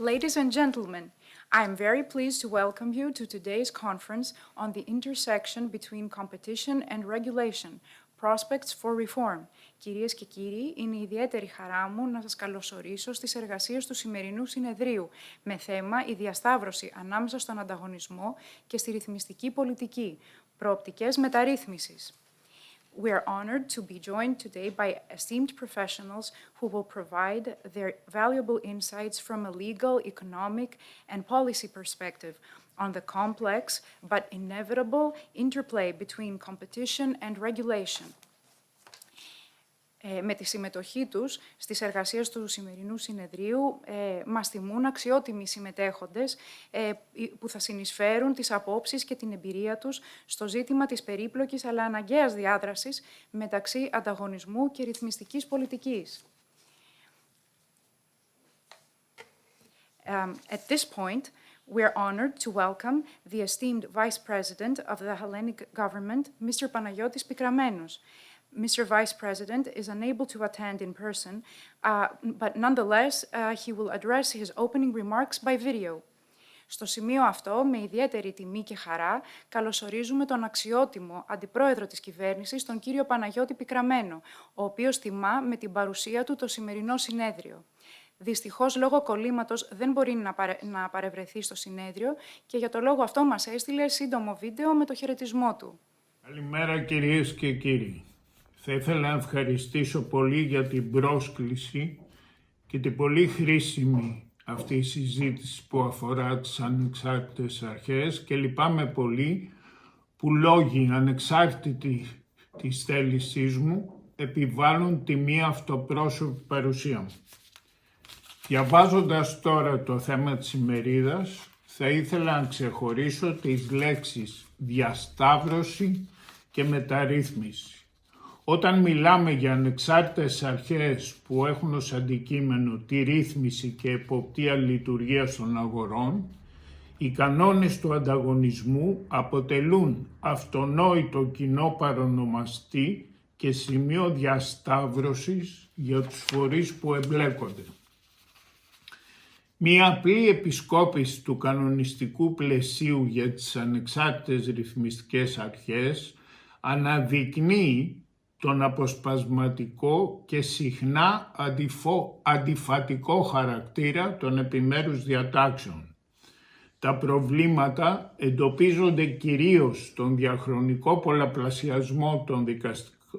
Ladies and gentlemen, I am very pleased to welcome you to today's conference on the intersection between competition and regulation, prospects for reform. Κυρίες και κύριοι, είναι ιδιαίτερη χαρά μου να σας καλωσορίσω στις εργασίες του σημερινού συνεδρίου με θέμα η διασταύρωση ανάμεσα στον ανταγωνισμό και στη ρυθμιστική πολιτική, προοπτικές μεταρρύθμισης. We are honored to be joined today by esteemed professionals who will provide their valuable insights from a legal, economic, and policy perspective on the complex but inevitable interplay between competition and regulation. Με τη συμμετοχή τους στις εργασίες του σημερινού συνεδρίου μας τιμούν αξιότιμοι συμμετέχοντες που θα συνεισφέρουν τις απόψεις και την εμπειρία τους στο ζήτημα της περίπλοκης αλλά αναγκαίας διάδρασης μεταξύ ανταγωνισμού και ρυθμιστικής πολιτικής. At this point, we are honored to welcome the esteemed Vice President of the Hellenic Government, Mr. Panagiotis Pikramenos. Mr. Vice President is unable to attend in person, but nonetheless, he will address his opening remarks by video. Στο σημείο αυτό, με ιδιαίτερη τιμή και χαρά, καλωσορίζουμε τον αξιότιμο Αντιπρόεδρο της Κυβέρνησης, τον κύριο Παναγιώτη Πικραμένο, ο οποίος τιμά με την παρουσία του το σημερινό συνέδριο. Δυστυχώς, λόγω κολλήματος, δεν μπορεί να παρευρεθεί στο συνέδριο και για το λόγο αυτό μας έστειλε σύντομο βίντεο με το χαιρετισμό του. Καλημέρα κυρίες και κύριοι. Θα ήθελα να ευχαριστήσω πολύ για την πρόσκληση και την πολύ χρήσιμη αυτή η συζήτηση που αφορά τις ανεξάρτητες αρχές και λυπάμαι πολύ που λόγοι ανεξάρτητοι της θέλησής μου επιβάλλουν τη μία αυτοπρόσωπη παρουσία μου. Διαβάζοντας τώρα το θέμα της ημερίδας, θα ήθελα να ξεχωρίσω τις λέξεις διασταύρωση και μεταρρύθμιση. Όταν μιλάμε για ανεξάρτητες αρχές που έχουν ως αντικείμενο τη ρύθμιση και εποπτεία λειτουργίας των αγορών, οι κανόνες του ανταγωνισμού αποτελούν αυτονόητο κοινό παρονομαστή και σημείο διασταύρωσης για τους φορείς που εμπλέκονται. Μία απλή επισκόπηση του κανονιστικού πλαισίου για τις ανεξάρτητες ρυθμιστικές αρχές αναδεικνύει τον αποσπασματικό και συχνά αντιφατικό χαρακτήρα των επιμέρους διατάξεων. Τα προβλήματα εντοπίζονται κυρίως στον διαχρονικό πολλαπλασιασμό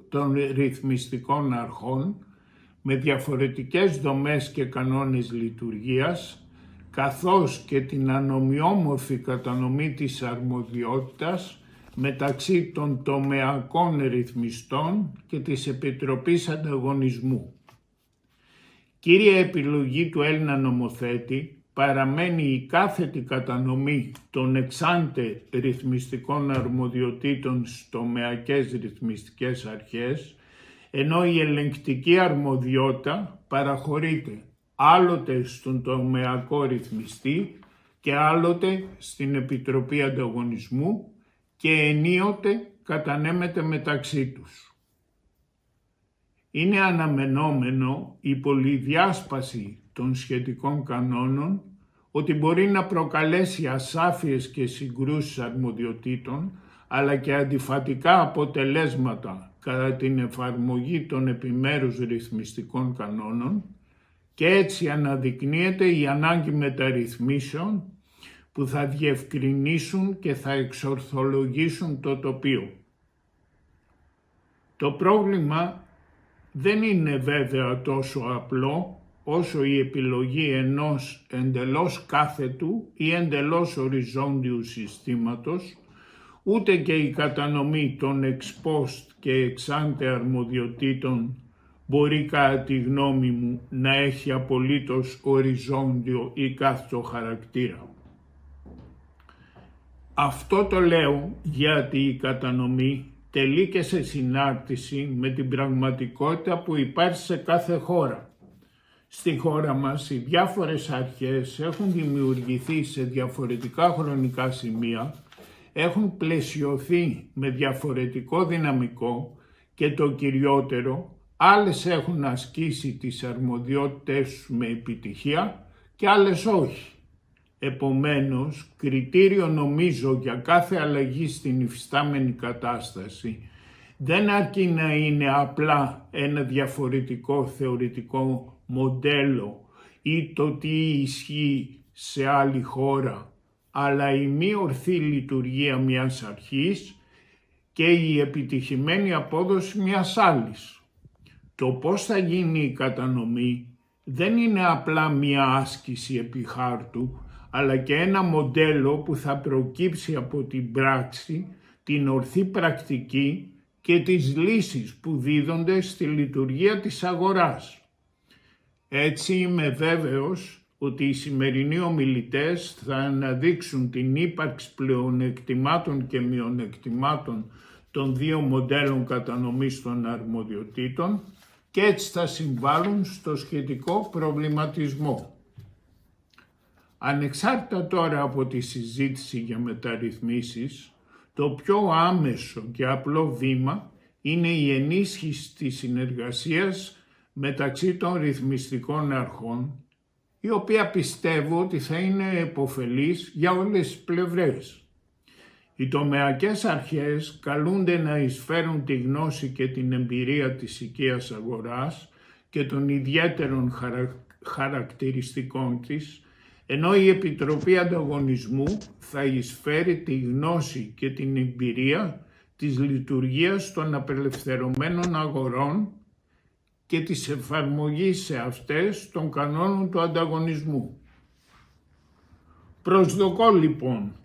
των ρυθμιστικών αρχών με διαφορετικές δομές και κανόνες λειτουργίας, καθώς και την ανομοιόμορφη κατανομή της αρμοδιότητας μεταξύ των τομεακών ρυθμιστών και της Επιτροπής Ανταγωνισμού. Κύρια επιλογή του Έλληνα νομοθέτη παραμένει η κάθετη κατανομή των εξάντε ρυθμιστικών αρμοδιοτήτων στις τομεακές ρυθμιστικές αρχές, ενώ η ελεγκτική αρμοδιότητα παραχωρείται άλλοτε στον τομεακό ρυθμιστή και άλλοτε στην Επιτροπή Ανταγωνισμού και ενίοτε κατανέμεται μεταξύ τους. Είναι αναμενόμενο η πολυδιάσπαση των σχετικών κανόνων ότι μπορεί να προκαλέσει ασάφειες και συγκρούσεις αρμοδιοτήτων, αλλά και αντιφατικά αποτελέσματα κατά την εφαρμογή των επιμέρους ρυθμιστικών κανόνων και έτσι αναδεικνύεται η ανάγκη μεταρρυθμίσεων που θα διευκρινίσουν και θα εξορθολογήσουν το τοπίο. Το πρόβλημα δεν είναι βέβαια τόσο απλό όσο η επιλογή ενός εντελώς κάθετου ή εντελώς οριζόντιου συστήματος, ούτε και η κατανομή των ex post και ex ante αρμοδιοτήτων μπορεί κατά τη γνώμη μου να έχει απολύτως οριζόντιο ή κάθετο χαρακτήρα. Αυτό το λέω γιατί η κατανομή τελεί και σε συνάρτηση με την πραγματικότητα που υπάρχει σε κάθε χώρα. Στη χώρα μας οι διάφορες αρχές έχουν δημιουργηθεί σε διαφορετικά χρονικά σημεία, έχουν πλαισιωθεί με διαφορετικό δυναμικό και το κυριότερο, άλλες έχουν ασκήσει τις αρμοδιότητες τους με επιτυχία και άλλες όχι. Επομένως, κριτήριο νομίζω για κάθε αλλαγή στην υφιστάμενη κατάσταση δεν αρκεί να είναι απλά ένα διαφορετικό θεωρητικό μοντέλο ή το τι ισχύει σε άλλη χώρα, αλλά η μη ορθή λειτουργία μιας αρχής και η επιτυχημένη απόδοση μιας άλλης. Το πώς θα γίνει η κατανομή δεν είναι απλά μια άσκηση επί χάρτου, αλλά και ένα μοντέλο που θα προκύψει από την πράξη, την ορθή πρακτική και τις λύσεις που δίδονται στη λειτουργία της αγοράς. Έτσι είμαι βέβαιος ότι οι σημερινοί ομιλητές θα αναδείξουν την ύπαρξη πλεονεκτημάτων και μειονεκτημάτων των δύο μοντέλων κατανομής των αρμοδιοτήτων και έτσι θα συμβάλλουν στο σχετικό προβληματισμό. Ανεξάρτητα τώρα από τη συζήτηση για μεταρρυθμίσεις, το πιο άμεσο και απλό βήμα είναι η ενίσχυση της συνεργασίας μεταξύ των ρυθμιστικών αρχών, η οποία πιστεύω ότι θα είναι επωφελής για όλες τις πλευρές. Οι τομεακές αρχές καλούνται να εισφέρουν τη γνώση και την εμπειρία της οικείας αγοράς και των ιδιαίτερων χαρακτηριστικών της, ενώ η Επιτροπή Ανταγωνισμού θα εισφέρει τη γνώση και την εμπειρία της λειτουργίας των απελευθερωμένων αγορών και της εφαρμογής σε αυτές των κανόνων του ανταγωνισμού. Προσδοκώ λοιπόν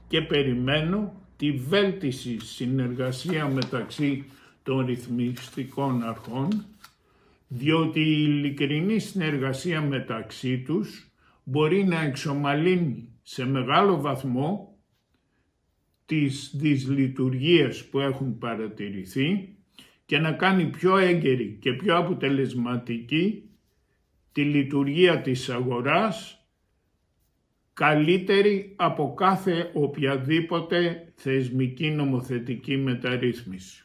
και περιμένω τη βέλτιστη συνεργασία μεταξύ των ρυθμιστικών αρχών, διότι η ειλικρινή συνεργασία μεταξύ τους μπορεί να εξομαλύνει σε μεγάλο βαθμό τις δυσλειτουργίες που έχουν παρατηρηθεί και να κάνει πιο έγκαιρη και πιο αποτελεσματική τη λειτουργία της αγοράς, καλύτερη από κάθε οποιαδήποτε θεσμική νομοθετική μεταρρύθμιση.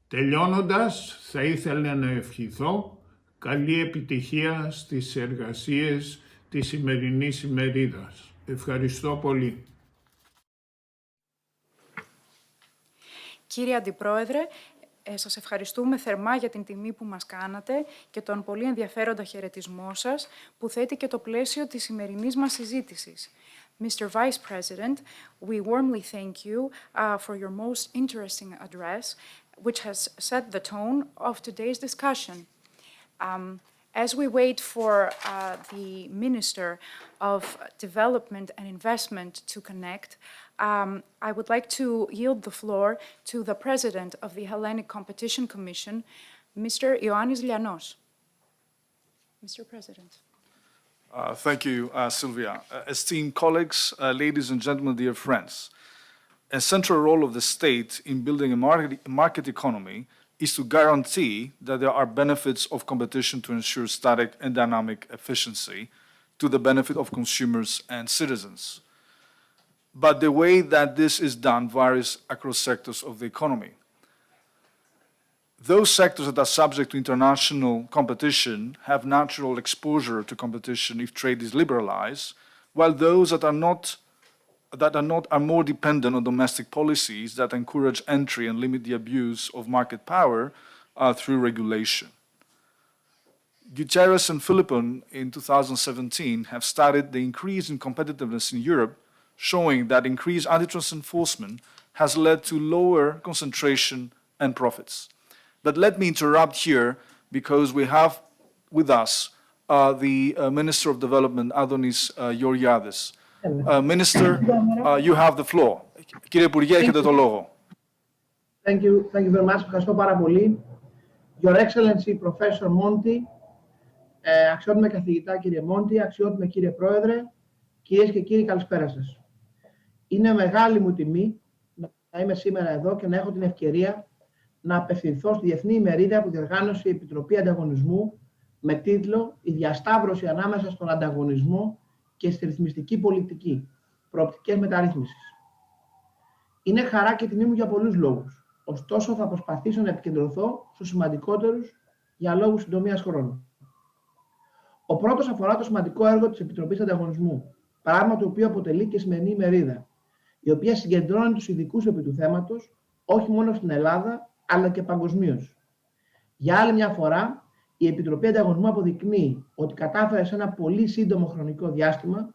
Τελειώνοντας, θα ήθελα να ευχηθώ καλή επιτυχία στις εργασίες της σημερινής ημερίδας. Ευχαριστώ πολύ. Κύριε Αντιπρόεδρε, σας ευχαριστούμε θερμά για την τιμή που μας κάνατε και τον πολύ ενδιαφέροντα χαιρετισμό σας που θέτει και το πλαίσιο της σημερινής μας συζήτησης. Mr. Vice President, we warmly thank you for your most interesting address, which has set the tone of today's discussion. As we wait for the Minister of Development and Investment to connect, I would like to yield the floor to the President of the Hellenic Competition Commission, Mr. Ioannis Lianos. Mr. President. Thank you, Sylvia. Esteemed colleagues, ladies and gentlemen, dear friends, a central role of the state in building a market economy is to guarantee that there are benefits of competition to ensure static and dynamic efficiency to the benefit of consumers and citizens. But the way that this is done varies across sectors of the economy. Those sectors that are subject to international competition have natural exposure to competition if trade is liberalized, while those that are not are more dependent on domestic policies that encourage entry and limit the abuse of market power through regulation. Guterres and Philippon in 2017 have studied the increase in competitiveness in Europe, showing that increased antitrust enforcement has led to lower concentration and profits. But let me interrupt here because we have with us the Minister of Development, Adonis Georgiadis. Minister, you have the floor. Κύριε Υπουργέ, έχετε το λόγο. Thank you very much. Ευχαριστώ πάρα πολύ. Your Excellency, Professor Monti, αξιότιμε καθηγητά κύριε Monti, αξιότιμε κύριε Πρόεδρε, κυρίες και κύριοι, καλησπέρα σας. Είναι μεγάλη μου τιμή να είμαι σήμερα εδώ και να έχω την ευκαιρία να απευθυνθώ στη Διεθνή ημερίδα που διοργάνωσε η Επιτροπή Ανταγωνισμού με τίτλο «Η διασταύρωση ανάμεσα στον ανταγωνισμό και στη ρυθμιστική πολιτική, προοπτικές μεταρρύθμισης». Είναι χαρά και τιμή μου για πολλούς λόγους. Ωστόσο, θα προσπαθήσω να επικεντρωθώ στους σημαντικότερους για λόγους συντομίας χρόνου. Ο πρώτος αφορά το σημαντικό έργο της Επιτροπής Ανταγωνισμού, πράγμα το οποίο αποτελεί και σημερινή ημερίδα, η οποία συγκεντρώνει τους ειδικούς επί του θέματος, όχι μόνο στην Ελλάδα, αλλά και παγκοσμίως. Για άλλη μια φορά, η Ανταγωνισμού αποδεικνύει ότι κατάφερε σε ένα πολύ σύντομο χρονικό διάστημα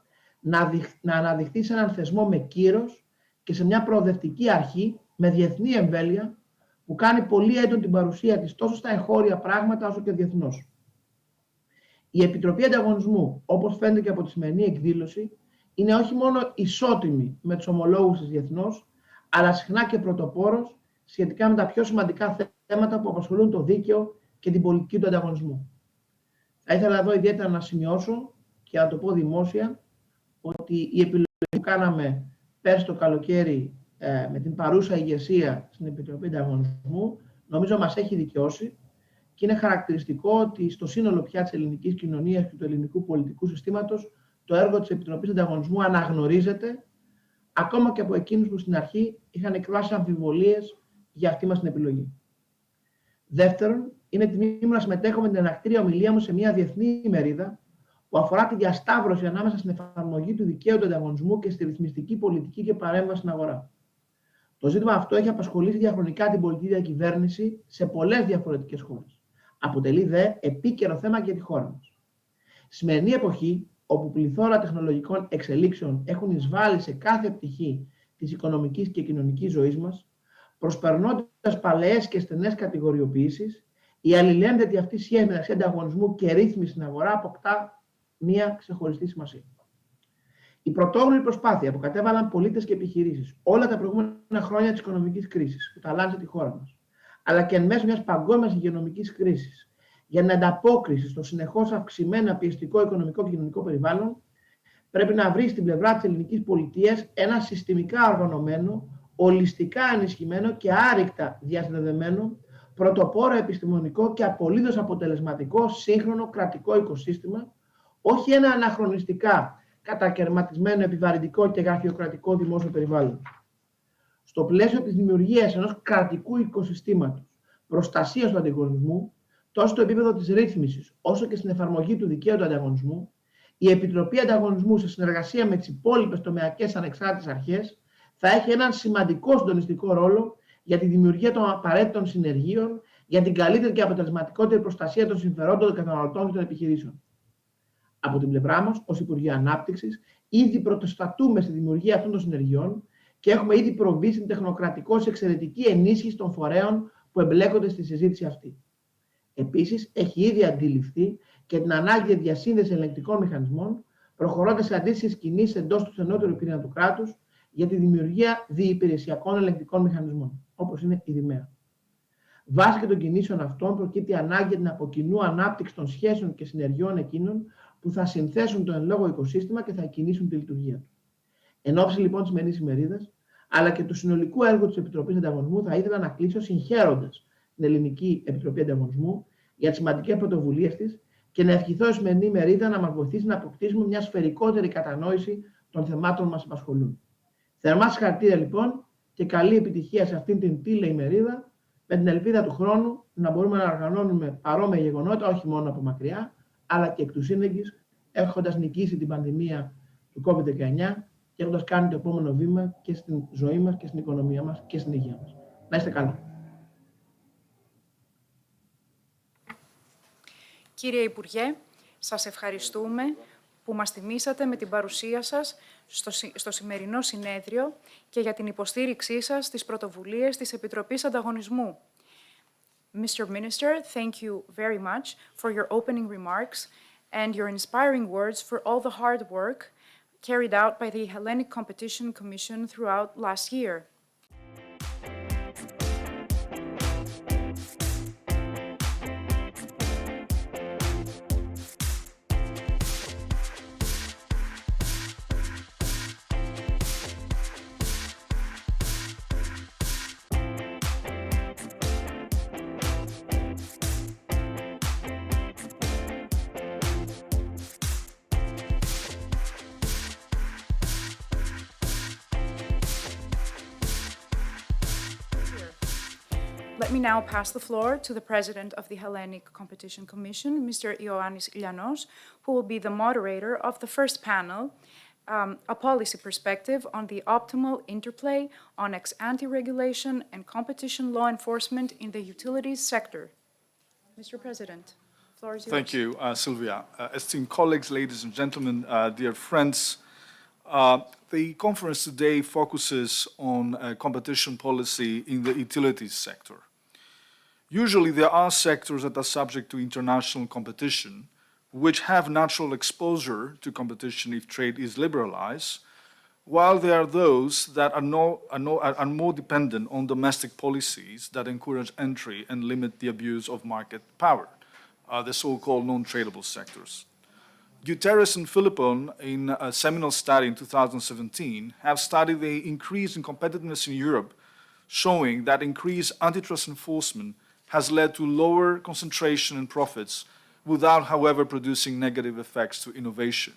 να αναδειχθεί σε έναν θεσμό με κύρος και σε μια προοδευτική αρχή με διεθνή εμβέλεια που κάνει πολύ έντονη την παρουσία της τόσο στα εγχώρια πράγματα όσο και διεθνώς. Η Επιτροπή Ανταγωνισμού, όπως φαίνεται και από τη σημερινή εκδήλωση, είναι όχι μόνο ισότιμη με τους ομολόγους της διεθνώς, αλλά συχνά και πρωτοπόρος σχετικά με τα πιο σημαντικά θέματα που απασχολούν το δίκαιο και την πολιτική του ανταγωνισμού. Θα ήθελα εδώ ιδιαίτερα να σημειώσω και να το πω δημόσια ότι η επιλογή που κάναμε πέρσι το καλοκαίρι με την παρούσα ηγεσία στην Επιτροπή Ανταγωνισμού νομίζω μας έχει δικαιώσει και είναι χαρακτηριστικό ότι στο σύνολο πια της ελληνικής κοινωνίας και του ελληνικού πολιτικού συστήματος το έργο της Επιτροπής Ανταγωνισμού αναγνωρίζεται ακόμα και από εκείνους που στην αρχή είχαν εκφράσει αμφιβολίες για αυτή μας την επιλογή. Δεύτερον, είναι τιμή μου να συμμετέχω με την ενακτήρια ομιλία μου σε μια διεθνή ημερίδα που αφορά τη διασταύρωση ανάμεσα στην εφαρμογή του δικαίου του ανταγωνισμού και στη ρυθμιστική πολιτική και παρέμβαση στην αγορά. Το ζήτημα αυτό έχει απασχολήσει διαχρονικά την πολιτική διακυβέρνηση σε πολλές διαφορετικές χώρες. Αποτελεί δε επίκαιρο θέμα για τη χώρα μας. Σημερινή εποχή, όπου πληθώρα τεχνολογικών εξελίξεων έχουν εισβάλει σε κάθε πτυχή της οικονομικής και κοινωνικής ζωής μας, προσπερνώντας παλαιές και στενές κατηγοριοποιήσεις, η αλληλένδετη αυτή σχέση μεταξύ ανταγωνισμού και ρύθμιση στην αγορά αποκτά μία ξεχωριστή σημασία. Η πρωτόγνωρη προσπάθεια που κατέβαλαν πολίτες και επιχειρήσεις όλα τα προηγούμενα χρόνια της οικονομικής κρίσης που ταλάνισε τη χώρα μας, αλλά και εν μέσω μιας παγκόσμιας υγειονομικής κρίσης, για την ανταπόκριση στο συνεχώς αυξημένο πιεστικό οικονομικό και κοινωνικό περιβάλλον, πρέπει να βρει στην πλευρά της ελληνικής πολιτείας ένα συστημικά οργανωμένο, ολιστικά ενισχυμένο και άρρηκτα διασυνδεδεμένο, πρωτοπόρο επιστημονικό και απολύτως αποτελεσματικό σύγχρονο κρατικό οικοσύστημα, όχι ένα αναχρονιστικά κατακαιρματισμένο επιβαρυντικό και γραφειοκρατικό δημόσιο περιβάλλον. Στο πλαίσιο της δημιουργίας ενός κρατικού οικοσυστήματος προστασίας του ανταγωνισμού, τόσο στο επίπεδο της ρύθμισης όσο και στην εφαρμογή του δικαίου του ανταγωνισμού, η Επιτροπή Ανταγωνισμού σε συνεργασία με τις υπόλοιπες τομεακές ανεξάρτητες αρχές θα έχει έναν σημαντικό συντονιστικό ρόλο για τη δημιουργία των απαραίτητων συνεργείων για την καλύτερη και αποτελεσματικότερη προστασία των συμφερόντων των καταναλωτών και των επιχειρήσεων. Από την πλευρά μας, ως Υπουργείο Ανάπτυξης, ήδη πρωτοστατούμε στη δημιουργία αυτών των συνεργειών και έχουμε ήδη προβεί στην τεχνοκρατικώς εξαιρετική ενίσχυση των φορέων που εμπλέκονται στη συζήτηση αυτή. Επίσης, έχει ήδη αντιληφθεί και την ανάγκη διασύνδεση ελεγκτικών μηχανισμών, προχωρώντας σε αντίστοιχες κινήσεις εντός του στενότερου πυρήνα του κράτους για τη δημιουργία διυπηρεσιακών ελεγκτικών μηχανισμών, όπως είναι η ΔΙΜΕΑ. Βάσει και των κινήσεων αυτών, προκύπτει ανάγκη για την από κοινού ανάπτυξη των σχέσεων και συνεργειών εκείνων που θα συνθέσουν το εν λόγω οικοσύστημα και θα κινήσουν τη λειτουργία του. Εν ώψη λοιπόν της σημερινής ημερίδας, αλλά και του συνολικού έργου της Επιτροπής Ανταγωνισμού, θα ήθελα να κλείσω συγχαίροντας την Ελληνική Επιτροπή Ανταγωνισμού για τις σημαντικές πρωτοβουλίες της και να ευχηθώ η σημερινή ημερίδα να μας βοηθήσει να αποκτήσουμε μια σφαιρικότερη κατανόηση των θεμάτων που μας απασχολούν. Θερμά συγχαρητήρια λοιπόν και καλή επιτυχία σε αυτήν την τίλε ημερίδα, με την ελπίδα του χρόνου να μπορούμε να οργανώνουμε παρόμοια γεγονότα όχι μόνο από μακριά, αλλά και εκ του σύνεγγυς, έχοντας νικήσει την πανδημία του COVID-19 και έχοντας κάνει το επόμενο βήμα και στην ζωή μας και στην οικονομία μας και στην υγεία μας. Να είστε καλά. Κύριε Υπουργέ, σας ευχαριστούμε που μας τιμήσατε με την παρουσία σας στο σημερινό συνέδριο και για την υποστήριξή σας στις πρωτοβουλίες της Επιτροπής Ανταγωνισμού. Mr. Minister, thank you very much for your opening remarks and your inspiring words for all the hard work carried out by the Hellenic Competition Commission throughout last year. Let me now pass the floor to the President of the Hellenic Competition Commission, Mr. Ioannis Ilianos, who will be the moderator of the first panel, a policy perspective on the optimal interplay on ex-ante regulation and competition law enforcement in the utilities sector. Mr. President, the floor is yours. Thank you, Sylvia. Esteemed colleagues, ladies and gentlemen, dear friends, the conference today focuses on competition policy in the utilities sector. Usually there are sectors that are subject to international competition, which have natural exposure to competition if trade is liberalized, while there are those that are more dependent on domestic policies that encourage entry and limit the abuse of market power, the so-called non-tradable sectors. Guterres and Philippon, in a seminal study in 2017, have studied the increase in competitiveness in Europe, showing that increased antitrust enforcement has led to lower concentration in profits without, however, producing negative effects to innovation.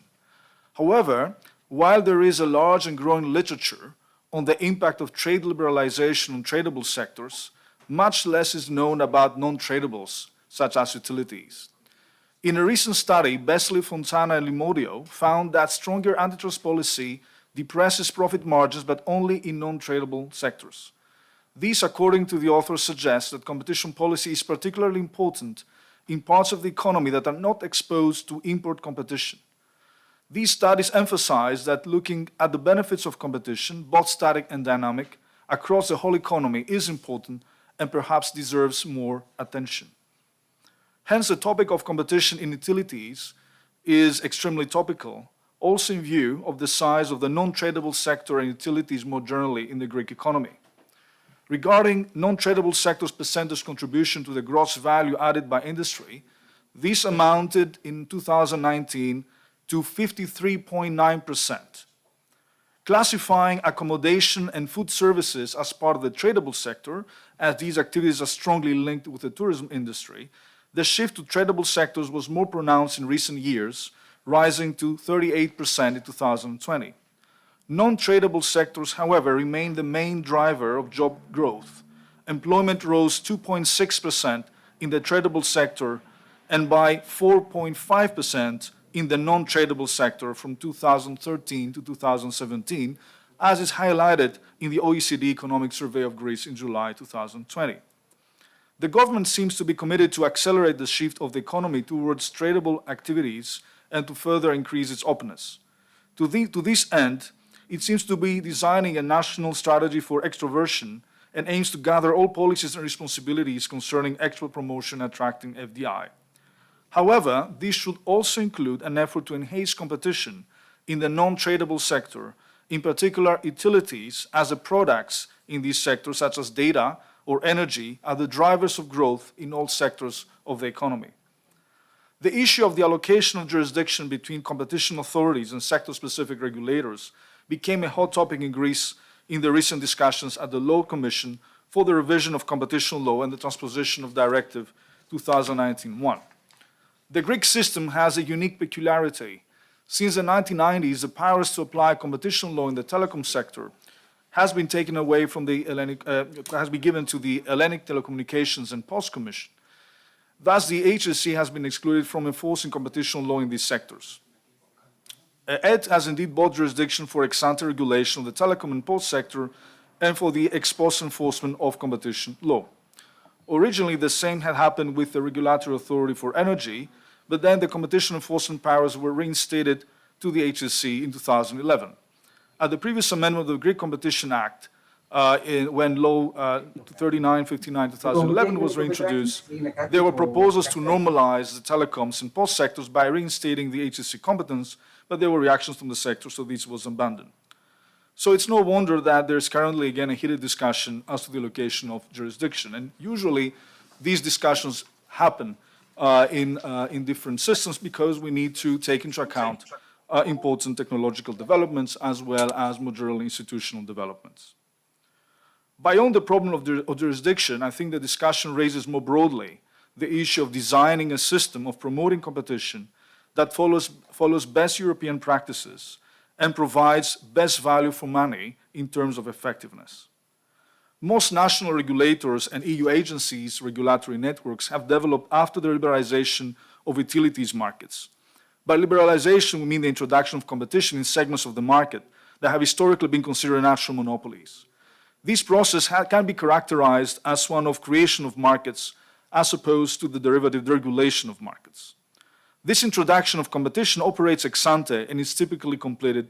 However, while there is a large and growing literature on the impact of trade liberalization on tradable sectors, much less is known about non-tradables, such as utilities. In a recent study, Besley, Fontana, and Limodio found that stronger antitrust policy depresses profit margins, but only in non-tradable sectors. These, according to the authors, suggest that competition policy is particularly important in parts of the economy that are not exposed to import competition. These studies emphasize that looking at the benefits of competition, both static and dynamic, across the whole economy is important and perhaps deserves more attention. Hence, the topic of competition in utilities is extremely topical, also in view of the size of the non-tradable sector and utilities more generally in the Greek economy. Regarding non-tradable sectors' percentage contribution to the gross value added by industry, this amounted in 2019 to 53.9%. Classifying accommodation and food services as part of the tradable sector, as these activities are strongly linked with the tourism industry, the shift to tradable sectors was more pronounced in recent years, rising to 38% in 2020. Non-tradable sectors, however, remain the main driver of job growth. Employment rose 2.6% in the tradable sector and by 4.5% in the non-tradable sector from 2013 to 2017, as is highlighted in the OECD Economic Survey of Greece in July 2020. The government seems to be committed to accelerate the shift of the economy towards tradable activities and to further increase its openness. To this end, it seems to be designing a national strategy for extroversion and aims to gather all policies and responsibilities concerning export promotion and attracting FDI. However, this should also include an effort to enhance competition in the non-tradable sector, in particular utilities, as the products in these sectors, such as data or energy, are the drivers of growth in all sectors of the economy. The issue of the allocation of jurisdiction between competition authorities and sector-specific regulators became a hot topic in Greece in the recent discussions at the Law Commission for the revision of competition law and the transposition of Directive 2019-1. The Greek system has a unique peculiarity. Since the 1990s, the powers to apply competition law in the telecom sector has been taken away from the has been given to the Hellenic Telecommunications and Post Commission. Thus, the HSC has been excluded from enforcing competition law in these sectors. ED has indeed both jurisdiction for ex-ante regulation of the telecom and post sector and for the ex-post enforcement of competition law. Originally, the same had happened with the Regulatory Authority for Energy, but then the competition enforcement powers were reinstated to the HSC in 2011. At the previous amendment of the Greek Competition Act, when Law 3959/2011 was reintroduced, there were proposals to normalize the telecoms and post sectors by reinstating the HSC competence, but there were reactions from the sector, so this was abandoned. So it's no wonder that there's currently, again, a heated discussion as to the location of jurisdiction. And usually these discussions happen in different systems because we need to take into account important technological developments as well as more general institutional developments. Beyond the problem of jurisdiction, I think the discussion raises more broadly the issue of designing a system of promoting competition that follows best European practices and provides best value for money in terms of effectiveness. Most national regulators and EU agencies' regulatory networks have developed after the liberalization of utilities markets. By liberalization, we mean the introduction of competition in segments of the market that have historically been considered natural monopolies. This process can be characterized as one of creation of markets as opposed to the derivative deregulation of markets. This introduction of competition operates ex ante and is typically completed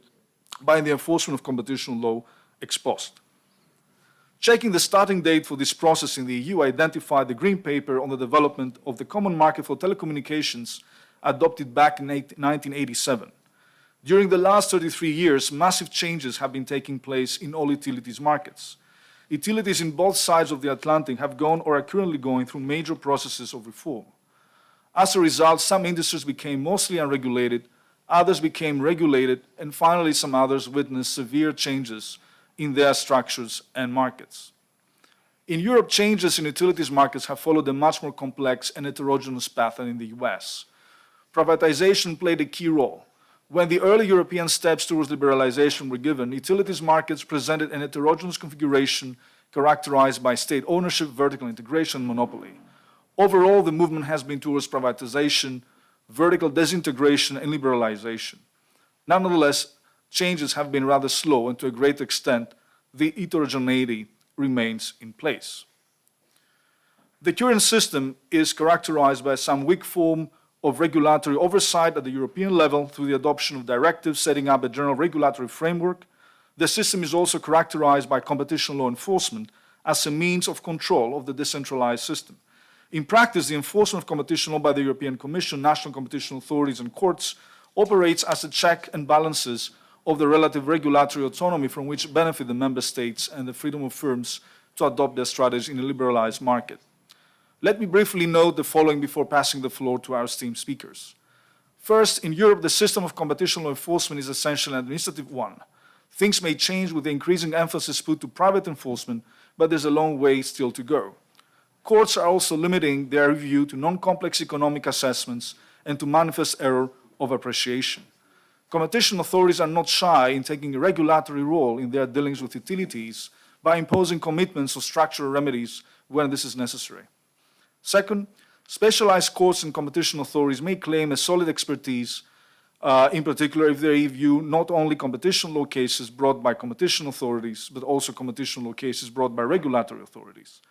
by the enforcement of competition law ex post. Checking the starting date for this process in the EU identified the Green Paper on the development of the Common Market for Telecommunications adopted back in 1987. During the last 33 years, massive changes have been taking place in all utilities markets. Utilities in both sides of the Atlantic have gone or are currently going through major processes of reform. As a result, some industries became mostly unregulated, others became regulated, and finally some others witnessed severe changes in their structures and markets. In Europe, changes in utilities markets have followed a much more complex and heterogeneous path than in the US. Privatization played a key role. When the early European steps towards liberalization were given, utilities markets presented an heterogeneous configuration characterized by state ownership, vertical integration, and monopoly. Overall, the movement has been towards privatization, vertical disintegration, and liberalization. Nonetheless, changes have been rather slow, and to a great extent, the heterogeneity remains in place. The current system is characterized by some weak form of regulatory oversight at the European level through the adoption of directives setting up a general regulatory framework. The system is also characterized by competition law enforcement as a means of control of the decentralized system. In practice, the enforcement of competition law by the European Commission, national competition authorities, and courts operates as a check and balances of the relative regulatory autonomy from which benefit the member states and the freedom of firms to adopt their strategy in a liberalized market. Let me briefly note the following before passing the floor to our esteemed speakers. First, in Europe, the system of competition law enforcement is essentially an administrative one. Things may change with the increasing emphasis put to private enforcement, but there's a long way still to go. Courts are also limiting their review to non-complex economic assessments and to manifest error of appreciation. Competition authorities are not shy in taking a regulatory role in their dealings with utilities by imposing commitments or structural remedies when this is necessary. Second, specialized courts and competition authorities may claim a solid expertise, in particular if they review not only competition law cases brought by competition authorities, but also competition law cases brought by regulatory authorities.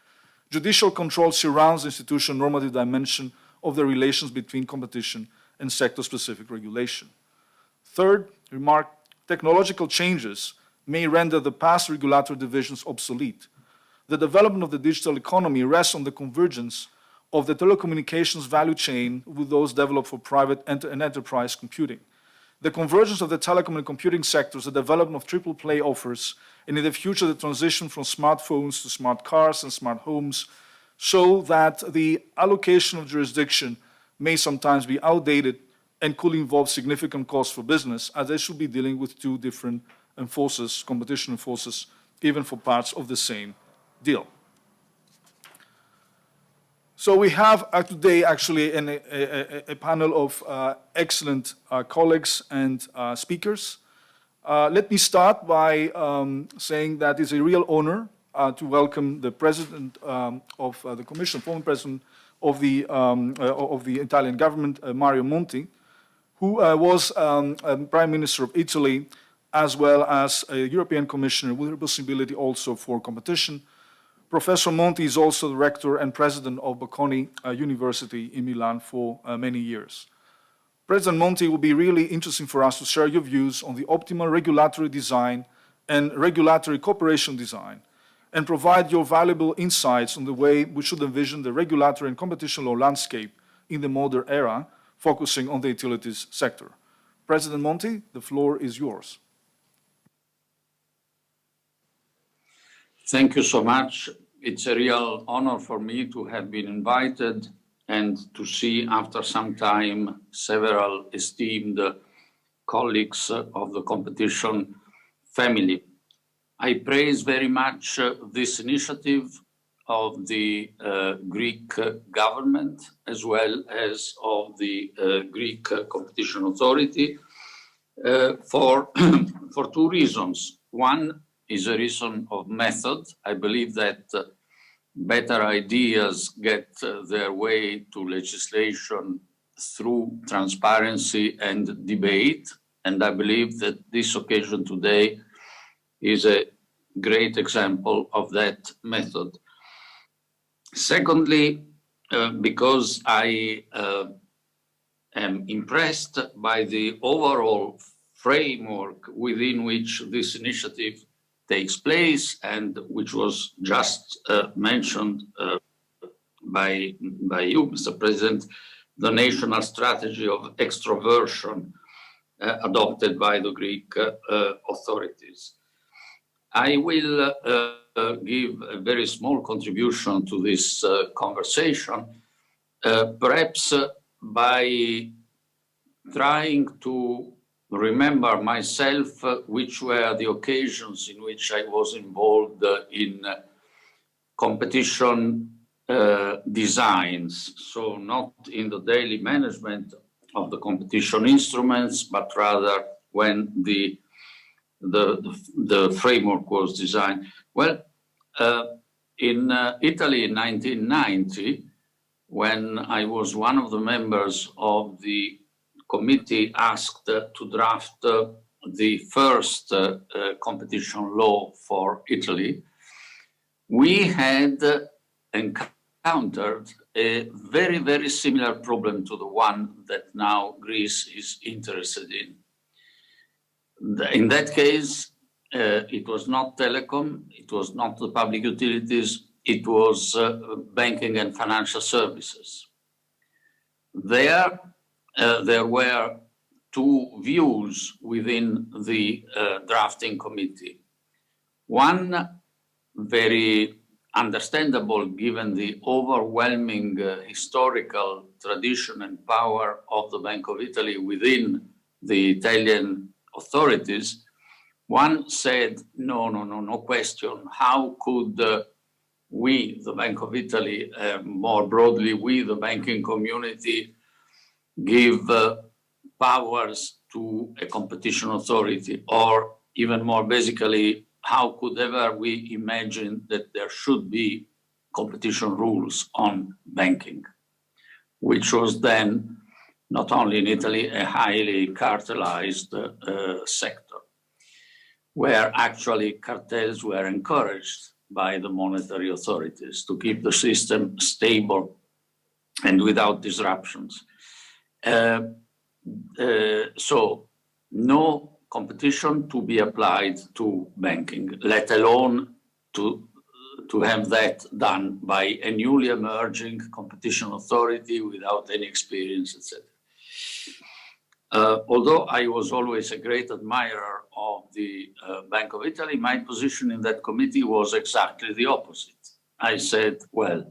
Judicial control surrounds the institutional normative dimension of the relations between competition and sector-specific regulation. Third remark, technological changes may render the past regulatory divisions obsolete. The development of the digital economy rests on the convergence of the telecommunications value chain with those developed for private and enterprise computing. The convergence of the telecom and computing sectors, the development of triple play offers, and in the future the transition from smartphones to smart cars and smart homes show that the allocation of jurisdiction may sometimes be outdated and could involve significant costs for business, as they should be dealing with two different enforcers, competition enforcers, even for parts of the same deal. So we have today actually a panel of excellent colleagues and speakers. Let me start by saying that it's a real honor to welcome the President of the Commission, former President of the Italian government, Mario Monti, who was Prime Minister of Italy, as well as a European Commissioner with responsibility also for competition. Professor Monti is also the rector and president of Bocconi University in Milan for many years. President Monti will be really interesting for us to share your views on the optimal regulatory design and regulatory cooperation design, and provide your valuable insights on the way we should envision the regulatory and competition law landscape in the modern era, focusing on the utilities sector. President Monti, the floor is yours. Thank you so much. It's a real honor for me to have been invited and to see after some time several esteemed colleagues of the competition family. I praise very much this initiative of the Greek government as well as of the Greek Competition Authority for two reasons. One, is a reason of method. I believe that better ideas get their way to legislation through transparency and debate. And I believe that this occasion today is a great example of that method. Secondly, because I am impressed by the overall framework within which this initiative takes place and which was just mentioned by you, Mr. President, the national strategy of extroversion adopted by the Greek authorities. I will give a very small contribution to this conversation, perhaps by trying to remember myself which were the occasions in which I was involved in competition designs. So not in the daily management of the competition instruments, but rather when the framework was designed. Well, in Italy in 1990, when I was one of the members of the committee asked to draft the first competition law for Italy, we had encountered a very, very similar problem to the one that now Greece is interested in. In that case, it was not telecom, it was not the public utilities, it was banking and financial services. There were two views within the drafting committee. One, very understandable given the overwhelming historical tradition and power of the Bank of Italy within the Italian authorities. One said, no question. How could we, the Bank of Italy, more broadly, we, the banking community, give powers to a competition authority? Or even more basically, how could ever we imagine that there should be competition rules on banking, which was then, not only in Italy, a highly cartelized sector, where actually cartels were encouraged by the monetary authorities to keep the system stable and without disruptions. So no competition to be applied to banking, let alone to have that done by a newly emerging competition authority without any experience, etc. Although I was always a great admirer of the Bank of Italy, my position in that committee was exactly the opposite. I said, well,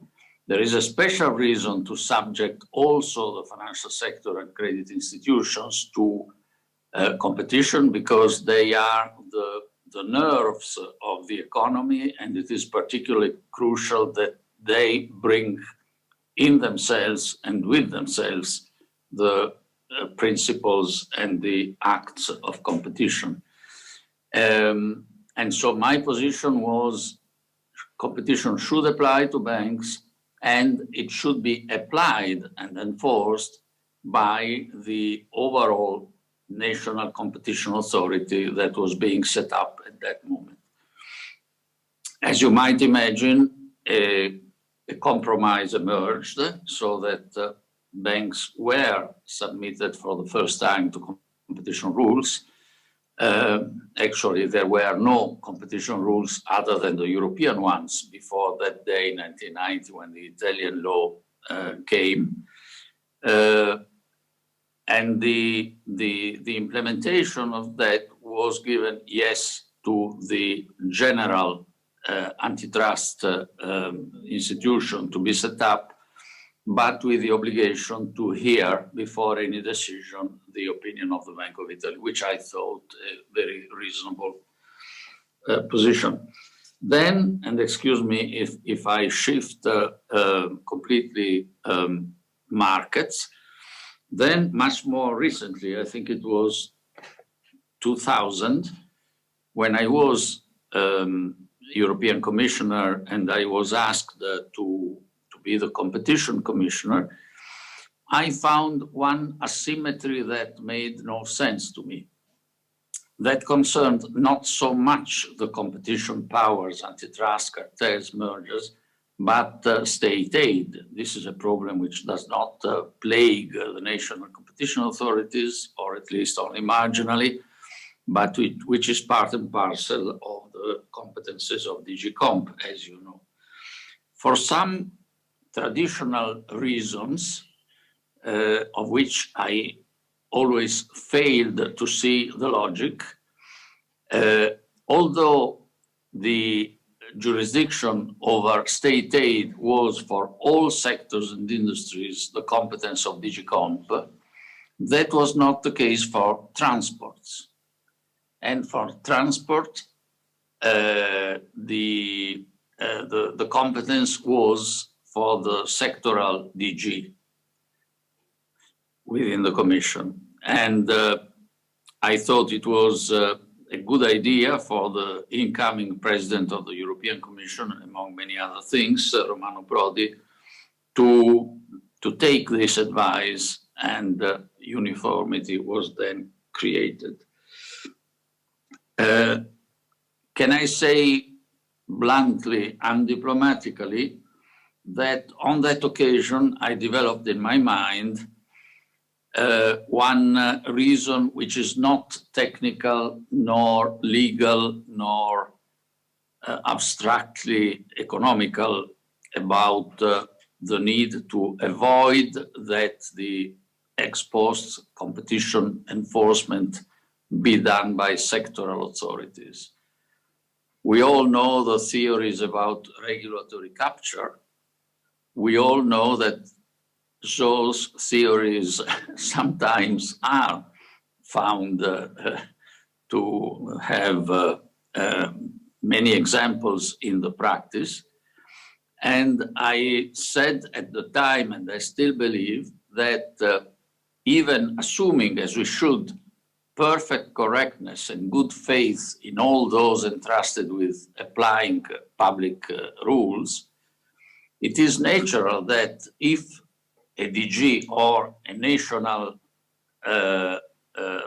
there is a special reason to subject also the financial sector and credit institutions to competition, because they are the nerves of the economy, and it is particularly crucial that they bring in themselves and with themselves the principles and the acts of competition. And so my position was competition should apply to banks, and it should be applied and enforced by the overall national competition authority that was being set up at that moment. As you might imagine, a compromise emerged so that banks were submitted for the first time to competition rules. Actually, there were no competition rules other than the European ones before that day, 1990, when the Italian law came. And the implementation of that was given, yes, to the general antitrust institution to be set up, but with the obligation to hear before any decision the opinion of the Bank of Italy, which I thought a very reasonable position. Then, and excuse me if I shift completely markets, then much more recently, I think it was 2000, when I was European Commissioner and I was asked to be the competition commissioner, I found one asymmetry that made no sense to me. That concerned not so much the competition powers, antitrust, cartels, mergers, but state aid. This is a problem which does not plague the national competition authorities, or at least only marginally, but which is part and parcel of the competences of DG Comp, as you know. For some traditional reasons, of which I always failed to see the logic, although the jurisdiction over state aid was for all sectors and industries the competence of DG Comp, that was not the case for transports. And for transport, the competence was for the sectoral DG within the Commission. And I thought it was a good idea for the incoming president of the European Commission, among many other things, Romano Prodi, to take this advice, and uniformity was then created. Can I say bluntly and diplomatically that on that occasion I developed in my mind one reason which is not technical, nor legal, nor abstractly economical, about the need to avoid that the ex post competition enforcement be done by sectoral authorities. We all know the theories about regulatory capture. We all know that those theories sometimes are found to have many examples in the practice. And I said at the time, and I still believe, that even assuming, as we should, perfect correctness and good faith in all those entrusted with applying public rules, it is natural that if a DG or a national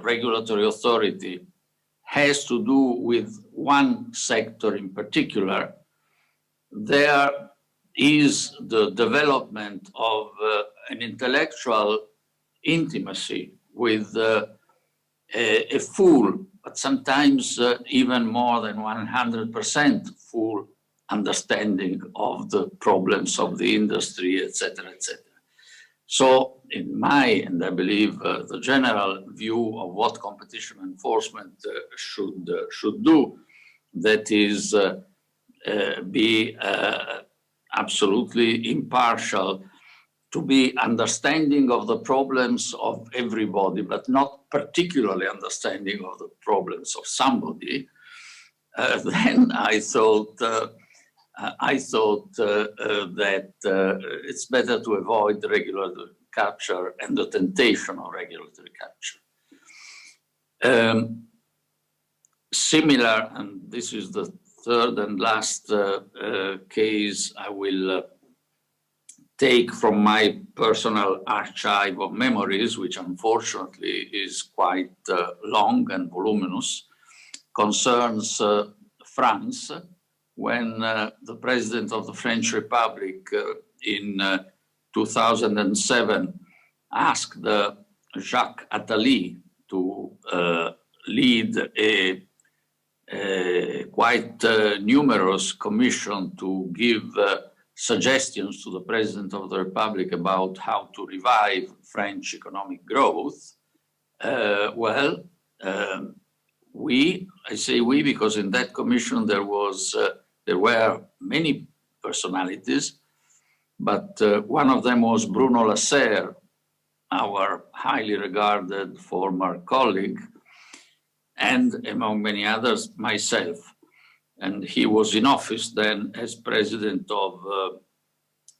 regulatory authority has to do with one sector in particular, there is the development of an intellectual intimacy with a full, but sometimes even more than 100% full understanding of the problems of the industry, etc., etc. So in my, and I believe the general view of what competition enforcement should do, that is be absolutely impartial, to be understanding of the problems of everybody, but not particularly understanding of the problems of somebody, then I thought that it's better to avoid the regulatory capture and the temptation of regulatory capture. Similar, and this is the third and last case I will take from my personal archive of memories, which unfortunately is quite long and voluminous, concerns France, when the president of the French Republic in 2007 asked Jacques Attali to lead a quite numerous commission to give suggestions to the President of the Republic about how to revive French economic growth. I say we because in that commission there were many personalities, but one of them was Bruno Lasserre, our highly regarded former colleague, and among many others, myself. And he was in office then as president of,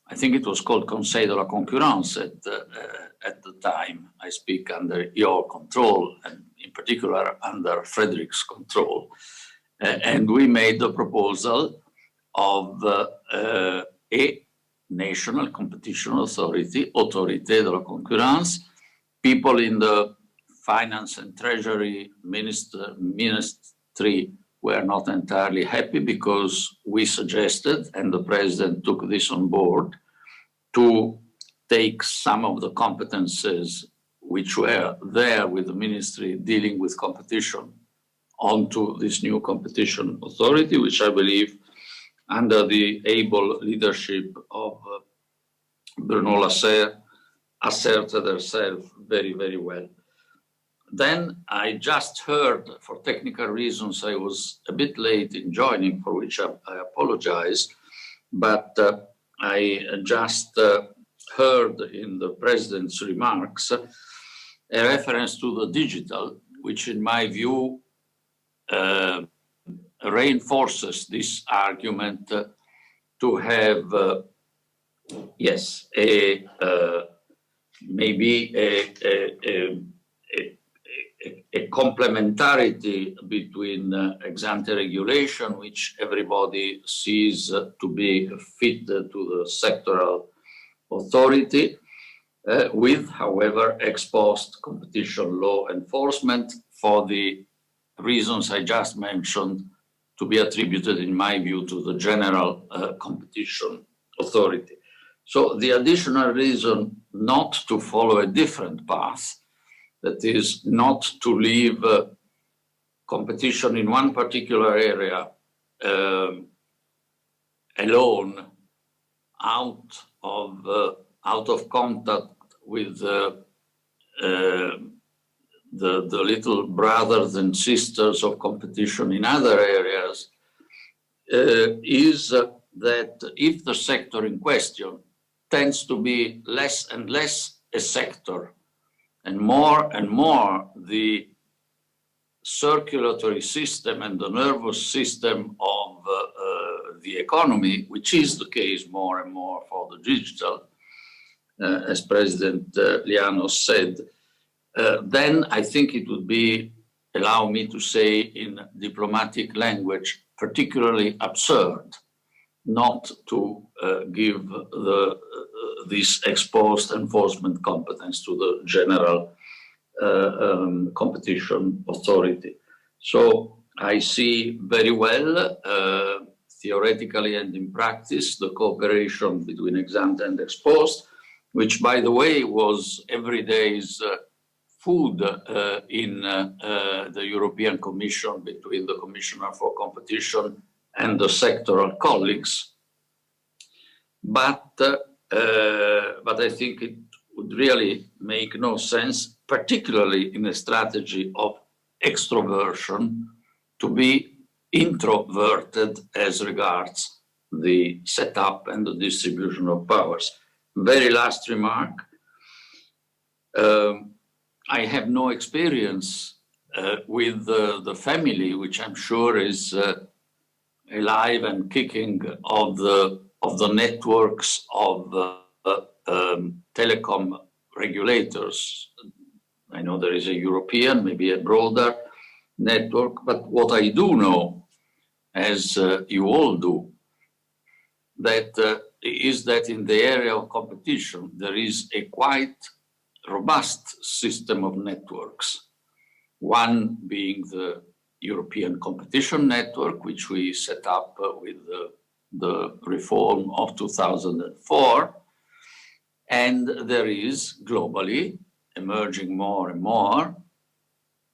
I think it was called Conseil de la Concurrence at the time. I speak under your control, and in particular under Frédéric's control. and we made the proposal of a national competition authority, Autorité de la Concurrence. People in the finance and treasury ministry were not entirely happy because we suggested, and the president took this on board, to take some of the competences which were there with the ministry dealing with competition onto this new competition authority, which I believe under the able leadership of Bruno Lasserre asserted herself very, very well. Then I just heard, for technical reasons, I was a bit late in joining, for which I apologize, but I just heard in the president's remarks a reference to the digital, which in my view reinforces this argument to have, yes, maybe a complementarity between ex-ante regulation, which everybody sees to be fit to the sectoral authority, with, however, ex-post competition law enforcement for the reasons I just mentioned, to be attributed, in my view, to the general competition authority. So the additional reason not to follow a different path, that is not to leave competition in one particular area alone, out of contact with the little brothers and sisters of competition in other areas, is that if the sector in question tends to be less and less a sector and more the circulatory system and the nervous system of the economy, which is the case more and more for the digital, as President Lianos said, then I think it would be, allow me to say in diplomatic language, particularly absurd not to give this ex-post enforcement competence to the general competition authority. So I see very well, theoretically and in practice, the cooperation between ex-ante and ex-post, which, by the way, was every day's food in the European Commission between the Commissioner for Competition and the sectoral colleagues. But I think it would really make no sense, particularly in a strategy of extroversion, to be introverted as regards the setup and the distribution of powers. Very last remark. I have no experience with the family, which I'm sure is alive and kicking, of the networks of telecom regulators. I know there is a European, maybe a broader network, but what I do know, as you all do, is that in the area of competition, there is a quite robust system of networks. One being the European Competition Network, which we set up with the reform of 2004. And there is globally, emerging more and more,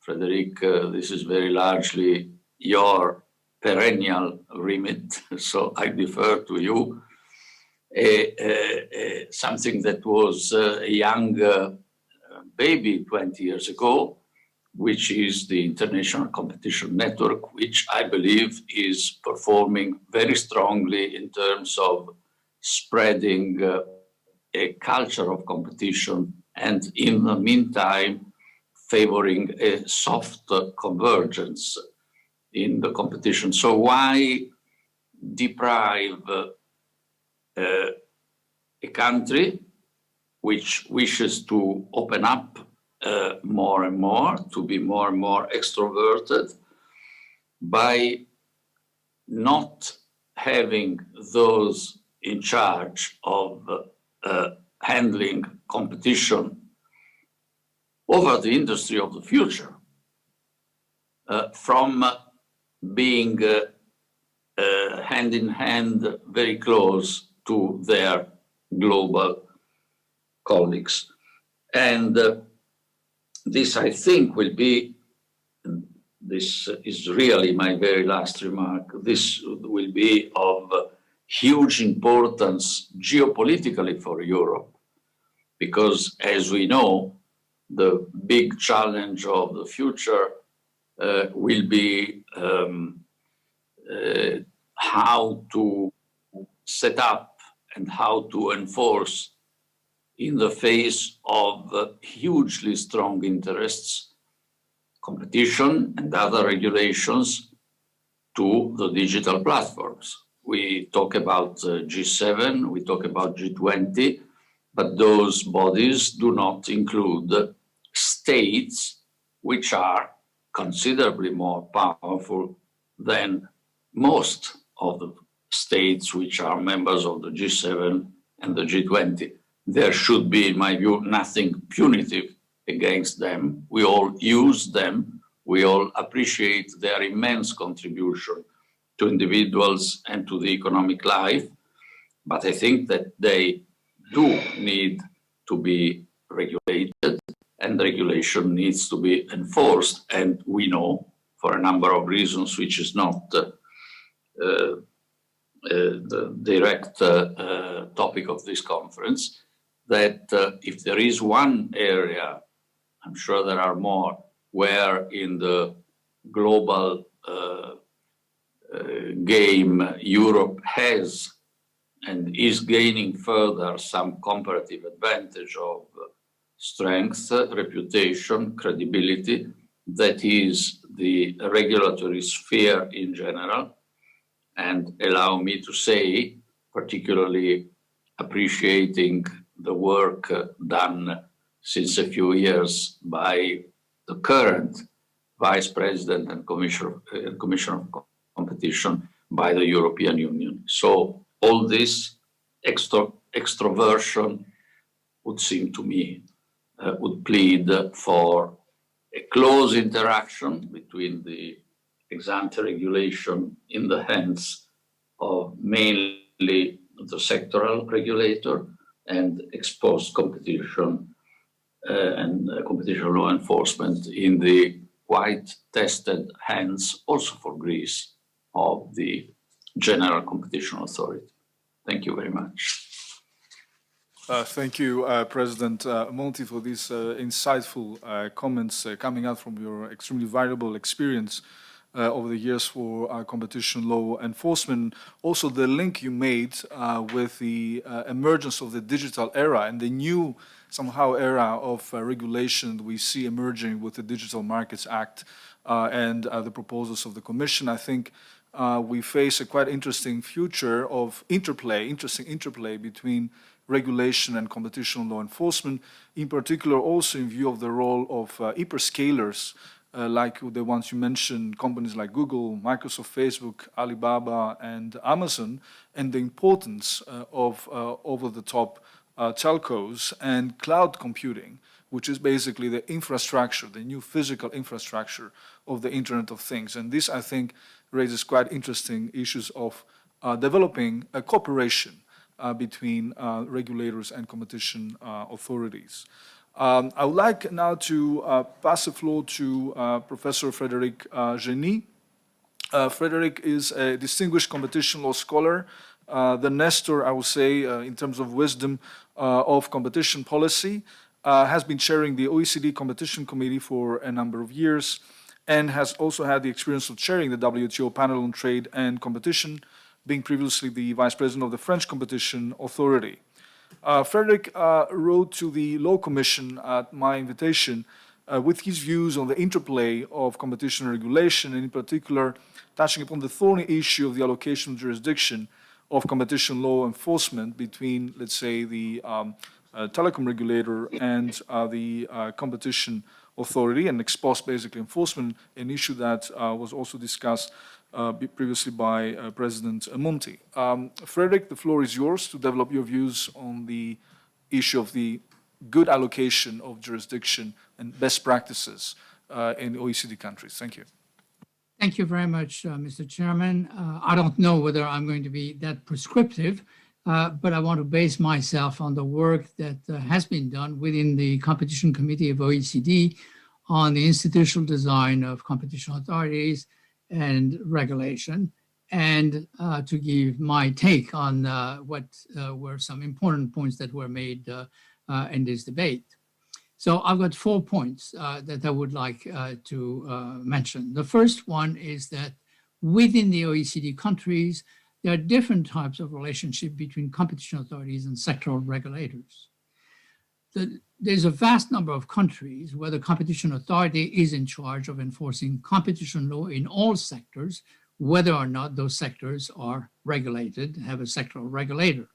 Frederic, this is very largely your perennial remit, so I defer to you, something that was a young baby 20 years ago, which is the International Competition Network, which I believe is performing very strongly in terms of spreading a culture of competition and, in the meantime, favoring a soft convergence in the competition. So why deprive a country which wishes to open up more and more, to be more and more extroverted, by not having those in charge of handling competition over the industry of the future from being hand in hand, very close to their global colleagues. And this, I think, will be, this is really my very last remark, this will be of huge importance geopolitically for Europe, because as we know, the big challenge of the future will be how to set up and how to enforce in the face of hugely strong interests, competition and other regulations to the digital platforms. We talk about G7, we talk about G20, but those bodies do not include states which are considerably more powerful than most of the states which are members of the G7 and the G20. There should be, in my view, nothing punitive against them. We all use them. We all appreciate their immense contribution to individuals and to the economic life. But I think that they do need to be regulated, and regulation needs to be enforced. And we know, for a number of reasons, which is not the direct topic of this conference, that if there is one area, I'm sure there are more, where in the global game Europe has and is gaining further some comparative advantage of strength, reputation, credibility, that is the regulatory sphere in general. And allow me to say, particularly appreciating the work done since a few years by the current Vice President and Commissioner of Competition by the European Union. So all this extroversion would seem to me would plead for a close interaction between the ex-ante regulation in the hands of mainly the sectoral regulator and ex-post competition and competition law enforcement in the quite tested hands, also for Greece, of the General Competition Authority. Thank you very much. Thank you, President Monti, for these insightful comments coming out from your extremely valuable experience over the years for competition law enforcement. Also, the link you made with the emergence of the digital era and the new, somehow, era of regulation we see emerging with the Digital Markets Act and the proposals of the Commission. I think we face a quite interesting future of interesting interplay between regulation and competition law enforcement, in particular also in view of the role of hyperscalers like the ones you mentioned, companies like Google, Microsoft, Facebook, Alibaba, and Amazon, and the importance of over-the-top telcos and cloud computing, which is basically the infrastructure, the new physical infrastructure of the Internet of Things. And this, I think, raises quite interesting issues of developing a cooperation between regulators and competition authorities. I would like now to pass the floor to Professor Frédéric Geny. Frédéric is a distinguished competition law scholar, the Nestor, I would say, in terms of wisdom of competition policy, has been chairing the OECD Competition Committee for a number of years, and has also had the experience of chairing the WTO panel on trade and competition, being previously the vice president of the French Competition Authority. Frédéric wrote to the Law Commission at my invitation with his views on the interplay of competition and regulation, and in particular touching upon the thorny issue of the allocation of jurisdiction of competition law enforcement between, let's say, the telecom regulator and the competition authority and ex post basically enforcement, an issue that was also discussed previously by President Monti. Frederick, the floor is yours to develop your views on the issue of the good allocation of jurisdiction and best practices in OECD countries. Thank you. Thank you very much, Mr. Chairman. I don't know whether I'm going to be that prescriptive, but I want to base myself on the work that has been done within the Competition Committee of OECD on the institutional design of competition authorities and regulation, and to give my take on what were some important points that were made in this debate. So I've got 4 points that I would like to mention. The first one is that within the OECD countries, there are different types of relationship between competition authorities and sectoral regulators. There's a vast number of countries where the competition authority is in charge of enforcing competition law in all sectors, whether or not those sectors are regulated, have a sectoral regulator.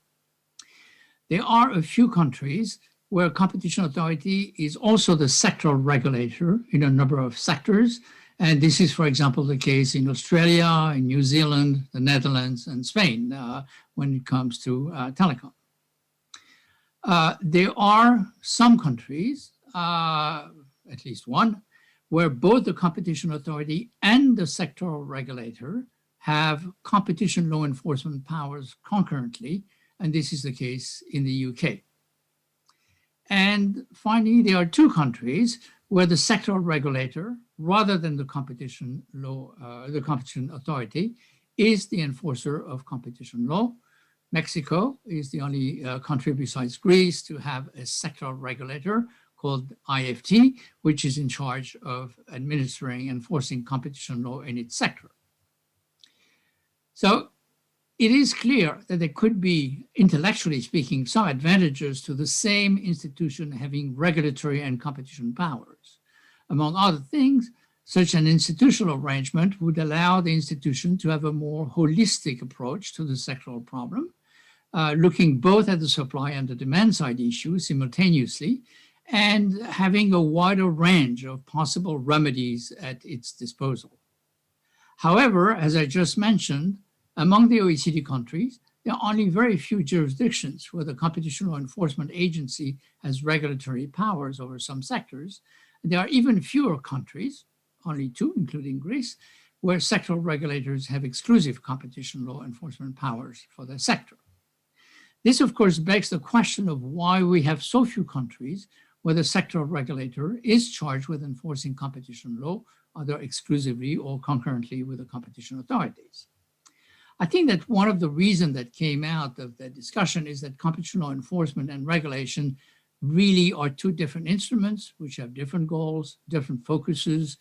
There are a few countries where competition authority is also the sectoral regulator in a number of sectors. And this is, for example, the case in Australia, in New Zealand, the Netherlands, and Spain when it comes to telecom. There are some countries, at least one, where both the competition authority and the sectoral regulator have competition law enforcement powers concurrently, and this is the case in the UK. And finally, there are 2 countries where the sectoral regulator, rather than the competition law, the competition authority, is the enforcer of competition law. Mexico is the only country besides Greece to have a sectoral regulator called IFT, which is in charge of administering and enforcing competition law in its sector. So it is clear that there could be, intellectually speaking, some advantages to the same institution having regulatory and competition powers. Among other things, such an institutional arrangement would allow the institution to have a more holistic approach to the sectoral problem, looking both at the supply and the demand side issues simultaneously, and having a wider range of possible remedies at its disposal. However, as I just mentioned, among the OECD countries, there are only very few jurisdictions where the Competition Law Enforcement Agency has regulatory powers over some sectors. There are even fewer countries, only 2, including Greece, where sectoral regulators have exclusive competition law enforcement powers for their sector. This, of course, begs the question of why we have so few countries where the sectoral regulator is charged with enforcing competition law, either exclusively or concurrently with the competition authorities. I think that one of the reasons that came out of the discussion is that competition law enforcement and regulation really are 2 different instruments which have different goals, different focuses,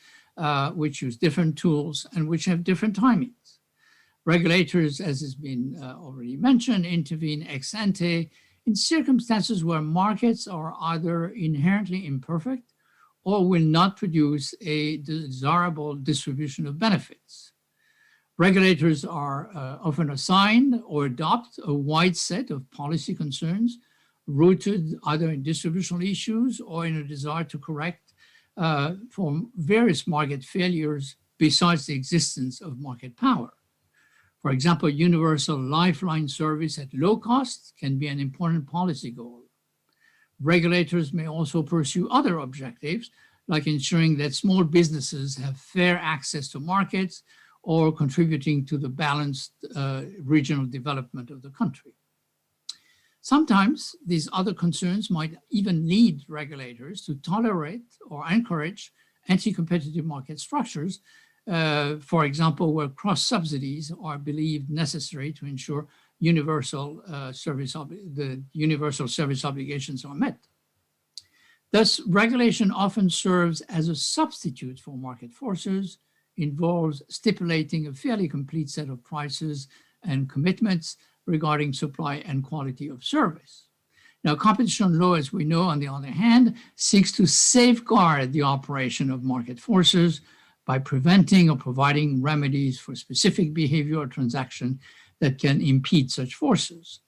which use different tools, and which have different timings. Regulators, as has been already mentioned, intervene ex ante in circumstances where markets are either inherently imperfect or will not produce a desirable distribution of benefits. Regulators are often assigned or adopt a wide set of policy concerns rooted either in distributional issues or in a desire to correct for various market failures besides the existence of market power. For example, universal lifeline service at low cost can be an important policy goal. Regulators may also pursue other objectives, like ensuring that small businesses have fair access to markets or contributing to the balanced regional development of the country. Sometimes these other concerns might even lead regulators to tolerate or encourage anti-competitive market structures, for example, where cross-subsidies are believed necessary to ensure the universal service obligations are met. Thus, regulation often serves as a substitute for market forces, involves stipulating a fairly complete set of prices and commitments regarding supply and quality of service. Now, competition law, as we know, on the other hand, seeks to safeguard the operation of market forces by preventing or providing remedies for specific behavior or transaction that can impede such forces.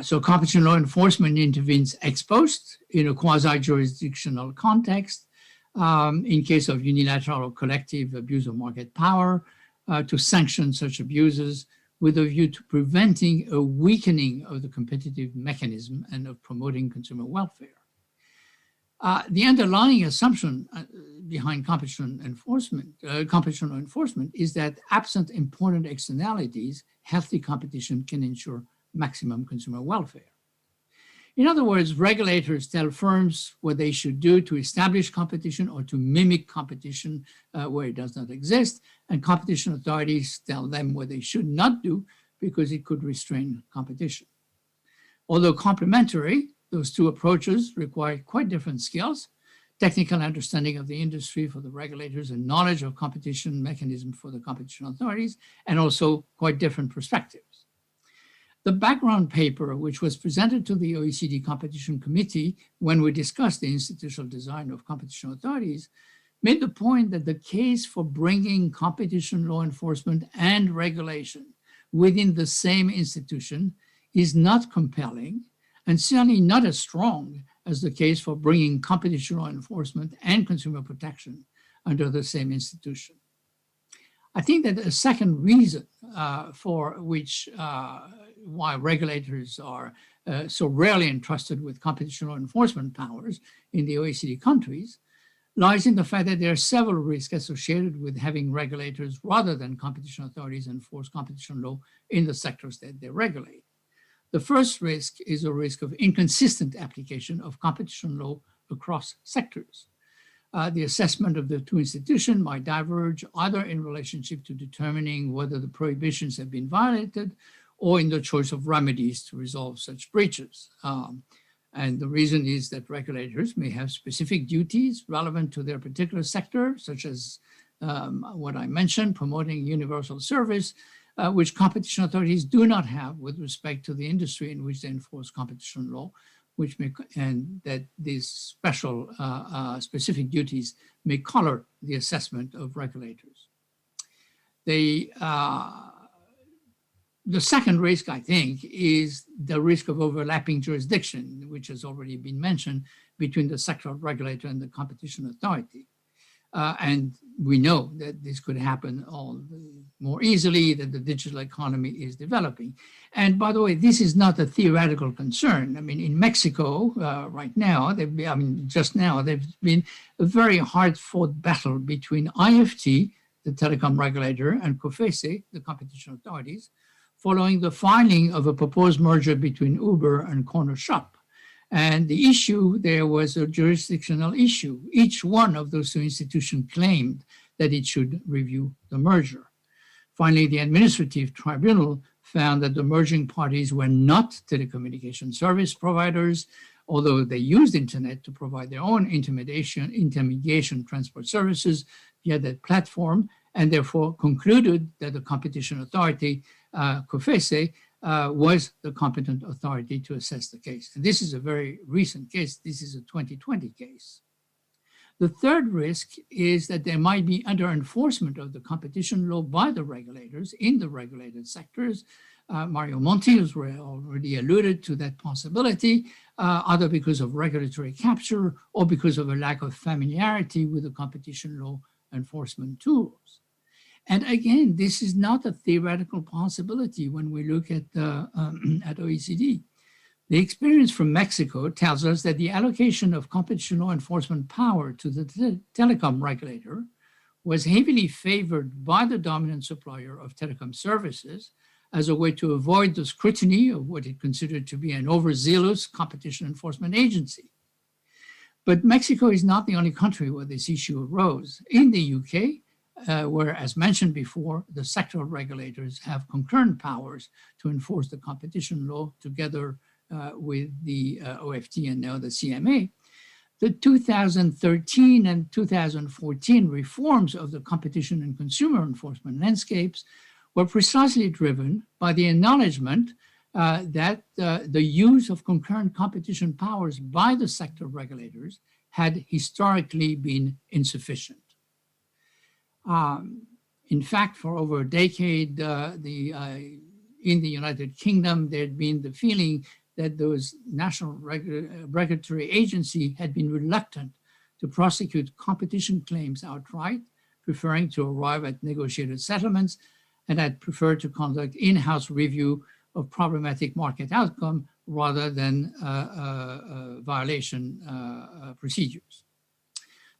So competition law enforcement intervenes ex post in a quasi-jurisdictional context in case of unilateral or collective abuse of market power, to sanction such abuses with a view to preventing a weakening of the competitive mechanism and of promoting consumer welfare. The underlying assumption behind competition law enforcement is that absent important externalities, healthy competition can ensure maximum consumer welfare. In other words, regulators tell firms what they should do to establish competition or to mimic competition where it does not exist, and competition authorities tell them what they should not do because it could restrain competition. Although complementary, those two approaches require quite different skills: technical understanding of the industry for the regulators and knowledge of competition mechanism for the competition authorities, and also quite different perspectives. The background paper, which was presented to the OECD Competition Committee when we discussed the institutional design of competition authorities, made the point that the case for bringing competition law enforcement and regulation within the same institution is not compelling, and certainly not as strong as the case for bringing competition law enforcement and consumer protection under the same institution. I think that a second reason for which why regulators are so rarely entrusted with competition law enforcement powers in the OECD countries lies in the fact that there are several risks associated with having regulators rather than competition authorities enforce competition law in the sectors that they regulate. The first risk is a risk of inconsistent application of competition law across sectors. The assessment of the two institutions might diverge either in relationship to determining whether the prohibitions have been violated or in the choice of remedies to resolve such breaches. And the reason is that regulators may have specific duties relevant to their particular sector, such as what I mentioned, promoting universal service, which competition authorities do not have with respect to the industry in which they enforce competition law, and that these special specific duties may color the assessment of regulators. The second risk, I think, is the risk of overlapping jurisdiction, which has already been mentioned, between the sectoral regulator and the competition authority. And we know that this could happen all more easily, that the digital economy is developing. And by the way, this is not a theoretical concern. I mean, in Mexico right now, just now, there's been a very hard-fought battle between IFT, the telecom regulator, and COFECE, the competition authorities, following the filing of a proposed merger between Uber and Cornershop. And the issue there was a jurisdictional issue. Each one of those two institutions claimed that it should review the merger. Finally, the administrative tribunal found that the merging parties were not telecommunication service providers, although they used internet to provide their own intermediation transport services via that platform, and therefore concluded that the competition authority, COFECE, was the competent authority to assess the case. And this is a very recent case. This is a 2020 case. The third risk is that there might be under-enforcement of the competition law by the regulators in the regulated sectors. Mario Monti has already alluded to that possibility, either because of regulatory capture or because of a lack of familiarity with the competition law enforcement tools. And again, this is not a theoretical possibility when we look at OECD. The experience from Mexico tells us that the allocation of competition law enforcement power to the telecom regulator was heavily favored by the dominant supplier of telecom services as a way to avoid the scrutiny of what it considered to be an overzealous competition enforcement agency. But Mexico is not the only country where this issue arose. In the UK, where, as mentioned before, the sectoral regulators have concurrent powers to enforce the competition law together with the OFT and now the CMA. The 2013 and 2014 reforms of the competition and consumer enforcement landscapes were precisely driven by the acknowledgement that the use of concurrent competition powers by the sector regulators had historically been insufficient. In fact, for over a decade, in the United Kingdom, there had been the feeling that those national regulatory agencies had been reluctant to prosecute competition claims outright, preferring to arrive at negotiated settlements, and had preferred to conduct in-house review of problematic market outcome rather than violation procedures.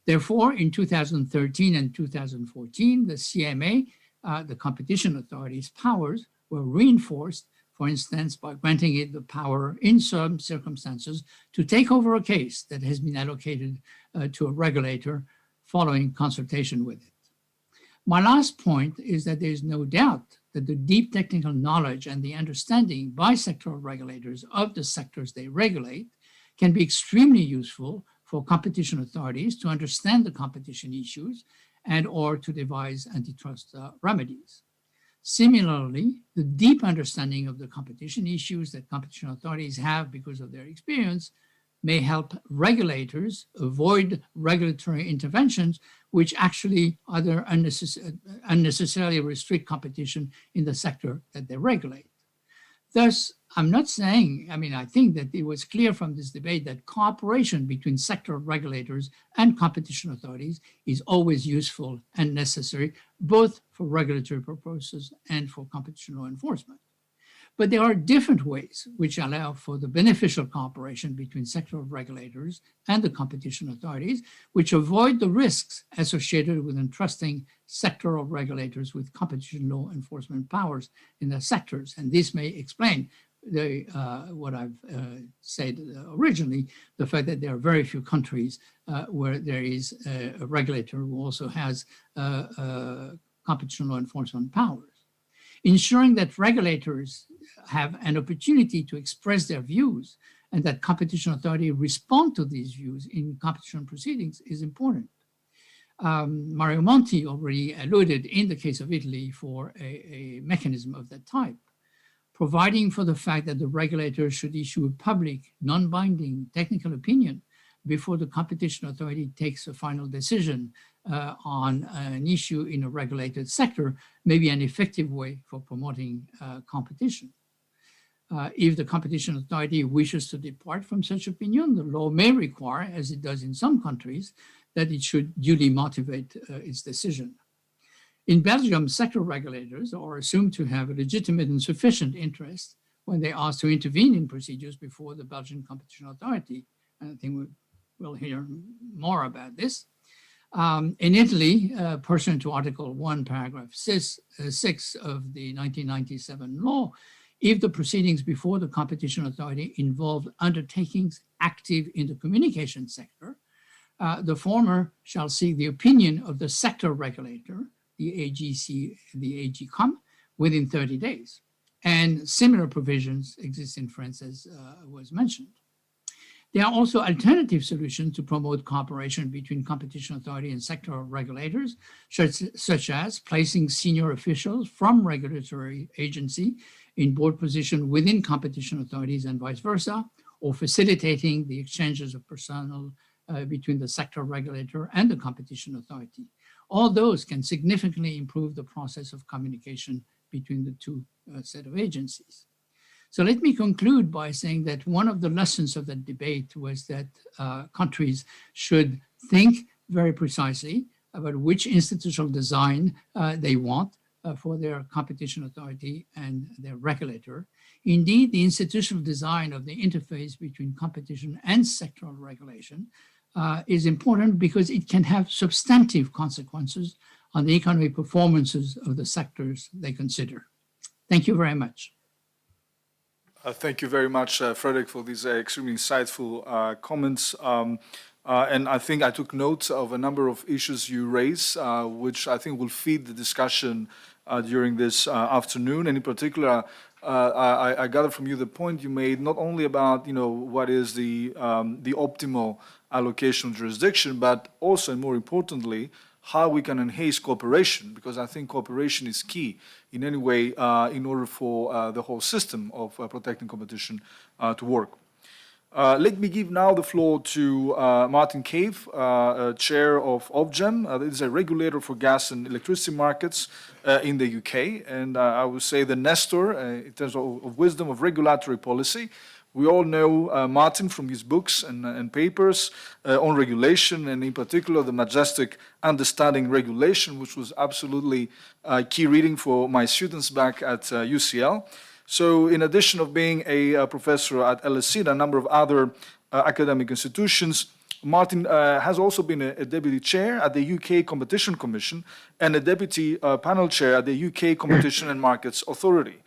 Therefore, in 2013 and 2014, the CMA, the competition authority's powers were reinforced, for instance, by granting it the power in some circumstances to take over a case that has been allocated to a regulator following consultation with it. My last point is that there is no doubt that the deep technical knowledge and the understanding by sectoral regulators of the sectors they regulate can be extremely useful for competition authorities to understand the competition issues and or to devise antitrust remedies. Similarly, the deep understanding of the competition issues that competition authorities have because of their experience may help regulators avoid regulatory interventions which actually either unnecessarily restrict competition in the sector that they regulate. Thus, I'm not saying, I think that it was clear from this debate that cooperation between sectoral regulators and competition authorities is always useful and necessary, both for regulatory purposes and for competition law enforcement. But there are different ways which allow for the beneficial cooperation between sectoral regulators and the competition authorities, which avoid the risks associated with entrusting sectoral regulators with competition law enforcement powers in their sectors. And this may explain what I've said originally, the fact that there are very few countries where there is a regulator who also has competition law enforcement powers. Ensuring that regulators have an opportunity to express their views and that competition authority respond to these views in competition proceedings is important. Mario Monti already alluded in the case of Italy for a mechanism of that type, providing for the fact that the regulator should issue a public, non-binding technical opinion before the competition authority takes a final decision on an issue in a regulated sector may be an effective way for promoting competition. If the competition authority wishes to depart from such opinion, the law may require, as it does in some countries, that it should duly motivate its decision. In Belgium, sectoral regulators are assumed to have a legitimate and sufficient interest when they ask to intervene in procedures before the Belgian Competition Authority. And I think we'll hear more about this. In Italy, pursuant to Article 1, Paragraph 6 of the 1997 law, if the proceedings before the competition authority involved undertakings active in the communication sector, the former shall seek the opinion of the sector regulator, the AGC, the AGCOM, within 30 days. And similar provisions exist in France, as was mentioned. There are also alternative solutions to promote cooperation between competition authority and sectoral regulators, such as placing senior officials from regulatory agency in board position within competition authorities and vice versa, or facilitating the exchanges of personnel between the sectoral regulator and the competition authority. All those can significantly improve the process of communication between the two set of agencies. So let me conclude by saying that one of the lessons of the debate was that countries should think very precisely about which institutional design they want for their competition authority and their regulator. Indeed, the institutional design of the interface between competition and sectoral regulation is important because it can have substantive consequences on the economic performances of the sectors they consider. Thank you very much. Thank you very much, Frederick, for these extremely insightful comments. And I think I took note of a number of issues you raised, which I think will feed the discussion during this afternoon. And in particular, I gather from you the point you made not only about what is the optimal allocation of jurisdiction, but also, and more importantly, how we can enhance cooperation, because I think cooperation is key in any way in order for the whole system of protecting competition to work. Let me give now the floor to Martin Cave, chair of Ofgem. This is a regulator for gas and electricity markets in the UK, and I would say the Nestor in terms of wisdom of regulatory policy. We all know Martin from his books and papers on regulation, and in particular the majestic Understanding Regulation, which was absolutely key reading for my students back at UCL. So in addition of being a professor at LSE and a number of other academic institutions, Martin has also been a deputy chair at the UK Competition Commission and a deputy panel chair at the UK Competition and Markets Authority.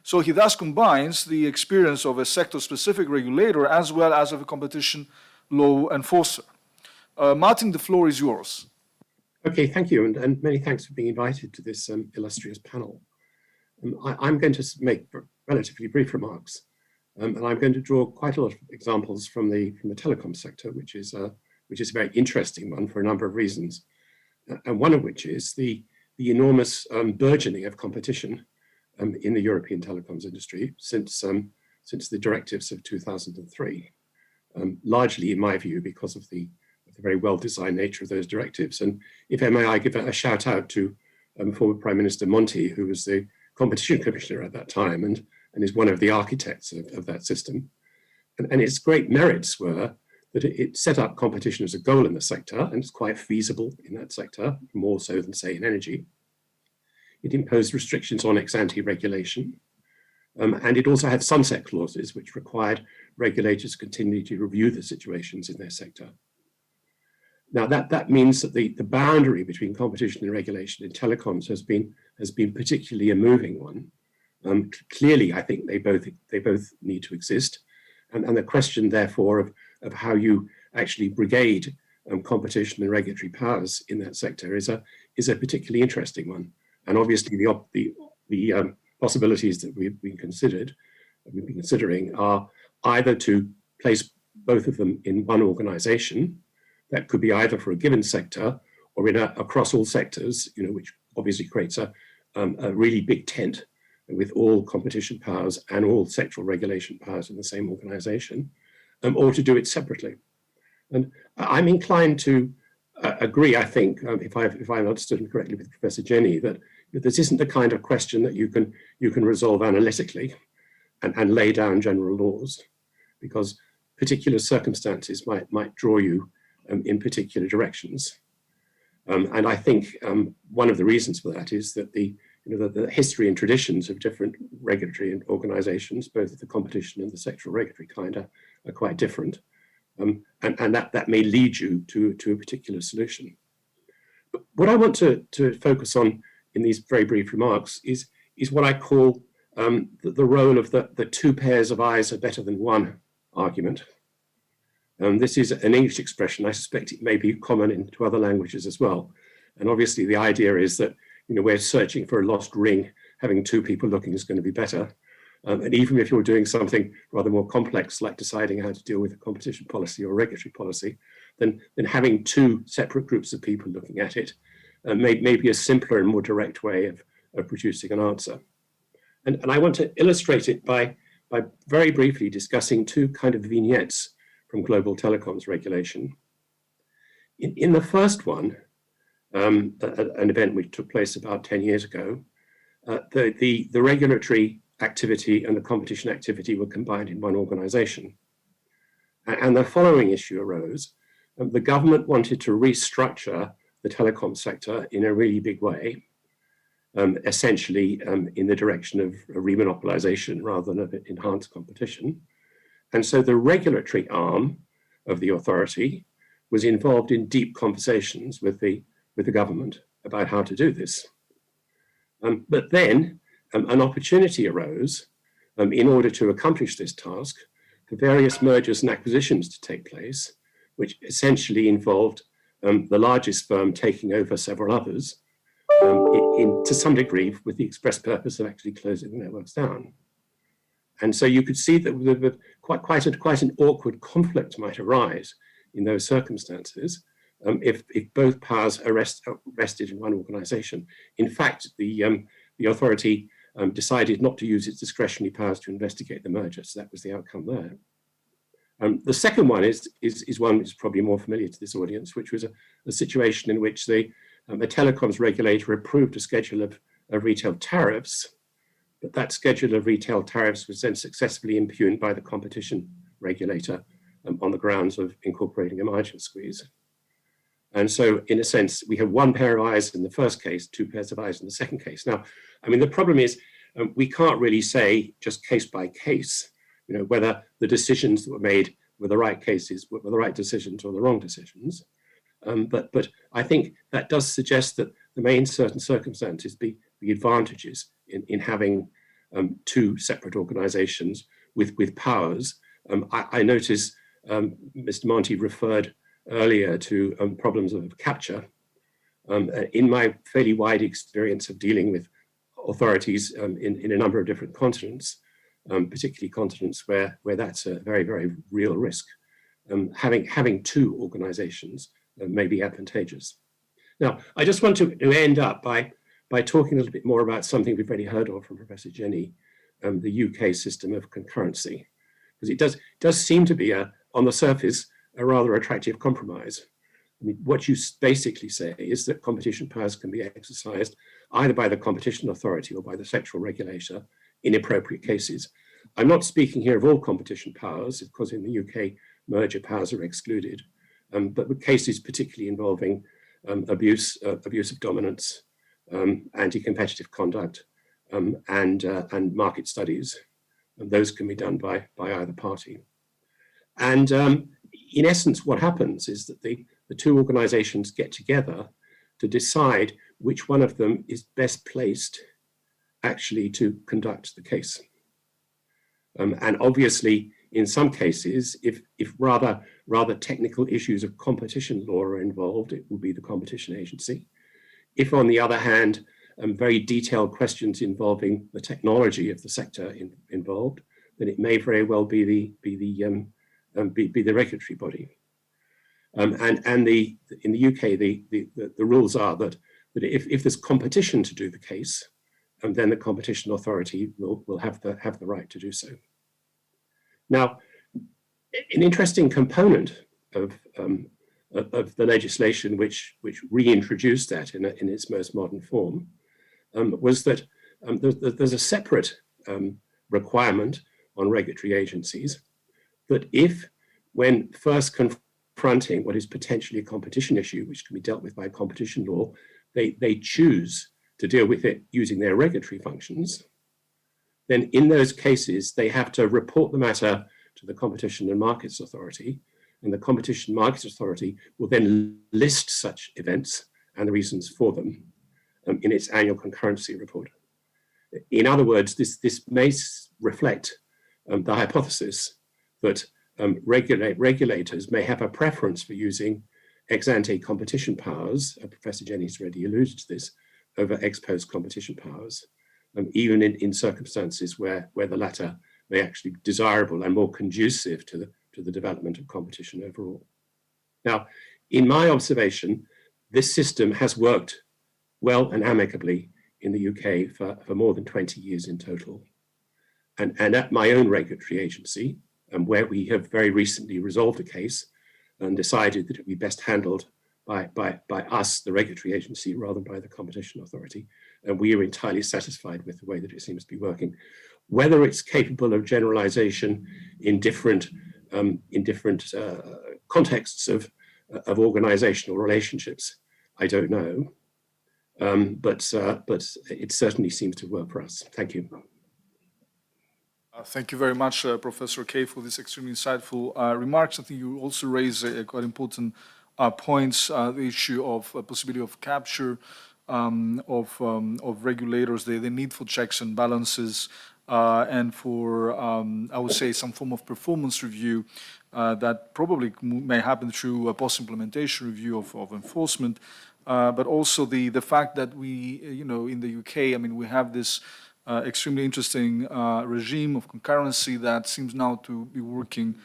So he thus combines the experience of a sector-specific regulator as well as of a competition law enforcer. Martin, the floor is yours. Okay, thank you, and many thanks for being invited to this illustrious panel. I'm going to make relatively brief remarks, and I'm going to draw quite a lot of examples from the telecom sector, which is a very interesting one for a number of reasons, and one of which is the enormous burgeoning of competition in the European telecoms industry since the directives of 2003, largely, in my view, because of the very well-designed nature of those directives. And if I may, I give a shout out to former Prime Minister Monti, who was the competition commissioner at that time and is one of the architects of that system. And its great merits were that it set up competition as a goal in the sector, and it's quite feasible in that sector, more so than, say, in energy. It imposed restrictions on ex-ante regulation, and it also had sunset clauses which required regulators to continue to review the situations in their sector. Now that means that the boundary between competition and regulation in telecoms has been particularly a moving one. Clearly, I think they both need to exist, and the question therefore of how you actually brigade competition and regulatory powers in that sector is a particularly interesting one. And obviously, the possibilities that we've been considering are either to place both of them in one organization. That could be either for a given sector or across all sectors, which obviously creates a really big tent with all competition powers and all sectoral regulation powers in the same organization, or to do it separately. And I'm inclined to agree, I think, if I understood him correctly with Professor Jenny, that this isn't the kind of question that you can resolve analytically and lay down general laws, because particular circumstances might draw you in particular directions. And I think one of the reasons for that is that the history and traditions of different regulatory organizations, both of the competition and the sectoral regulatory kind, are quite different. And that may lead you to a particular solution. But what I want to focus on in these very brief remarks is what I call the role of the two pairs of eyes are better than one argument. This is an English expression. I suspect it may be common into other languages as well. And obviously the idea is that we're searching for a lost ring, having two people looking is going to be better. And even if you're doing something rather more complex, like deciding how to deal with a competition policy or regulatory policy, then having two separate groups of people looking at it may be a simpler and more direct way of producing an answer. And I want to illustrate it by very briefly discussing two kind of vignettes from global telecoms regulation. In the first one, an event which took place about 10 years ago, the regulatory activity and the competition activity were combined in one organization. And the following issue arose. The government wanted to restructure the telecom sector in a really big way, essentially in the direction of a remonopolization rather than of enhanced competition. And so the regulatory arm of the authority was involved in deep conversations with the government about how to do this. But then an opportunity arose in order to accomplish this task for various mergers and acquisitions to take place, which essentially involved the largest firm taking over several others to some degree with the express purpose of actually closing the networks down. And so you could see that quite an awkward conflict might arise in those circumstances if both powers are rested in one organization. In fact, the authority decided not to use its discretionary powers to investigate the merger, so that was the outcome there. The second one is one which is probably more familiar to this audience, which was a situation in which the telecoms regulator approved a schedule of retail tariffs, but that schedule of retail tariffs was then successfully impugned by the competition regulator on the grounds of incorporating a margin squeeze. And so, in a sense, we have one pair of eyes in the first case, two pairs of eyes in the second case. Now, I mean, the problem is we can't really say just case by case, whether the decisions that were made were the right cases, were the right decisions or the wrong decisions. But I think that does suggest that there may, in certain circumstances, be advantages in having two separate organizations with powers. I notice Mr. Monti referred earlier to problems of capture. In my fairly wide experience of dealing with authorities in a number of different continents, particularly continents where that's a very, very real risk, having two organizations may be advantageous. Now, I just want to end up by talking a little bit more about something we've already heard of from Professor Jenny, the UK system of concurrency, because it does seem to be, on the surface, a rather attractive compromise. I mean, what you basically say is that competition powers can be exercised either by the competition authority or by the sectoral regulator in appropriate cases. I'm not speaking here of all competition powers, because in the UK, merger powers are excluded, but with cases particularly involving abuse of dominance, anti-competitive conduct, and market studies, and those can be done by either party. And in essence, what happens is that the two organizations get together to decide which one of them is best placed actually to conduct the case. And obviously, in some cases, if rather technical issues of competition law are involved, it will be the competition agency. If, on the other hand, very detailed questions involving the technology of the sector involved, then it may very well be the regulatory body. And in the UK, the rules are that if there's competition to do the case, then the competition authority will have the right to do so. Now, an interesting component of the legislation which reintroduced that in its most modern form was that there's a separate requirement on regulatory agencies that if, when first confronting what is potentially a competition issue, which can be dealt with by competition law, they choose to deal with it using their regulatory functions, then in those cases, they have to report the matter to the Competition and Markets Authority, and the Competition and Markets Authority will then list such events and the reasons for them in its annual concurrency report. In other words, this may reflect the hypothesis that regulators may have a preference for using ex-ante competition powers, Professor Jenny's already alluded to this, over ex-post competition powers, even in circumstances where the latter may actually be desirable and more conducive to the development of competition overall. Now, in my observation, this system has worked well and amicably in the UK for more than 20 years in total. And at my own regulatory agency, where we have very recently resolved a case and decided that it would be best handled by us, the regulatory agency, rather than by the competition authority, and we are entirely satisfied with the way that it seems to be working. Whether it's capable of generalization in different contexts of organizational relationships, I don't know, but it certainly seems to work for us. Thank you. Thank you very much, Professor Kaye, for this extremely insightful remarks. I think you also raise quite important points, the issue of possibility of capture of regulators, the need for checks and balances, and for, I would say, some form of performance review that probably may happen through a post-implementation review of enforcement, but also the fact that we, in the UK, I mean, we have this extremely interesting regime of concurrency that seems now to be working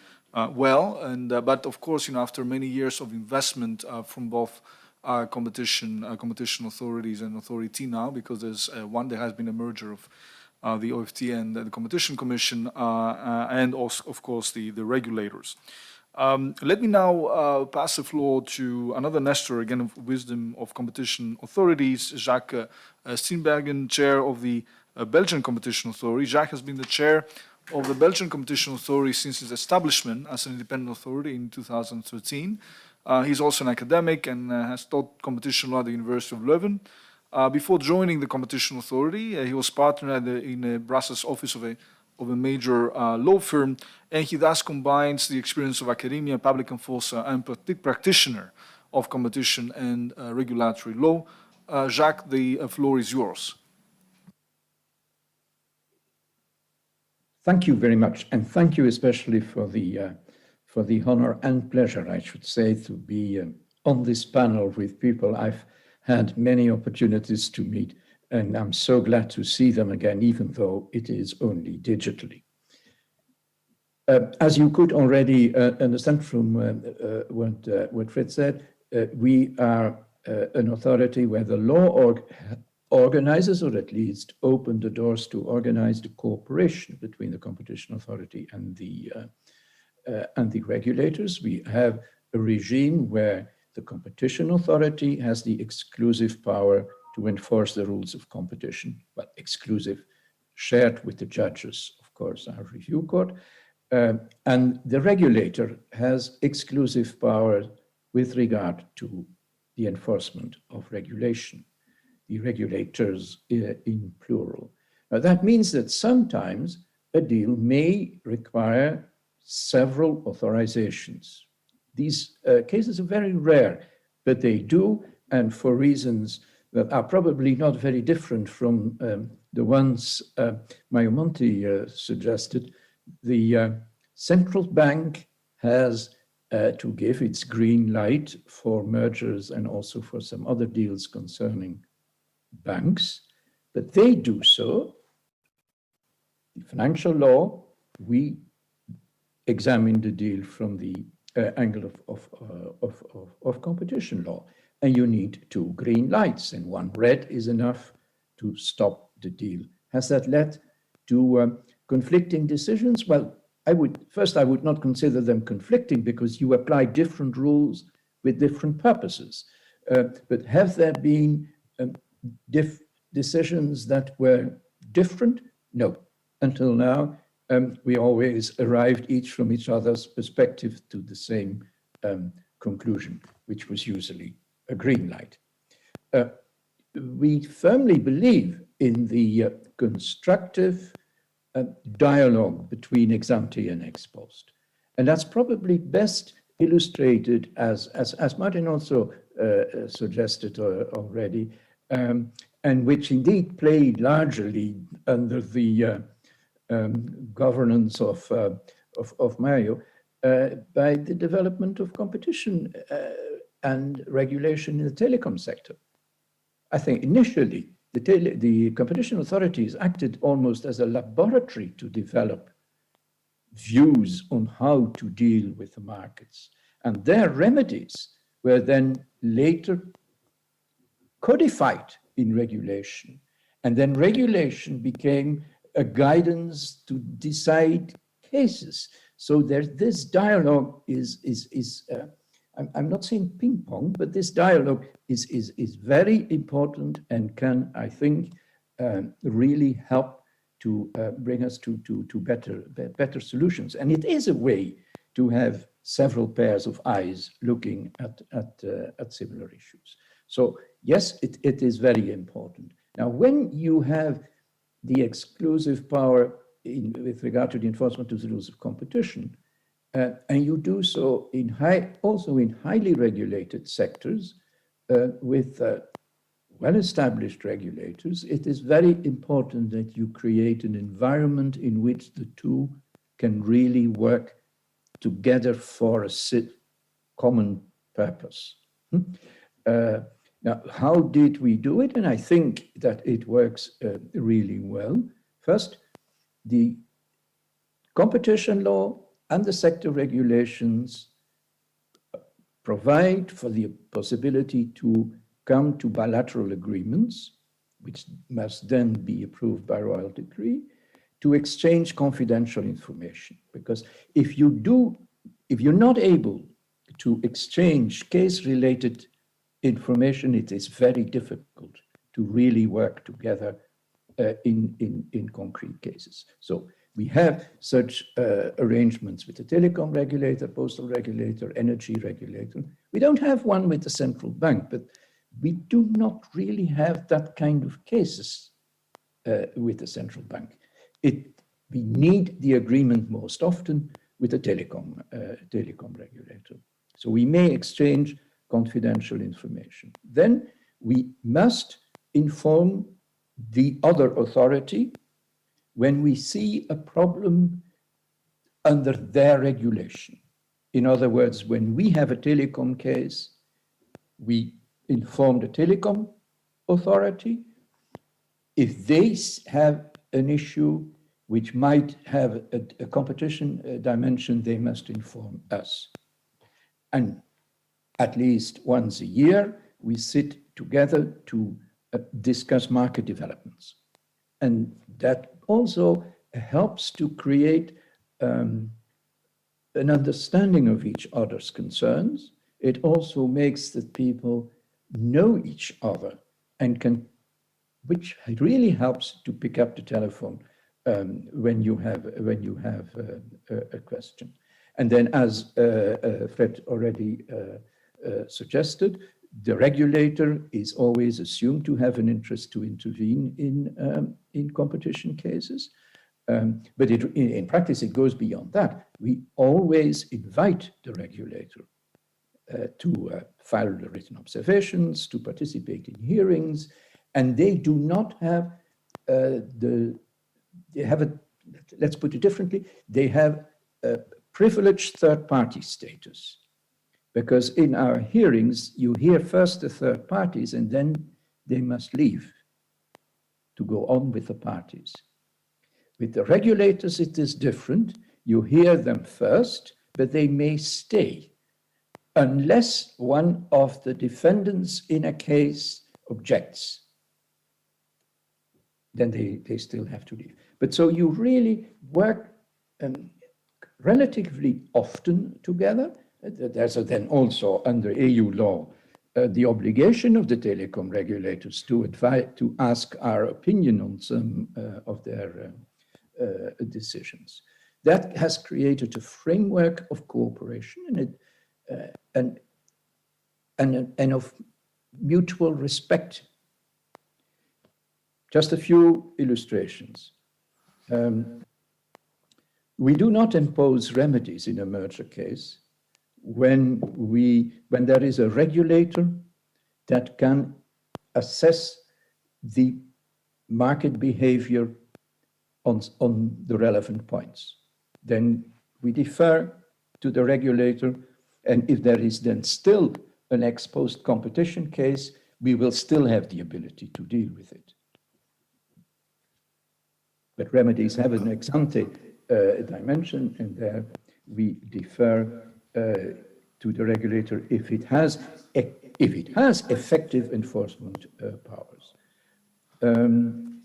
well, and but of course, after many years of investment from both competition authorities and authority now, because there has been a merger of the OFT and the Competition Commission, and also, of course, the regulators. Let me now pass the floor to another Nestor, again, of Wisdom of Competition Authorities, Jacques Steenbergen, Chair of the Belgian Competition Authority. Jacques has been the chair of the Belgian Competition Authority since its establishment as an independent authority in 2013. He's also an academic and has taught competition law at the University of Leuven. Before joining the Competition Authority, he was partner in the Brussels office of a major law firm, and he thus combines the experience of academia, public enforcer, and practitioner of competition and regulatory law. Jacques, the floor is yours. Thank you very much, and thank you especially for the honor and pleasure, I should say, to be on this panel with people I've had many opportunities to meet, and I'm so glad to see them again, even though it is only digitally. As you could already understand from what Fred said, we are an authority where the law organizes, or at least opened the doors to organize the cooperation between the competition authority and the regulators. We have a regime where the competition authority has the exclusive power to enforce the rules of competition, but exclusive, shared with the judges, of course, our review court. And the regulator has exclusive power with regard to the enforcement of regulation, the regulators in plural. Now, that means that sometimes a deal may require several authorizations. These cases are very rare, but they do, and for reasons that are probably not very different from the ones Mario Monti suggested. The central bank has to give its green light for mergers and also for some other deals concerning banks, but they do so. The financial law, we examine the deal from the angle of competition law, and you need two green lights, and one red is enough to stop the deal. Has that led to conflicting decisions? Well, I would not consider them conflicting because you apply different rules with different purposes. But have there been decisions that were different? No. Until now, we always arrived each from each other's perspective to the same conclusion, which was usually a green light. We firmly believe in the constructive dialogue between ex ante and ex post. And that's probably best illustrated as Martin also suggested already, and which indeed played largely under the governance of Mario by the development of competition and regulation in the telecom sector. I think initially the competition authorities acted almost as a laboratory to develop views on how to deal with the markets. And their remedies were then later codified in regulation. And then regulation became a guidance to decide cases. So this dialogue is I'm not saying ping pong, but this dialogue is very important and can, I think, really help to bring us to better solutions. And it is a way to have several pairs of eyes looking at similar issues. So yes, it is very important. Now, when you have the exclusive power with regard to the enforcement of the rules of competition, and you do so also in highly regulated sectors with well-established regulators, it is very important that you create an environment in which the two can really work together for a common purpose. Now, how did we do it? And I think that it works really well. First, the competition law and the sector regulations provide for the possibility to come to bilateral agreements, which must then be approved by royal decree, to exchange confidential information. Because if you're not able to exchange case-related information, it is very difficult to really work together in concrete cases. So we have such arrangements with the telecom regulator, postal regulator, energy regulator. We don't have one with the central bank, but we do not really have that kind of cases with the central bank. We need the agreement most often with the telecom regulator. So we may exchange confidential information. Then we must inform the other authority when we see a problem under their regulation. In other words, when we have a telecom case, we inform the telecom authority. If they have an issue which might have a competition dimension, they must inform us. And at least once a year, we sit together to discuss market developments. And that also helps to create an understanding of each other's concerns. It also makes that people know each other and can, which really helps to pick up the telephone when you have a question. And then, as Fred already suggested, the regulator is always assumed to have an interest to intervene in competition cases. But in practice, it goes beyond that. We always invite the regulator to file the written observations, to participate in hearings, and they do not have let's put it differently, they have a privileged third-party status. Because in our hearings, you hear first the third parties and then they must leave to go on with the parties. With the regulators, it is different. You hear them first, but they may stay unless one of the defendants in a case objects. Then they still have to leave. But so you really work relatively often together. There's then also under EU law the obligation of the telecom regulators to ask our opinion on some of their decisions. That has created a framework of cooperation and of mutual respect. Just a few illustrations. We do not impose remedies in a merger case when there is a regulator that can assess the market behavior on the relevant points. Then we defer to the regulator, and if there is then still an ex post competition case, we will still have the ability to deal with it. But remedies have an ex ante dimension, and there we defer to the regulator if it has effective enforcement powers.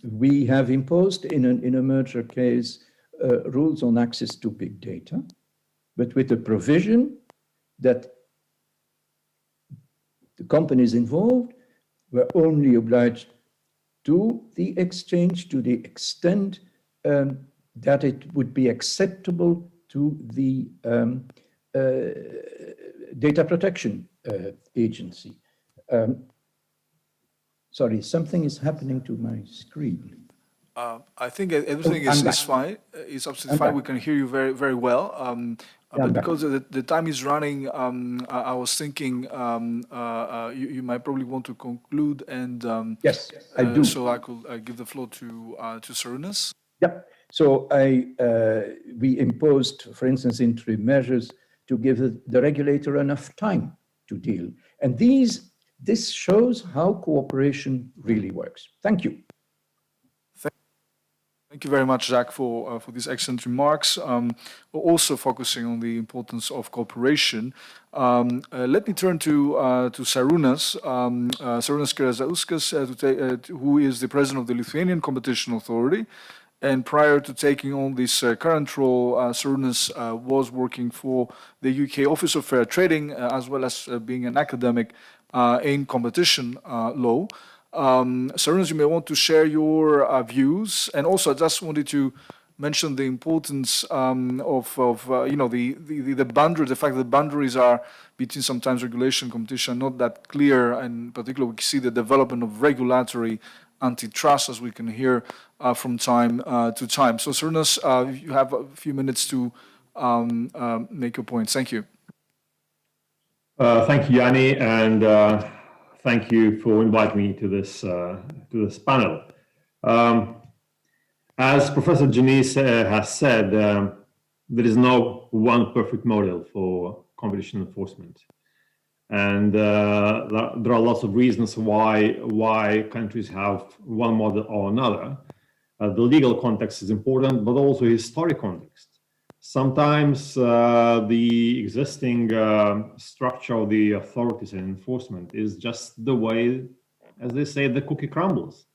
We have imposed in a merger case rules on access to big data, but with the provision that the companies involved were only obliged to the exchange to the extent that it would be acceptable to the data protection agency. Sorry, something is happening to my screen. I think everything is fine. It's absolutely fine. We can hear you very, very well. But because the time is running, I was thinking you might probably want to conclude, and yes, I do. So I could give the floor to Sarunas. Yep. So we imposed, for instance, interim measures to give the regulator enough time to deal, and this shows how cooperation really works. Thank you. Thank you very much, Jacques, for these excellent remarks. Also focusing on the importance of cooperation. Let me turn to Sarunas, Sarunas Karazauskas, who is the president of the Lithuanian Competition Authority. And prior to taking on this current role, Sarunas was working for the UK Office of Fair Trading, as well as being an academic in competition law. Sir Ernest, you may want to share your views. And also, I just wanted to mention the importance the boundary, the fact that the boundaries are between sometimes regulation and competition not that clear, and particularly we see the development of regulatory antitrust, as we can hear from time to time. So, Sir Ernest, you have a few minutes to make your points. Thank you. Thank you, Yanni, and thank you for inviting me to this panel. As Professor Janice has said, there is no one perfect model for competition enforcement, and there are lots of reasons why countries have one model or another. The legal context is important, but also historic context. Sometimes the existing structure of the authorities and enforcement is just the way, as they say, the cookie crumbles.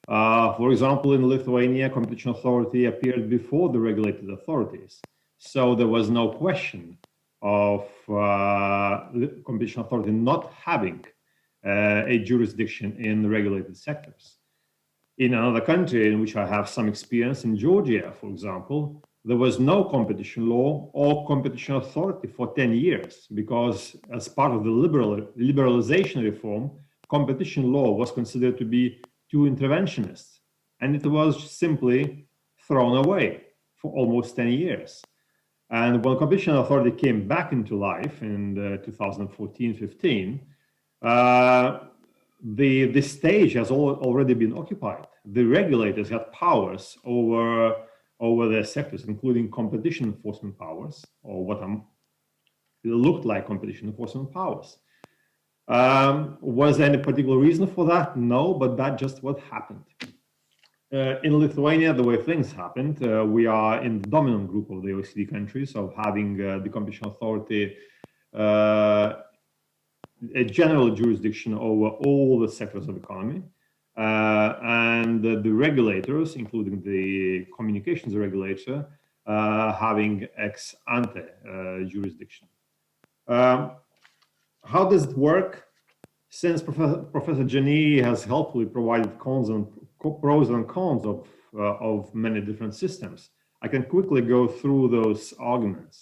For example, in Lithuania, competition authority appeared before the regulated authorities. So there was no question of the competition authority not having a jurisdiction in the regulated sectors. In another country in which I have some experience, in Georgia, for example, there was no competition law or competition authority for 10 years because as part of the liberalization reform, competition law was considered to be too interventionist, and it was simply thrown away for almost 10 years. And when competition authority came back into life in 2014-15, the stage has already been occupied. The regulators had powers over their sectors, including competition enforcement powers, or what looked like competition enforcement powers. Was there any particular reason for that? No, but that's just what happened. In Lithuania, the way things happened, we are in the dominant group of the OECD countries of having the competition authority a general jurisdiction over all the sectors of economy, and the regulators, including the communications regulator, having ex ante jurisdiction. How does it work? Since Professor Jani has helpfully provided pros and cons of many different systems, I can quickly go through those arguments.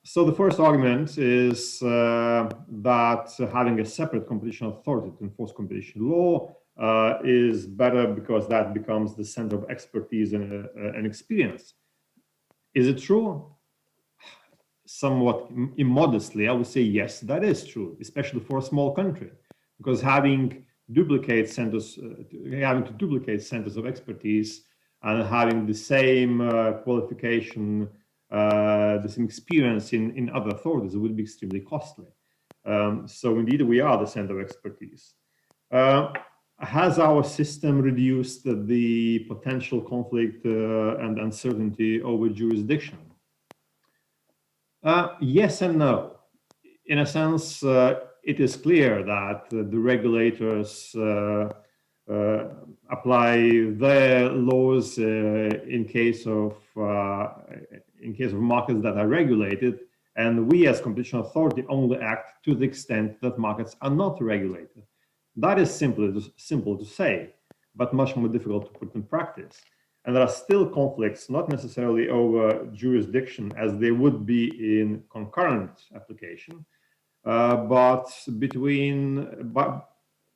So the first argument is that having a separate competition authority to enforce competition law is better because that becomes the center of expertise and experience. Is it true? Somewhat immodestly, I would say yes, that is true, especially for a small country, because having to duplicate centers of expertise and having the same qualification, the same experience in other authorities would be extremely costly. So indeed, we are the center of expertise. Has our system reduced the potential conflict and uncertainty over jurisdiction? Yes and no. In a sense, it is clear that the regulators apply their laws in case of markets that are regulated, and we as competition authority only act to the extent that markets are not regulated. That is simple to say, but much more difficult to put in practice. And there are still conflicts, not necessarily over jurisdiction as they would be in concurrent application, but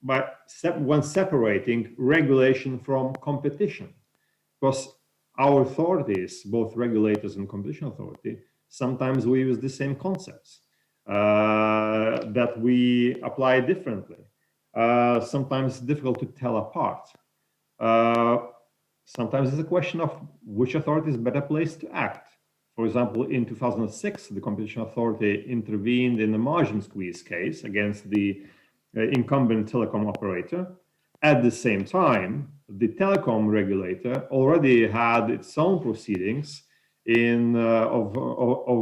when separating regulation from competition. Because our authorities, both regulators and competition authority, sometimes we use the same concepts that we apply differently. Sometimes it's difficult to tell apart. Sometimes it's a question of which authority is better placed to act. For example, in 2006, the competition authority intervened in the margin squeeze case against the incumbent telecom operator. At the same time, the telecom regulator already had its own proceedings of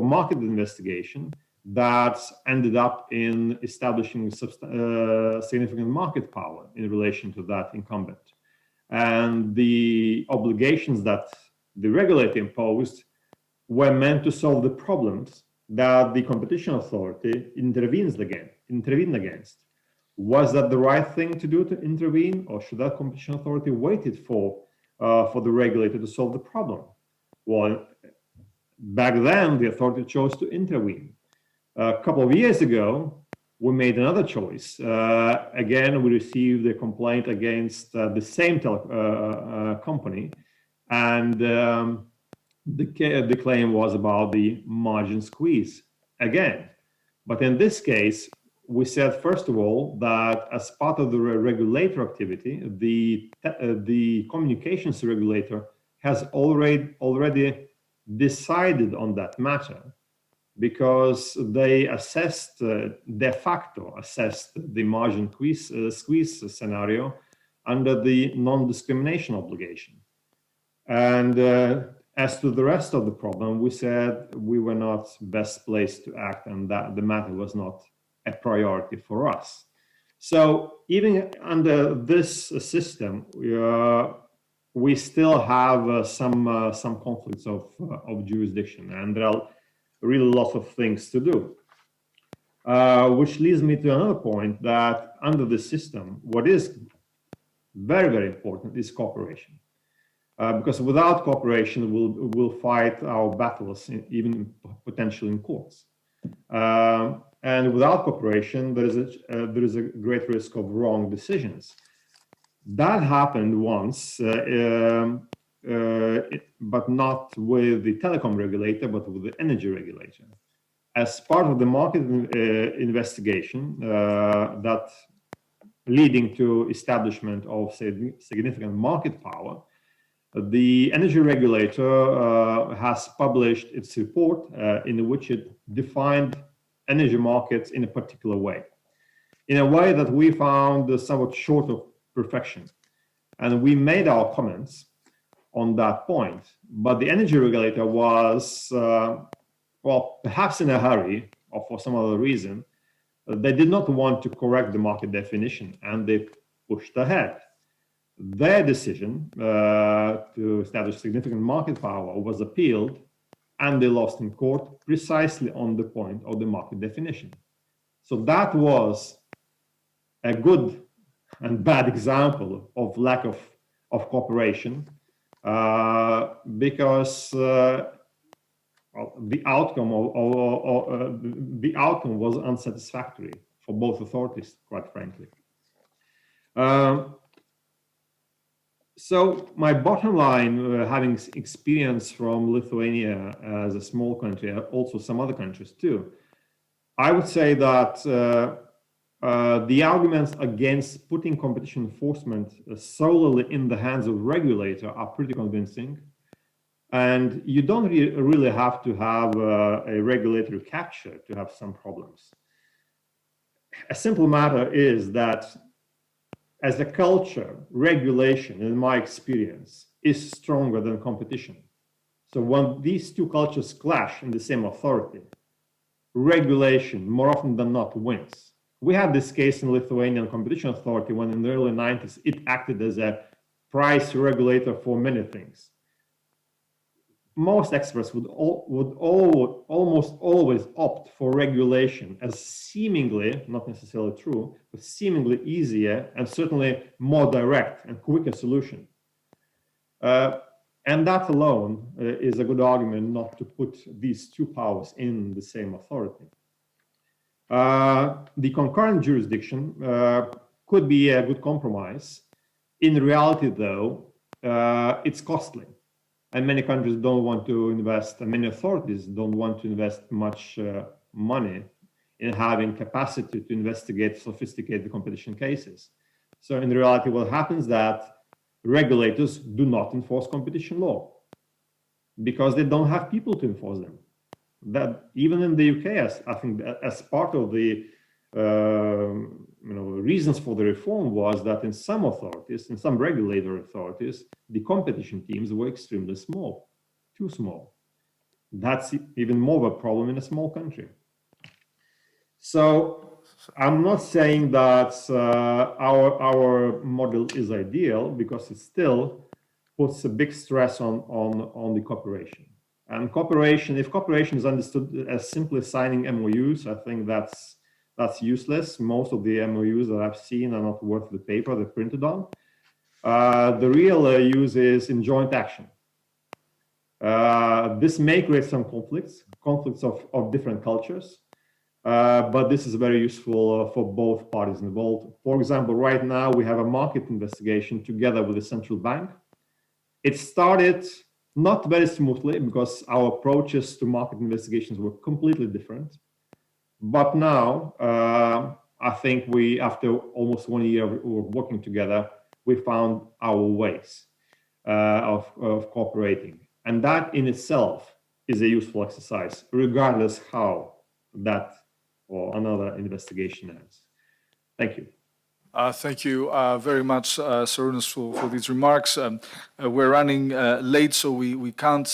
market investigation that ended up in establishing significant market power in relation to that incumbent. And the obligations that the regulator imposed were meant to solve the problems that the competition authority intervened against. Was that the right thing to do to intervene, or should that competition authority waited for the regulator to solve the problem? Well, back then, the authority chose to intervene. A couple of years ago, we made another choice. Again, we received a complaint against the same company, and the claim was about the margin squeeze again. But in this case, we said, first of all, that as part of the regulator activity, the communications regulator has already decided on that matter, because they assessed, de facto assessed the margin squeeze scenario under the non-discrimination obligation. And as to the rest of the problem, we said we were not best placed to act, and that the matter was not a priority for us. So even under this system, we still have some conflicts of jurisdiction, and there are really lots of things to do. Which leads me to another point, that under the system, what is very, very important is cooperation. Because without cooperation, we'll fight our battles, even potentially in courts. And without cooperation, there is a great risk of wrong decisions. That happened once, but not with the telecom regulator, but with the energy regulator. As part of the market investigation that leading to establishment of significant market power, the energy regulator has published its report in which it defined energy markets in a particular way, in a way that we found somewhat short of perfection. And we made our comments on that point, but the energy regulator was, well, perhaps in a hurry or for some other reason, they did not want to correct the market definition, and they pushed ahead. Their decision to establish significant market power was appealed, and they lost in court precisely on the point of the market definition. So that was a good and bad example of lack of cooperation, because the outcome the outcome was unsatisfactory for both authorities, quite frankly. So my bottom line, having experience from Lithuania as a small country, also some other countries too, I would say that the arguments against putting competition enforcement solely in the hands of the regulator are pretty convincing. And you don't really have to have a regulatory capture to have some problems. A simple matter is that as a culture, regulation, in my experience, is stronger than competition. So when these two cultures clash in the same authority, regulation more often than not wins. We had this case in Lithuanian Competition Authority when in the early 90s, it acted as a price regulator for many things. Most experts would almost always opt for regulation as seemingly, not necessarily true, but seemingly easier and certainly more direct and quicker solution. And that alone is a good argument not to put these two powers in the same authority. The concurrent jurisdiction could be a good compromise. In reality, though, it's costly. And many countries don't want to invest, and many authorities don't want to invest much money in having capacity to investigate sophisticated competition cases. So in reality, what happens is that regulators do not enforce competition law because they don't have people to enforce them. That even in the UK, I think as part of the reasons for the reform was that in some authorities, in some regulatory authorities, the competition teams were extremely small, too small. That's even more of a problem in a small country. So I'm not saying that our model is ideal, because it still puts a big stress on the cooperation. And cooperation, if cooperation is understood as simply signing MOUs, I think that's that's useless. Most of the MOUs that I've seen are not worth the paper they're printed on. The real use is in joint action. This may create some conflicts of different cultures, but this is very useful for both parties involved. For example, right now we have a market investigation together with the central bank. It started not very smoothly because our approaches to market investigations were completely different. But now, I think after almost 1 year of working together, we found our ways of cooperating. And that in itself is a useful exercise, regardless how that or another investigation ends. Thank you. Thank you very much, Sarunas, for these remarks. We're running late, so we can't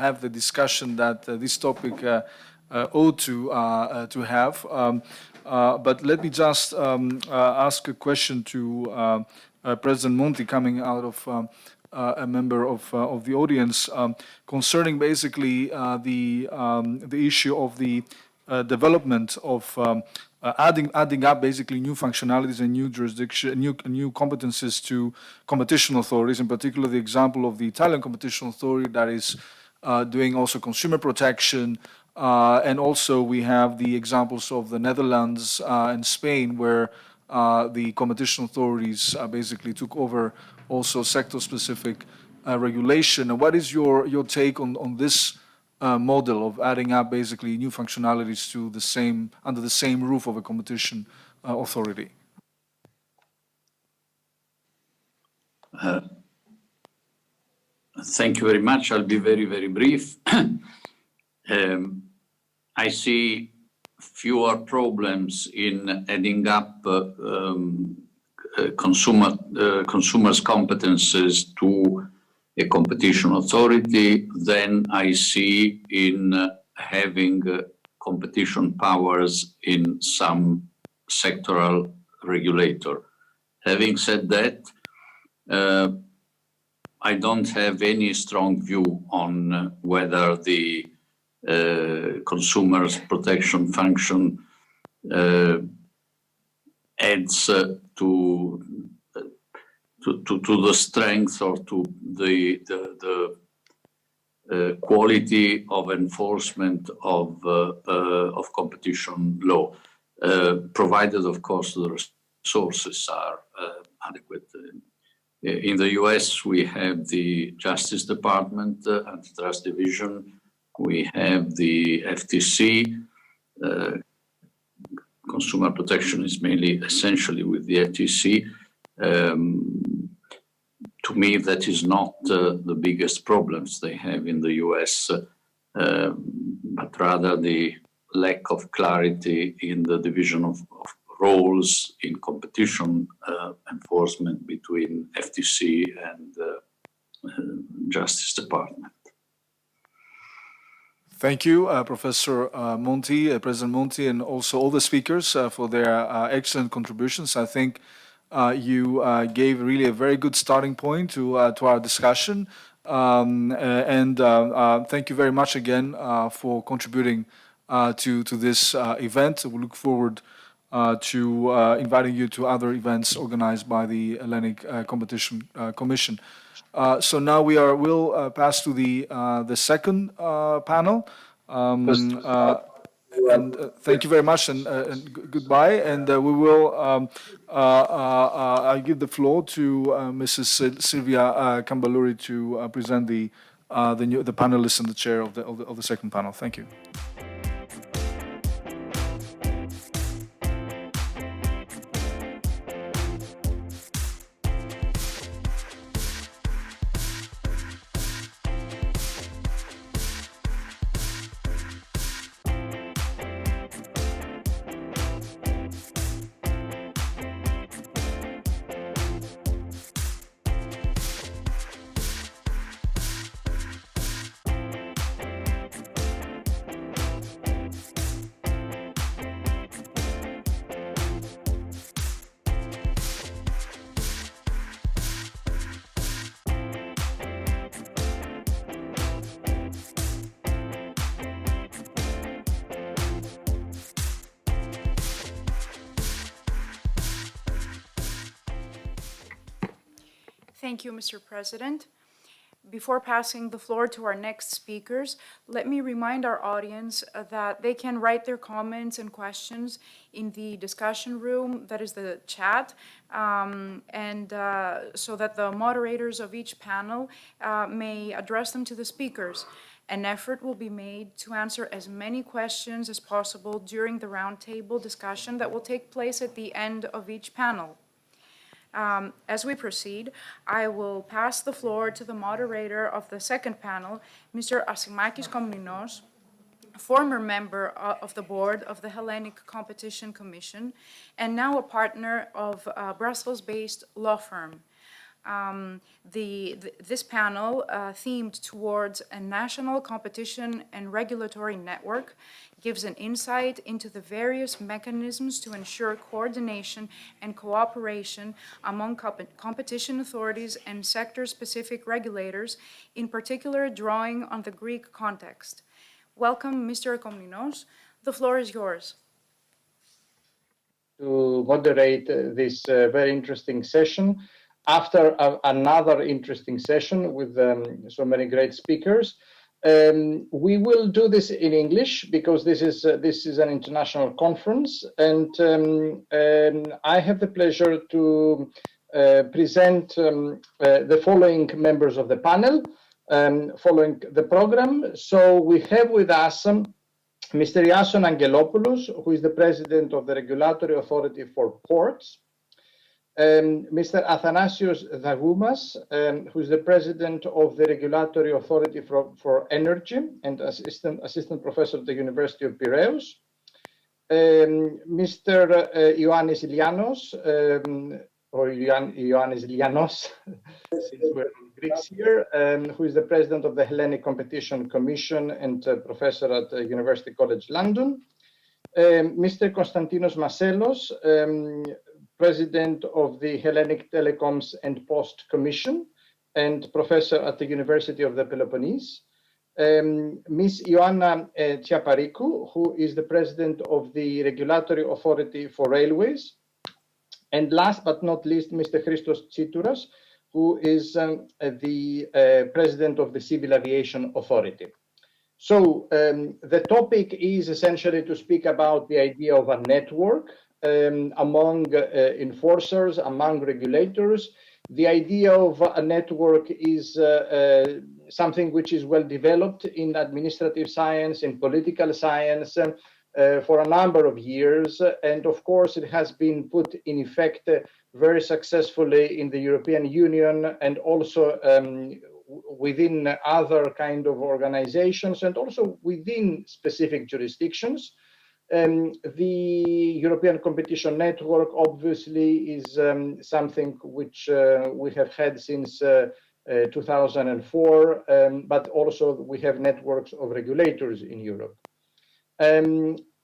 have the discussion that this topic ought to have. But let me just ask a question to President Monti, coming out of a member of the audience, concerning basically the issue of the development of adding up basically new functionalities and new jurisdiction, new competences to competition authorities. In particular, the example of the Italian Competition Authority that is doing also consumer protection, and also we have the examples of the Netherlands and Spain, where the competition authorities basically took over also sector-specific regulation. And what is your take on this model of adding up basically new functionalities to under the same roof of a competition authority? Thank you very much. I'll be very, very brief. I see fewer problems in adding up consumers' competences to a competition authority than I see in having competition powers in some sectoral regulator. Having said that, I don't have any strong view on whether the consumers' protection function adds to the strength or to the quality of enforcement of competition law, provided, of course, the resources are adequate. In the US, we have the Justice Department, Antitrust Division. We have the FTC. Consumer protection is mainly essentially with the FTC. To me, that is not the biggest problems they have in the US, but rather the lack of clarity in the division of roles in competition enforcement between FTC and Justice Department. Thank you, Professor Monti, President Monti, and also all the speakers for their excellent contributions. I think you gave really a very good starting point to our discussion. And thank you very much again for contributing to this event. We look forward to inviting you to other events organized by the Hellenic Competition Commission. So now we'll pass to the second panel. And thank you very much, and goodbye. And we will. I give the floor to Mrs. Silvia Cambaluri to present the panelists and the chair of the second panel. Thank you. Thank you, Mr. President. Before passing the floor to our next speakers, let me remind our audience that they can write their comments and questions in the discussion room, that is the chat, so that the moderators of each panel may address them to the speakers. An effort will be made to answer as many questions as possible during the roundtable discussion that will take place at the end of each panel. As we proceed, I will pass the floor to the moderator of the second panel, Mr. Asimakis Komninos, former member of the board of the Hellenic Competition Commission, and now a partner of a Brussels-based law firm. This panel, themed towards a national competition and regulatory network, gives an insight into the various mechanisms to ensure coordination and cooperation among competition authorities and sector-specific regulators, in particular drawing on the Greek context. Welcome, Mr. Komninos. The floor is yours. To moderate this very interesting session. After another interesting session with so many great speakers, we will do this in English because this is an international conference, and I have the pleasure to present the following members of the panel following the program. So we have with us Mr. Iason Angelopoulos, who is the president of the Regulatory Authority for Ports. Mr. Athanasios Dagoumas, who is the president of the Regulatory Authority for Energy and assistant professor at the University of Piraeus. Mr. Ioannis Ilianos, or Ioannis Ilianos, since we're in Greece here, who is the president of the Hellenic Competition Commission and professor at University College London. Mr. Konstantinos Masselos, president of the Hellenic Telecoms and Post Commission and professor at the University of the Peloponnese. Ms. Ioanna Tsiaparikou, who is the president of the Regulatory Authority for Railways. And last but not least, Mr. Christos Tsitouras, who is the president of the Civil Aviation Authority. So the topic is essentially to speak about the idea of a network among enforcers, among regulators. The idea of a network is something which is well developed in administrative science, in political science, for a number of years. And of course, it has been put in effect very successfully in the European Union and also within other kind of organizations and also within specific jurisdictions. The European Competition Network obviously is something which we have had since 2004, but also we have networks of regulators in Europe.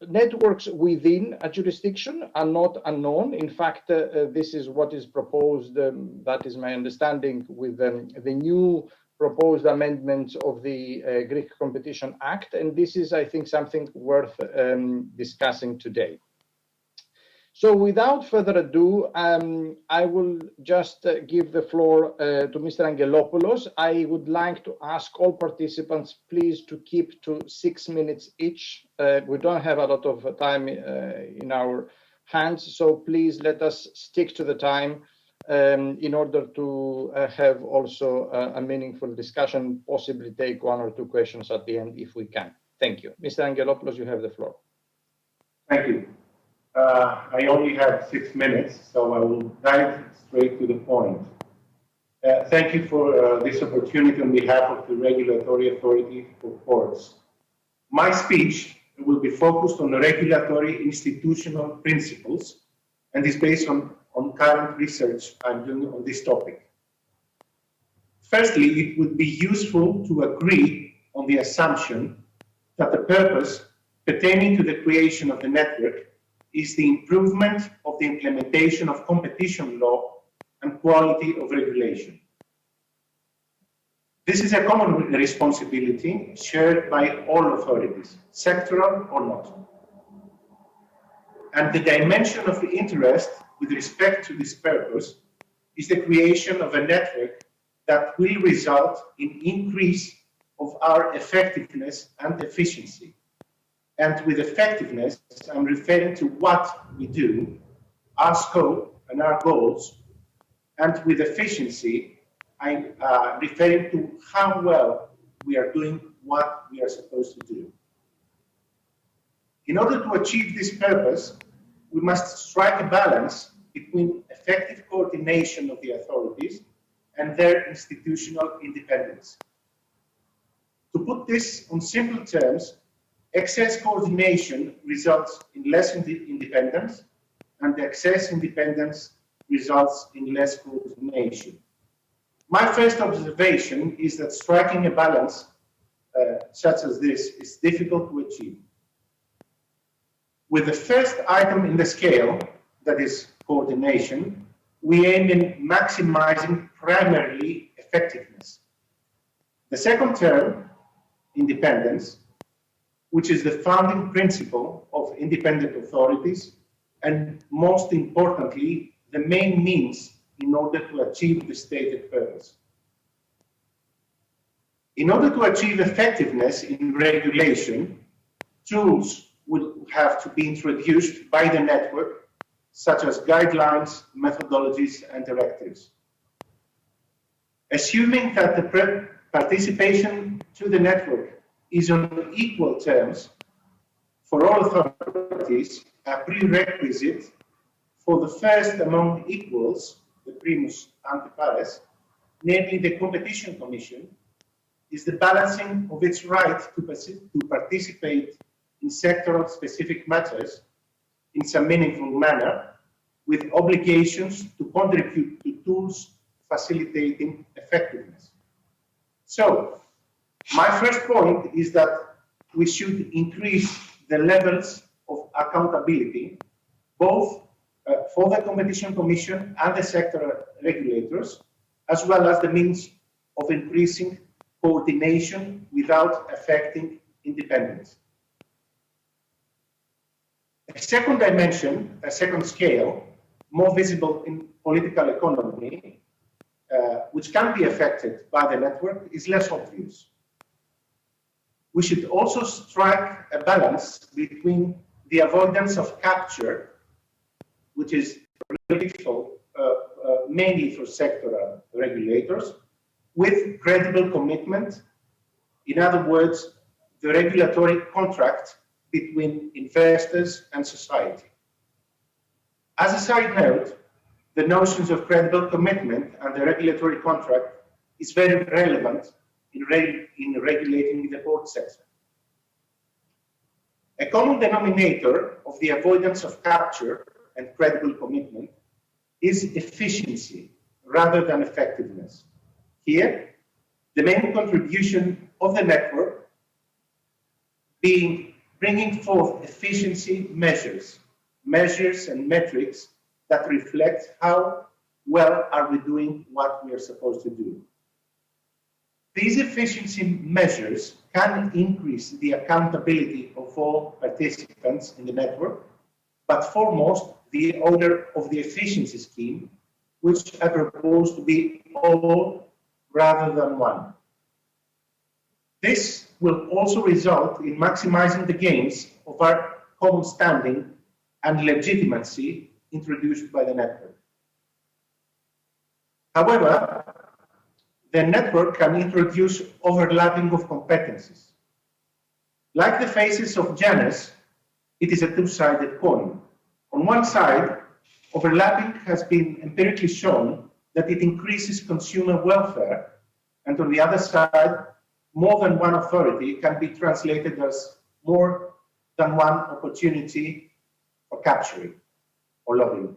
Networks within a jurisdiction are not unknown. In fact, this is what is proposed, that is my understanding, with the new proposed amendments of the Greek Competition Act. And this is, I think, something worth discussing today. So without further ado, I will just give the floor to Mr. Angelopoulos. I would like to ask all participants, please, to keep to 6 minutes each. We don't have a lot of time in our hands, so please let us stick to the time in order to have also a meaningful discussion, possibly take 1 or 2 questions at the end if we can. Thank you. Mr. Angelopoulos, you have the floor. Thank you. I only have 6 minutes, so I will dive straight to the point. Thank you for this opportunity on behalf of the Regulatory Authority for Ports. My speech will be focused on the regulatory institutional principles and is based on current research I'm doing on this topic. Firstly, it would be useful to agree on the assumption that the purpose pertaining to the creation of the network is the improvement of the implementation of competition law and quality of regulation. This is a common responsibility shared by all authorities, sectoral or not. And the dimension of the interest with respect to this purpose is the creation of a network that will result in increase of our effectiveness and efficiency. And with effectiveness, I'm referring to what we do, our scope and our goals. And with efficiency, I'm referring to how well we are doing what we are supposed to do. In order to achieve this purpose, we must strike a balance between effective coordination of the authorities and their institutional independence. To put this in simple terms, excess coordination results in less independence, and excess independence results in less coordination. My first observation is that striking a balance such as this is difficult to achieve. With the first item in the scale, that is coordination, we aim in maximizing primarily effectiveness. The second term, independence, which is the founding principle of independent authorities, and most importantly, the main means in order to achieve the stated purpose. In order to achieve effectiveness in regulation, tools will have to be introduced by the network, such as guidelines, methodologies, and directives. Assuming that the participation to the network is on equal terms for all authorities, a prerequisite for the first among equals, the primus inter pares, namely the Competition Commission, is the balancing of its right to participate in sectoral specific matters in some meaningful manner, with obligations to contribute to tools facilitating effectiveness. So, my first point is that we should increase the levels of accountability, both for the Competition Commission and the sector regulators, as well as the means of increasing coordination without affecting independence. A second dimension, a second scale, more visible in political economy, which can be affected by the network, is less obvious. We should also strike a balance between the avoidance of capture, which is critical mainly for sectoral regulators, with credible commitment. In other words, the regulatory contract between investors and society. As a side note, the notions of credible commitment and the regulatory contract is very relevant in regulating the port sector. A common denominator of the avoidance of capture and credible commitment is efficiency rather than effectiveness. Here, the main contribution of the network being bringing forth efficiency measures and metrics that reflect how well are we doing what we are supposed to do. These efficiency measures can increase the accountability of all participants in the network, but foremost, the owner of the efficiency scheme, which I propose to be all rather than one. This will also result in maximizing the gains of our common standing and legitimacy introduced by the network. However, the network can introduce overlapping of competencies. Like the faces of Janus, it is a two-sided coin. On one side, overlapping has been empirically shown that it increases consumer welfare, and on the other side, more than one authority can be translated as more than one opportunity for capturing or lobbying.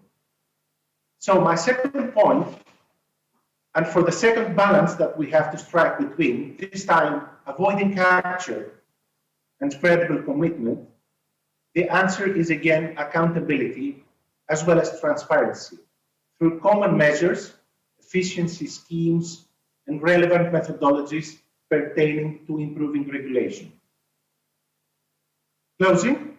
So my second point, and for the second balance that we have to strike between, this time avoiding capture and credible commitment, the answer is again accountability as well as transparency through common measures, efficiency schemes, and relevant methodologies pertaining to improving regulation. Closing,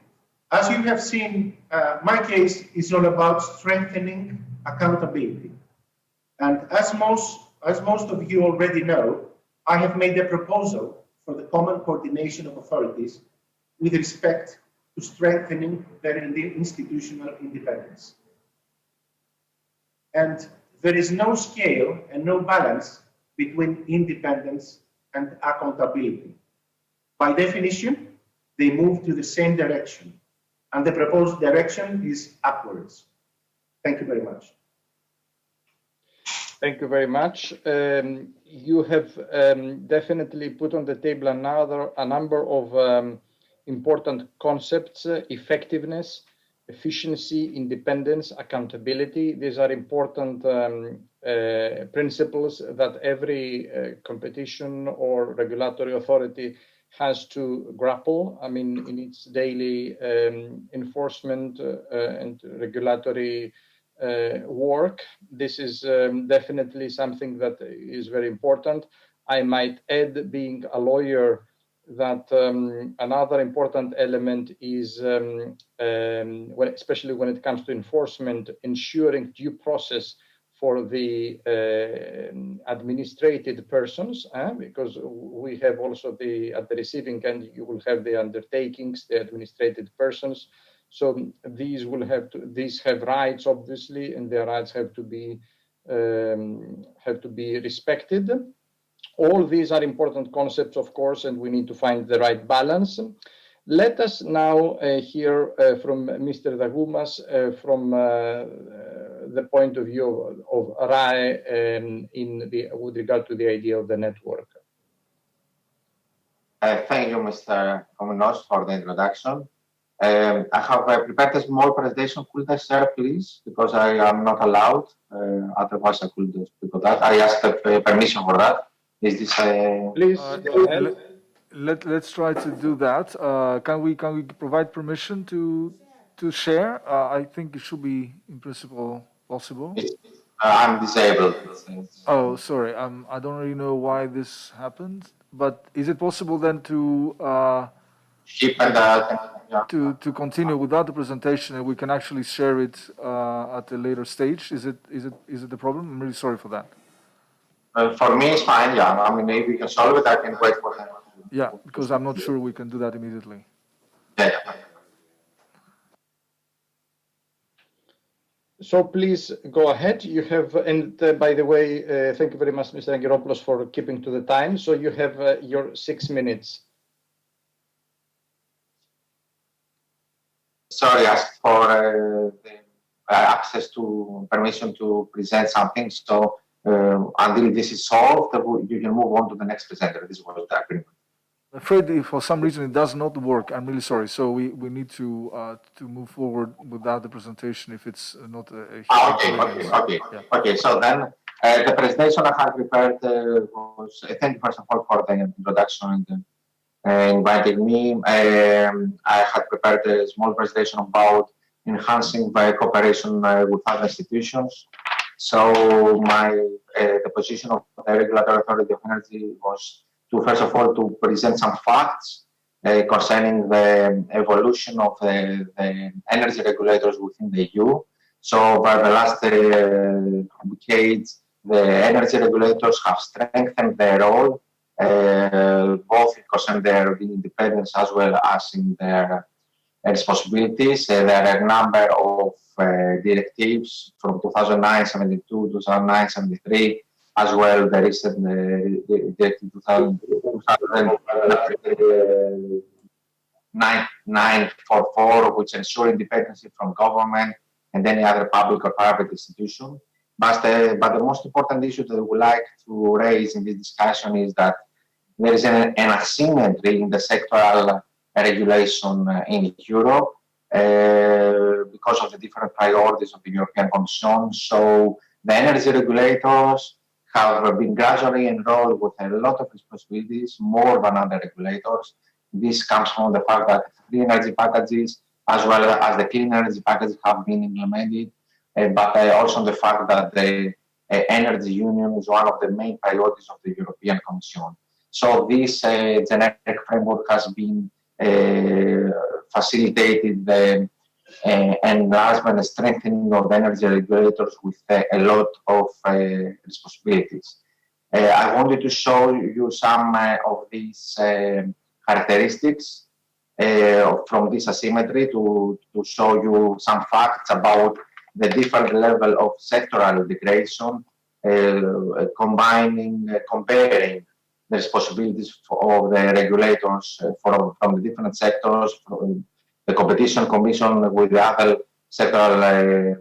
as you have seen, my case is all about strengthening accountability. And as most of you already know, I have made a proposal for the common coordination of authorities with respect to strengthening their institutional independence. And there is no scale and no balance between independence and accountability. By definition, they move to the same direction, and the proposed direction is upwards. Thank you very much. Thank you very much. You have definitely put on the table a number of important concepts: effectiveness, efficiency, independence, accountability. These are important principles that every competition or regulatory authority has to grapple, in its daily enforcement and regulatory work. This is definitely something that is very important. I might add, being a lawyer, that another important element is, especially when it comes to enforcement, ensuring due process for the administrated persons, because we have also at the receiving end, you will have the undertakings, the administrated persons. So these have rights, obviously, and their rights have to be respected. All these are important concepts, of course, and we need to find the right balance. Let us now hear from Mr. Dagoumas from the point of view of RAE with regard to the idea of the network. Thank you, Mr. Kominos, for the introduction. I have prepared a small presentation. Could I share, please? Because I am not allowed. Otherwise, I could speak of that. I asked permission for that. Is this please? Let's try to do that. Can we provide permission to share? I think it should be, in principle, possible. I'm disabled. Oh, sorry. I don't really know why this happened, but is it possible then to continue without the presentation, and we can actually share it at a later stage? Is it the problem? I'm really sorry for that. For me, it's fine. Yeah, if we can solve it, I can wait for them. Yeah, because I'm not sure we can do that immediately. Yeah. So please go ahead. You have, and by the way, thank you very much, Mr. Angeropoulos, for keeping to the time. So you have your 6 minutes. Sorry, I asked for access to permission to present something. So until this is solved, you can move on to the next presenter. This was the agreement. I'm afraid if for some reason it does not work, I'm really sorry. So we need to move forward without the presentation if it's not a Okay. So then the presentation I had prepared was, thank you first of all for the introduction and inviting me. I had prepared a small presentation about enhancing the cooperation with other institutions. So the position of the Regulatory Authority of Energy was to, first of all, to present some facts concerning the evolution of the energy regulators within the EU. So over the last decades, the energy regulators have strengthened their role, both concerning their independence as well as in their responsibilities. There are a number of directives from 2009-72, 2009-73, as well the recent directive 944, which ensure independence from government and any other public or private institution. But the most important issue that we would like to raise in this discussion is that there is an asymmetry in the sectoral regulation in Europe because of the different priorities of the European Commission. So the energy regulators have been gradually enrolled with a lot of responsibilities, more than other regulators. This comes from the fact that free energy packages, as well as the clean energy packages, have been implemented, but also the fact that the energy union is one of the main priorities of the European Commission. So this generic framework has been facilitated the enlargement and strengthening of the energy regulators with a lot of responsibilities. I wanted to show you some of these characteristics from this asymmetry to show you some facts about the different level of sectoral integration, comparing the responsibilities of the regulators from the different sectors, from the Competition Commission with the other sectoral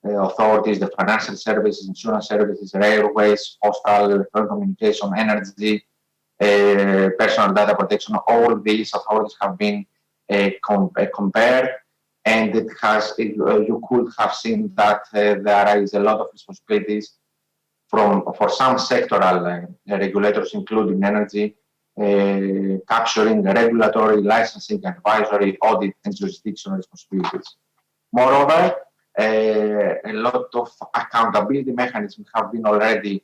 authorities, the financial services, insurance services, railways, postal, electronic communication, energy, personal data protection. All these authorities have been compared, and it has. You could have seen that there is a lot of responsibilities for some sectoral regulators, including energy, capturing regulatory, licensing, advisory, audit, and jurisdictional responsibilities. Moreover, a lot of accountability mechanisms have been already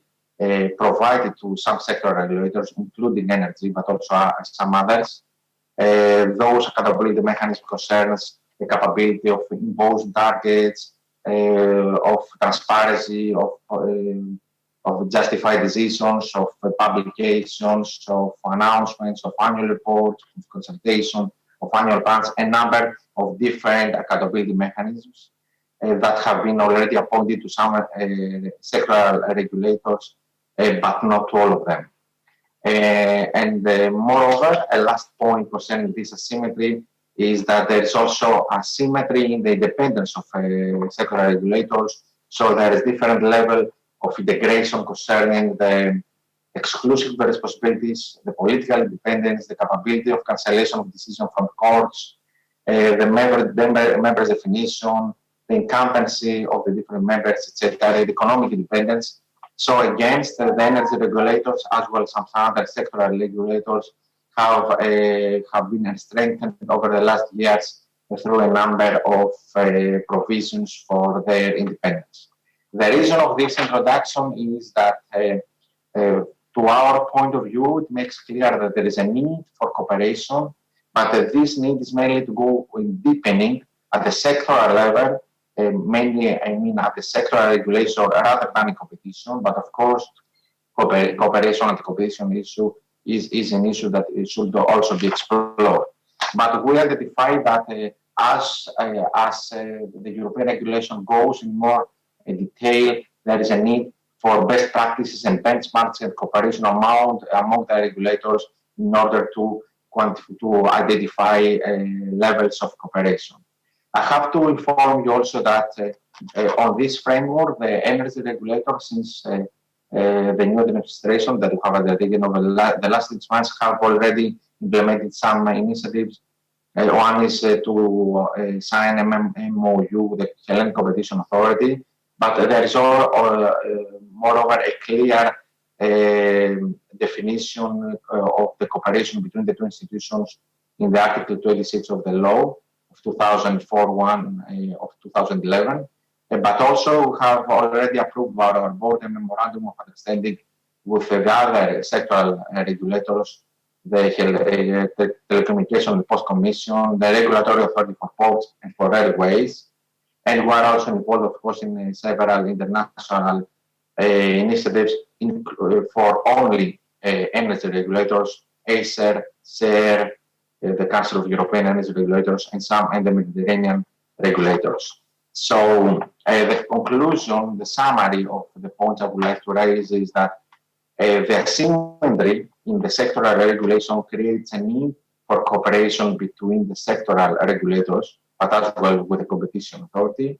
provided to some sectoral regulators, including energy, but also some others. Those accountability mechanisms concerns the capability of imposing targets, of transparency, of justified decisions, of publications, of announcements, of annual reports, of consultation, of annual plans, a number of different accountability mechanisms that have been already appointed to some sectoral regulators, but not to all of them. Moreover, a last point concerning this asymmetry is that there is also asymmetry in the independence of sectoral regulators. So there is different level of integration concerning the exclusive responsibilities, the political independence, the capability of cancellation of decisions from courts, the members' definition, the incumbency of the different members, etc., the economic independence. So against the energy regulators, as well as some other sectoral regulators, have been strengthened over the last years through a number of provisions for their independence. The reason of this introduction is that, to our point of view, it makes clear that there is a need for cooperation, but that this need is mainly to go in deepening at the sectoral level, mainly, I mean, at the sectoral regulation rather than in competition. But of course, cooperation and competition issue is an issue that it should also be explored. But we identify that as the European regulation goes in more detail, there is a need for best practices and benchmarks and cooperation among the regulators in order to identify levels of cooperation. I have to inform you also that on this framework, the energy regulator, since the new administration that we have undertaken over the last 6 months, have already implemented some initiatives. One is to sign an MOU with the Hellenic Competition Authority, but there is moreover a clear definition of the cooperation between the two institutions in the Article 26 of the law of 2004/1 of 2011. But also we have already approved by our board a memorandum of understanding with the other sectoral regulators, the Telecommunication and Post Commission, the Regulatory Authority for Ports and for Railways. And we are also involved, of course, in several international initiatives for only energy regulators, ACER, CER, the Council of European Energy Regulators, and the Mediterranean regulators. So the conclusion, the summary of the points I would like to raise is that the asymmetry in the sectoral regulation creates a need for cooperation between the sectoral regulators, but as well with the competition authority.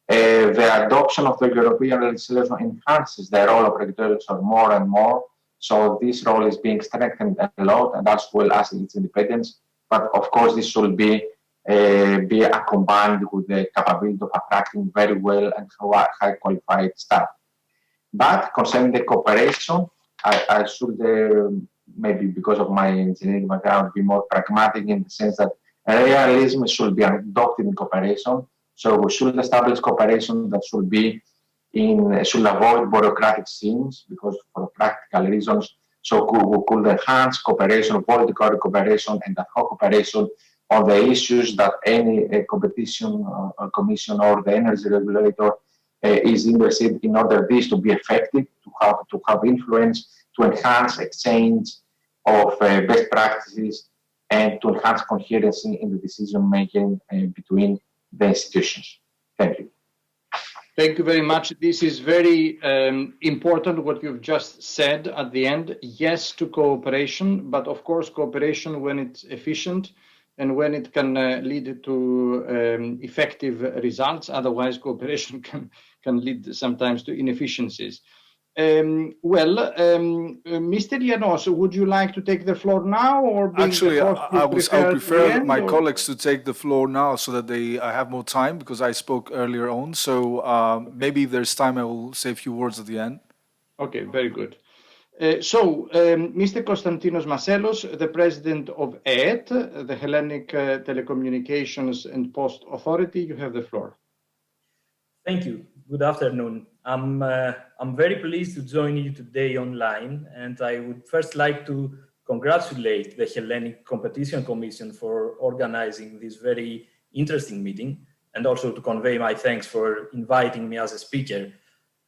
The adoption of the European legislation enhances the role of regulators more and more. So this role is being strengthened a lot, and as well as its independence. But of course, this should be accompanied with the capability of attracting very well and high qualified staff. But concerning the cooperation, I should maybe because of my engineering background be more pragmatic in the sense that realism should be adopted in cooperation. So we should establish cooperation that should avoid bureaucratic schemes, because for practical reasons. So we could enhance cooperation, political cooperation, and ad hoc cooperation on the issues that any competition commission or the energy regulator is interested in order this to be effective, to have influence, to enhance exchange of best practices, and to enhance coherency in the decision making between the institutions. Thank you. Thank you very much. This is very important what you've just said at the end. Yes to cooperation, but of course cooperation when it's efficient and when it can lead to effective results. Otherwise, cooperation can lead sometimes to inefficiencies. Mr. Lianos, would you like to take the floor now, or actually, I would prefer my or? colleagues to take the floor now so that they have more time because I spoke earlier on. So maybe if there's time, I will say a few words at the end. Okay, very good. Mr. Konstantinos Masselos, the president of EET, the Hellenic Telecommunications and Post Authority, you have the floor. Thank you. Good afternoon. I'm very pleased to join you today online, and I would first like to congratulate the Hellenic Competition Commission for organizing this very interesting meeting, and also to convey my thanks for inviting me as a speaker.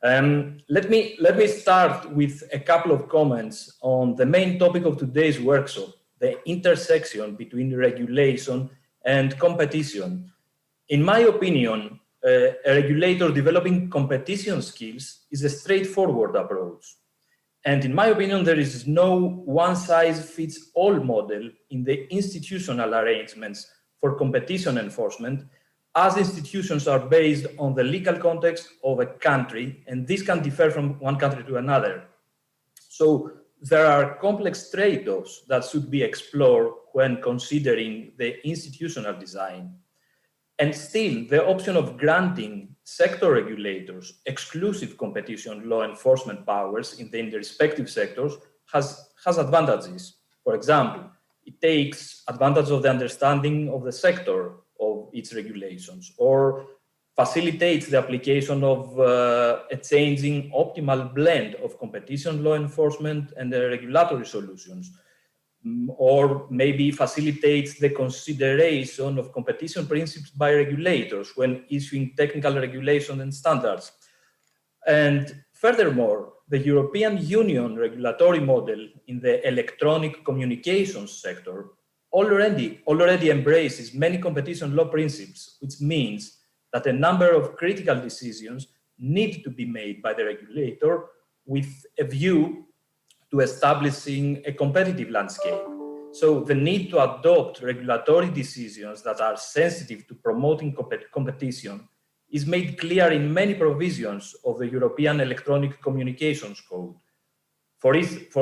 Let me start with a couple of comments on the main topic of today's workshop, the intersection between regulation and competition. In my opinion, a regulator developing competition skills is a straightforward approach. And in my opinion, there is no one-size-fits-all model in the institutional arrangements for competition enforcement, as institutions are based on the legal context of a country, and this can differ from one country to another. So there are complex trade-offs that should be explored when considering the institutional design. And still, the option of granting sector regulators exclusive competition law enforcement powers in the respective sectors has advantages. For example, it takes advantage of the understanding of the sector of its regulations, or facilitates the application of a changing optimal blend of competition law enforcement and regulatory solutions, or maybe facilitates the consideration of competition principles by regulators when issuing technical regulation and standards. And furthermore, the European Union regulatory model in the electronic communications sector already embraces many competition law principles, which means that a number of critical decisions need to be made by the regulator with a view to establishing a competitive landscape. So the need to adopt regulatory decisions that are sensitive to promoting competition is made clear in many provisions of the European Electronic Communications Code. For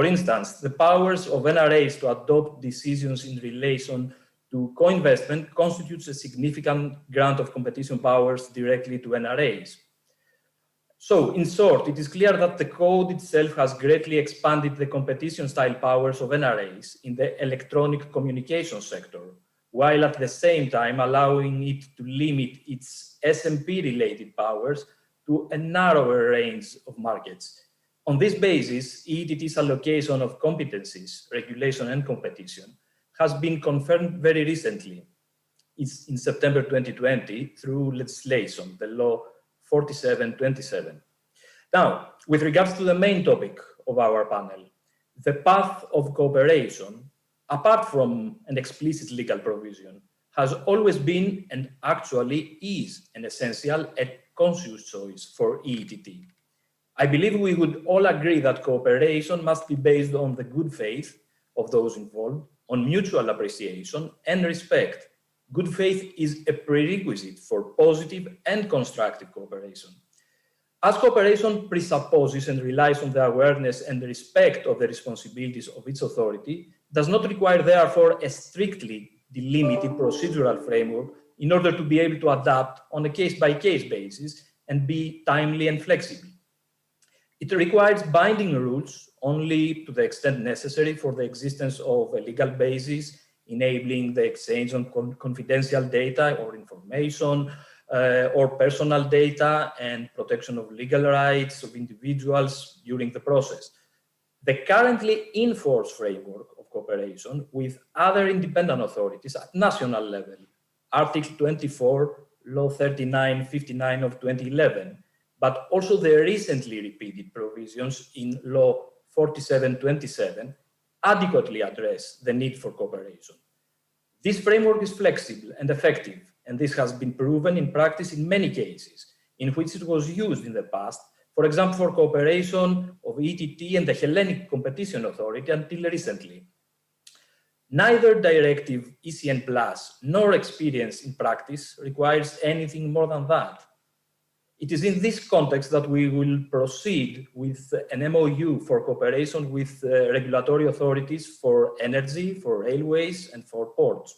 instance, the powers of NRAs to adopt decisions in relation to co-investment constitutes a significant grant of competition powers directly to NRAs. So, in short, it is clear that the code itself has greatly expanded the competition-style powers of NRAs in the electronic communications sector, while at the same time allowing it to limit its SMP-related powers to a narrower range of markets. On this basis, EETT's allocation of competencies, regulation and competition, has been confirmed very recently. It's in September 2020 through legislation, the law 4727. Now, with regards to the main topic of our panel, the path of cooperation, apart from an explicit legal provision, has always been and actually is an essential and conscious choice for EETT. I believe we would all agree that cooperation must be based on the good faith of those involved, on mutual appreciation and respect. Good faith is a prerequisite for positive and constructive cooperation. As cooperation presupposes and relies on the awareness and the respect of the responsibilities of its authority, does not require, therefore, a strictly delimited procedural framework in order to be able to adapt on a case-by-case basis and be timely and flexible. It requires binding rules only to the extent necessary for the existence of a legal basis, enabling the exchange of confidential data or information or personal data and protection of legal rights of individuals during the process. The currently in force framework of cooperation with other independent authorities at national level. Article 24, Law 3959 of 2011, but also the recently repeated provisions in Law 4727 adequately address the need for cooperation. This framework is flexible and effective, and this has been proven in practice in many cases in which it was used in the past, for example, for cooperation of ETT and the Hellenic Competition Authority until recently. Neither Directive ECN Plus nor experience in practice requires anything more than that. It is in this context that we will proceed with an MOU for cooperation with regulatory authorities for energy, for railways, and for ports.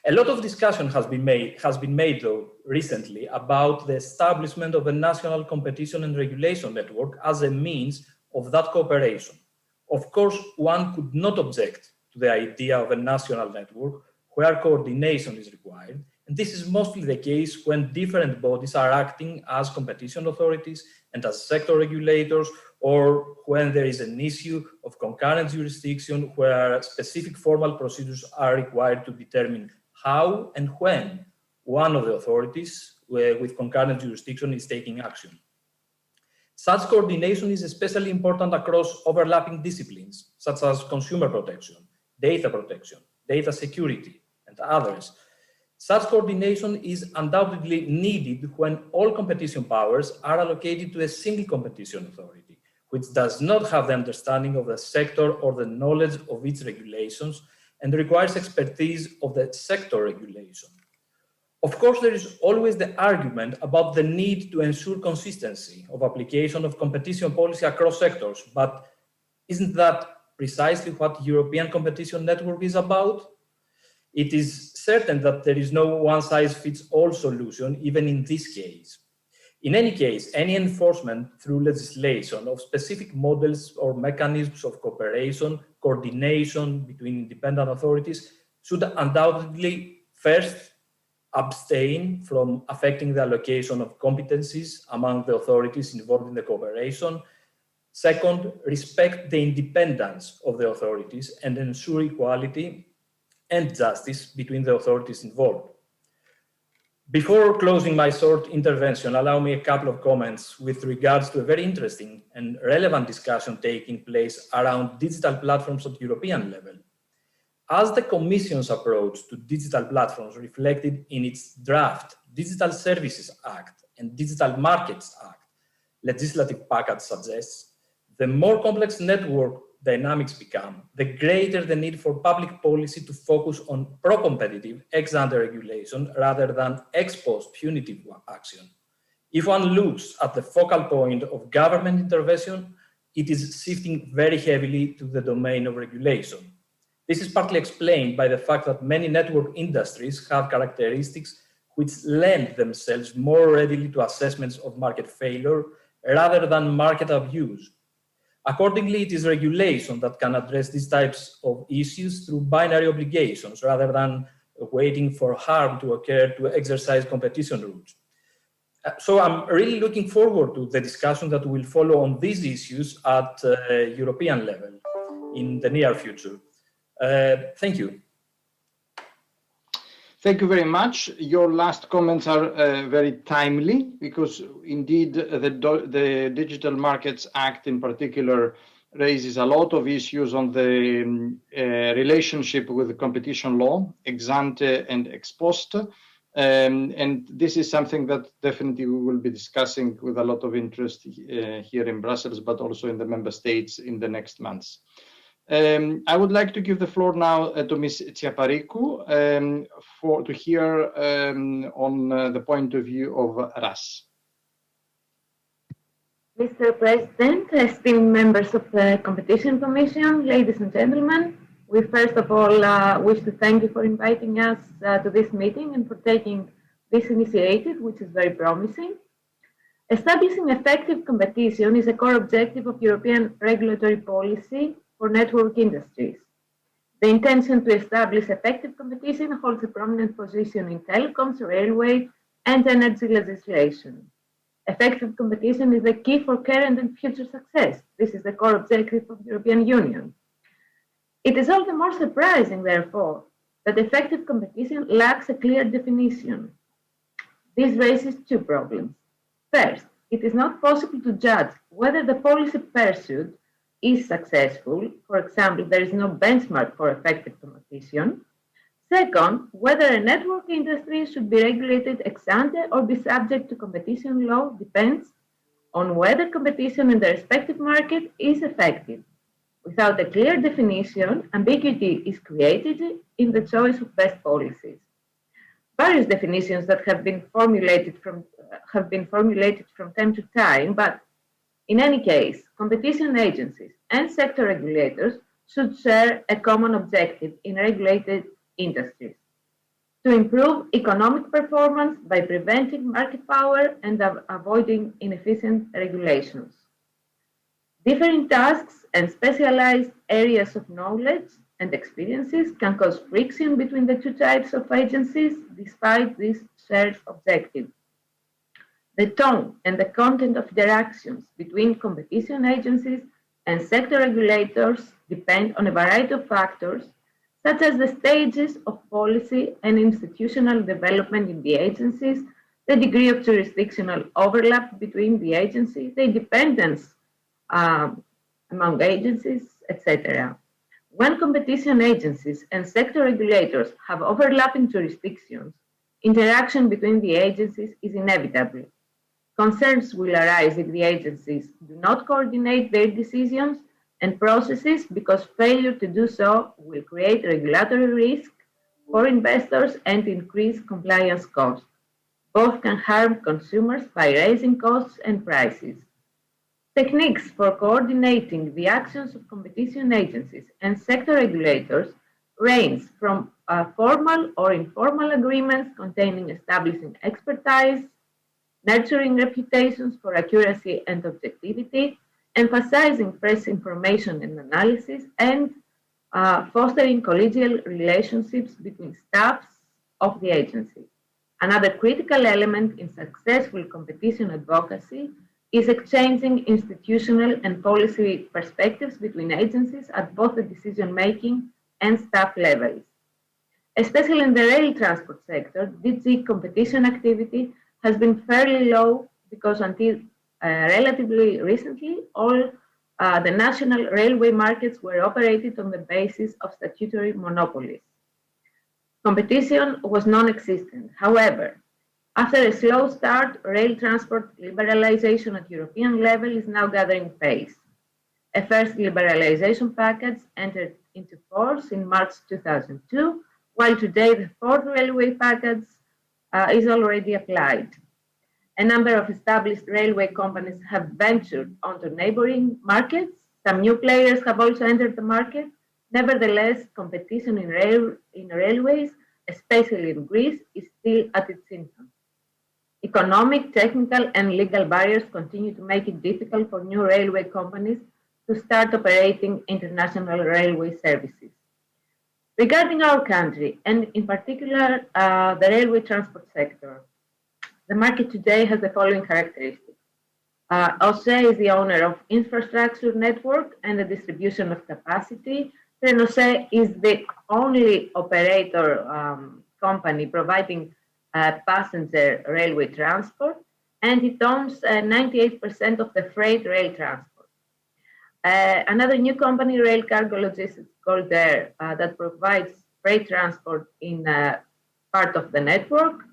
A lot of discussion has been made though recently about the establishment of a national competition and regulation network as a means of that cooperation. Of course, one could not object to the idea of a national network where coordination is required, and this is mostly the case when different bodies are acting as competition authorities and as sector regulators, or when there is an issue of concurrent jurisdiction where specific formal procedures are required to determine how and when one of the authorities with concurrent jurisdiction is taking action. Such coordination is especially important across overlapping disciplines, such as consumer protection, data security, and others. Such coordination is undoubtedly needed when all competition powers are allocated to a single competition authority, which does not have the understanding of the sector or the knowledge of its regulations and requires expertise of the sector regulation. Of course, there is always the argument about the need to ensure consistency of application of competition policy across sectors, but isn't that precisely what European Competition Network is about? It is certain that there is no one-size-fits-all solution, even in this case. In any case, any enforcement through legislation of specific models or mechanisms of cooperation, coordination between independent authorities should undoubtedly first abstain from affecting the allocation of competencies among the authorities involved in the cooperation. Second, respect the independence of the authorities and ensure equality and justice between the authorities involved. Before closing my short intervention, allow me a couple of comments with regards to a very interesting and relevant discussion taking place around digital platforms at European level. As the Commission's approach to digital platforms reflected in its draft Digital Services Act and Digital Markets Act legislative package suggests, the more complex network dynamics become, the greater the need for public policy to focus on pro-competitive ex-ante regulation rather than ex-post punitive action. If one looks at the focal point of government intervention, it is shifting very heavily to the domain of regulation. This is partly explained by the fact that many network industries have characteristics which lend themselves more readily to assessments of market failure rather than market abuse. Accordingly, it is regulation that can address these types of issues through binary obligations rather than waiting for harm to occur to exercise competition rules. So I'm really looking forward to the discussion that will follow on these issues at European level in the near future. Thank you. Thank you very much. Your last comments are very timely because indeed the Digital Markets Act in particular raises a lot of issues on the relationship with the competition law, ex ante and ex post. And this is something that definitely we will be discussing with a lot of interest here in Brussels, but also in the member states in the next months. I would like to give the floor now to Ms. Tsiaparikou to hear on the point of view of RAS. Mr. President, esteemed members of the Competition Commission, ladies and gentlemen, we first of all wish to thank you for inviting us to this meeting and for taking this initiative, which is very promising. Establishing effective competition is a core objective of European regulatory policy for network industries. The intention to establish effective competition holds a prominent position in telecoms, railway, and energy legislation. Effective competition is the key for current and future success. This is the core objective of the European Union. It is all the more surprising, therefore, that effective competition lacks a clear definition. This raises two problems. First, it is not possible to judge whether the policy pursued is successful. For example, there is no benchmark for effective competition. Second, whether a network industry should be regulated ex ante or be subject to competition law depends on whether competition in the respective market is effective. Without a clear definition, ambiguity is created in the choice of best policies. Various definitions that have been formulated from time to time, but in any case, competition agencies and sector regulators should share a common objective in regulated industries: to improve economic performance by preventing market power and avoiding inefficient regulations. Different tasks and specialized areas of knowledge and experiences can cause friction between the two types of agencies despite this shared objective. The tone and the content of interactions between competition agencies and sector regulators depend on a variety of factors, such as the stages of policy and institutional development in the agencies, the degree of jurisdictional overlap between the agencies, the dependence among agencies, etc. When competition agencies and sector regulators have overlapping jurisdictions, interaction between the agencies is inevitable. Concerns will arise if the agencies do not coordinate their decisions and processes, because failure to do so will create regulatory risk for investors and increase compliance costs. Both can harm consumers by raising costs and prices. Techniques for coordinating the actions of competition agencies and sector regulators range from formal or informal agreements containing establishing expertise, nurturing reputations for accuracy and objectivity, emphasizing fresh information and analysis, and fostering collegial relationships between staffs of the agency. Another critical element in successful competition advocacy is exchanging institutional and policy perspectives between agencies at both the decision-making and staff levels. Especially in the rail transport sector, DG competition activity has been fairly low because until relatively recently, all the national railway markets were operated on the basis of statutory monopolies. Competition was non-existent. However, after a slow start, rail transport liberalization at European level is now gathering pace. A first liberalization package entered into force in March 2002, while today the fourth railway package is already applied. A number of established railway companies have ventured onto neighboring markets. Some new players have also entered the market. Nevertheless, competition in railways, especially in Greece, is still at its infancy. Economic, technical, and legal barriers continue to make it difficult for new railway companies to start operating international railway services. Regarding our country, and in particular the railway transport sector, the market today has the following characteristics. OSE is the owner of infrastructure network and the distribution of capacity. Trenose is the only operator company providing passenger railway transport, and it owns 98% of the freight rail transport. Another new company, Rail Cargo Logistics, called there, that provides freight transport in part of the network.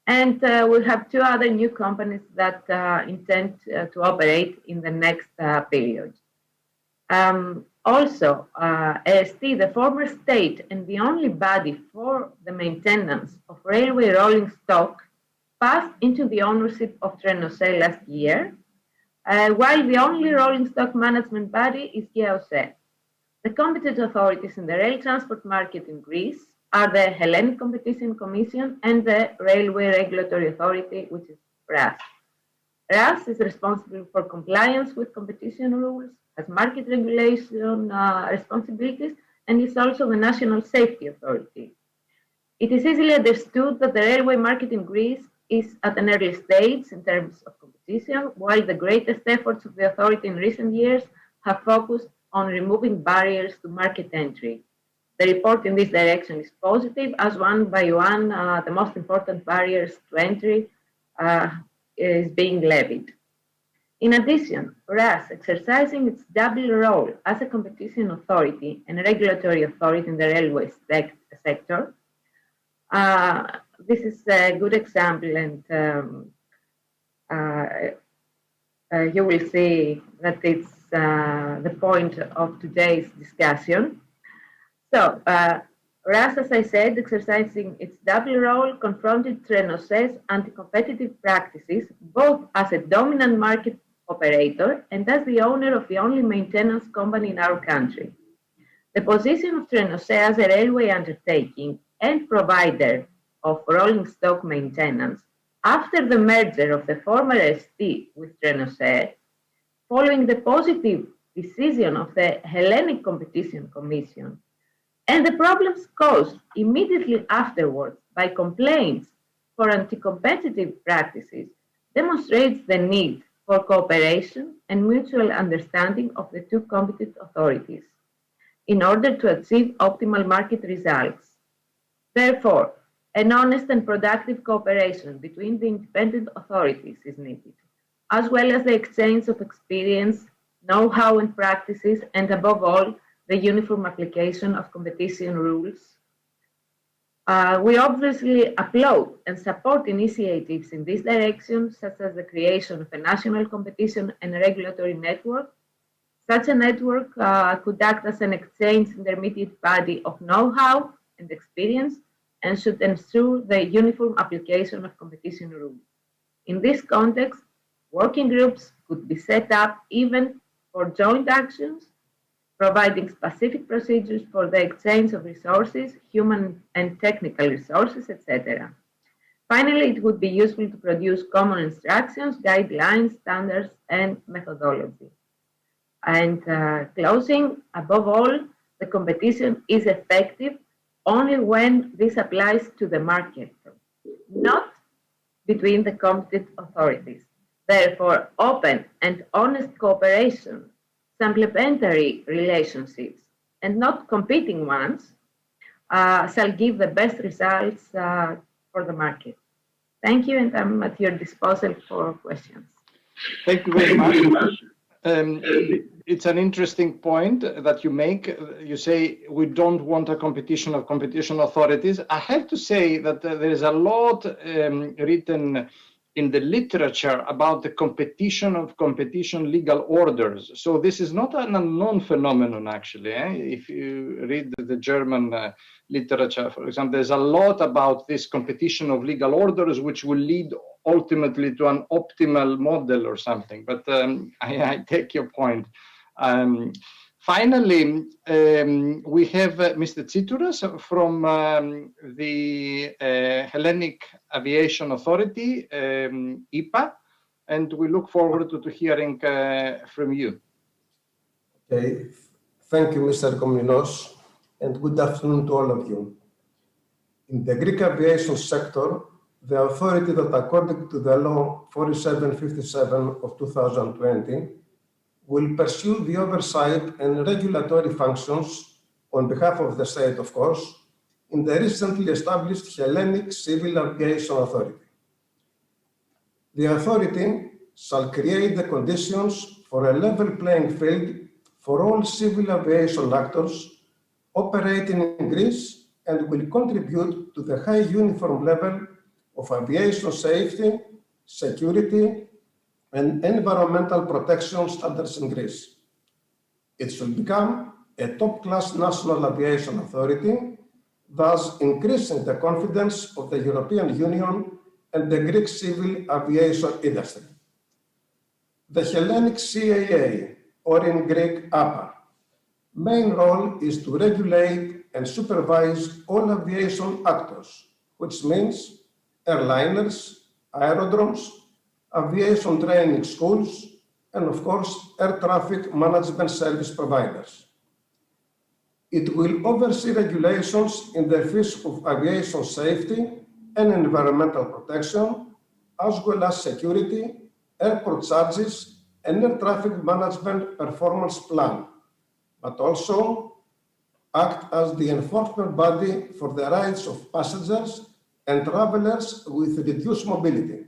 And we have two other new companies that intend to operate in the next period. Also, AST, the former state and the only body for the maintenance of railway rolling stock, passed into the ownership of Trenose last year, while the only rolling stock management body is GEOSE. The competent authorities in the rail transport market in Greece are the Hellenic Competition Commission and the Railway Regulatory Authority, which is RAS. RAS is responsible for compliance with competition rules, has market regulation responsibilities, and is also the National Safety Authority. It is easily understood that the railway market in Greece is at an early stage in terms of competition, while the greatest efforts of the authority in recent years have focused on removing barriers to market entry. The report in this direction is positive, as one by one, the most important barriers to entry is being levied. In addition, RAS, exercising its double role as a competition authority and a regulatory authority in the railway sector, this is a good example, and you will see that it's the point of today's discussion. So, RAS, as I said, exercising its double role, confronted Trenos's anti-competitive practices, both as a dominant market operator and as the owner of the only maintenance company in our country. The position of Trenos as a railway undertaking and provider of rolling stock maintenance after the merger of the former ST with Trenos, following the positive decision of the Hellenic Competition Commission, and the problems caused immediately afterwards by complaints for anti-competitive practices, demonstrates the need for cooperation and mutual understanding of the two competent authorities in order to achieve optimal market results. Therefore, an honest and productive cooperation between the independent authorities is needed, as well as the exchange of experience, know-how and practices, and above all, the uniform application of competition rules. We obviously applaud and support initiatives in this direction, such as the creation of a national competition and regulatory network. Such a network could act as an exchange intermediate body of know-how and experience and should ensure the uniform application of competition rules. In this context, working groups could be set up even for joint actions, providing specific procedures for the exchange of resources, human and technical resources, etc. Finally, it would be useful to produce common instructions, guidelines, standards, and methodology. And closing, above all, the competition is effective only when this applies to the market, not between the competent authorities. Therefore, open and honest cooperation, supplementary relationships, and not competing ones, shall give the best results for the market. Thank you, and I'm at your disposal for questions. Thank you very much. It's an interesting point that you make. You say we don't want a competition of competition authorities. I have to say that there is a lot written in the literature about the competition of competition legal orders. So this is not an unknown phenomenon, actually. If you read the German literature, for example, there's a lot about this competition of legal orders, which will lead ultimately to an optimal model or something. But I take your point. Finally, we have Mr. Tsitouras from the Hellenic Aviation Authority, IPA, and we look forward to hearing from you. Okay. Thank you, Mr. Komninos, and good afternoon to all of you. In the Greek aviation sector, the authority that, according to the law 4757 of 2020, will pursue the oversight and regulatory functions on behalf of the state, of course, in the recently established Hellenic Civil Aviation Authority. The authority shall create the conditions for a level playing field for all civil aviation actors operating in Greece and will contribute to the high uniform level of aviation safety, security, and environmental protection standards in Greece. It should become a top-class national aviation authority, thus increasing the confidence of the European Union and the Greek civil aviation industry. The Hellenic CAA, or in Greek APA, main role is to regulate and supervise all aviation actors, which means airliners, aerodromes, aviation training schools, and of course, air traffic management service providers. It will oversee regulations in the field of aviation safety and environmental protection, as well as security, airport charges, and air traffic management performance plan, but also act as the enforcement body for the rights of passengers and travelers with reduced mobility.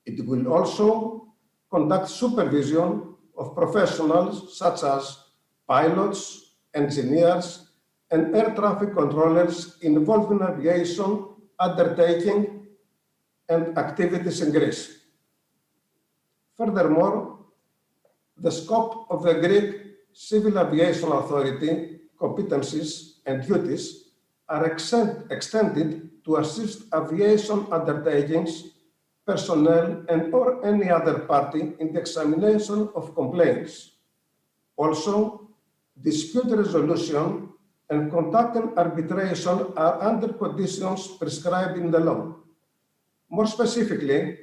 It will also conduct supervision of professionals such as pilots, engineers, and air traffic controllers involved in aviation undertaking and activities in Greece. Furthermore, the scope of the Greek Civil Aviation Authority competencies and duties are extended to assist aviation undertakings, personnel, and or any other party in the examination of complaints. Also, dispute resolution and conducting arbitration are under conditions prescribed in the law. More specifically,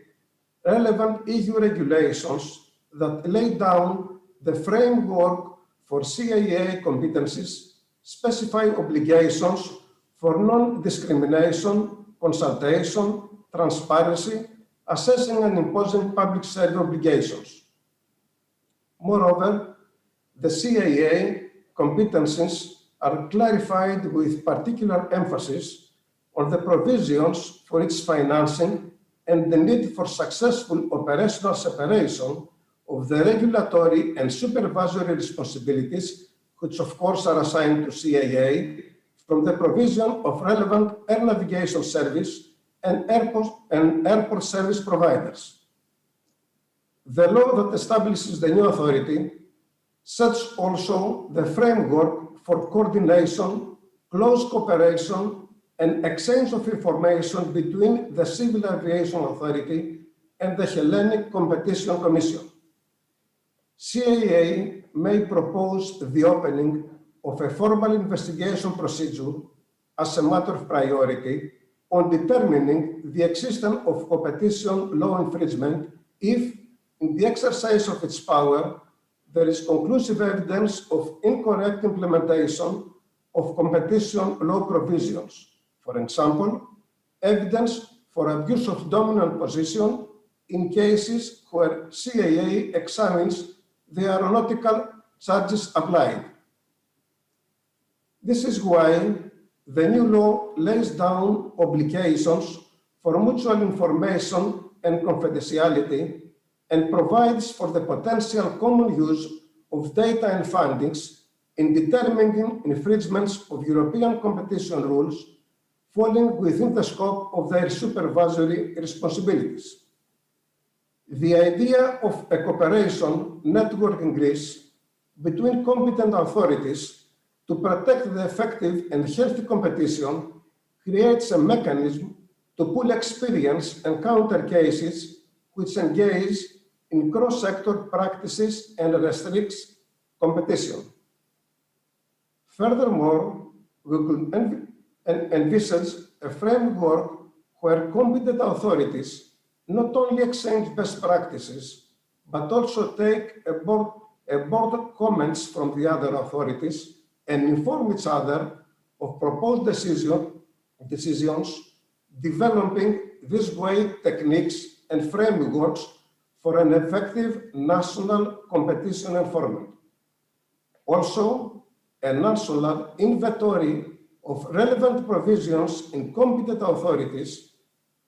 relevant EU regulations that lay down the framework for CAA competencies specify obligations for non-discrimination, consultation, transparency, assessing and imposing public service obligations. Moreover, the CAA competencies are clarified with particular emphasis on the provisions for its financing and the need for successful operational separation of the regulatory and supervisory responsibilities, which of course are assigned to CAA, from the provision of relevant air navigation service and airport service providers. The law that establishes the new authority sets also the framework for coordination, close cooperation, and exchange of information between the Civil Aviation Authority and the Hellenic Competition Commission. CAA may propose the opening of a formal investigation procedure as a matter of priority on determining the existence of competition law infringement if, in the exercise of its power, there is conclusive evidence of incorrect implementation of competition law provisions. For example, evidence for abuse of dominant position in cases where CAA examines the aeronautical charges applied. This is why the new law lays down obligations for mutual information and confidentiality and provides for the potential common use of data and findings in determining infringements of European competition rules falling within the scope of their supervisory responsibilities. The idea of a cooperation network in Greece between competent authorities to protect the effective and healthy competition creates a mechanism to pool experience and counter cases which engage in cross-sector practices and restricts competition. Furthermore, we could envisage a framework where competent authorities not only exchange best practices, but also take a board comments from the other authorities and inform each other of proposed decisions, developing this way techniques and frameworks for an effective national competition enforcement. Also, a national inventory of relevant provisions in competent authorities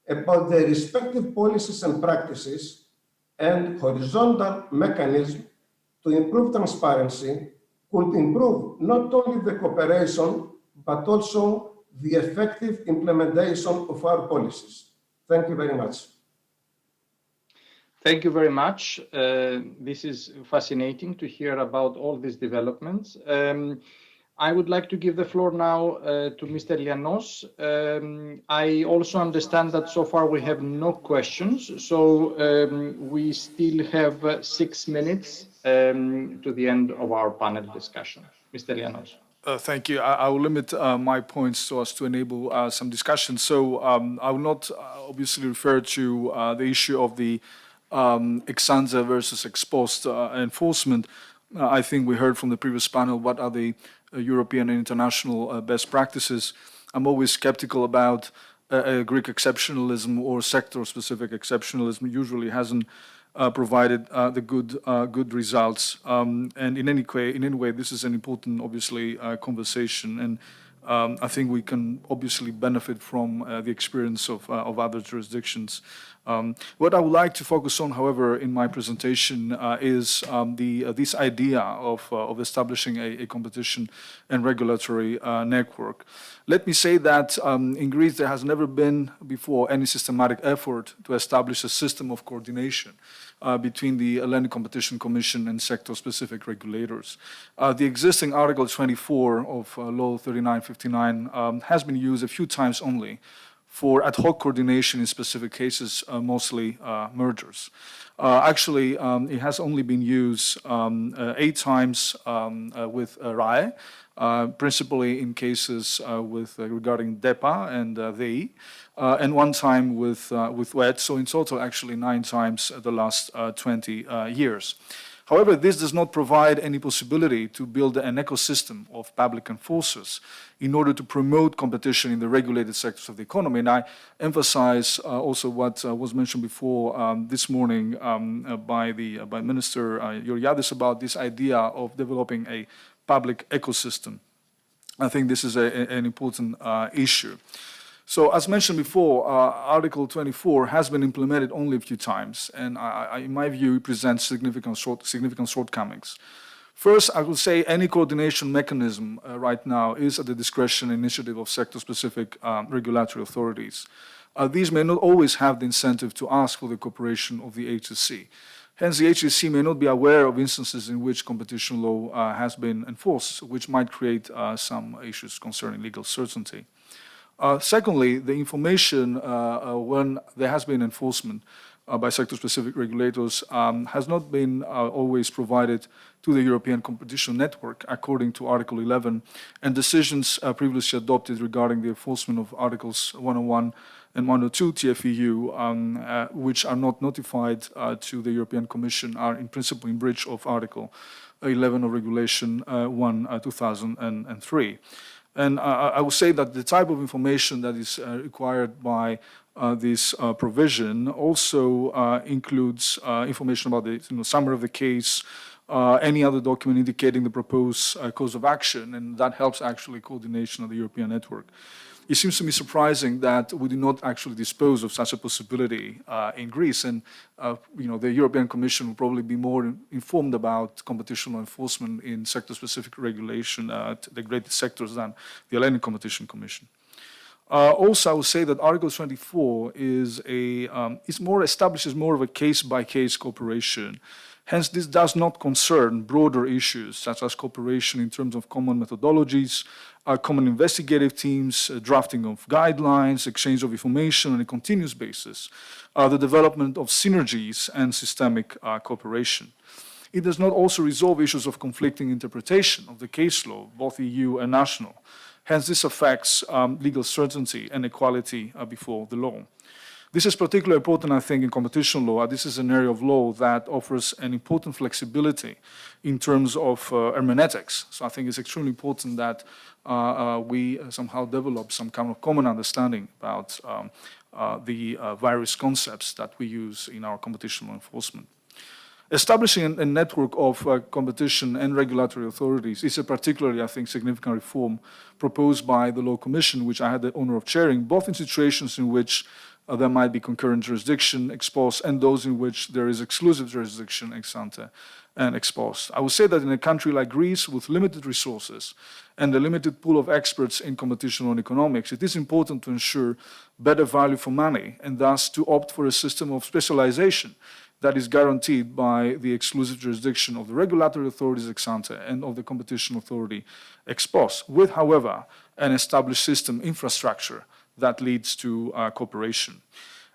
about their respective policies and practices and horizontal mechanism to improve transparency could improve not only the cooperation, but also the effective implementation of our policies. Thank you very much. Thank you very much. This is fascinating to hear about all these developments. I would like to give the floor now to Mr. Lianos. I also understand that so far we have no questions, so we still have 6 minutes to the end of our panel discussion. Mr. Lianos. Thank you. I will limit my points so as to enable some discussion. So I will not obviously refer to the issue of the ex ante versus ex post enforcement. I think we heard from the previous panel what are the European and international best practices. I'm always skeptical about Greek exceptionalism or sector-specific exceptionalism. Usually hasn't provided the good results. And in any way, this is an important, obviously, conversation. And I think we can obviously benefit from the experience of other jurisdictions. What I would like to focus on, however, in my presentation is this idea of establishing a competition and regulatory network. Let me say that in Greece there has never been before any systematic effort to establish a system of coordination between the Hellenic Competition Commission and sector-specific regulators. The existing Article 24 of Law 3959 has been used a few times only for ad hoc coordination in specific cases, mostly mergers. Actually, it has only been used 8 times with RAE, principally in cases regarding DEPA and VEI, and 1 time with WET, so in total actually 9 times the last 20 years. However, this does not provide any possibility to build an ecosystem of public enforcers in order to promote competition in the regulated sectors of the economy. And I emphasize also what was mentioned before this morning by Minister Georgiadis about this idea of developing a public ecosystem. I think this is an important issue. So, as mentioned before, Article 24 has been implemented only a few times, and in my view, it presents significant shortcomings. First, I would say any coordination mechanism right now is at the discretion and initiative of sector-specific regulatory authorities. These may not always have the incentive to ask for the cooperation of the HSC. Hence, the HSC may not be aware of instances in which competition law has been enforced, which might create some issues concerning legal certainty. Secondly, the information when there has been enforcement by sector-specific regulators has not been always provided to the European Competition Network according to Article 11, and decisions previously adopted regarding the enforcement of Articles 101 and 102 TFEU, which are not notified to the European Commission, are in principle in breach of Article 11 of Regulation 1/2003. And I would say that the type of information that is required by this provision also includes information about the summary of the case, any other document indicating the proposed course of action, and that helps actually coordination of the European network. It seems to me surprising that we do not actually dispose of such a possibility in Greece, and the European Commission will probably be more informed about competition law enforcement in sector-specific regulation at the greatest sectors than the Hellenic Competition Commission. Also, I would say that Article 24 establishes more of a case-by-case cooperation. Hence, this does not concern broader issues such as cooperation in terms of common methodologies, common investigative teams, drafting of guidelines, exchange of information on a continuous basis, the development of synergies and systemic cooperation. It does not also resolve issues of conflicting interpretation of the case law, both EU and national. Hence, this affects legal certainty and equality before the law. This is particularly important, I think, in competition law. This is an area of law that offers an important flexibility in terms of hermeneutics. So I think it's extremely important that we somehow develop some kind of common understanding about the various concepts that we use in our competition law enforcement. Establishing a network of competition and regulatory authorities is a particularly, I think, significant reform proposed by the Law Commission, which I had the honor of chairing, both in situations in which there might be concurrent jurisdiction ex post and those in which there is exclusive jurisdiction ex ante and ex post. I would say that in a country like Greece with limited resources and a limited pool of experts in competition and economics, it is important to ensure better value for money and thus to opt for a system of specialization that is guaranteed by the exclusive jurisdiction of the regulatory authorities ex ante and of the competition authority ex post, with, however, an established system infrastructure that leads to cooperation.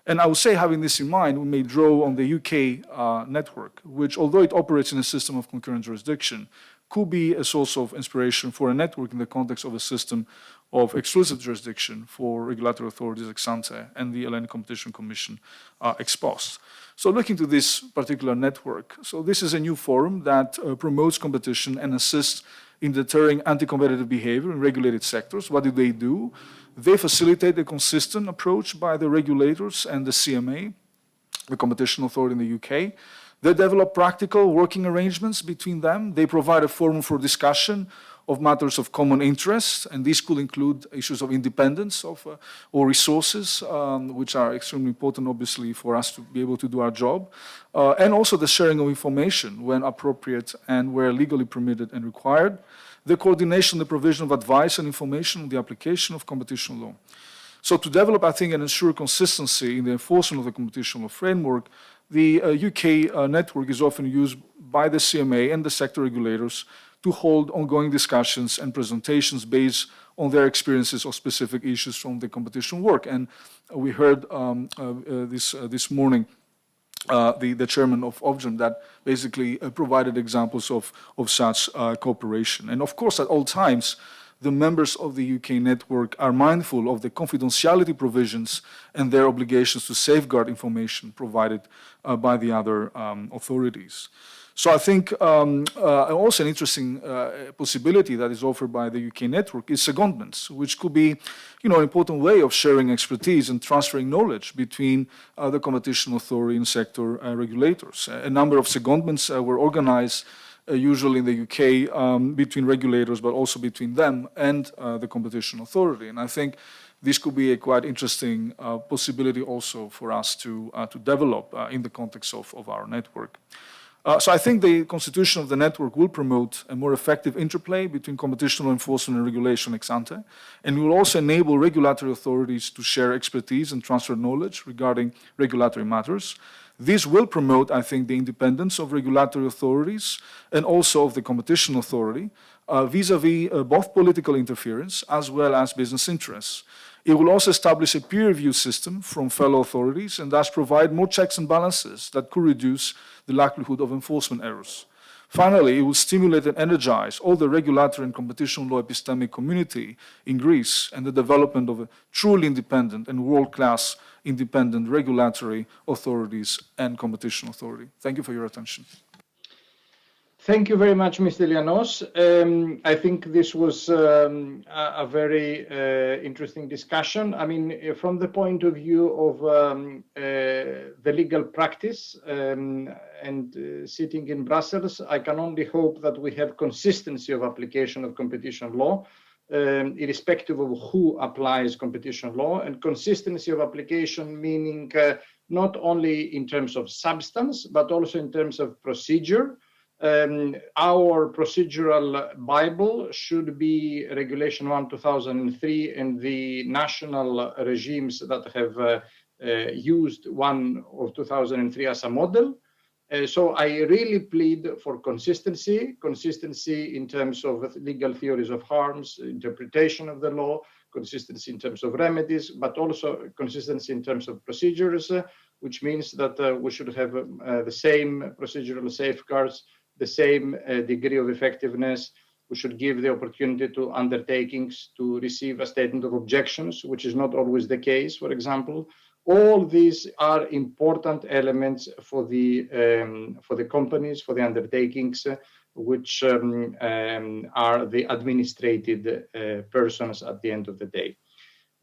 And I would say, having this in mind, we may draw on the UK network, which, although it operates in a system of concurrent jurisdiction, could be a source of inspiration for a network in the context of a system of exclusive jurisdiction for regulatory authorities ex ante and the Hellenic Competition Commission ex post. So looking to this particular network, so this is a new forum that promotes competition and assists in deterring anti-competitive behavior in regulated sectors. What do? They facilitate a consistent approach by the regulators and the CMA the competition authority in the UK. They develop practical working arrangements between them. They provide a forum for discussion of matters of common interest, and these could include issues of independence or resources, which are extremely important, obviously, for us to be able to do our job, and also the sharing of information when appropriate and where legally permitted and required, the coordination, the provision of advice and information on the application of competition law. So to develop, I think, and ensure consistency in the enforcement of the competition law framework, the UK network is often used by the CMA and the sector regulators to hold ongoing discussions and presentations based on their experiences of specific issues from the competition work. And we heard this morning the chairman of Ofgem that basically provided examples of such cooperation. And of course, at all times, the members of the UK network are mindful of the confidentiality provisions and their obligations to safeguard information provided by the other authorities. So I think also an interesting possibility that is offered by the UK network is secondments, which could be, an important way of sharing expertise and transferring knowledge between the competition authority and sector regulators. A number of secondments were organized usually in the UK between regulators, but also between them and the competition authority. And I think this could be a quite interesting possibility also for us to develop in the context of our network. So I think the constitution of the network will promote a more effective interplay between competition law enforcement and regulation ex ante, and will also enable regulatory authorities to share expertise and transfer knowledge regarding regulatory matters. This will promote, I think, the independence of regulatory authorities and also of the competition authority vis-à-vis both political interference as well as business interests. It will also establish a peer review system from fellow authorities and thus provide more checks and balances that could reduce the likelihood of enforcement errors. Finally, it will stimulate and energize all the regulatory and competition law epistemic community in Greece and the development of a truly independent and world-class independent regulatory authorities and competition authority. Thank you for your attention. Thank you very much, Mr. Lianos. I think this was a very interesting discussion. I mean, from the point of view of the legal practice and sitting in Brussels, I can only hope that we have consistency of application of competition law, irrespective of who applies competition law, and consistency of application meaning not only in terms of substance, but also in terms of procedure. Our procedural Bible should be Regulation 1/2003 and the national regimes that have used 1/2003 as a model. So I really plead for consistency in terms of legal theories of harms, interpretation of the law, consistency in terms of remedies, but also consistency in terms of procedures, which means that we should have the same procedural safeguards, the same degree of effectiveness. We should give the opportunity to undertakings to receive a statement of objections, which is not always the case, for example. All these are important elements for the companies, for the undertakings, which are the administrated persons at the end of the day.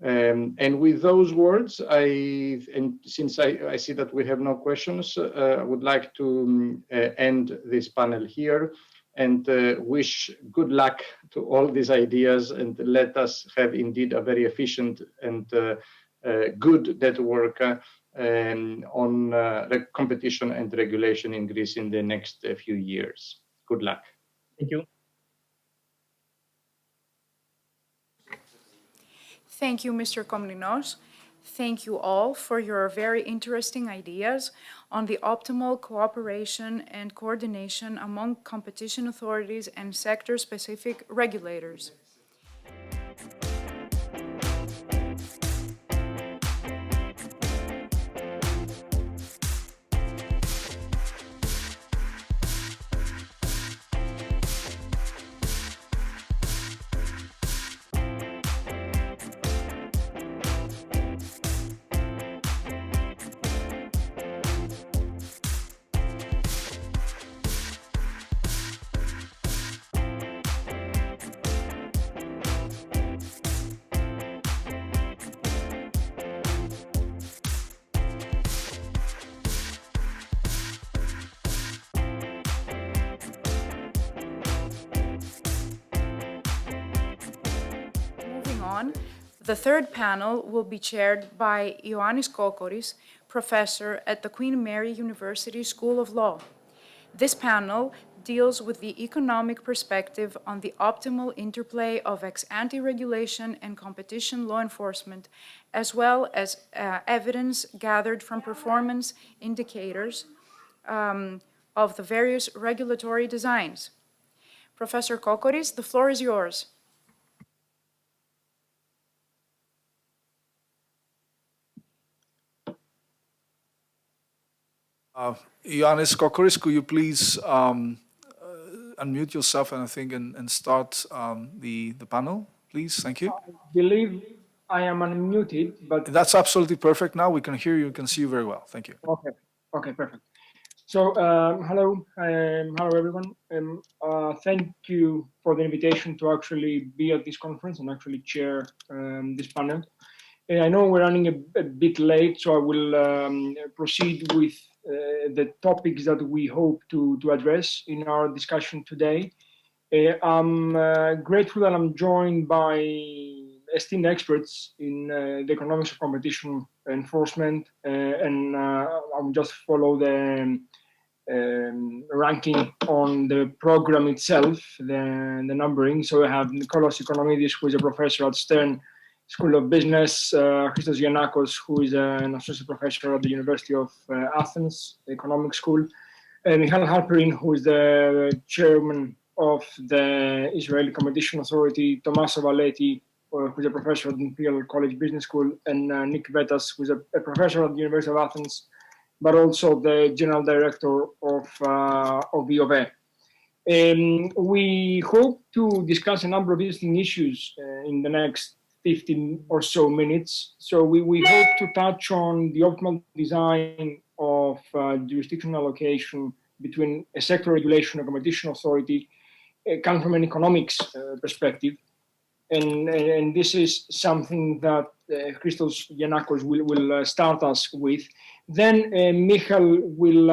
And with those words, since I see that we have no questions, I would like to end this panel here and wish good luck to all these ideas, and let us have indeed a very efficient and good network on competition and regulation in Greece in the next few years. Good luck. Thank you. Thank you, Mr. Komninos. Thank you all for your very interesting ideas on the optimal cooperation and coordination among competition authorities and sector-specific regulators. on. The third panel will be chaired by Ioannis Kokoris, professor at the Queen Mary University School of Law. This panel deals with the economic perspective on the optimal interplay of ex-ante regulation and competition law enforcement, as well as evidence gathered from performance indicators of the various regulatory designs. Professor Kokoris, the floor is yours. Ioannis Kokoris, could you please unmute yourself and start the panel, please? Thank you. I believe I am unmuted, but that's absolutely perfect now. We can hear you, can see you very well. Thank you. Okay, perfect. So, hello everyone. Thank you for the invitation to actually be at this conference and actually chair this panel. I know we're running a bit late, so I will proceed with the topics that we hope to address in our discussion today. I'm grateful that I'm joined by esteemed experts in the economics of competition enforcement, and I'll just follow the ranking on the program itself, the numbering. So I have Nicholas Economidis, who is a professor at Stern School of Business, Christos Giannakos, who is an associate professor at the University of Athens Economics School, and Michal Halperin, who is the chairman of the Israeli Competition Authority, Tommaso Valletti, who is a professor at the Imperial College Business School, and Nick Vetas, who is a professor at the University of Athens, but also the general director of B of A. We hope to discuss a number of interesting issues in the next 15 or so minutes. So we hope to touch on the optimal design of jurisdictional allocation between a sector regulation and competition authority, come from an economics perspective. And this is something that Christos Giannakos will start us with. Then Michal will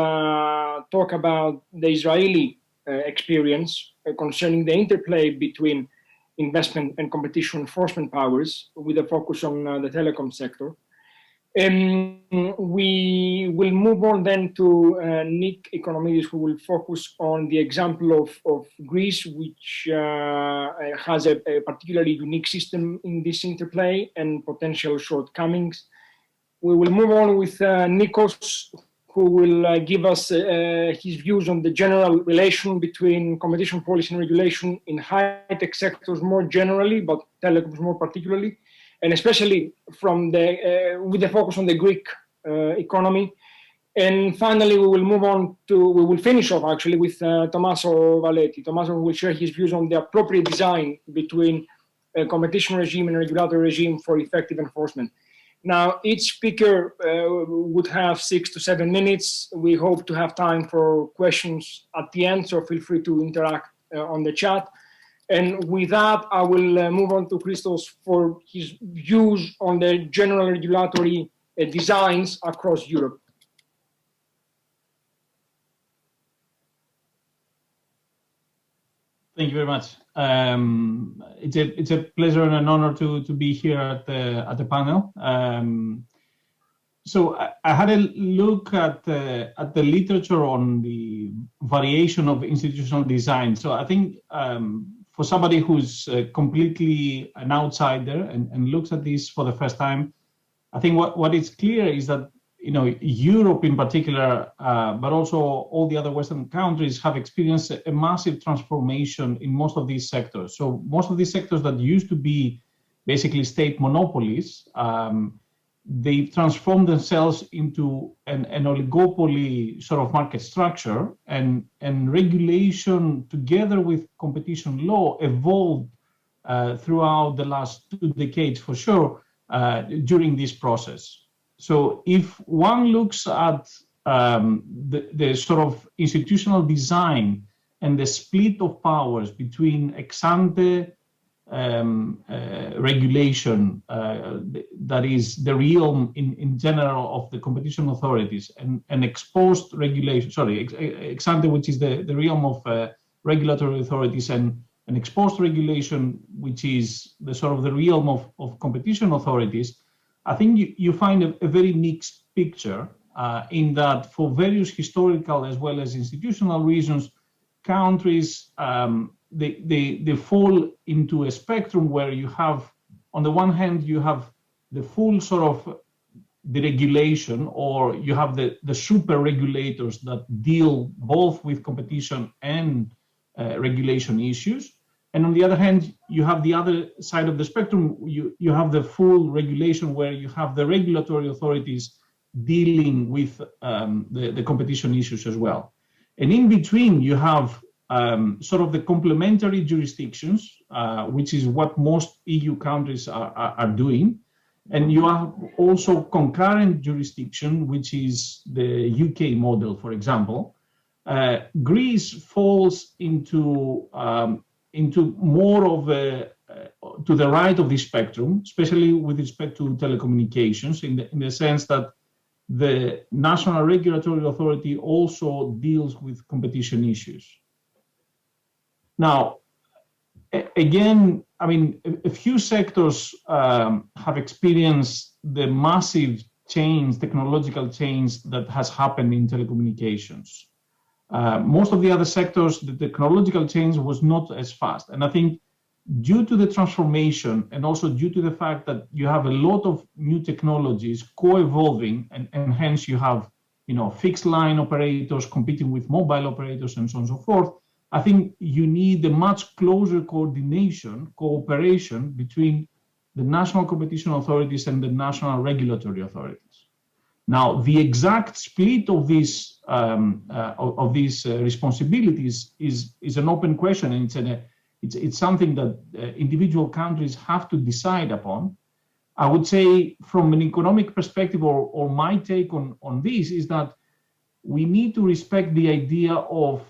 talk about the Israeli experience concerning the interplay between investment and competition enforcement powers, with a focus on the telecom sector. We will move on then to Nick Economidis, who will focus on the example of Greece, which has a particularly unique system in this interplay and potential shortcomings. We will move on with Nikos, who will give us his views on the general relation between competition policy and regulation in high-tech sectors more generally, but telecoms more particularly, and especially from with the focus on the Greek economy. And finally, we will finish off actually with Tommaso Valletti. Tommaso will share his views on the appropriate design between a competition regime and a regulatory regime for effective enforcement. Now, each speaker would have 6 to 7 minutes. We hope to have time for questions at the end, so feel free to interact on the chat. And with that, I will move on to Christos for his views on the general regulatory designs across Europe. Thank you very much. It's a pleasure and an honor to be here at the panel. So I had a look at the literature on the variation of institutional design. So I think for somebody who's completely an outsider and looks at this for the first time, I think what is clear is that Europe in particular, but also all the other Western countries have experienced a massive transformation in most of these sectors. So most of these sectors that used to be basically state monopolies, they've transformed themselves into an oligopoly sort of market structure, and regulation together with competition law evolved throughout the last 2 decades for sure during this process. So if one looks at the sort of institutional design and the split of powers between ex-ante regulation, that is the realm in general of the competition authorities, and ex-post regulation, ex-ante, which is the realm of regulatory authorities, and an ex post regulation, which is the sort of the realm of competition authorities, I think you find a very mixed picture in that for various historical as well as institutional reasons, countries, they fall into a spectrum where you have, on the one hand, you have the full sort of the regulation, or you have the super regulators that deal both with competition and regulation issues. And on the other hand, you have the other side of the spectrum. You have the full regulation where you have the regulatory authorities dealing with the competition issues as well. And in between, you have sort of the complementary jurisdictions, which is what most EU countries are doing. And you have also concurrent jurisdiction, which is the UK model, for example. Greece falls into more of to the right of the spectrum, especially with respect to telecommunications, in the sense that the national regulatory authority also deals with competition issues. Now, again, I mean, a few sectors have experienced the massive change, technological change that has happened in telecommunications. Most of the other sectors, the technological change was not as fast. And I think due to the transformation and also due to the fact that you have a lot of new technologies co-evolving, and hence you have, fixed line operators competing with mobile operators and so on and so forth, I think you need a much closer cooperation between the national competition authorities and the national regulatory authorities. Now, the exact split of these responsibilities is an open question, and it's something that individual countries have to decide upon. I would say, from an economic perspective, or my take on this is that we need to respect the idea of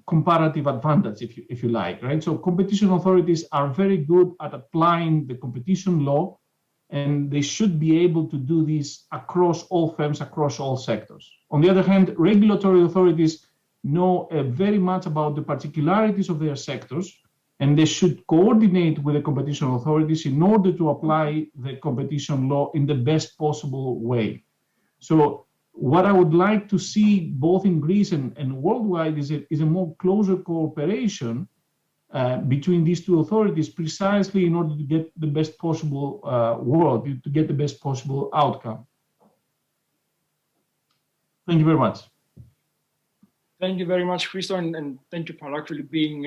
comparative advantage, if you like, right? So competition authorities are very good at applying the competition law, and they should be able to do this across all firms, across all sectors. On the other hand, regulatory authorities know very much about the particularities of their sectors, and they should coordinate with the competition authorities in order to apply the competition law in the best possible way. So what I would like to see both in Greece and worldwide is a more closer cooperation between these two authorities, precisely in order to get the best possible world, to get the best possible outcome. Thank you very much. Thank you very much, Christo, and thank you for actually being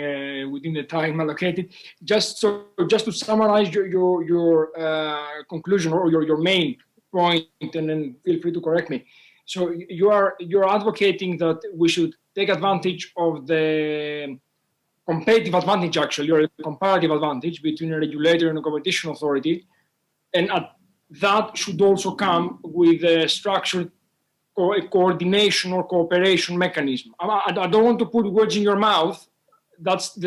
within the time allocated. Just to summarize your conclusion or your main point, and then feel free to correct me. So you're advocating that we should take advantage of the competitive advantage, actually, or a comparative advantage between a regulator and a competition authority, and that should also come with a structured coordination or cooperation mechanism. I don't want to put words in your mouth. That's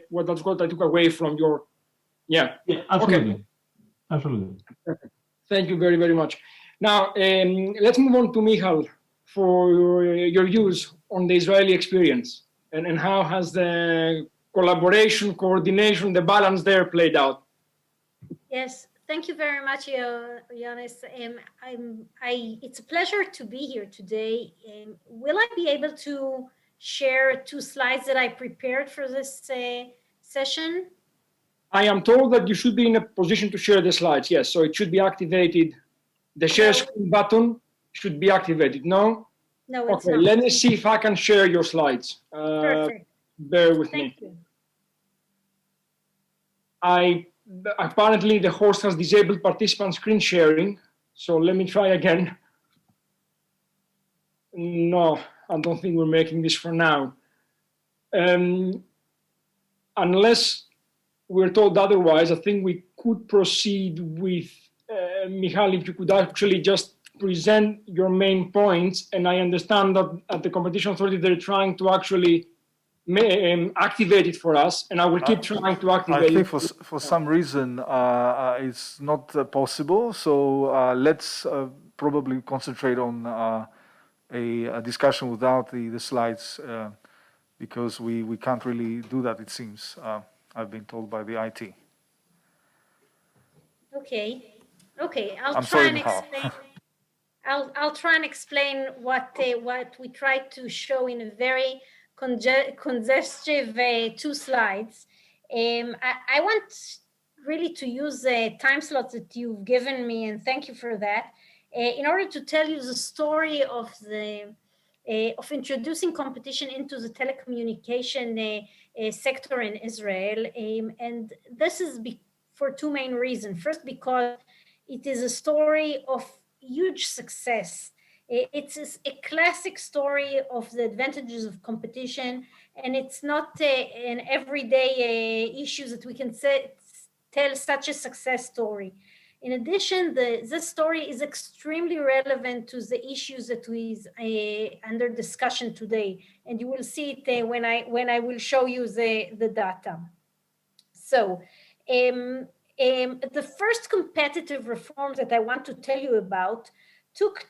what I took away from your. Yeah, absolutely. Okay. Absolutely. Thank you very, very much. Now, let's move on to Michal for your views on the Israeli experience and how has the collaboration, coordination, the balance there played out. Yes, thank you very much, Ioannis. It's a pleasure to be here today. Will I be able to share 2 slides that I prepared for this session? I am told that you should be in a position to share the slides, yes, so it should be activated. The share screen button should be activated, no? No, it's okay, not. let me see if I can share your slides. Perfect. Bear with Thank me. you. Apparently the host has disabled participant screen sharing, so let me try again. No, I don't think we're making this for now. Unless we're told otherwise, I think we could proceed with Michal, if you could actually just present your main points. And I understand that at the Competition Authority, they're trying to actually activate it for us, and I will keep trying to activate it. I think for some reason it's not possible, so let's probably concentrate on a discussion without the slides, because we can't really do that, it seems. I've been told by the IT. Okay. Okay. I'll I'm try sorry, and Michal. explain. I'll try and explain what we tried to show in a very congestive 2 slides. I want really to use the time slots that you've given me, and thank you for that, in order to tell you the story of introducing competition into the telecommunication sector in Israel, and this is for 2 main reasons. First, because it is a story of huge success. It's a classic story of the advantages of competition, and it's not an everyday issue that we can tell such a success story. In addition, this story is extremely relevant to the issues that is under discussion today, and you will see it when I will show you the data. So, the first competitive reforms that I want to tell you about took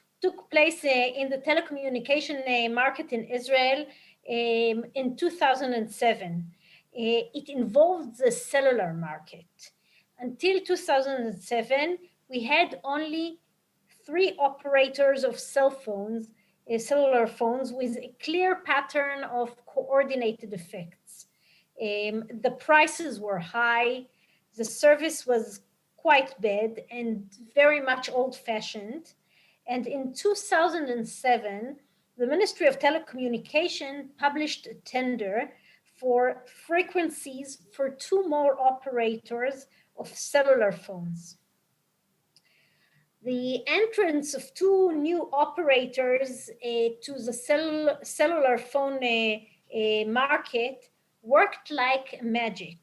place in the telecommunication market in Israel in 2007. It involved the cellular market. Until 2007, we had only 3 operators of cellular phones with a clear pattern of coordinated effects. The prices were high, the service was quite bad and very much old-fashioned. And in 2007, the Ministry of Telecommunication published a tender for frequencies for 2 more operators of cellular phones. The entrance of 2 new operators to the cellular phone market worked like magic.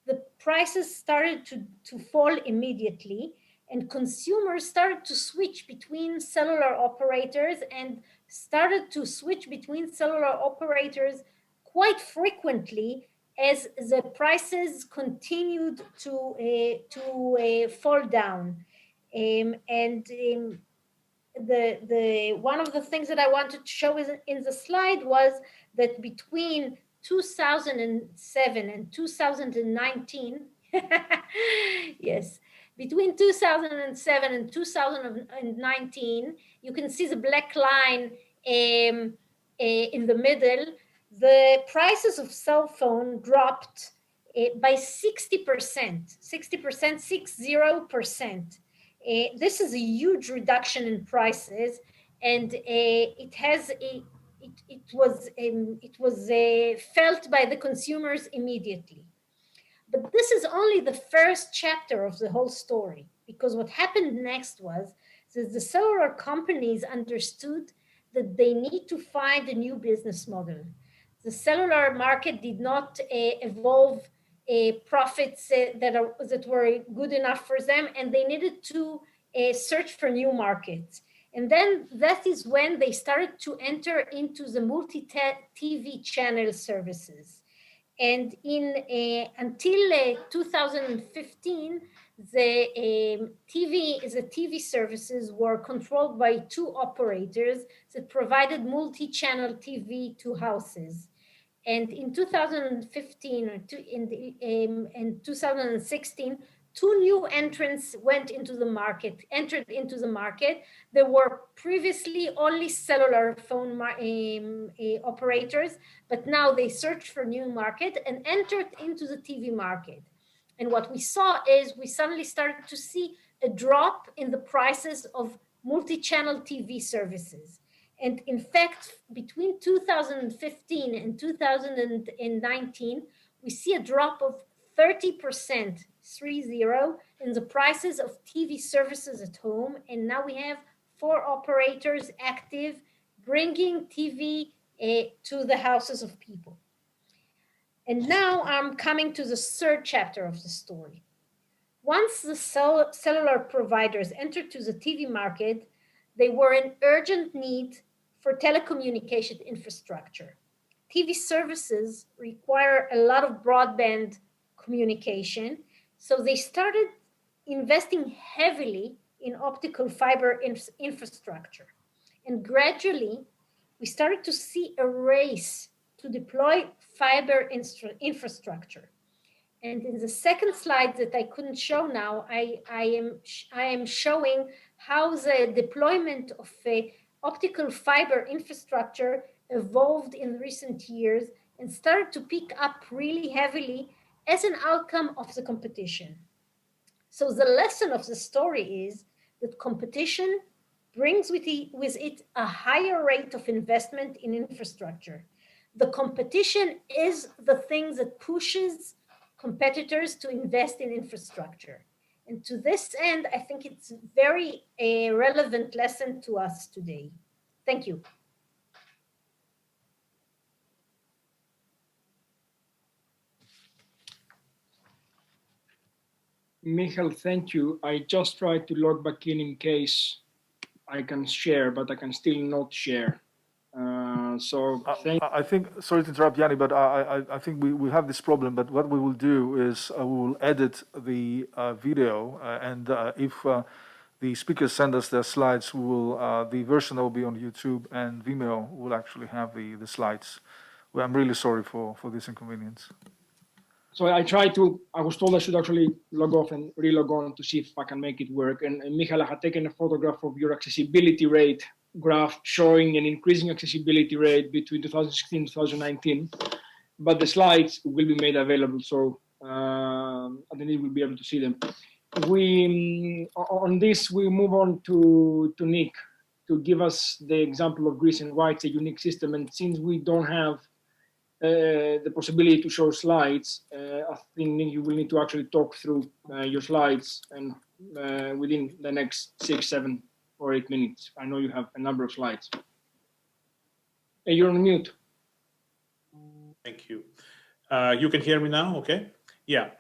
The prices started to fall immediately, and consumers started to switch between cellular operators and started to switch between cellular operators quite frequently as the prices continued to fall down. One of the things that I wanted to show in the slide was that between 2007 and 2019, yes, between 2007 and 2019, you can see the black line in the middle. The prices of cell phone dropped by 60%, 60%. This is a huge reduction in prices, and it was felt by the consumers immediately. But this is only the first chapter of the whole story, because what happened next was that the cellular companies understood that they need to find a new business model. The cellular market did not evolve profits that were good enough for them, and they needed to search for new markets. And then that is when they started to enter into the multi-TV channel services. And until 2015, the TV services were controlled by 2 operators that provided multi-channel TV to houses. And in 2015 and 2016, 2 new entrants entered into the market. There were previously only cellular phone operators, but now they searched for new market and entered into the TV market. And what we saw is we suddenly started to see a drop in the prices of multi-channel TV services. And in fact, between 2015 and 2019, we see a drop of 30%, 30, in the prices of TV services at home. And now we have 4 operators active, bringing TV to the houses of people. And now I'm coming to the 3rd chapter of the story. Once the cellular providers entered to the TV market, they were in urgent need for telecommunication infrastructure. TV services require a lot of broadband communication, so they started investing heavily in optical fiber infrastructure. And gradually, we started to see a race to deploy fiber infrastructure. And in the second slide that I couldn't show now, I am showing how the deployment of optical fiber infrastructure evolved in recent years and started to pick up really heavily as an outcome of the competition. So the lesson of the story is that competition brings with it a higher rate of investment in infrastructure. The competition is the thing that pushes competitors to invest in infrastructure. And to this end, I think it's very a relevant lesson to us today. Thank you. Michael, thank you. I just tried to log back in case I can share, but I can still not share. I think, sorry to interrupt, Yanni, but I think we have this problem. But what we will do is we will edit the video, and if the speakers send us their slides, we will the version that will be on YouTube and Vimeo will actually have the slides. Well, I'm really sorry for this inconvenience. So I was told I should actually log off and re-log on to see if I can make it work. And Michael, I had taken a photograph of your accessibility rate graph showing an increasing accessibility rate between 2016 and 2019, but the slides will be made available, so attendees will be able to see them. On this, we move on to Nick to give us the example of Greece and why it's a unique system. And since we don't have the possibility to show slides, I think Nick, you will need to actually talk through your slides and within the next 6, 7, or 8 minutes. I know you have a number of slides. Hey, you're on mute. Thank you. You can hear me now, okay? Yeah.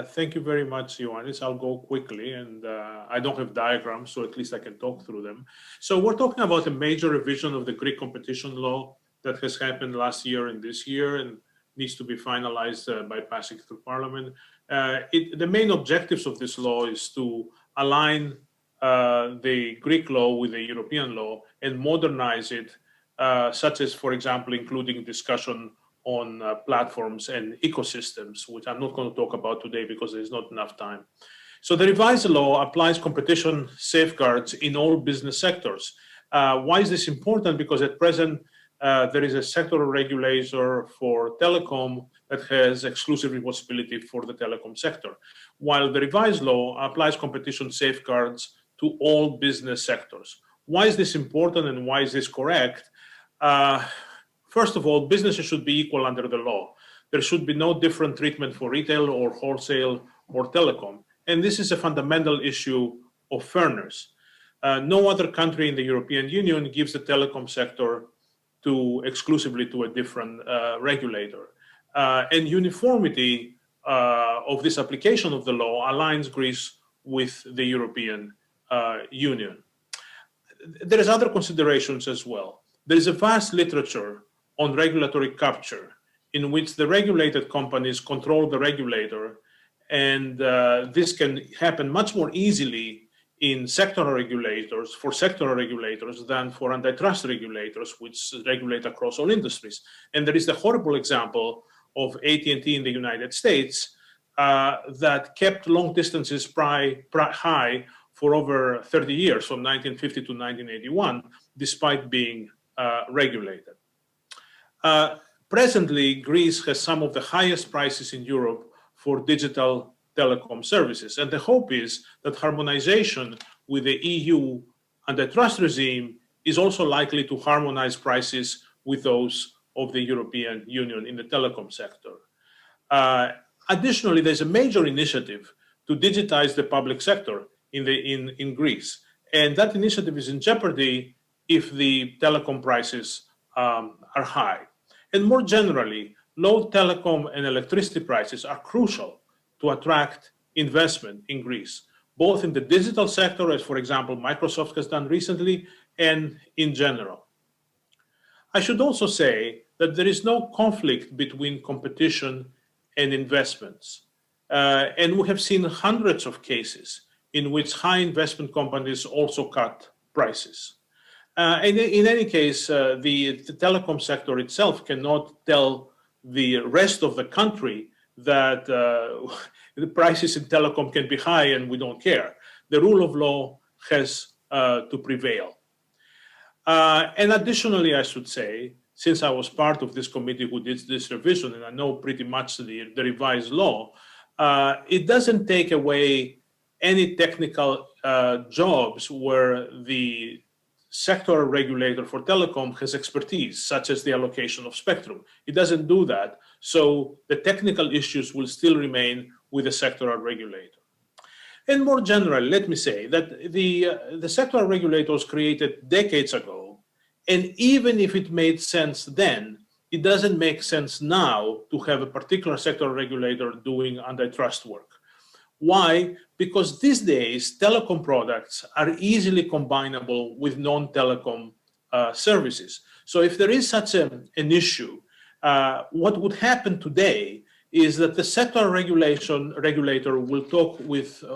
Thank you very much, Ioannis. I'll go quickly, and I don't have diagrams, so at least I can talk through them. So we're talking about a major revision of the Greek competition law that has happened last year and this year and needs to be finalized by passing through Parliament. The main objectives of this law is to align the Greek law with the European law and modernize it, such as, for example, including discussion on platforms and ecosystems, which I'm not going to talk about today because there's not enough time. So the revised law applies competition safeguards in all business sectors. Why is this important? Because at present, there is a sectoral regulator for telecom that has exclusive responsibility for the telecom sector, while the revised law applies competition safeguards to all business sectors. Why is this important and why is this correct? First of all, businesses should be equal under the law. There should be no different treatment for retail or wholesale or telecom. And this is a fundamental issue of fairness. No other country in the European Union gives the telecom sector exclusively to a different regulator. And uniformity of this application of the law aligns Greece with the European Union. There is other considerations as well. There is a vast literature on regulatory capture in which the regulated companies control the regulator, and this can happen much more easily in sectoral regulators than for antitrust regulators, which regulate across all industries. And there is the horrible example of AT&T in the United States that kept long distances high for over 30 years, from 1950 to 1981, despite being regulated. Presently, Greece has some of the highest prices in Europe for digital telecom services. And the hope is that harmonization with the EU antitrust regime is also likely to harmonize prices with those of the European Union in the telecom sector. Additionally, there's a major initiative to digitize the public sector in Greece. And that initiative is in jeopardy if the telecom prices are high. And more generally, low telecom and electricity prices are crucial to attract investment in Greece, both in the digital sector, as for example, Microsoft has done recently, and in general. I should also say that there is no conflict between competition and investments. And we have seen hundreds of cases in which high investment companies also cut prices. And in any case, the telecom sector itself cannot tell the rest of the country that the prices in telecom can be high and we don't care. The rule of law has to prevail. And additionally, I should say, since I was part of this committee who did this revision, and I know pretty much the revised law, it doesn't take away any technical jobs where the sectoral regulator for telecom has expertise, such as the allocation of spectrum. It doesn't do that. So the technical issues will still remain with the sectoral regulator. And more generally, let me say that the sectoral regulators created decades ago, and even if it made sense then, it doesn't make sense now to have a particular sectoral regulator doing antitrust work. Why? Because these days, telecom products are easily combinable with non-telecom services. So if there is such an issue, what would happen today is that the sectoral regulator will talk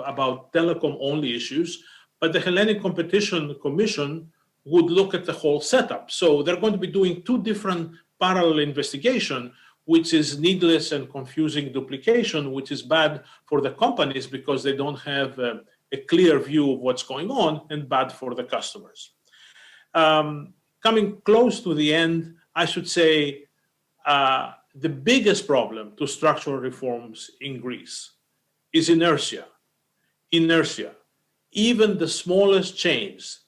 about telecom-only issues, but the Hellenic Competition Commission would look at the whole setup. So they're going to be doing two different parallel investigations, which is needless and confusing duplication, which is bad for the companies because they don't have a clear view of what's going on, and bad for the customers. Coming close to the end, I should say the biggest problem to structural reforms in Greece is inertia. Inertia. Even the smallest change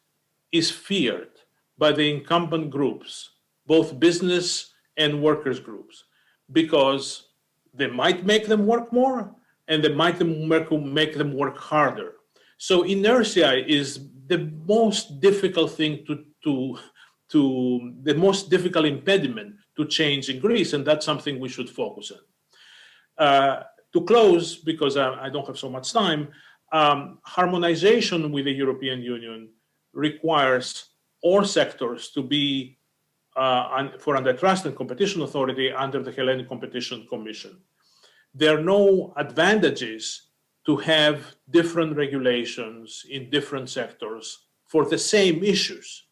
is feared by the incumbent groups, both business and workers' groups, because they might make them work more and they might make them work harder. So inertia is the most difficult thing the most difficult impediment to change in Greece, and that's something we should focus on. To close, because I don't have so much time, harmonization with the European Union requires all sectors to be for antitrust and competition authority under the Hellenic Competition Commission. There are no advantages to have different regulations in different sectors for the same issues.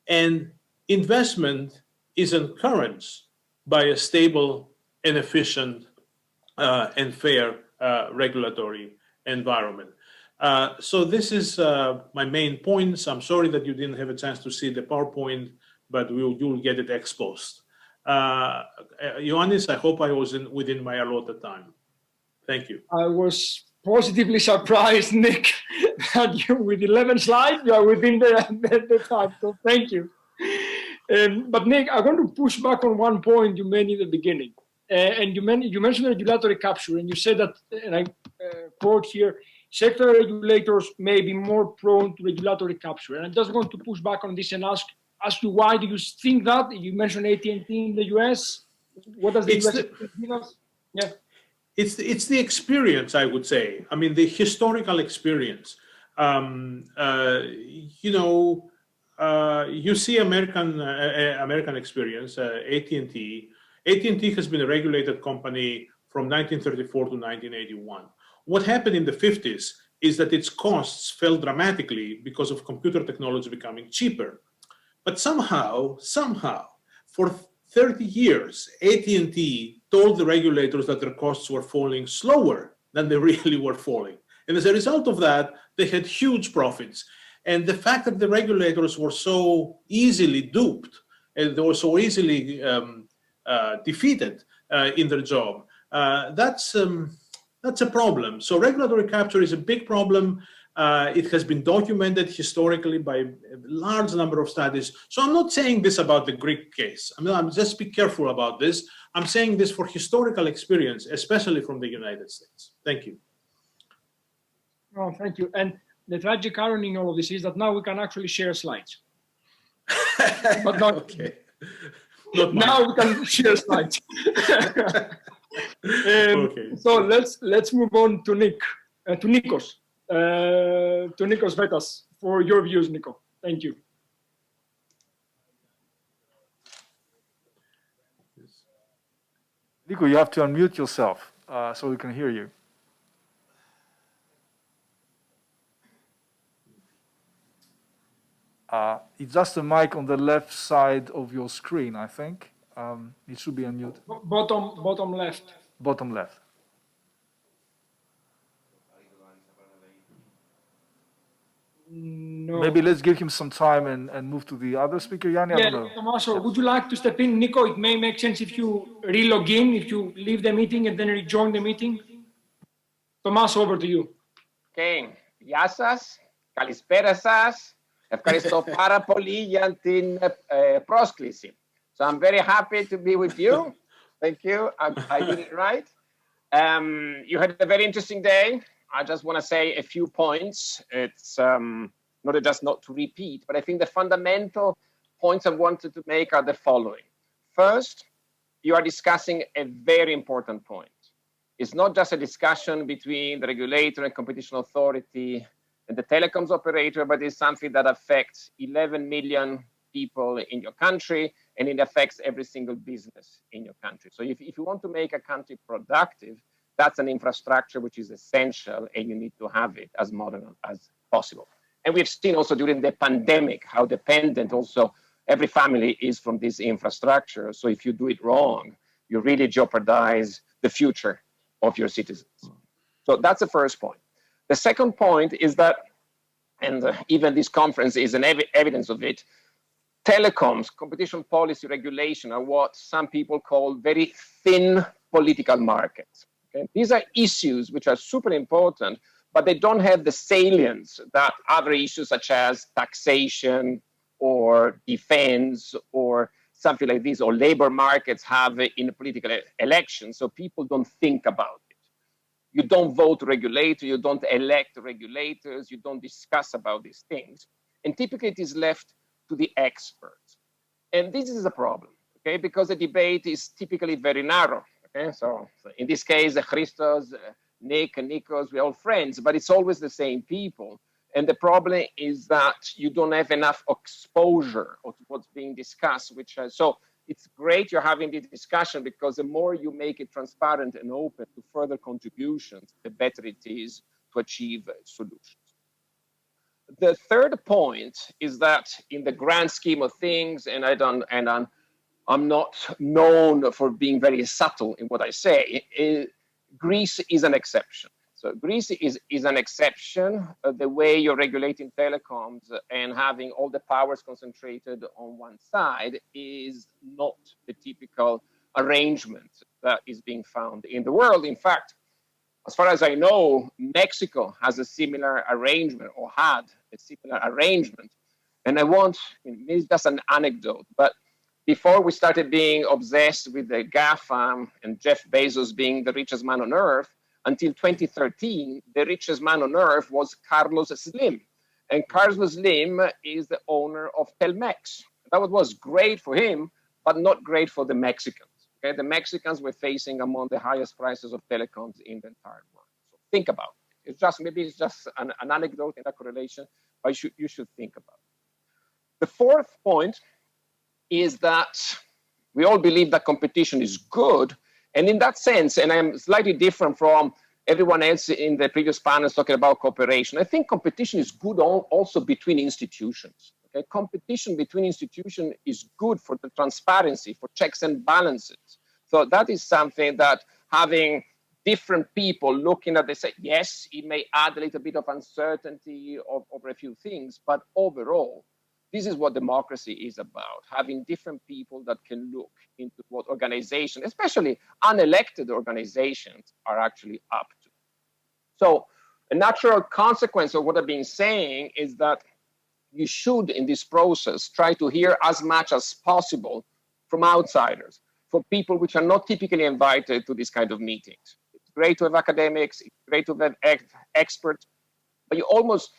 And investment is encouraged by a stable and efficient and fair regulatory environment. So this is my main points. I'm sorry that you didn't have a chance to see the PowerPoint, but you'll get it exposed. Ioannis, I hope I was within my allotted time. Thank you. I was positively surprised, Nick, that you, with 11 slides, you are within the time, so thank you. But Nick, I want to push back on one point you made in the beginning. And you mentioned regulatory capture, and you said that, and I quote here, sector regulators may be more prone to regulatory capture. And I just want to push back on this and ask you, why do you think that? You mentioned AT&T in the US. What does the US give us? Yeah. It's the experience, I would say. I mean, the historical experience. You see American experience, AT&T. AT&T has been a regulated company from 1934 to 1981. What happened in the 50s is that its costs fell dramatically because of computer technology becoming cheaper. But somehow, for 30 years, AT&T told the regulators that their costs were falling slower than they really were falling. And as a result of that, they had huge profits. And the fact that the regulators were so easily duped and they were so easily defeated in their job, that's a problem. So regulatory capture is a big problem. It has been documented historically by a large number of studies. So I'm not saying this about the Greek case. I mean, I'm just be careful about this. I'm saying this for historical experience, especially from the United States. Thank you. Oh, thank you. And the tragic irony in all of this is that now we can actually share slides. But not okay. Now we can share slides. Okay. So let's move on to Nikos. To Nikos Vetas for your views, Nico. Thank you. Nico, you have to unmute yourself so we can hear you. It's just a mic on the left side of your screen, I think. It should be unmuted. Bottom left. bottom left. No. Maybe let's give him some time and move to the other speaker, Yanni. I Yeah, don't know. Tommaso, would you like to step in? Nico, it may make sense if you re-log in, if you leave the meeting and then rejoin the meeting. Tommaso, over to you. Okay. Γεια σας. Καλησπέρα σας. Ευχαριστώ πάρα πολύ για την πρόσκληση. So I'm very happy to be with you. Thank you. I did it right. You had a very interesting day. I just want to say a few points. It's not to repeat, but I think the fundamental points I wanted to make are the following. First, you are discussing a very important point. It's not just a discussion between the regulator and competition authority and the telecoms operator, but it's something that affects 11 million people in your country, and it affects every single business in your country. So if you want to make a country productive, that's an infrastructure which is essential, and you need to have it as modern as possible. And we've seen also during the pandemic how dependent also every family is from this infrastructure. So if you do it wrong, you really jeopardize the future of your citizens. So that's the first point. The second point is that, and even this conference is an evidence of it, telecoms, competition policy regulation are what some people call very thin political markets. Okay? These are issues which are super important, but they don't have the salience that other issues such as taxation or defense or something like this, or labor markets have in a political election. So people don't think about it. You don't vote regulator, you don't elect regulators, you don't discuss about these things. And typically it is left to the experts. And this is a problem, okay? Because the debate is typically very narrow. Okay, so in this case, Christos, Nick, and Nikos, we're all friends, but it's always the same people. And the problem is that you don't have enough exposure of what's being discussed, so it's great you're having this discussion, because the more you make it transparent and open to further contributions, the better it is to achieve solutions. The third point is that in the grand scheme of things, I'm not known for being very subtle in what I say, Greece is an exception. So Greece is an exception. The way you're regulating telecoms and having all the powers concentrated on one side is not the typical arrangement that is being found in the world. In fact, as far as I know, Mexico has a similar arrangement, or had a similar arrangement. And it's just an anecdote, but before we started being obsessed with the GAFAM and Jeff Bezos being the richest man on earth, until 2013, the richest man on earth was Carlos Slim. And Carlos Slim is the owner of Telmex. That was great for him, but not great for the Mexicans. Okay? The Mexicans were facing among the highest prices of telecoms in the entire world. So think about it. Maybe it's just an anecdote in that correlation, but you should think about it. The fourth point is that we all believe that competition is good. And in that sense, and I'm slightly different from everyone else in the previous panels talking about cooperation, I think competition is good also between institutions. Okay? Competition between institutions is good for the transparency, for checks and balances. So that is something that having different people looking at this, yes, it may add a little bit of uncertainty over a few things, but overall, this is what democracy is about, having different people that can look into what organizations, especially unelected organizations, are actually up to. So a natural consequence of what I've been saying is that you should, in this process, try to hear as much as possible from outsiders, for people which are not typically invited to this kind of meetings. It's great to have academics, it's great to have experts, but you almost,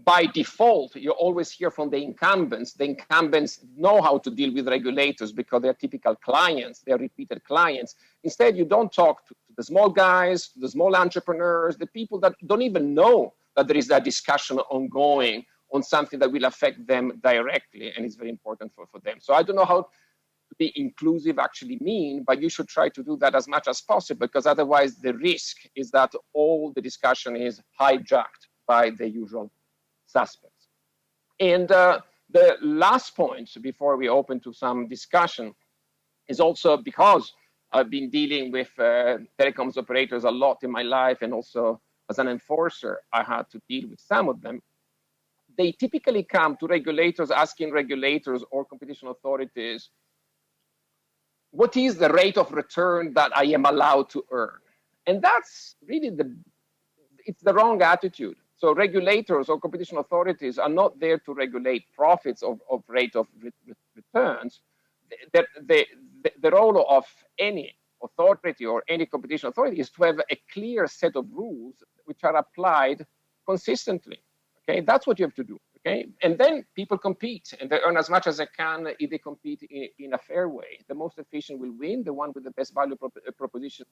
by default, you always hear from the incumbents. The incumbents know how to deal with regulators because they're typical clients, they're repeated clients. Instead, you don't talk to the small guys, to the small entrepreneurs, the people that don't even know that there is a discussion ongoing on something that will affect them directly, and it's very important for them. So I don't know how to be inclusive actually mean, but you should try to do that as much as possible, because otherwise the risk is that all the discussion is hijacked by the usual suspects. And the last point before we open to some discussion is also because I've been dealing with telecoms operators a lot in my life, and also as an enforcer, I had to deal with some of them. They typically come to regulators asking regulators or competition authorities, what is the rate of return that I am allowed to earn? And that's really it's the wrong attitude. So regulators or competition authorities are not there to regulate profits of rate of returns. The role of any authority or any competition authority is to have a clear set of rules which are applied consistently. Okay, that's what you have to do. Okay, and then people compete and they earn as much as they can if they compete in a fair way. The most efficient will win. The one with the best value proposition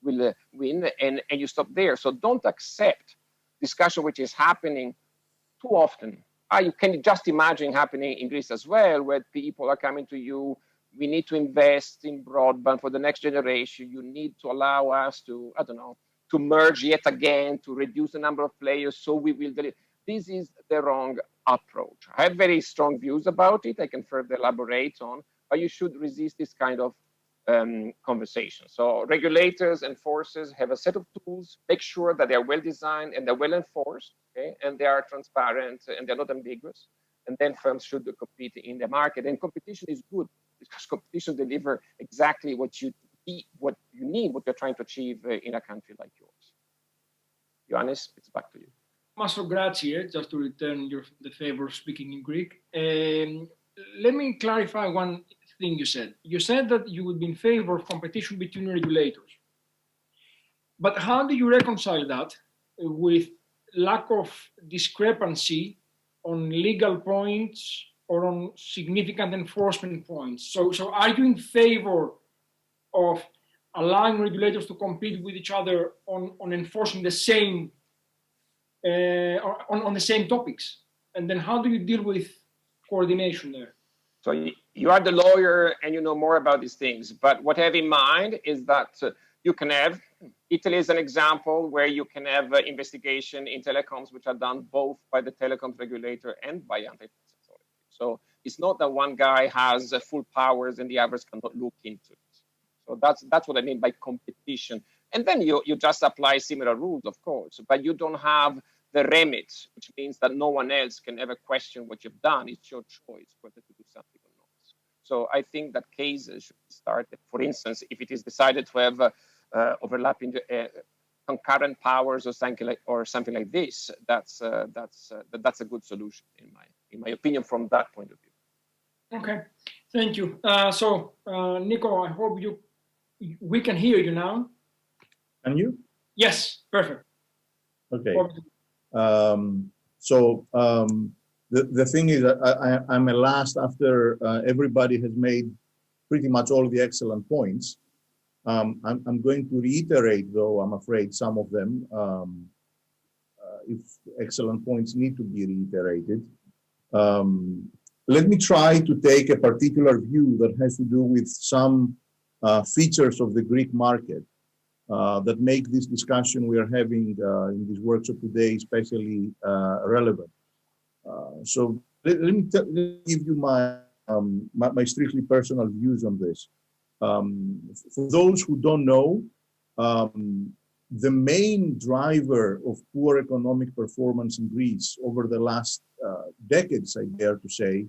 will win, and you stop there. So don't accept discussion which is happening too often. You can just imagine happening in Greece as well, where people are coming to you. We need to invest in broadband for the next generation. You need to allow us to, I don't know, to merge yet again, to reduce the number of players, so we will deliver. This is the wrong approach. I have very strong views about it. I can further elaborate on, but you should resist this kind of conversation. So regulators and enforcers have a set of tools, make sure that they are well designed and they're well enforced, okay, and they are transparent and they're not ambiguous. And then firms should compete in the market. And competition is good because competition delivers exactly what you need, what you're trying to achieve in a country like yours. Ioannis, it's back to you. Mastro, grazie, just to return the favor of speaking in Greek. Let me clarify one thing you said. You said that you would be in favor of competition between regulators. But how do you reconcile that with lack of discrepancy on legal points or on significant enforcement points? So are you in favor of allowing regulators to compete with each other on enforcing the same on the same topics? And then how do you deal with coordination there? So you are the lawyer and you know more about these things, but what I have in mind is that you can have, Italy is an example where you can have investigation in telecoms which are done both by the telecoms regulator and by antitrust authority. So it's not that one guy has full powers and the others cannot look into it. So that's what I mean by competition. And then you just apply similar rules, of course, but you don't have the remit, which means that no one else can ever question what you've done. It's your choice whether to do something or not. So I think that cases should start, for instance, if it is decided to have overlapping concurrent powers or something like this, that's a good solution in my opinion from that point of view. Okay, thank you. So Nico, I hope we can hear you now. Can you? Yes, perfect. Okay. The thing is that I'm a last after everybody has made pretty much all the excellent points. I'm going to reiterate, though, I'm afraid, some of them, if excellent points need to be reiterated. Let me try to take a particular view that has to do with some features of the Greek market that make this discussion we are having in this workshop today especially relevant. So let me give you my strictly personal views on this. For those who don't know, the main driver of poor economic performance in Greece over the last decades, I dare to say,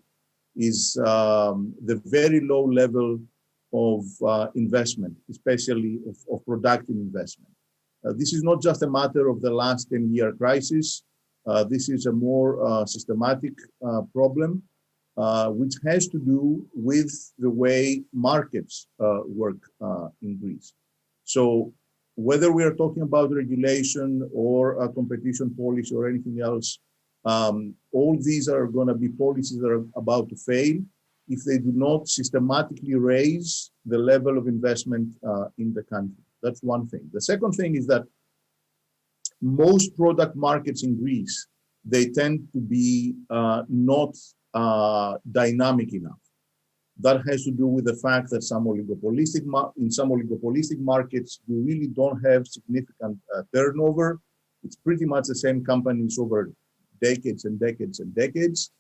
is the very low level of investment, especially of productive investment. This is not just a matter of the last 10-year crisis. This is a more systematic problem, which has to do with the way markets work in Greece. So whether we are talking about regulation or a competition policy or anything else, all these are going to be policies that are about to fail if they do not systematically raise the level of investment in the country. That's one thing. The second thing is that most product markets in Greece, they tend to be not dynamic enough. That has to do with the fact that in some oligopolistic markets, we really don't have significant turnover. It's pretty much the same companies over decades and decades and decades.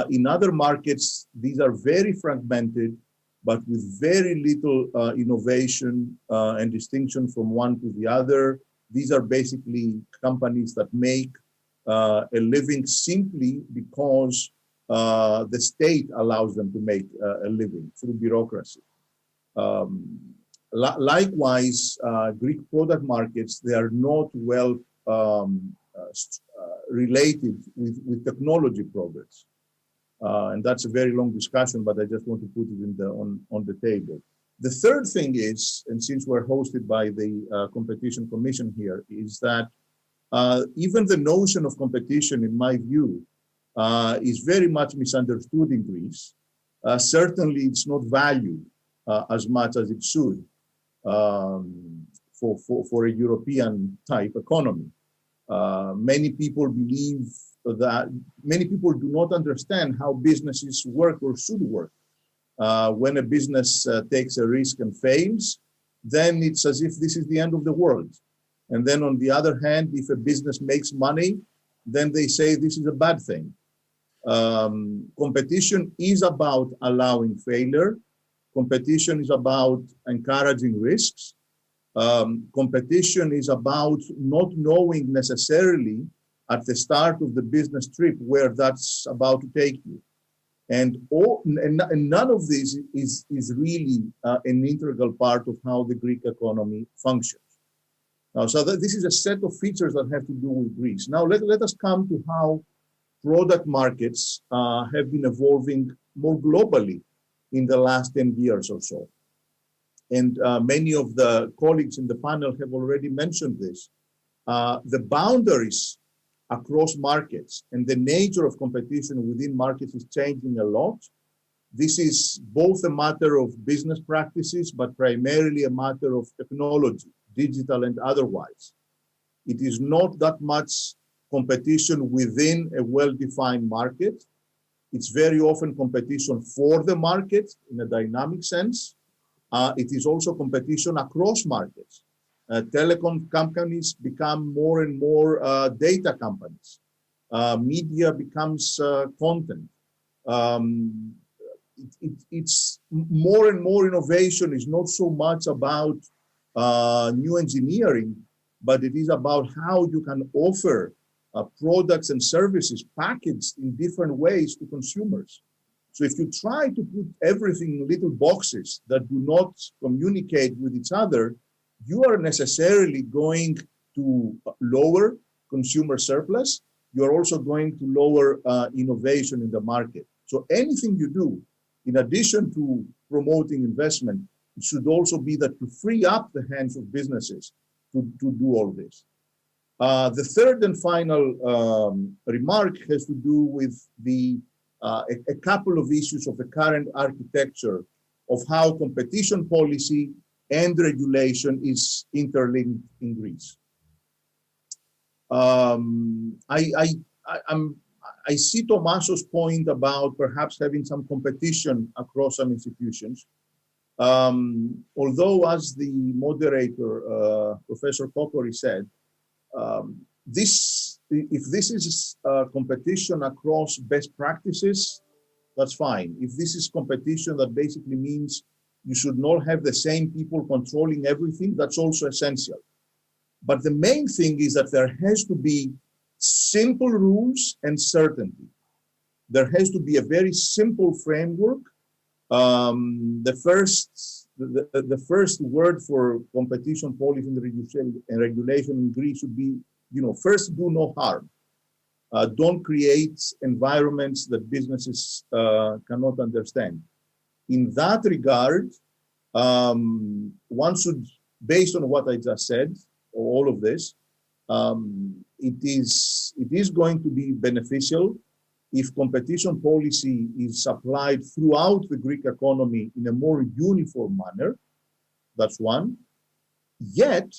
In other markets, these are very fragmented. but with very little innovation and distinction from one to the other. These are basically companies that make a living simply because the state allows them to make a living through bureaucracy. Likewise, Greek product markets, they are not well related with technology progress. And that's a very long discussion, but I just want to put it in on the table. The third thing is, and since we're hosted by the Competition Commission here, is that even the notion of competition, in my view, is very much misunderstood in Greece. Certainly, it's not valued as much as it should for a European type economy. Many people believe that many people do not understand how businesses work or should work. When a business takes a risk and fails, then it's as if this is the end of the world. And then on the other hand, if a business makes money, then they say this is a bad thing. Competition is about allowing failure. Competition is about encouraging risks. Competition is about not knowing necessarily at the start of the business trip where that's about to take you. And none of this is really an integral part of how the Greek economy functions. Now, so this is a set of features that have to do with Greece. Now, let us come to how product markets have been evolving more globally in the last 10 years or so. And many of the colleagues in the panel have already mentioned this. The boundaries across markets and the nature of competition within markets is changing a lot. This is both a matter of business practices, but primarily a matter of technology, digital and otherwise. It is not that much competition within a well-defined market. It's very often competition for the market in a dynamic sense. It is also competition across markets. Telecom companies become more and more data companies. Media becomes content. It's more and more innovation is not so much about new engineering, but it is about how you can offer products and services packaged in different ways to consumers. So if you try to put everything in little boxes that do not communicate with each other, you are necessarily going to lower consumer surplus. You're also going to lower innovation in the market. So anything you do, in addition to promoting investment, it should also be that to free up the hands of businesses to do all this. The third and final remark has to do with a couple of issues of the current architecture of how competition policy and regulation is interlinked in Greece. I see Tomaso's point about perhaps having some competition across some institutions. Although, as the moderator, Professor Kokori said, if this is competition across best practices, that's fine. If this is competition that basically means you should not have the same people controlling everything, that's also essential. But the main thing is that there has to be simple rules and certainty. There has to be a very simple framework. The first word for competition policy and regulation in Greece should be, first, do no harm. Don't create environments that businesses cannot understand. In that regard, one should, based on what I just said, all of this, it is going to be beneficial if competition policy is applied throughout the Greek economy in a more uniform manner. That's one. Yet,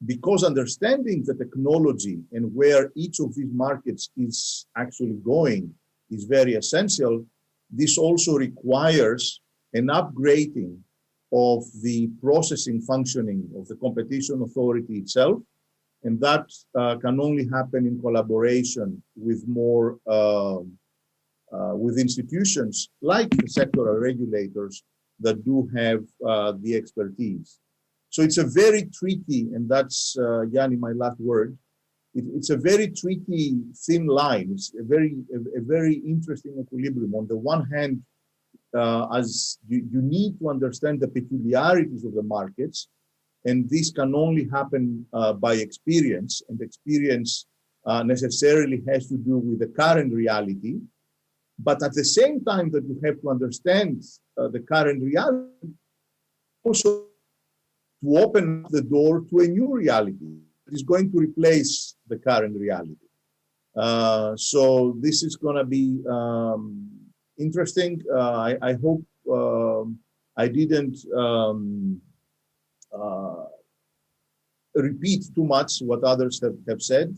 because understanding the technology and where each of these markets is actually going is very essential, this also requires an upgrading of the processing functioning of the competition authority itself. And that can only happen in collaboration with with institutions like the sectoral regulators that do have the expertise. So it's a very tricky, and that's, Yanni, my last word, it's a very tricky thin line. It's a very interesting equilibrium. On the one hand, as you need to understand the peculiarities of the markets, and this can only happen by experience, and experience necessarily has to do with the current reality. But at the same time that you have to understand the current reality, also to open the door to a new reality that is going to replace the current reality. So this is going to be interesting. I hope I didn't repeat too much what others have said,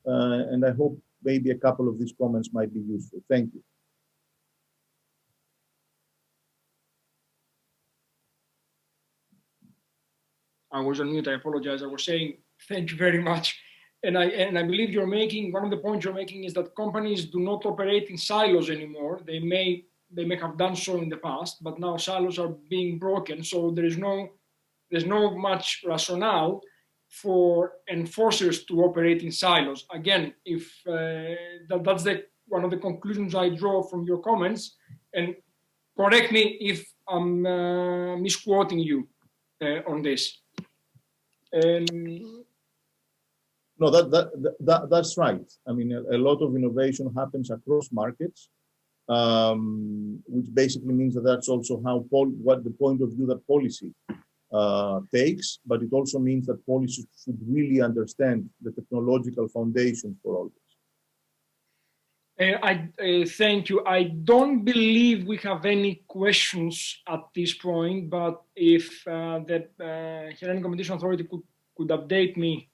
and I hope maybe a couple of these comments might be useful. Thank you. I was on mute, I apologize. I was saying thank you very much. And I believe you're making, one of the points you're making is that companies do not operate in silos anymore. They may have done so in the past, but now silos are being broken. So there's no much rationale for enforcers to operate in silos. Again, if that's one of the conclusions I draw from your comments, and correct me if I'm misquoting you on this. No, that's right. I mean, a lot of innovation happens across markets, which basically means that that's also what the point of view that policy takes, but it also means that policy should really understand the technological foundations for all this. Thank you. I don't believe we have any questions at this point, but if the Hellenic Competition Authority could update me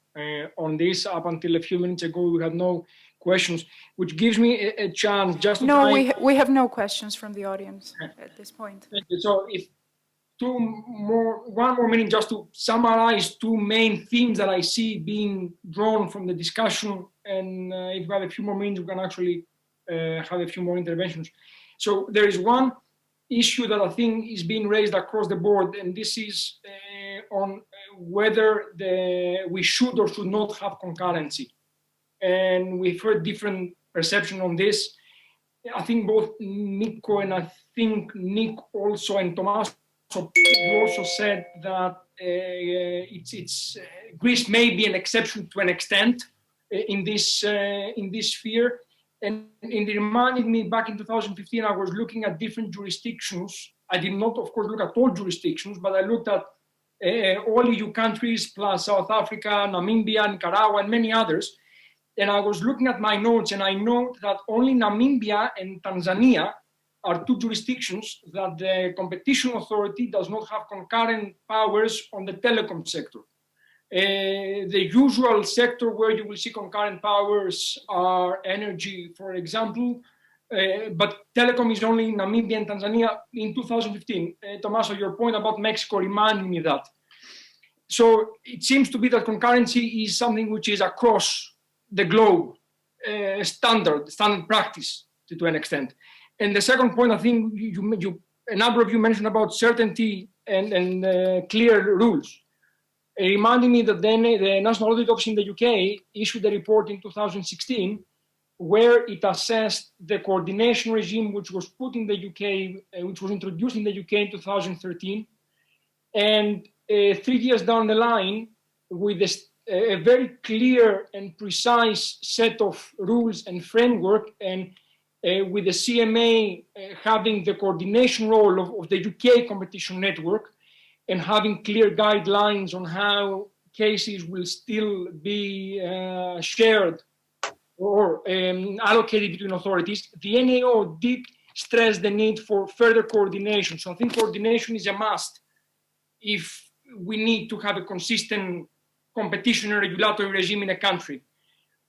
on this. Up until a few minutes ago, we had no questions, which gives me a chance just to No, we have no questions from the audience at this point. So if one more minute just to summarize two main themes that I see being drawn from the discussion, and if we have a few more minutes, we can actually have a few more interventions. So there is one issue that I think is being raised across the board, and this is on whether we should or should not have concurrency. And we've heard different perception on this. I think both Nico and I think Nick also and Tomas also said that Greece may be an exception to an extent in this sphere. And it reminded me back in 2015, I was looking at different jurisdictions. I did not, of course, look at all jurisdictions, but I looked at all EU countries plus South Africa, Namibia, Nicaragua, and many others. And I was looking at my notes, and I know that only Namibia and Tanzania are two jurisdictions that the competition authority does not have concurrent powers on the telecom sector. The usual sector where you will see concurrent powers are energy, for example, but telecom is only in Namibia and Tanzania in 2015. Tommaso, your point about Mexico reminded me that. So it seems to be that concurrency is something which is across the globe, standard practice to an extent. And the second point, I think a number of you mentioned about certainty and clear rules. It reminded me that then the National Audit Office in the UK issued a report in 2016 where it assessed the coordination regime which was put in the UK, which was introduced in the UK in 2013. And 3 years down the line, with a very clear and precise set of rules and framework, and with the CMA having the coordination role of the UK competition network, and having clear guidelines on how cases will still be shared or allocated between authorities, the NAO did stress the need for further coordination. So I think coordination is a must if we need to have a consistent competition and regulatory regime in a country.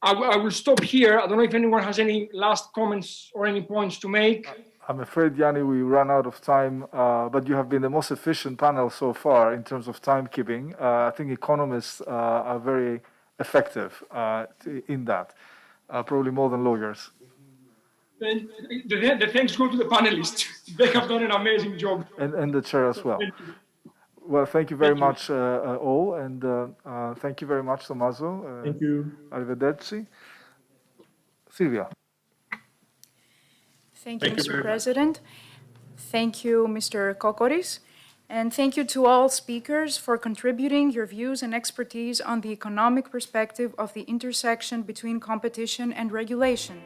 I will stop here. I don't know if anyone has any last comments or any points to make. I'm afraid, Yanni, we ran out of time, but you have been the most efficient panel so far in terms of timekeeping. I think economists are very effective in that, probably more than lawyers. The thanks go to the panelists. They have done an amazing job. And the chair as well. Well, thank you very much all, and thank you very much, Tommaso. Thank you. Arrivederci. Silvia. Thank you, Mr. President. Thank you, Mr. Kokoris. And thank you to all speakers for contributing your views and expertise on the economic perspective of the intersection between competition and regulation.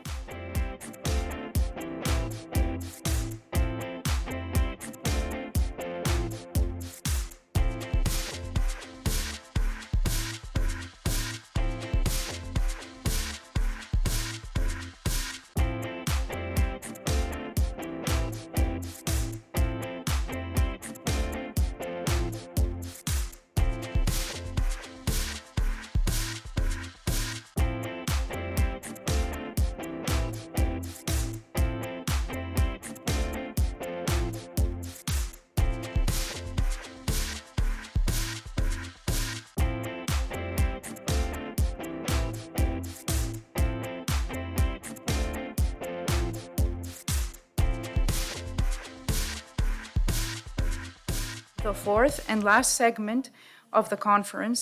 The fourth and last segment of the conference,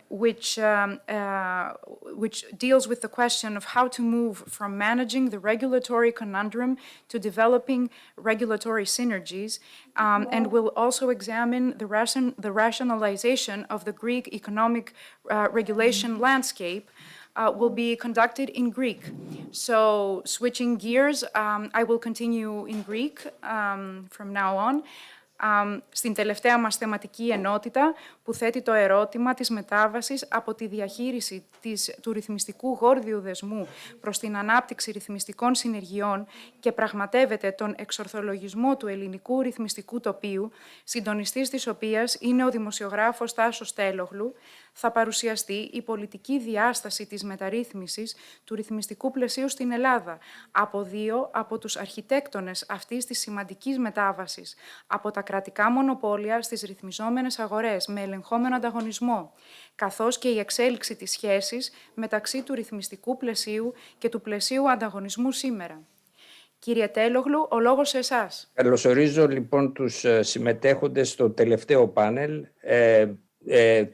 which deals with the question of how to move from managing the regulatory conundrum to developing regulatory synergies, and will also examine the rationalization of the Greek economic regulation landscape, will be conducted in Greek. So, switching gears, I will continue in Greek from now on. Στην τελευταία μας θεματική ενότητα που θέτει το ερώτημα της μετάβασης από τη διαχείριση του ρυθμιστικού γόρδιου δεσμού προς την ανάπτυξη ρυθμιστικών συνεργειών και πραγματεύεται τον εξορθολογισμό του ελληνικού ρυθμιστικού τοπίου, συντονιστής της οποίας είναι ο δημοσιογράφος Τάσος Τέλογλου, θα παρουσιαστεί η πολιτική διάσταση της μεταρρύθμισης του ρυθμιστικού πλαισίου στην Ελλάδα από δύο από τους αρχιτέκτονες αυτής της σημαντικής μετάβασης, από τα κρατικά μονοπόλια στις ρυθμιζόμενες αγορές με ελεγχόμενο ανταγωνισμό, καθώς και η εξέλιξη της σχέσης μεταξύ του ρυθμιστικού πλαισίου και του πλαισίου ανταγωνισμού σήμερα. Κύριε Τέλογλου, ο λόγος σε εσάς. Καλωσορίζω λοιπόν τους συμμετέχοντες στο τελευταίο πάνελ,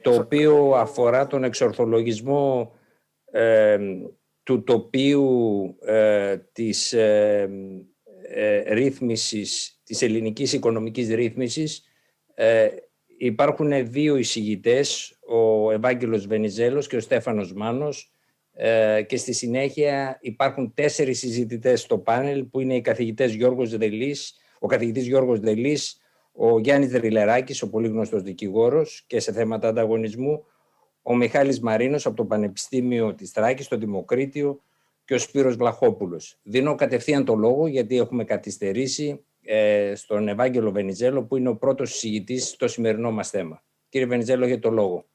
το οποίο αφορά τον εξορθολογισμό του τοπίου της ρύθμισης, της ελληνικής οικονομικής ρύθμισης. Υπάρχουν δύο εισηγητές, ο Ευάγγελος Βενιζέλος και ο Στέφανος Μάνος, και στη συνέχεια υπάρχουν 4 συζητητές στο πάνελ που είναι οι καθηγητές ο καθηγητής Γιώργος Δελής, ο Γιάννης Ριλεράκης, ο πολύ γνωστός δικηγόρος και σε θέματα ανταγωνισμού, ο Μιχάλης Μαρίνος από το Πανεπιστήμιο της Θράκης, το Δημοκρίτιο, και ο Σπύρος Βλαχόπουλος. Δίνω κατευθείαν το λόγο, γιατί έχουμε καθυστερήσει, στον Ευάγγελο Βενιζέλο, που είναι ο πρώτος συζητητής στο σημερινό μας θέμα. Κύριε Βενιζέλο, έχετε το λόγο.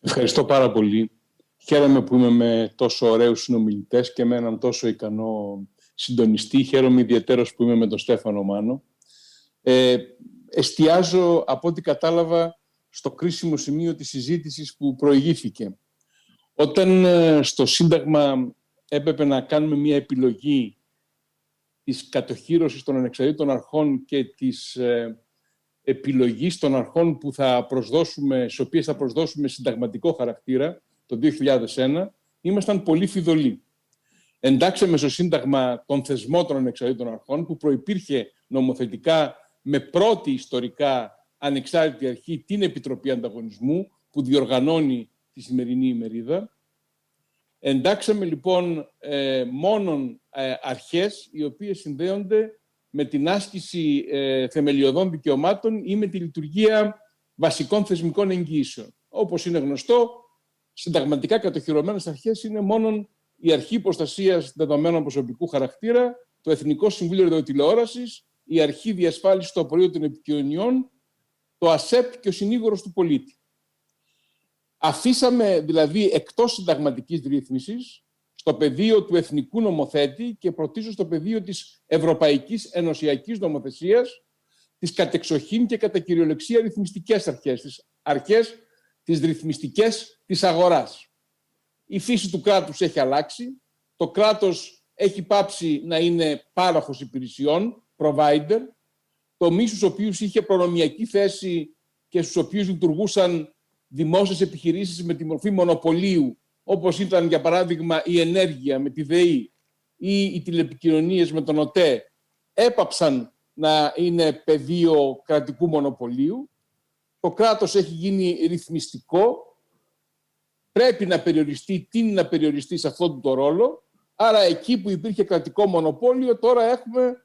Ευχαριστώ πάρα πολύ. Χαίρομαι που είμαι με τόσο ωραίους συνομιλητές και με έναν τόσο ικανό συντονιστή. Χαίρομαι ιδιαιτέρως που είμαι με τον Στέφανο Μάνο. Εστιάζω, από ό,τι κατάλαβα, στο κρίσιμο σημείο της συζήτησης που προηγήθηκε. Όταν στο Σύνταγμα έπρεπε να κάνουμε μια επιλογή της κατοχύρωσης των ανεξαρτήτων αρχών και της επιλογής των αρχών που θα προσδώσουμε, στις οποίες θα προσδώσουμε συνταγματικό χαρακτήρα το 2001, ήμασταν πολύ φιδωλοί. Εντάξαμε στο Σύνταγμα τον θεσμό των ανεξαρτήτων αρχών που προϋπήρχε νομοθετικά με πρώτη ιστορικά ανεξάρτητη αρχή την Επιτροπή Ανταγωνισμού που διοργανώνει τη σημερινή ημερίδα. Εντάξαμε λοιπόν μόνον αρχές οι οποίες συνδέονται με την άσκηση θεμελιωδών δικαιωμάτων ή με τη λειτουργία βασικών θεσμικών εγγυήσεων. Όπως είναι γνωστό, συνταγματικά κατοχυρωμένες αρχές είναι μόνον η Αρχή Προστασίας Δεδομένων Προσωπικού Χαρακτήρα, το Εθνικό Συμβούλιο Ραδιοτηλεόρασης, η Αρχή Διασφάλισης του Απορρίτου των Επικοινωνιών, το ΑΣΕΠ και ο Συνήγορος του Πολίτη. Αφήσαμε δηλαδή εκτός συνταγματικής ρύθμισης στο πεδίο του εθνικού νομοθέτη και πρωτίστως στο πεδίο της ευρωπαϊκής ενωσιακής νομοθεσίας, τις κατεξοχήν και κατά κυριολεξία ρυθμιστικές αρχές, τις αρχές τις ρυθμιστικές της αγοράς. Η φύση του κράτους έχει αλλάξει. Το κράτος έχει πάψει να είναι πάροχος υπηρεσιών, provider, τομείς στους οποίους είχε προνομιακή θέση και στους οποίους λειτουργούσαν δημόσιες επιχειρήσεις με τη μορφή μονοπωλίου, όπως ήταν για παράδειγμα η ενέργεια με τη ΔΕΗ ή οι τηλεπικοινωνίες με τον ΟΤΕ, έπαψαν να είναι πεδίο κρατικού μονοπωλίου. Το κράτος έχει γίνει ρυθμιστικό, πρέπει να περιοριστεί, τείνει να περιοριστεί σε αυτόν τον ρόλο. Άρα εκεί που υπήρχε κρατικό μονοπόλιο, τώρα έχουμε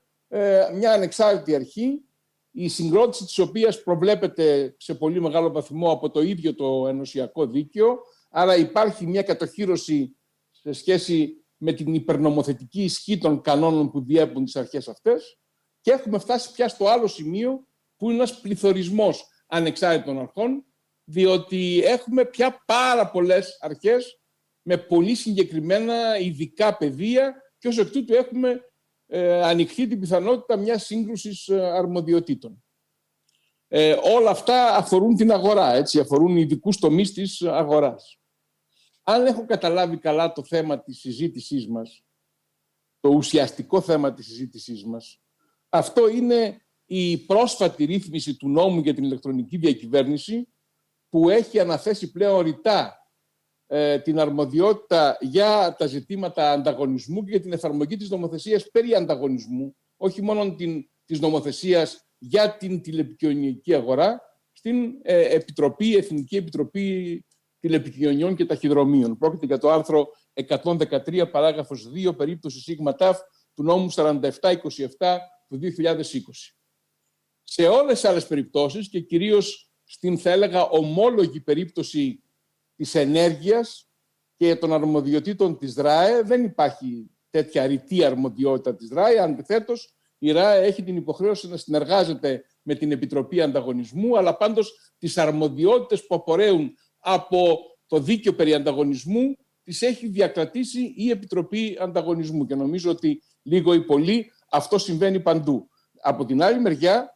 μια ανεξάρτητη αρχή, η συγκρότηση της οποίας προβλέπεται σε πολύ μεγάλο βαθμό από το ίδιο το ενωσιακό δίκαιο. Άρα υπάρχει μια κατοχύρωση σε σχέση με την υπερνομοθετική ισχύ των κανόνων που διέπουν τις αρχές αυτές και έχουμε φτάσει πια στο άλλο σημείο που είναι ένας πληθωρισμός ανεξάρτητων αρχών, διότι έχουμε πια πάρα πολλές αρχές με πολύ συγκεκριμένα ειδικά πεδία και ως εκ τούτου έχουμε ανοιχτή την πιθανότητα μιας σύγκρουσης αρμοδιοτήτων. Όλα αυτά αφορούν την αγορά, έτσι, αφορούν ειδικούς τομείς της αγοράς. Αν έχω καταλάβει καλά το θέμα της συζήτησής μας, το ουσιαστικό θέμα της συζήτησής μας, αυτό είναι η πρόσφατη ρύθμιση του νόμου για την ηλεκτρονική διακυβέρνηση που έχει αναθέσει πλέον ρητά την αρμοδιότητα για τα ζητήματα ανταγωνισμού και για την εφαρμογή της νομοθεσίας περί ανταγωνισμού, όχι μόνο της νομοθεσίας για την τηλεπικοινωνιακή αγορά, στην Εθνική Επιτροπή Τηλεπικοινωνιών και Ταχυδρομείων. Πρόκειται για το άρθρο 113 παράγραφος 2 περίπτωση ΣΥΓΜΑ ΤΑΦ του νόμου 4727 του 2020. Σε όλες τις άλλες περιπτώσεις και κυρίως στην, θα έλεγα, ομόλογη περίπτωση της ενέργειας και των αρμοδιοτήτων της ΔΡΑΕ δεν υπάρχει τέτοια ρητή αρμοδιότητα της ΔΡΑΕ. Αντιθέτως, η ΔΡΑΕ έχει την υποχρέωση να συνεργάζεται με την Επιτροπή Ανταγωνισμού, αλλά πάντως τις αρμοδιότητες που απορρέουν από το δίκαιο περί ανταγωνισμού τις έχει διακρατήσει η Επιτροπή Ανταγωνισμού και νομίζω ότι λίγο ή πολύ αυτό συμβαίνει παντού. Από την άλλη μεριά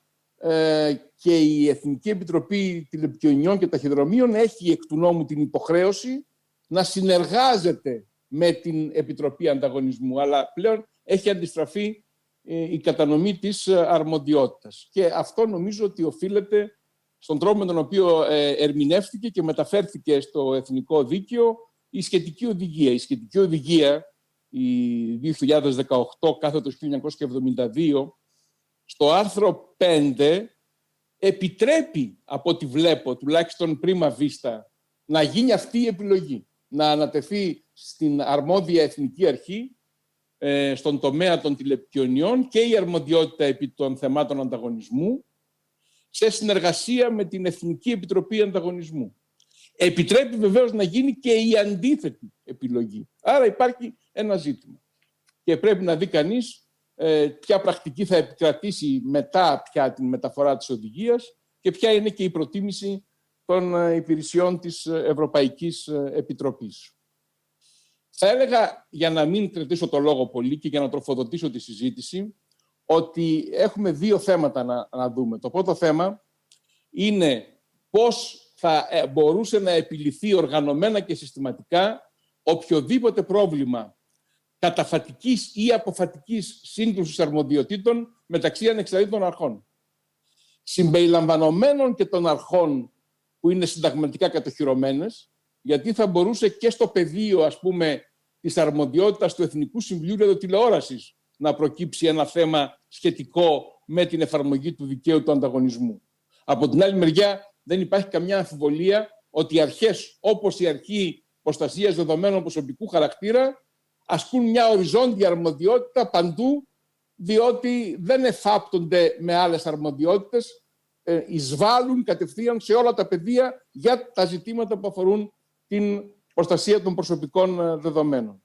και η Εθνική Επιτροπή Τηλεπικοινωνιών και Ταχυδρομείων έχει εκ του νόμου την υποχρέωση να συνεργάζεται με την Επιτροπή Ανταγωνισμού, αλλά πλέον έχει αντιστραφεί η κατανομή της αρμοδιότητας. Και αυτό νομίζω ότι οφείλεται στον τρόπο με τον οποίο ερμηνεύτηκε και μεταφέρθηκε στο εθνικό δίκαιο η σχετική οδηγία. Η σχετική οδηγία, η 2018/1972, στο άρθρο 5 επιτρέπει, από ό,τι βλέπω, τουλάχιστον πρίμα βίστα, να γίνει αυτή η επιλογή. Να ανατεθεί στην αρμόδια εθνική αρχή, στον τομέα των τηλεπικοινωνιών και η αρμοδιότητα επί των θεμάτων ανταγωνισμού, σε συνεργασία με την Εθνική Επιτροπή Ανταγωνισμού. Επιτρέπει βεβαίως να γίνει και η αντίθετη επιλογή. Άρα υπάρχει ένα ζήτημα. Και πρέπει να δει κανείς ποια πρακτική θα επικρατήσει μετά πια την μεταφορά της οδηγίας και ποια είναι και η προτίμηση των υπηρεσιών της Ευρωπαϊκής Επιτροπής. Θα έλεγα, για να μην κρατήσω το λόγο πολύ και για να τροφοδοτήσω τη συζήτηση, ότι έχουμε δύο θέματα να δούμε. Το πρώτο θέμα είναι πώς θα μπορούσε να επιληθεί οργανωμένα και συστηματικά οποιοδήποτε πρόβλημα καταφατικής ή αποφατικής σύγκρουσης αρμοδιοτήτων μεταξύ ανεξαρτήτων αρχών. Συμπεριλαμβανομένων και των αρχών που είναι συνταγματικά κατοχυρωμένες, γιατί θα μπορούσε και στο πεδίο, ας πούμε, της αρμοδιότητας του Εθνικού Συμβουλίου Ραδιοτηλεόρασης να προκύψει ένα θέμα σχετικό με την εφαρμογή του δικαίου του ανταγωνισμού. Από την άλλη μεριά, δεν υπάρχει καμιά αμφιβολία ότι οι αρχές, όπως η Αρχή Προστασίας Δεδομένων Προσωπικού Χαρακτήρα, ασκούν μια οριζόντια αρμοδιότητα παντού, διότι δεν εφάπτονται με άλλες αρμοδιότητες, εισβάλλουν κατευθείαν σε όλα τα πεδία για τα ζητήματα που αφορούν την προστασία των προσωπικών δεδομένων.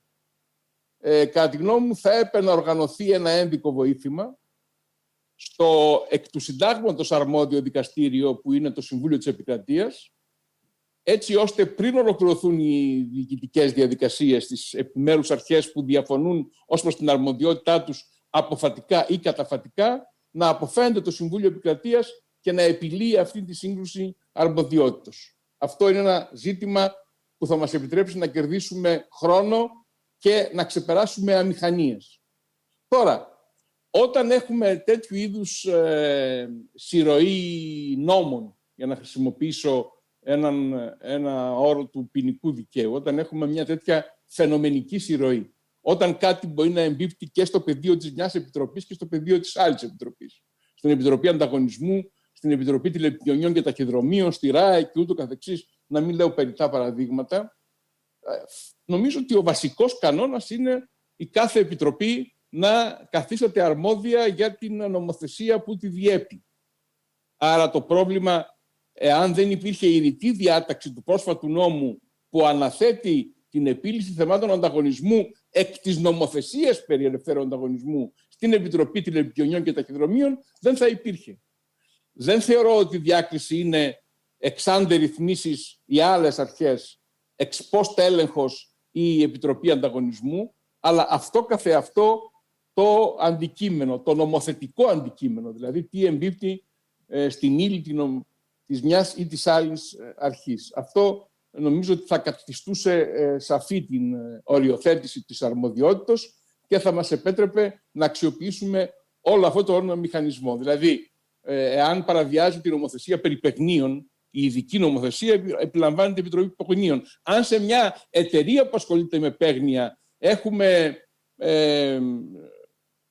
Κατά τη γνώμη μου, θα έπρεπε να οργανωθεί ένα ένδικο βοήθημα στο εκ του συντάγματος αρμόδιο δικαστήριο που είναι το Συμβούλιο της Επικρατείας, έτσι ώστε πριν ολοκληρωθούν οι διοικητικές διαδικασίες στις επιμέρους αρχές που διαφωνούν ως προς την αρμοδιότητά τους αποφατικά ή καταφατικά, να αποφαίνεται το Συμβούλιο Επικρατείας και να επιλύει αυτή τη σύγκρουση αρμοδιότητας. Αυτό είναι ένα ζήτημα που θα μας επιτρέψει να κερδίσουμε χρόνο και να ξεπεράσουμε αμηχανίες. Τώρα, όταν έχουμε τέτοιου είδους συρροή νόμων, για να χρησιμοποιήσω ένα όρο του ποινικού δικαίου, όταν έχουμε μια τέτοια φαινομενική συρροή, όταν κάτι μπορεί να εμπίπτει και στο πεδίο της μιας επιτροπής και στο πεδίο της άλλης επιτροπής, στην Επιτροπή Ανταγωνισμού, στην Επιτροπή Τηλεπικοινωνιών και Ταχυδρομείων, στη ΡΑΕ και ούτω καθεξής, να μην λέω περιττά παραδείγματα, νομίζω ότι ο βασικός κανόνας είναι η κάθε επιτροπή να καθίσταται αρμόδια για την νομοθεσία που τη διέπει. Άρα το πρόβλημα, εάν δεν υπήρχε η ρητή διάταξη του πρόσφατου νόμου που αναθέτει την επίλυση θεμάτων ανταγωνισμού εκ της νομοθεσίας περί ελευθέρου ανταγωνισμού στην Επιτροπή Τηλεπικοινωνιών και Ταχυδρομείων, δεν θα υπήρχε. Δεν θεωρώ ότι η διάκριση είναι εξάντε ρυθμίσεις οι άλλες αρχές, εξ post έλεγχος ή η Επιτροπή Ανταγωνισμού, αλλά αυτό καθεαυτό το αντικείμενο, το νομοθετικό αντικείμενο, δηλαδή τι εμπίπτει στην ύλη της μιας ή της άλλης αρχής. Αυτό νομίζω ότι θα καθιστούσε σαφή την οριοθέτηση της αρμοδιότητας και θα μας επέτρεπε να αξιοποιήσουμε όλο αυτό το όρνο μηχανισμό. Δηλαδή, εάν παραβιάζει την νομοθεσία περί παιγνίων, η ειδική νομοθεσία επιλαμβάνεται η Επιτροπή Παιγνίων. Αν σε μια εταιρεία που ασχολείται με παίγνια έχουμε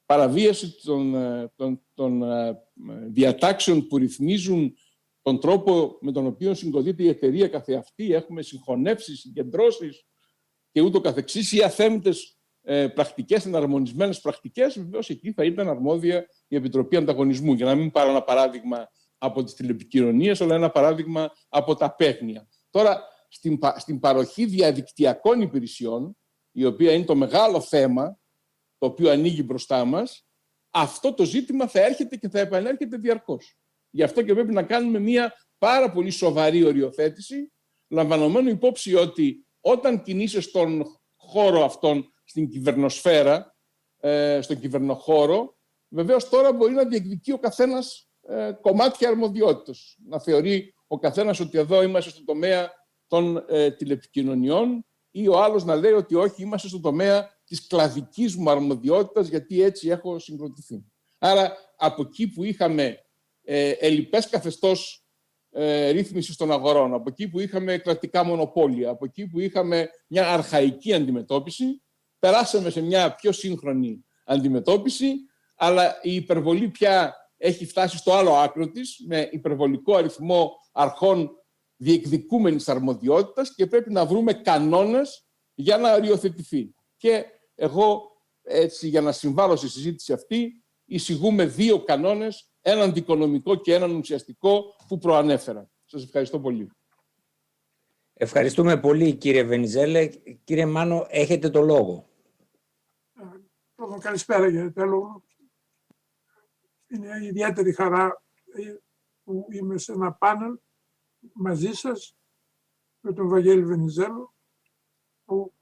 παραβίαση των διατάξεων που ρυθμίζουν τον τρόπο με τον οποίο συγκωδείται η εταιρεία καθεαυτή, έχουμε συγχωνεύσεις, συγκεντρώσεις και ούτω καθεξής, ή αθέμητες πρακτικές, εναρμονισμένες πρακτικές, βεβαίως εκεί θα ήταν αρμόδια η Επιτροπή Ανταγωνισμού. Για να μην πάρω ένα παράδειγμα από τις τηλεπικοινωνίες, αλλά ένα παράδειγμα από τα παίγνια. Τώρα, στην παροχή διαδικτυακών υπηρεσιών, η οποία είναι το μεγάλο θέμα, το οποίο ανοίγει μπροστά μας, αυτό το ζήτημα θα έρχεται και θα επανέρχεται διαρκώς. Γι' αυτό και πρέπει να κάνουμε μια πάρα πολύ σοβαρή οριοθέτηση, λαμβανωμένου υπόψη ότι όταν κινείσαι στον χώρο αυτόν, στην κυβερνοσφαίρα, στον κυβερνοχώρο, βεβαίως τώρα μπορεί να διεκδικεί ο καθένας κομμάτια αρμοδιότητας. Να θεωρεί ο καθένας ότι εδώ είμαστε στον τομέα των τηλεπικοινωνιών ή ο άλλος να λέει ότι όχι, είμαστε στον τομέα της κλαδικής μου αρμοδιότητας γιατί έτσι έχω συγκροτηθεί. Άρα από εκεί που είχαμε ελλειπές καθεστώς ρύθμισης των αγορών, από εκεί που είχαμε κρατικά μονοπόλια, από εκεί που είχαμε μια αρχαϊκή αντιμετώπιση, περάσαμε σε μια πιο σύγχρονη αντιμετώπιση, αλλά η υπερβολή πια έχει φτάσει στο άλλο άκρο της, με υπερβολικό αριθμό αρχών διεκδικούμενης αρμοδιότητας και πρέπει να βρούμε κανόνες για να οριοθετηθεί. Και εγώ, έτσι, για να συμβάλλω στη συζήτηση αυτή, εισηγούμε δύο κανόνες, έναν δικονομικό και έναν ουσιαστικό που προανέφερα. Σας ευχαριστώ πολύ. Ευχαριστούμε πολύ, κύριε Βενιζέλε. Κύριε Μάνο, έχετε το λόγο. Πρώτον, καλησπέρα κύριε Τέλογλου. Είναι ιδιαίτερη χαρά που είμαι σε ένα πάνελ μαζί σας με τον Βαγγέλη Βενιζέλο, που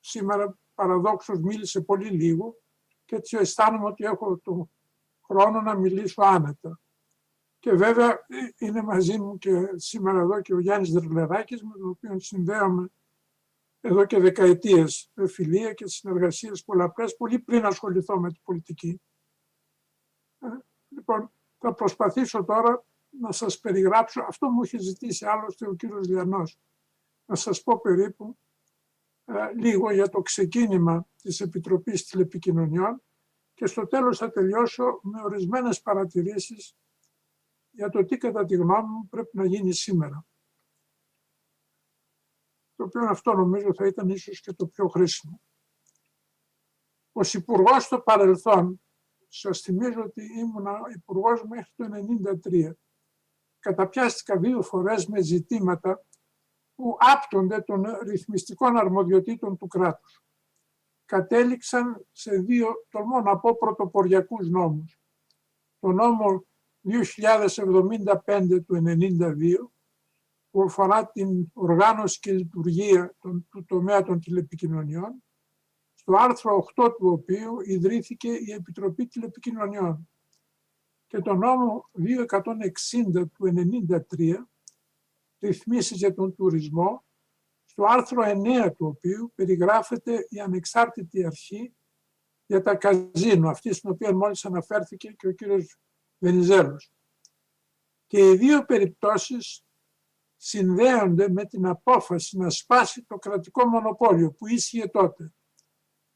σήμερα παραδόξως μίλησε πολύ λίγο και έτσι αισθάνομαι ότι έχω το χρόνο να μιλήσω άνετα. Και βέβαια είναι μαζί μου και σήμερα εδώ και ο Γιάννης Δερλεράκης, με τον οποίο συνδέαμε εδώ και δεκαετίες φιλία και συνεργασίες πολλαπλές, πολύ πριν ασχοληθώ με την πολιτική. Λοιπόν, θα προσπαθήσω τώρα να σας περιγράψω, αυτό μου είχε ζητήσει άλλωστε ο κύριος Λιανός, να σας πω περίπου λίγο για το ξεκίνημα της Επιτροπής Τηλεπικοινωνιών και στο τέλος θα τελειώσω με ορισμένες παρατηρήσεις για το τι κατά τη γνώμη μου πρέπει να γίνει σήμερα. Το οποίο αυτό νομίζω θα ήταν ίσως και το πιο χρήσιμο. Ως υπουργός στο παρελθόν, σας θυμίζω ότι ήμουνα υπουργός μέχρι το 1993. Καταπιάστηκα 2 φορές με ζητήματα που άπτονται των ρυθμιστικών αρμοδιοτήτων του κράτους. Κατέληξαν σε 2, τολμώ να πω, πρωτοποριακούς νόμους. Το νόμο 2075 του 1992, που αφορά την οργάνωση και λειτουργία του τομέα των τηλεπικοινωνιών, στο άρθρο 8 του οποίου ιδρύθηκε η Επιτροπή Τηλεπικοινωνιών, και το νόμο 260 του 1993, ρυθμίσεις για τον τουρισμό, στο άρθρο 9 του οποίου περιγράφεται η ανεξάρτητη αρχή για τα καζίνο, αυτή στην οποία μόλις αναφέρθηκε και ο κύριος Βενιζέλος. Και οι δύο περιπτώσεις συνδέονται με την απόφαση να σπάσει το κρατικό μονοπόλιο που ίσχυε τότε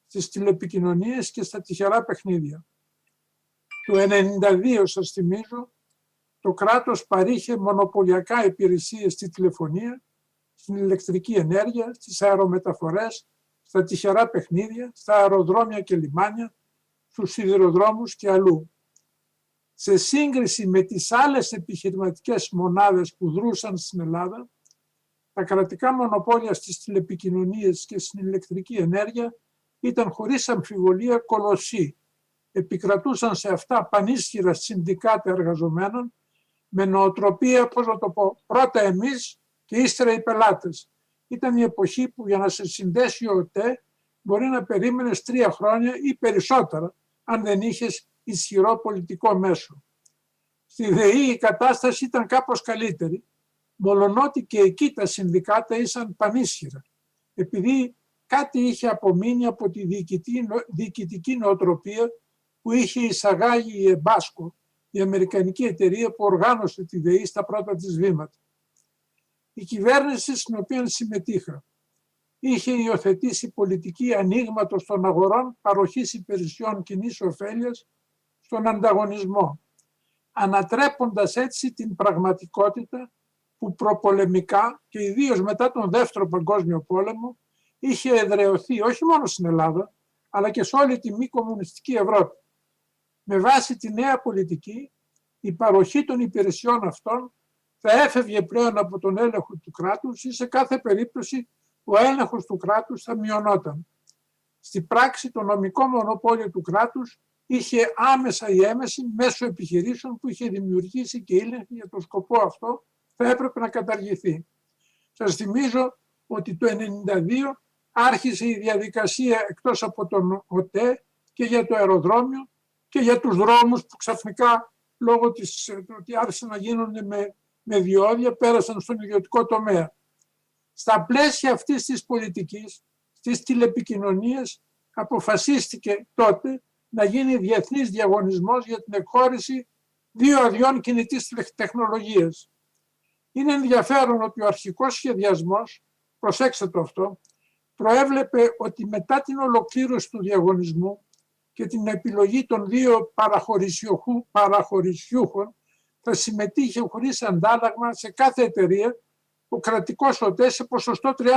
στις τηλεπικοινωνίες και στα τυχερά παιχνίδια. Το 1992, σας θυμίζω, το κράτος παρήχε μονοπωλιακά υπηρεσίες στη τηλεφωνία, στην ηλεκτρική ενέργεια, στις αερομεταφορές, στα τυχερά παιχνίδια, στα αεροδρόμια και λιμάνια, στους σιδηροδρόμους και αλλού. Σε σύγκριση με τις άλλες επιχειρηματικές μονάδες που δρούσαν στην Ελλάδα, τα κρατικά μονοπόλια στις τηλεπικοινωνίες και στην ηλεκτρική ενέργεια ήταν χωρίς αμφιβολία κολοσσοί. Επικρατούσαν σε αυτά πανίσχυρα συνδικάτα εργαζομένων με νοοτροπία, πώς να το πω, πρώτα εμείς και ύστερα οι πελάτες. Ήταν η εποχή που για να σε συνδέσει ο ΟΤΕ μπορεί να περίμενες 3 χρόνια ή περισσότερα αν δεν είχες ισχυρό πολιτικό μέσο. Στη ΔΕΗ η κατάσταση ήταν κάπως καλύτερη, μολονότι και εκεί τα συνδικάτα ήσαν πανίσχυρα, επειδή κάτι είχε απομείνει από τη διοικητική νοοτροπία που είχε εισαγάγει η Εμπάσκο, η αμερικανική εταιρεία που οργάνωσε τη ΔΕΗ στα πρώτα της βήματα. Η κυβέρνηση στην οποία συμμετείχα είχε υιοθετήσει πολιτική ανοίγματος των αγορών παροχής υπηρεσιών κοινής ωφέλειας στον ανταγωνισμό, ανατρέποντας έτσι την πραγματικότητα που προπολεμικά και ιδίως μετά τον Δεύτερο Παγκόσμιο Πόλεμο είχε εδραιωθεί όχι μόνο στην Ελλάδα, αλλά και σε όλη τη μη κομμουνιστική Ευρώπη. Με βάση τη νέα πολιτική, η παροχή των υπηρεσιών αυτών θα έφευγε πλέον από τον έλεγχο του κράτους ή σε κάθε περίπτωση ο έλεγχος του κράτους θα μειωνόταν. Στη πράξη το νομικό μονοπόλιο του κράτους είχε άμεσα ή έμεση μέσω επιχειρήσεων που είχε δημιουργήσει και ήλεγχε για τον σκοπό αυτό θα έπρεπε να καταργηθεί. Σας θυμίζω ότι το 1992 άρχισε η διαδικασία εκτός από τον ΟΤΕ και για το αεροδρόμιο και για τους δρόμους που ξαφνικά λόγω ότι άρχισαν να γίνουν με διόδια πέρασαν στον ιδιωτικό τομέα. Στα πλαίσια αυτής της πολιτικής, στις τηλεπικοινωνίες, αποφασίστηκε τότε να γίνει διεθνής διαγωνισμός για την εκχώρηση 2 αδειών κινητής τεχνολογίας. Είναι ενδιαφέρον ότι ο αρχικός σχεδιασμός, προσέξτε το αυτό, προέβλεπε ότι μετά την ολοκλήρωση του διαγωνισμού και την επιλογή των 2 παραχωρησιούχων θα συμμετείχε χωρίς αντάλλαγμα σε κάθε εταιρεία ο κρατικός ΟΤΕ σε ποσοστό 30%.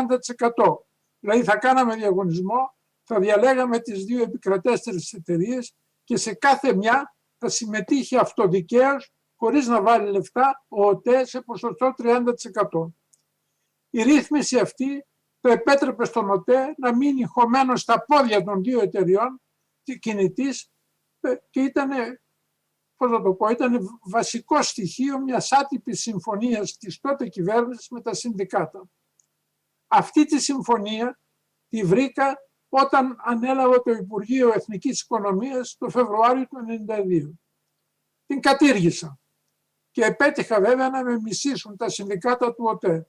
Δηλαδή θα κάναμε διαγωνισμό, θα διαλέγαμε τις 2 επικρατέστερες εταιρείες και σε κάθε μια θα συμμετείχε αυτοδικαίως χωρίς να βάλει λεφτά ο ΟΤΕ σε ποσοστό 30%. Η ρύθμιση αυτή το επέτρεπε στον ΟΤΕ να μείνει χωμένος στα πόδια των 2 εταιριών κινητής και ήταν, πώς να το πω, ήταν βασικό στοιχείο μιας άτυπης συμφωνίας της τότε κυβέρνησης με τα συνδικάτα. Αυτή τη συμφωνία τη βρήκα όταν ανέλαβα το Υπουργείο Εθνικής Οικονομίας το Φεβρουάριο του 1992. Την κατήργησα και επέτυχα βέβαια να με μισήσουν τα συνδικάτα του ΟΤΕ.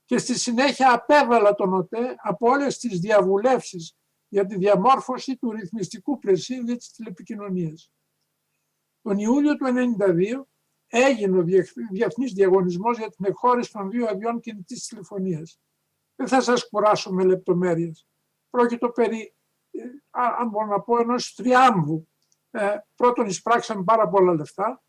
Και στη συνέχεια απέβαλα τον ΟΤΕ από όλες τις διαβουλεύσεις για τη διαμόρφωση του ρυθμιστικού πλαισίου για τις τηλεπικοινωνίες. Τον Ιούλιο του 1992 έγινε ο διεθνής διαγωνισμός για την εκχώρηση των 2 αδειών κινητής τηλεφωνίας. Δεν θα σας κουράσω με λεπτομέρειες. Πρόκειται περί, αν μπορώ να πω, ενός τριάμβου. Πρώτον, εισπράξαμε πάρα πολλά λεφτά,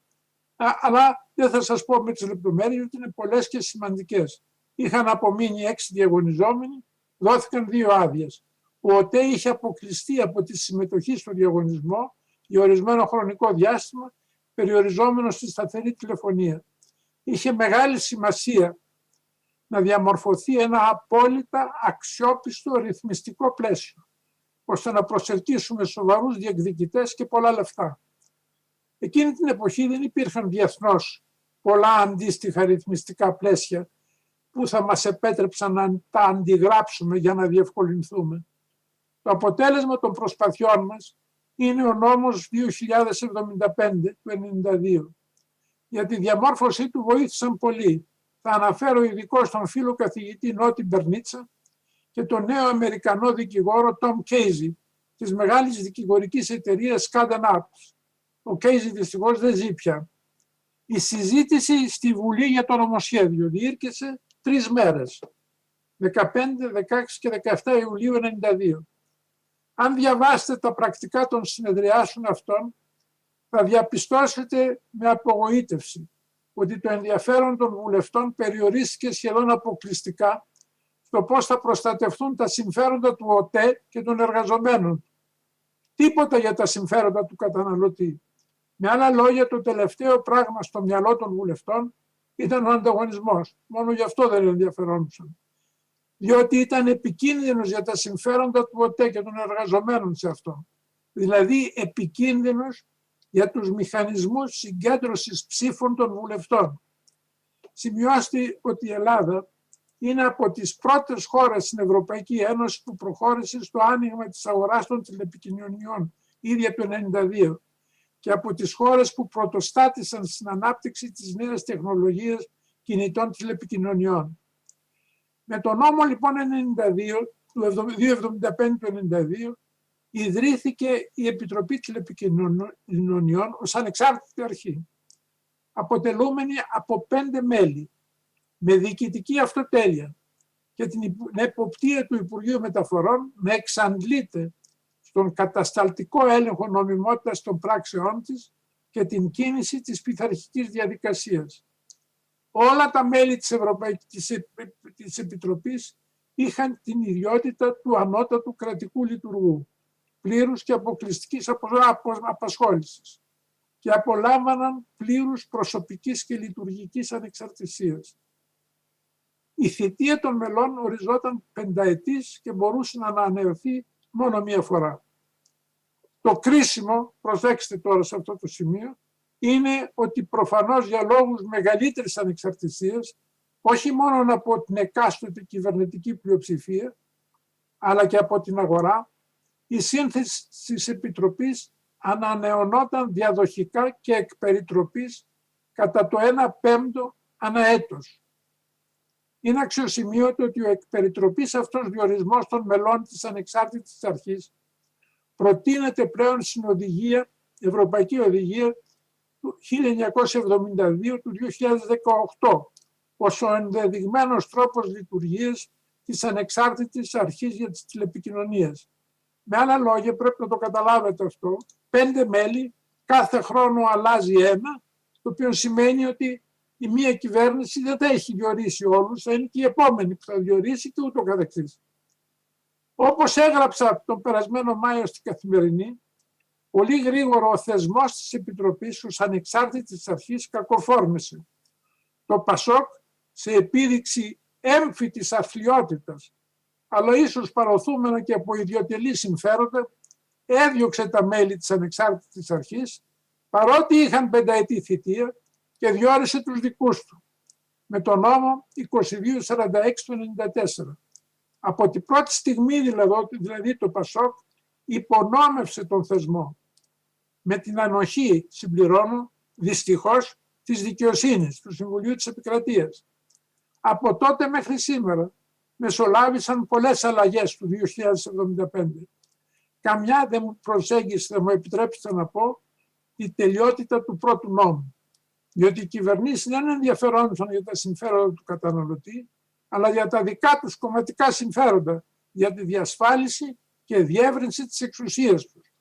αλλά δεν θα σας πω με τις λεπτομέρειες, γιατί είναι πολλές και σημαντικές. Είχαν απομείνει 6 διαγωνιζόμενοι, δόθηκαν 2 άδειες. Ο ΟΤΕ είχε αποκλειστεί από τη συμμετοχή στο διαγωνισμό για ορισμένο χρονικό διάστημα, περιοριζόμενο στη σταθερή τηλεφωνία. Είχε μεγάλη σημασία να διαμορφωθεί ένα απόλυτα αξιόπιστο ρυθμιστικό πλαίσιο, ώστε να προσελκύσουμε σοβαρούς διεκδικητές και πολλά λεφτά. Εκείνη την εποχή δεν υπήρχαν διεθνώς πολλά αντίστοιχα ρυθμιστικά πλαίσια που θα μας επέτρεψαν να τα αντιγράψουμε για να διευκολυνθούμε. Το αποτέλεσμα των προσπαθειών μας είναι ο νόμος 2075 του 1992. Για τη διαμόρφωσή του βοήθησαν πολλοί. Θα αναφέρω ειδικώς τον φίλο καθηγητή Νότι Μπερνίτσα και τον νέο Αμερικανό δικηγόρο Τόμ Κέιζι της μεγάλης δικηγορικής εταιρείας Skadden Arps. Ο Κέιζι δυστυχώς δεν ζει πια. Η συζήτηση στη Βουλή για το νομοσχέδιο διήρκεσε 3 μέρες, 15, 16 και 17 Ιουλίου 1992. Αν διαβάσετε τα πρακτικά των συνεδριάσεων αυτών, θα διαπιστώσετε με απογοήτευση ότι το ενδιαφέρον των βουλευτών περιορίστηκε σχεδόν αποκλειστικά στο πώς θα προστατευτούν τα συμφέροντα του ΟΤΕ και των εργαζομένων. Τίποτα για τα συμφέροντα του καταναλωτή. Με άλλα λόγια, το τελευταίο πράγμα στο μυαλό των βουλευτών ήταν ο ανταγωνισμός. Μόνο γι' αυτό δεν ενδιαφερόντουσαν. Διότι ήταν επικίνδυνος για τα συμφέροντα του ΟΤΕ και των εργαζομένων σε αυτό. Δηλαδή επικίνδυνος για τους μηχανισμούς συγκέντρωσης ψήφων των βουλευτών. Σημειώστε ότι η Ελλάδα είναι από τις πρώτες χώρες στην Ευρωπαϊκή Ένωση που προχώρησε στο άνοιγμα της αγοράς των τηλεπικοινωνιών ήδη από το 1992 και από τις χώρες που πρωτοστάτησαν στην ανάπτυξη της νέας τεχνολογίας κινητών τηλεπικοινωνιών. Με τον νόμο λοιπόν 275 του 1992 ιδρύθηκε η Επιτροπή Τηλεπικοινωνιών ως ανεξάρτητη αρχή, αποτελούμενη από 5 μέλη, με διοικητική αυτοτέλεια και την εποπτεία του Υπουργείου Μεταφορών να εξαντλείται στον κατασταλτικό έλεγχο νομιμότητας των πράξεών της και την κίνηση της πειθαρχικής διαδικασίας. Όλα τα μέλη της Επιτροπής είχαν την ιδιότητα του ανώτατου κρατικού λειτουργού, πλήρους και αποκλειστικής απασχόλησης και απολάμβαναν πλήρους προσωπικής και λειτουργικής ανεξαρτησίας. Η θητεία των μελών οριζόταν 5ετής και μπορούσε να ανανεωθεί μόνο 1 φορά. Το κρίσιμο, προσέξτε τώρα σε αυτό το σημείο, είναι ότι προφανώς για λόγους μεγαλύτερης ανεξαρτησίας, όχι μόνο από την εκάστοτε κυβερνητική πλειοψηφία, αλλά και από την αγορά, η σύνθεση της Επιτροπής ανανεωνόταν διαδοχικά και εκ περιτροπής κατά το 1/5 ανά έτος. Είναι αξιοσημείωτο ότι ο εκ περιτροπής αυτός διορισμός των μελών της ανεξάρτητης αρχής προτείνεται πλέον στην Ευρωπαϊκή Οδηγία του 1972 του 2018 ως ο ενδεδειγμένος τρόπος λειτουργίας της ανεξάρτητης αρχής για τις τηλεπικοινωνίες. Με άλλα λόγια, πρέπει να το καταλάβετε αυτό, 5 μέλη, κάθε χρόνο αλλάζει 1, το οποίο σημαίνει ότι η μία κυβέρνηση δεν θα έχει διορίσει όλους, θα είναι και η επόμενη που θα διορίσει και ούτω καθεξής. Όπως έγραψα τον περασμένο Μάιο στην Καθημερινή, πολύ γρήγορα ο θεσμός της Επιτροπής ως ανεξάρτητης αρχής κακοφόρμησε. Το ΠΑΣΟΚ, σε επίδειξη έμφυτης αθλιότητας, αλλά ίσως παρωθούμενα και από ιδιωτελή συμφέροντα, έδιωξε τα μέλη της ανεξάρτητης αρχής, παρότι είχαν 5ετή θητεία, και διόρισε τους δικούς του, με τον νόμο 2246 του 1994. Από την πρώτη στιγμή δηλαδή το ΠΑΣΟΚ υπονόμευσε τον θεσμό, με την ανοχή, συμπληρώνω, δυστυχώς, της δικαιοσύνης, του Συμβουλίου της Επικρατείας. Από τότε μέχρι σήμερα μεσολάβησαν πολλές αλλαγές του 2075. Καμιά δεν μου προσέγγισε, θα μου επιτρέψετε να πω, η τελειότητα του πρώτου νόμου. Διότι οι κυβερνήσεις δεν ενδιαφερόντουσαν για τα συμφέροντα του καταναλωτή, αλλά για τα δικά τους κομματικά συμφέροντα, για τη διασφάλιση και διεύρυνση της εξουσίας τους.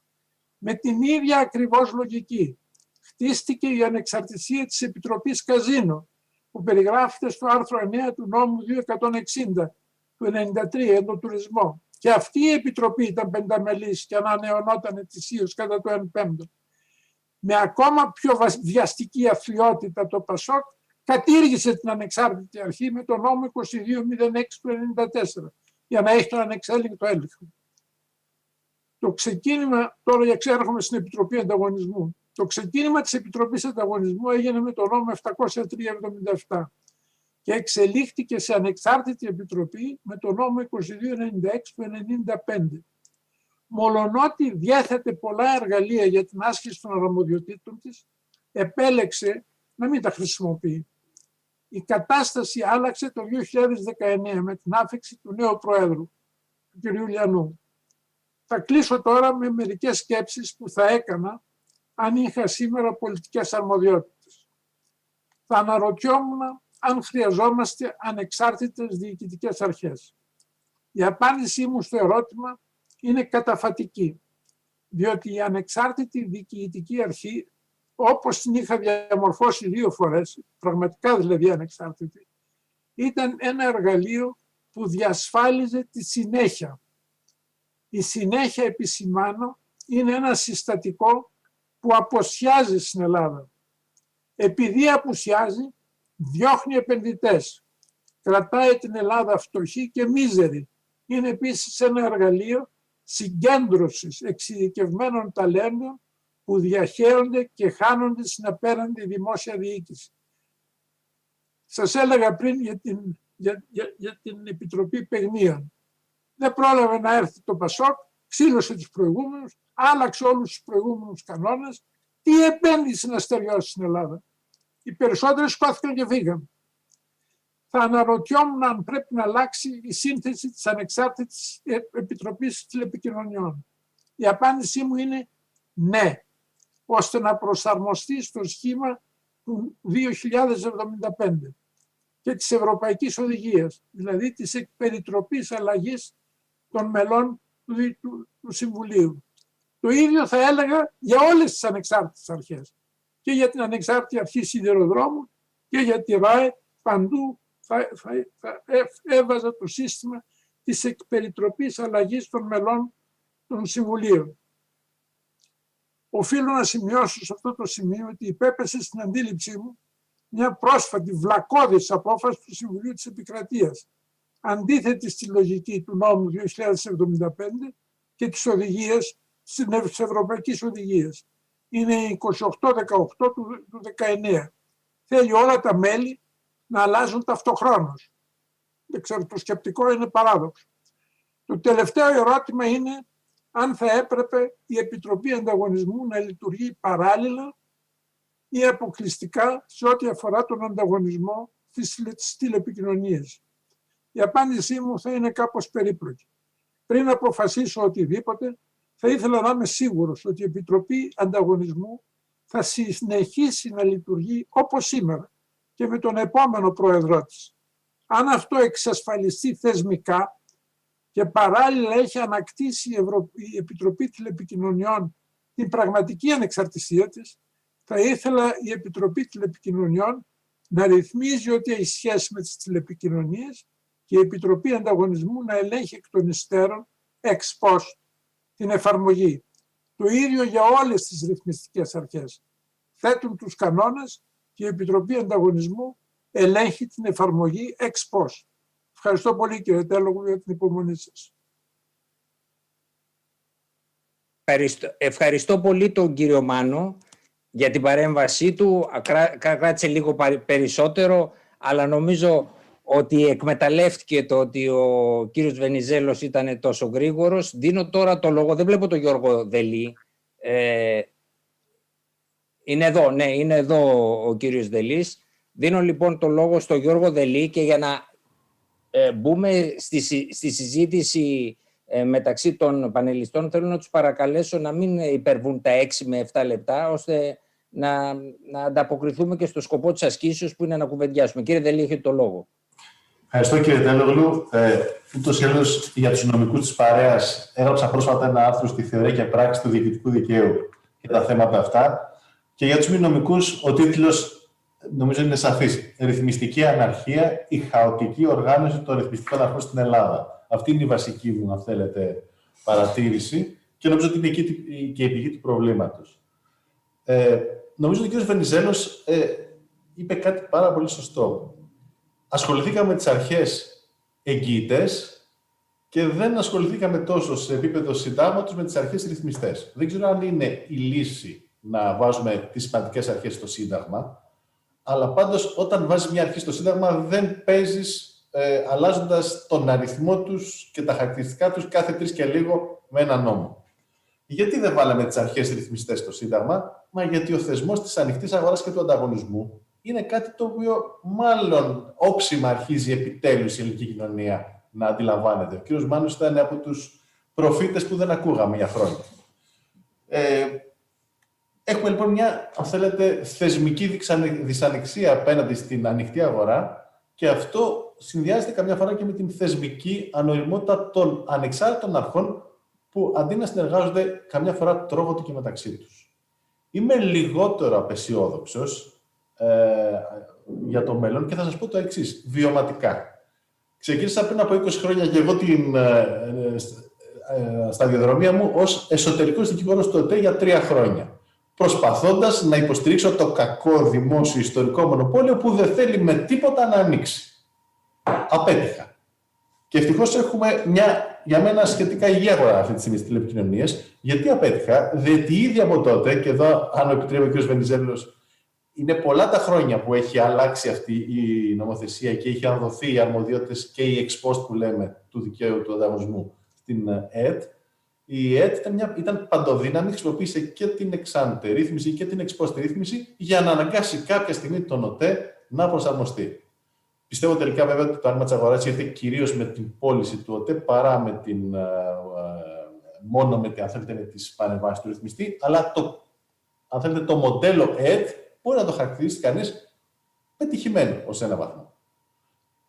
Με την ίδια ακριβώς λογική χτίστηκε η ανεξαρτησία της Επιτροπής Καζίνο, που περιγράφεται στο άρθρο 9 του νόμου 260 του 1993 για τον τουρισμό. Και αυτή η Επιτροπή ήταν 5μελής και ανανεωνόταν ετησίως κατά το 1/5. Με ακόμα πιο βιαστική αθλιότητα το ΠΑΣΟΚ κατήργησε την ανεξάρτητη αρχή με τον νόμο 2206 του 1994 για να έχει τον ανεξέλεγκτο έλεγχο. Το ξεκίνημα, τώρα έρχομαι στην Επιτροπή Ανταγωνισμού. Το ξεκίνημα της Επιτροπής Ανταγωνισμού έγινε με τον νόμο 703/77 και εξελίχθηκε σε ανεξάρτητη επιτροπή με τον νόμο 2296 του 1995. Μολονότι διέθετε πολλά εργαλεία για την άσκηση των αρμοδιοτήτων της, επέλεξε να μην τα χρησιμοποιεί. Η κατάσταση άλλαξε το 2019 με την άφιξη του νέου Προέδρου, του κ. Λιανού. Θα κλείσω τώρα με μερικές σκέψεις που θα έκανα αν είχα σήμερα πολιτικές αρμοδιότητες. Θα αναρωτιόμουν αν χρειαζόμαστε ανεξάρτητες διοικητικές αρχές. Η απάντησή μου στο ερώτημα είναι καταφατική, διότι η ανεξάρτητη διοικητική αρχή, όπως την είχα διαμορφώσει 2 φορές, πραγματικά δηλαδή ανεξάρτητη, ήταν ένα εργαλείο που διασφάλιζε τη συνέχεια. Η συνέχεια, επισημάνω, είναι ένα συστατικό που αποσιάζει στην Ελλάδα. Επειδή απουσιάζει, διώχνει επενδυτές. Κρατάει την Ελλάδα φτωχή και μίζερη. Είναι επίσης ένα εργαλείο συγκέντρωσης εξειδικευμένων ταλέντων που διαχέονται και χάνονται στην απέραντη δημόσια διοίκηση. Σας έλεγα πριν για την Επιτροπή Παιγνίων. Δεν πρόλαβε να έρθει το Πασόκ, ξύλωσε τους προηγούμενους, άλλαξε όλους τους προηγούμενους κανόνες. Τι επένδυση να στεριώσει στην Ελλάδα. Οι περισσότεροι σκόθηκαν και φύγαν. Θα αναρωτιόμουν αν πρέπει να αλλάξει η σύνθεση της Ανεξάρτητης Επιτροπής Τηλεπικοινωνιών. Η απάντησή μου είναι ναι, ώστε να προσαρμοστεί στο σχήμα του 2075 και της Ευρωπαϊκής Οδηγίας, δηλαδή της εκπεριτροπής αλλαγής των μελών του Συμβουλίου. Το ίδιο θα έλεγα για όλες τις ανεξάρτητες αρχές. Και για την Ανεξάρτητη Αρχή Σιδηροδρόμου και για τη ΡΑΕ, παντού θα έβαζα το σύστημα της εκπεριτροπής αλλαγής των μελών των Συμβουλίων. Οφείλω να σημειώσω σε αυτό το σημείο ότι υπέπεσε στην αντίληψή μου μια πρόσφατη βλακώδης απόφαση του Συμβουλίου της Επικρατείας, αντίθετη στη λογική του νόμου 2075 και της οδηγίας, της Ευρωπαϊκής Οδηγίας. Είναι η 28-18 του 19. Θέλει όλα τα μέλη να αλλάζουν ταυτοχρόνως. Δεν ξέρω, το σκεπτικό είναι παράδοξο. Το τελευταίο ερώτημα είναι αν θα έπρεπε η Επιτροπή Ανταγωνισμού να λειτουργεί παράλληλα ή αποκλειστικά σε ό,τι αφορά τον ανταγωνισμό στις τηλεπικοινωνίες. Η απάντησή μου θα είναι κάπως περίπλοκη. Πριν αποφασίσω οτιδήποτε, θα ήθελα να είμαι σίγουρος ότι η Επιτροπή Ανταγωνισμού θα συνεχίσει να λειτουργεί όπως σήμερα και με τον επόμενο πρόεδρό της. Αν αυτό εξασφαλιστεί θεσμικά και παράλληλα έχει ανακτήσει η Επιτροπή Τηλεπικοινωνιών την πραγματική ανεξαρτησία της, θα ήθελα η Επιτροπή Τηλεπικοινωνιών να ρυθμίζει ό,τι έχει σχέση με τις τηλεπικοινωνίες και η Επιτροπή Ανταγωνισμού να ελέγχει εκ των υστέρων ex post την εφαρμογή. Το ίδιο για όλες τις ρυθμιστικές αρχές. Θέτουν τους κανόνες και η Επιτροπή Ανταγωνισμού ελέγχει την εφαρμογή ex post. Ευχαριστώ πολύ, κύριε Τέλογλου, για την υπομονή σας. Ευχαριστώ πολύ τον κύριο Μάνο για την παρέμβασή του. Κράτησε λίγο περισσότερο, αλλά νομίζω ότι εκμεταλλεύτηκε το ότι ο κύριος Βενιζέλος ήταν τόσο γρήγορος. Δίνω τώρα το λόγο, δεν βλέπω τον Γιώργο Δελή. Είναι εδώ, ναι, είναι εδώ ο κύριος Δελής. Δίνω λοιπόν το λόγο στον Γιώργο Δελή και για να μπούμε στη συζήτηση μεταξύ των πανελιστών, θέλω να τους παρακαλέσω να μην υπερβούν τα 6 με 7 λεπτά, ώστε να ανταποκριθούμε και στο σκοπό της ασκήσεως που είναι να κουβεντιάσουμε. Κύριε Δελή, έχετε το λόγο. Ευχαριστώ, κύριε Τέλογλου. Ούτως ή άλλως, για τους νομικούς της παρέας, έγραψα πρόσφατα ένα άρθρο στη Θεωρία και Πράξη του Διοικητικού Δικαίου για τα θέματα αυτά. Και για τους μη νομικούς, ο τίτλος νομίζω είναι σαφής. Ρυθμιστική αναρχία, η χαοτική οργάνωση των ρυθμιστικών αρχών στην Ελλάδα. Αυτή είναι η βασική μου, αν θέλετε, παρατήρηση και νομίζω ότι είναι εκεί και η πηγή του προβλήματος. Νομίζω ότι ο κ. Βενιζέλος είπε κάτι πάρα πολύ σωστό. Ασχοληθήκαμε με τις αρχές εγγυητές και δεν ασχοληθήκαμε τόσο σε επίπεδο συντάγματος με τις αρχές ρυθμιστές. Δεν ξέρω αν είναι η λύση να βάζουμε τις σημαντικές αρχές στο Σύνταγμα, αλλά πάντως όταν βάζεις μια αρχή στο Σύνταγμα δεν παίζεις αλλάζοντας τον αριθμό τους και τα χαρακτηριστικά τους κάθε 3 και λίγο με ένα νόμο. Γιατί δεν βάλαμε τις αρχές ρυθμιστές στο Σύνταγμα? Γιατί ο θεσμός της ανοιχτής αγοράς και του ανταγωνισμού είναι κάτι το οποίο μάλλον όψιμα αρχίζει επιτέλους η ελληνική κοινωνία να αντιλαμβάνεται. Ο κύριος Μάνος ήταν από τους προφήτες που δεν ακούγαμε για χρόνια. Έχουμε λοιπόν μια, αν θέλετε, θεσμική δυσανεξία απέναντι στην ανοιχτή αγορά και αυτό συνδυάζεται καμιά φορά και με την θεσμική ανοημότητα των ανεξάρτητων αρχών που αντί να συνεργάζονται, καμιά φορά τρώγονται και μεταξύ τους. Είμαι λιγότερο απεσιόδοξος για το μέλλον και θα σας πω το εξής, βιωματικά. Ξεκίνησα πριν από 20 χρόνια και εγώ την σταδιοδρομία μου ως εσωτερικός δικηγόρος του ΕΤΕ για 3 χρόνια. Προσπαθώντας να υποστηρίξω το κακό δημόσιο ιστορικό μονοπόλιο που δεν θέλει με τίποτα να ανοίξει. Απέτυχα. Και ευτυχώς έχουμε μια, για μένα, σχετικά υγιή αγορά αυτή τη στιγμή στις τηλεπικοινωνίες. Γιατί απέτυχα, διότι ήδη από τότε, και εδώ, αν επιτρέπει ο κ. Βενιζέλος, είναι πολλά τα χρόνια που έχει αλλάξει αυτή η νομοθεσία και έχει ανδοθεί οι αρμοδιότητες και η ex post που λέμε του δικαίου του ανταγωνισμού στην ΕΕΤ. Η ΕΕΤ ήταν παντοδύναμη, χρησιμοποίησε και την εξάντε ρύθμιση και την ex post ρύθμιση για να αναγκάσει κάποια στιγμή τον ΟΤΕ να προσαρμοστεί. Πιστεύω τελικά βέβαια ότι το άνοιγμα της αγοράς ήρθε κυρίως με την πώληση του ΟΤΕ παρά με μόνο με τις παρεμβάσεις του ρυθμιστή, αλλά το μοντέλο ΕΕΤ μπορεί να το χαρακτηρίσει κανείς πετυχημένο ως ένα βαθμό.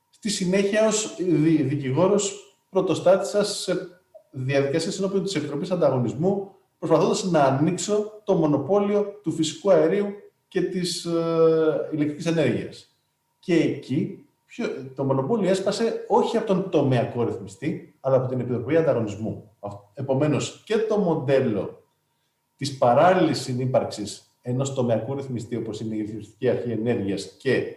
Στη συνέχεια, ως δικηγόρος, πρωτοστάτησα σε διαδικασίες ενώπιον της Επιτροπής Ανταγωνισμού, προσπαθώντας να ανοίξω το μονοπόλιο του φυσικού αερίου και της ηλεκτρικής ενέργειας. Και εκεί το μονοπόλιο έσπασε όχι από τον τομεακό ρυθμιστή, αλλά από την Επιτροπή Ανταγωνισμού. Επομένως, και το μοντέλο της παράλληλης συνύπαρξης ενός τομεακού ρυθμιστή, όπως είναι η Ρυθμιστική Αρχή Ενέργειας και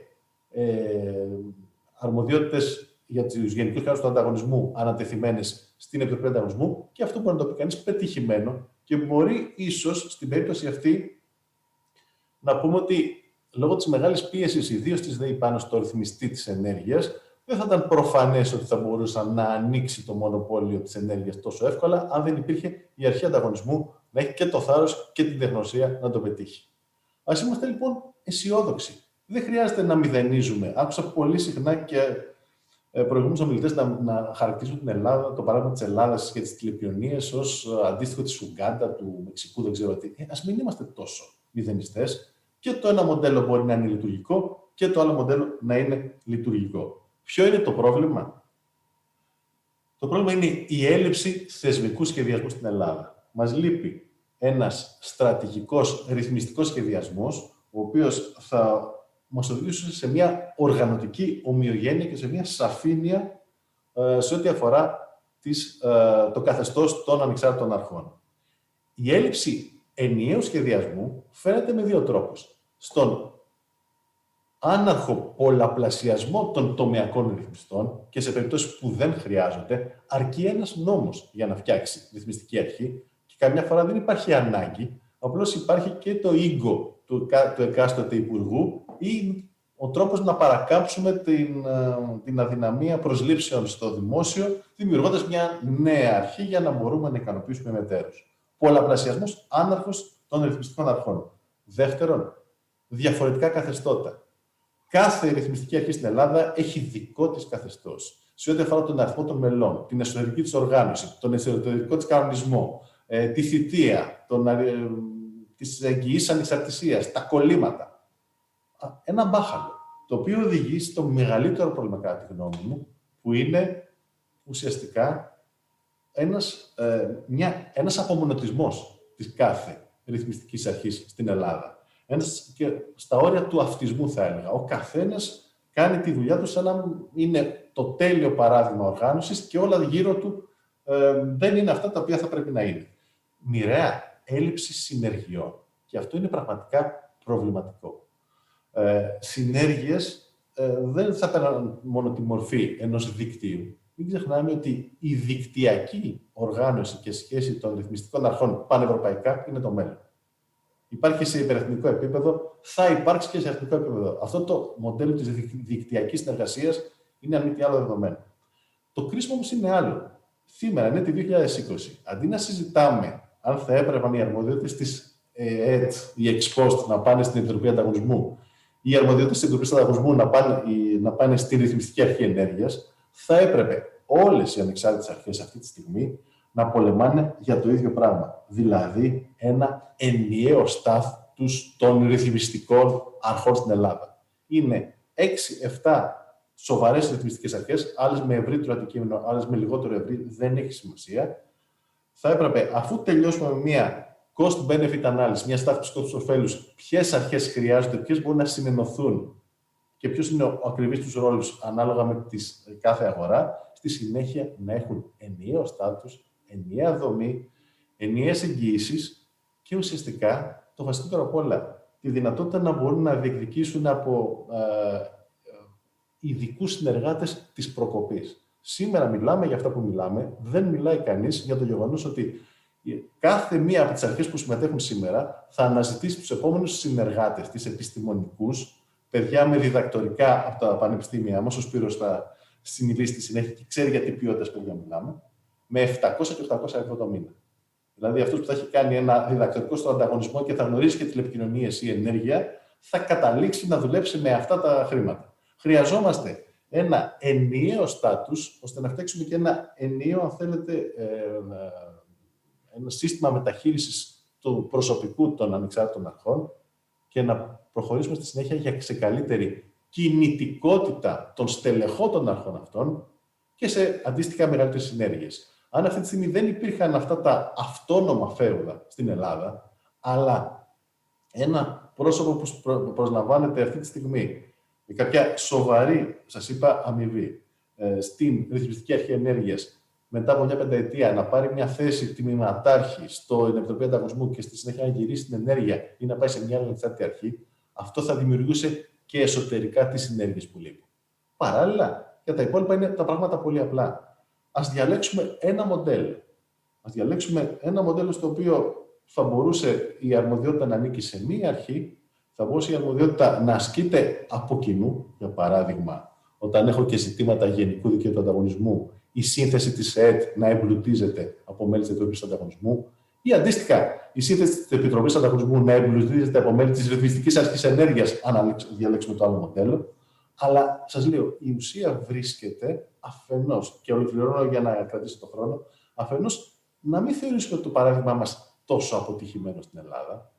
αρμοδιότητες για τους γενικούς κανόνες του ανταγωνισμού ανατεθειμένες στην Επιτροπή Ανταγωνισμού, και αυτό μπορεί να το πει κανείς πετυχημένο και μπορεί ίσως στην περίπτωση αυτή να πούμε ότι λόγω της μεγάλης πίεσης, ιδίως της ΔΕΗ πάνω στο ρυθμιστή της ενέργειας, δεν θα ήταν προφανές ότι θα μπορούσαν να ανοίξει το μονοπόλιο της ενέργειας τόσο εύκολα, αν δεν υπήρχε η αρχή ανταγωνισμού να έχει και το θάρρος και την τεχνοσία να το πετύχει. Ας είμαστε λοιπόν αισιόδοξοι. Δεν χρειάζεται να μηδενίζουμε. Άκουσα πολύ συχνά και προηγούμενους ομιλητές να χαρακτηρίζουν την Ελλάδα, το παράδειγμα της Ελλάδας και τις τηλεπικοινωνίες ως αντίστοιχο της Ουγκάντα, του Μεξικού, δεν ξέρω τι. Ας μην είμαστε τόσο μηδενιστές. Και το ένα μοντέλο μπορεί να είναι λειτουργικό και το άλλο μοντέλο να είναι λειτουργικό. Ποιο είναι το πρόβλημα? Το πρόβλημα είναι η έλλειψη θεσμικού σχεδιασμού στην Ελλάδα. Μας λείπει ένας στρατηγικός ρυθμιστικός σχεδιασμός, ο οποίος θα μας οδηγήσει σε μια οργανωτική ομοιογένεια και σε μια σαφήνεια σε ό,τι αφορά το καθεστώς των ανεξάρτητων αρχών. Η έλλειψη ενιαίου σχεδιασμού φαίνεται με 2 τρόπους. Στον άναρχο πολλαπλασιασμό των τομεακών ρυθμιστών και σε περιπτώσεις που δεν χρειάζονται, αρκεί ένας νόμος για να φτιάξει ρυθμιστική αρχή και καμιά φορά δεν υπάρχει ανάγκη, απλώς υπάρχει και το ego του εκάστοτε υπουργού ή ο τρόπος να παρακάμψουμε την αδυναμία προσλήψεων στο δημόσιο, δημιουργώντας μια νέα αρχή για να μπορούμε να ικανοποιήσουμε μετέρους. Πολλαπλασιασμός άναρχος των ρυθμιστικών αρχών. Δεύτερον, διαφορετικά καθεστώτα. Κάθε ρυθμιστική αρχή στην Ελλάδα έχει δικό της καθεστώς. Σε ό,τι αφορά τον αριθμό των μελών, την εσωτερική της οργάνωση, τον εσωτερικό της κανονισμό, τη θητεία, τις εγγυήσεις ανεξαρτησίας, τα κολλήματα. Ένα μπάχαλο, το οποίο οδηγεί στο μεγαλύτερο πρόβλημα, κατά τη γνώμη μου, που είναι ουσιαστικά ένας απομονωτισμός της κάθε ρυθμιστικής αρχής στην Ελλάδα. Και στα όρια του αυτισμού, θα έλεγα. Ο καθένας κάνει τη δουλειά του σαν να είναι το τέλειο παράδειγμα οργάνωσης και όλα γύρω του δεν είναι αυτά τα οποία θα πρέπει να είναι. Μοιραία έλλειψη συνεργειών. Και αυτό είναι πραγματικά προβληματικό. Συνέργειες δεν θα παίρνουν μόνο τη μορφή ενός δικτύου. Μην ξεχνάμε ότι η δικτυακή οργάνωση και σχέση των ρυθμιστικών αρχών πανευρωπαϊκά είναι το μέλλον. Υπάρχει σε υπερεθνικό επίπεδο, θα υπάρξει και σε εθνικό επίπεδο. Αυτό το μοντέλο της δικτυακής συνεργασίας είναι αν μη τι άλλο δεδομένο. Το κρίσιμο όμως είναι άλλο. Σήμερα είναι το 2020. Αντί να συζητάμε αν θα έπρεπε οι αρμοδιότητες της ΕΕΤ, οι ex post, να πάνε στην Επιτροπή Ανταγωνισμού οι αρμοδιότητες της Επιτροπής Ανταγωνισμού να πάνε στη Ρυθμιστική Αρχή Ενέργειας, θα έπρεπε όλες οι ανεξάρτητες αρχές αυτή τη στιγμή να πολεμάνε για το ίδιο πράγμα. Δηλαδή, ένα ενιαίο στάθους των ρυθμιστικών αρχών στην Ελλάδα. Είναι 6-7 σοβαρές ρυθμιστικές αρχές, άλλες με ευρύτερο αντικείμενο, άλλες με λιγότερο ευρύ, δεν έχει σημασία. Θα έπρεπε, αφού τελειώσουμε με μια cost-benefit ανάλυση, μια στάθμιση κόστους-οφέλους, ποιες αρχές χρειάζονται, ποιες μπορούν να συνενωθούν και ποιος είναι ο ακριβής τους ρόλος ανάλογα με κάθε αγορά, στη συνέχεια να έχουν ενιαίο στάτους, ενιαία δομή, ενιαίες εγγυήσεις και ουσιαστικά το βασικότερο απ' όλα, τη δυνατότητα να μπορούν να διεκδικήσουν από ειδικούς συνεργάτες της προκοπής. Σήμερα μιλάμε για αυτά που μιλάμε, δεν μιλάει κανείς για το γεγονός ότι κάθε μία από τις αρχές που συμμετέχουν σήμερα θα αναζητήσει τους επόμενους συνεργάτες, τις επιστημονικούς, παιδιά με διδακτορικά από τα πανεπιστήμια μας, ο Σπύρος θα συνειδήσει στη συνέχεια και ξέρει για τι ποιότητας παιδιά μιλάμε, με 700 και 800 ευρώ το μήνα. Δηλαδή αυτός που θα έχει κάνει ένα διδακτορικό στον ανταγωνισμό και θα γνωρίζει και τηλεπικοινωνίες ή ενέργεια, θα καταλήξει να δουλέψει με αυτά τα χρήματα. Χρειαζόμαστε ένα ενιαίο στάτους, ώστε να φτιάξουμε και ένα ενιαίο, αν θέλετε, ένα σύστημα μεταχείρισης του προσωπικού των ανεξάρτητων αρχών και να προχωρήσουμε στη συνέχεια για σε καλύτερη κινητικότητα των στελεχών των αρχών αυτών και σε αντίστοιχα μεγαλύτερες συνέργειες. Αν αυτή τη στιγμή δεν υπήρχαν αυτά τα αυτόνομα φέουδα στην Ελλάδα, αλλά ένα πρόσωπο που προσλαμβάνεται αυτή τη στιγμή με κάποια σοβαρή, σας είπα, αμοιβή στην Ρυθμιστική Αρχή Ενέργειας, μετά από μια πενταετία να πάρει μια θέση τμήματάρχη στην Επιτροπή Ανταγωνισμού και στη συνέχεια να γυρίσει την ενέργεια ή να πάει σε μια άλλη ανεξάρτητη αρχή, αυτό θα δημιουργούσε και εσωτερικά τις συνέργειες που λείπουν. Παράλληλα, για τα υπόλοιπα είναι τα πράγματα πολύ απλά. Ας διαλέξουμε ένα μοντέλο. Ας διαλέξουμε ένα μοντέλο στο οποίο θα μπορούσε η αρμοδιότητα να ανήκει σε μία αρχή, θα μπορούσε η αρμοδιότητα να ασκείται από κοινού, για παράδειγμα, όταν έχω και ζητήματα γενικού δικαίου του ανταγωνισμού, η σύνθεση της ΕΕΤ να εμπλουτίζεται από μέλη της Επιτροπής Ανταγωνισμού, ή αντίστοιχα η σύνθεση της Επιτροπής Ανταγωνισμού να εμπλουτίζεται από μέλη της Ρυθμιστικής Αρχής Ενέργειας, αν διαλέξουμε το άλλο μοντέλο. Αλλά σας λέω, η ουσία βρίσκεται αφενός, και ολοκληρώνω για να κρατήσω το χρόνο, αφενός να μην θεωρήσουμε το παράδειγμά μας τόσο αποτυχημένο στην Ελλάδα.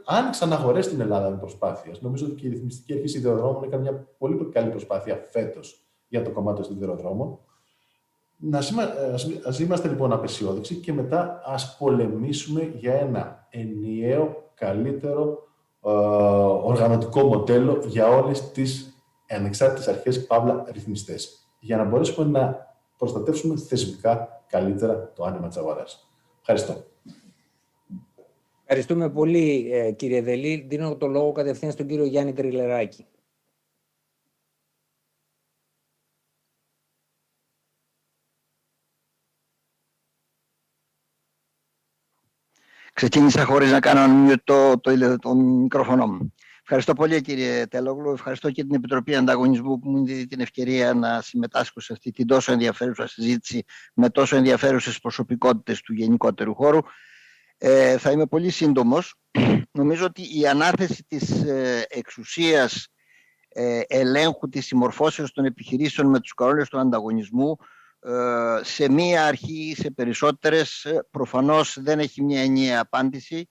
Άνοιξαν αγορές στην Ελλάδα με προσπάθειες. Νομίζω ότι και η Ρυθμιστική Αρχή Σιδηροδρόμων έκανε μια πολύ καλή προσπάθεια φέτος για το κομμάτι των σιδηροδρόμων. Ας είμαστε λοιπόν απεσιόδοξοι και μετά ας πολεμήσουμε για ένα ενιαίο, καλύτερο οργανωτικό μοντέλο για όλες τις ανεξάρτητες αρχές παύλα ρυθμιστές, για να μπορέσουμε να προστατεύσουμε θεσμικά καλύτερα το άνοιγμα της αγοράς. Ευχαριστώ. Ευχαριστούμε πολύ, κύριε Δελή. Δίνω το λόγο κατευθείαν στον κύριο Γιάννη Τριλεράκη. Ξεκίνησα χωρίς να κάνω το μικρόφωνο μου. Ευχαριστώ πολύ, κύριε Τελόγλου. Ευχαριστώ και την Επιτροπή Ανταγωνισμού που μου δίνει την ευκαιρία να συμμετάσχω σε αυτή την τόσο ενδιαφέρουσα συζήτηση με τόσο ενδιαφέρουσες προσωπικότητες του γενικότερου χώρου. Θα είμαι πολύ σύντομος. Νομίζω ότι η ανάθεση της εξουσίας ελέγχου της συμμορφώσεως των επιχειρήσεων με τους κανόνες του ανταγωνισμού σε μία αρχή ή σε περισσότερες προφανώς δεν έχει μια ενιαία απάντηση.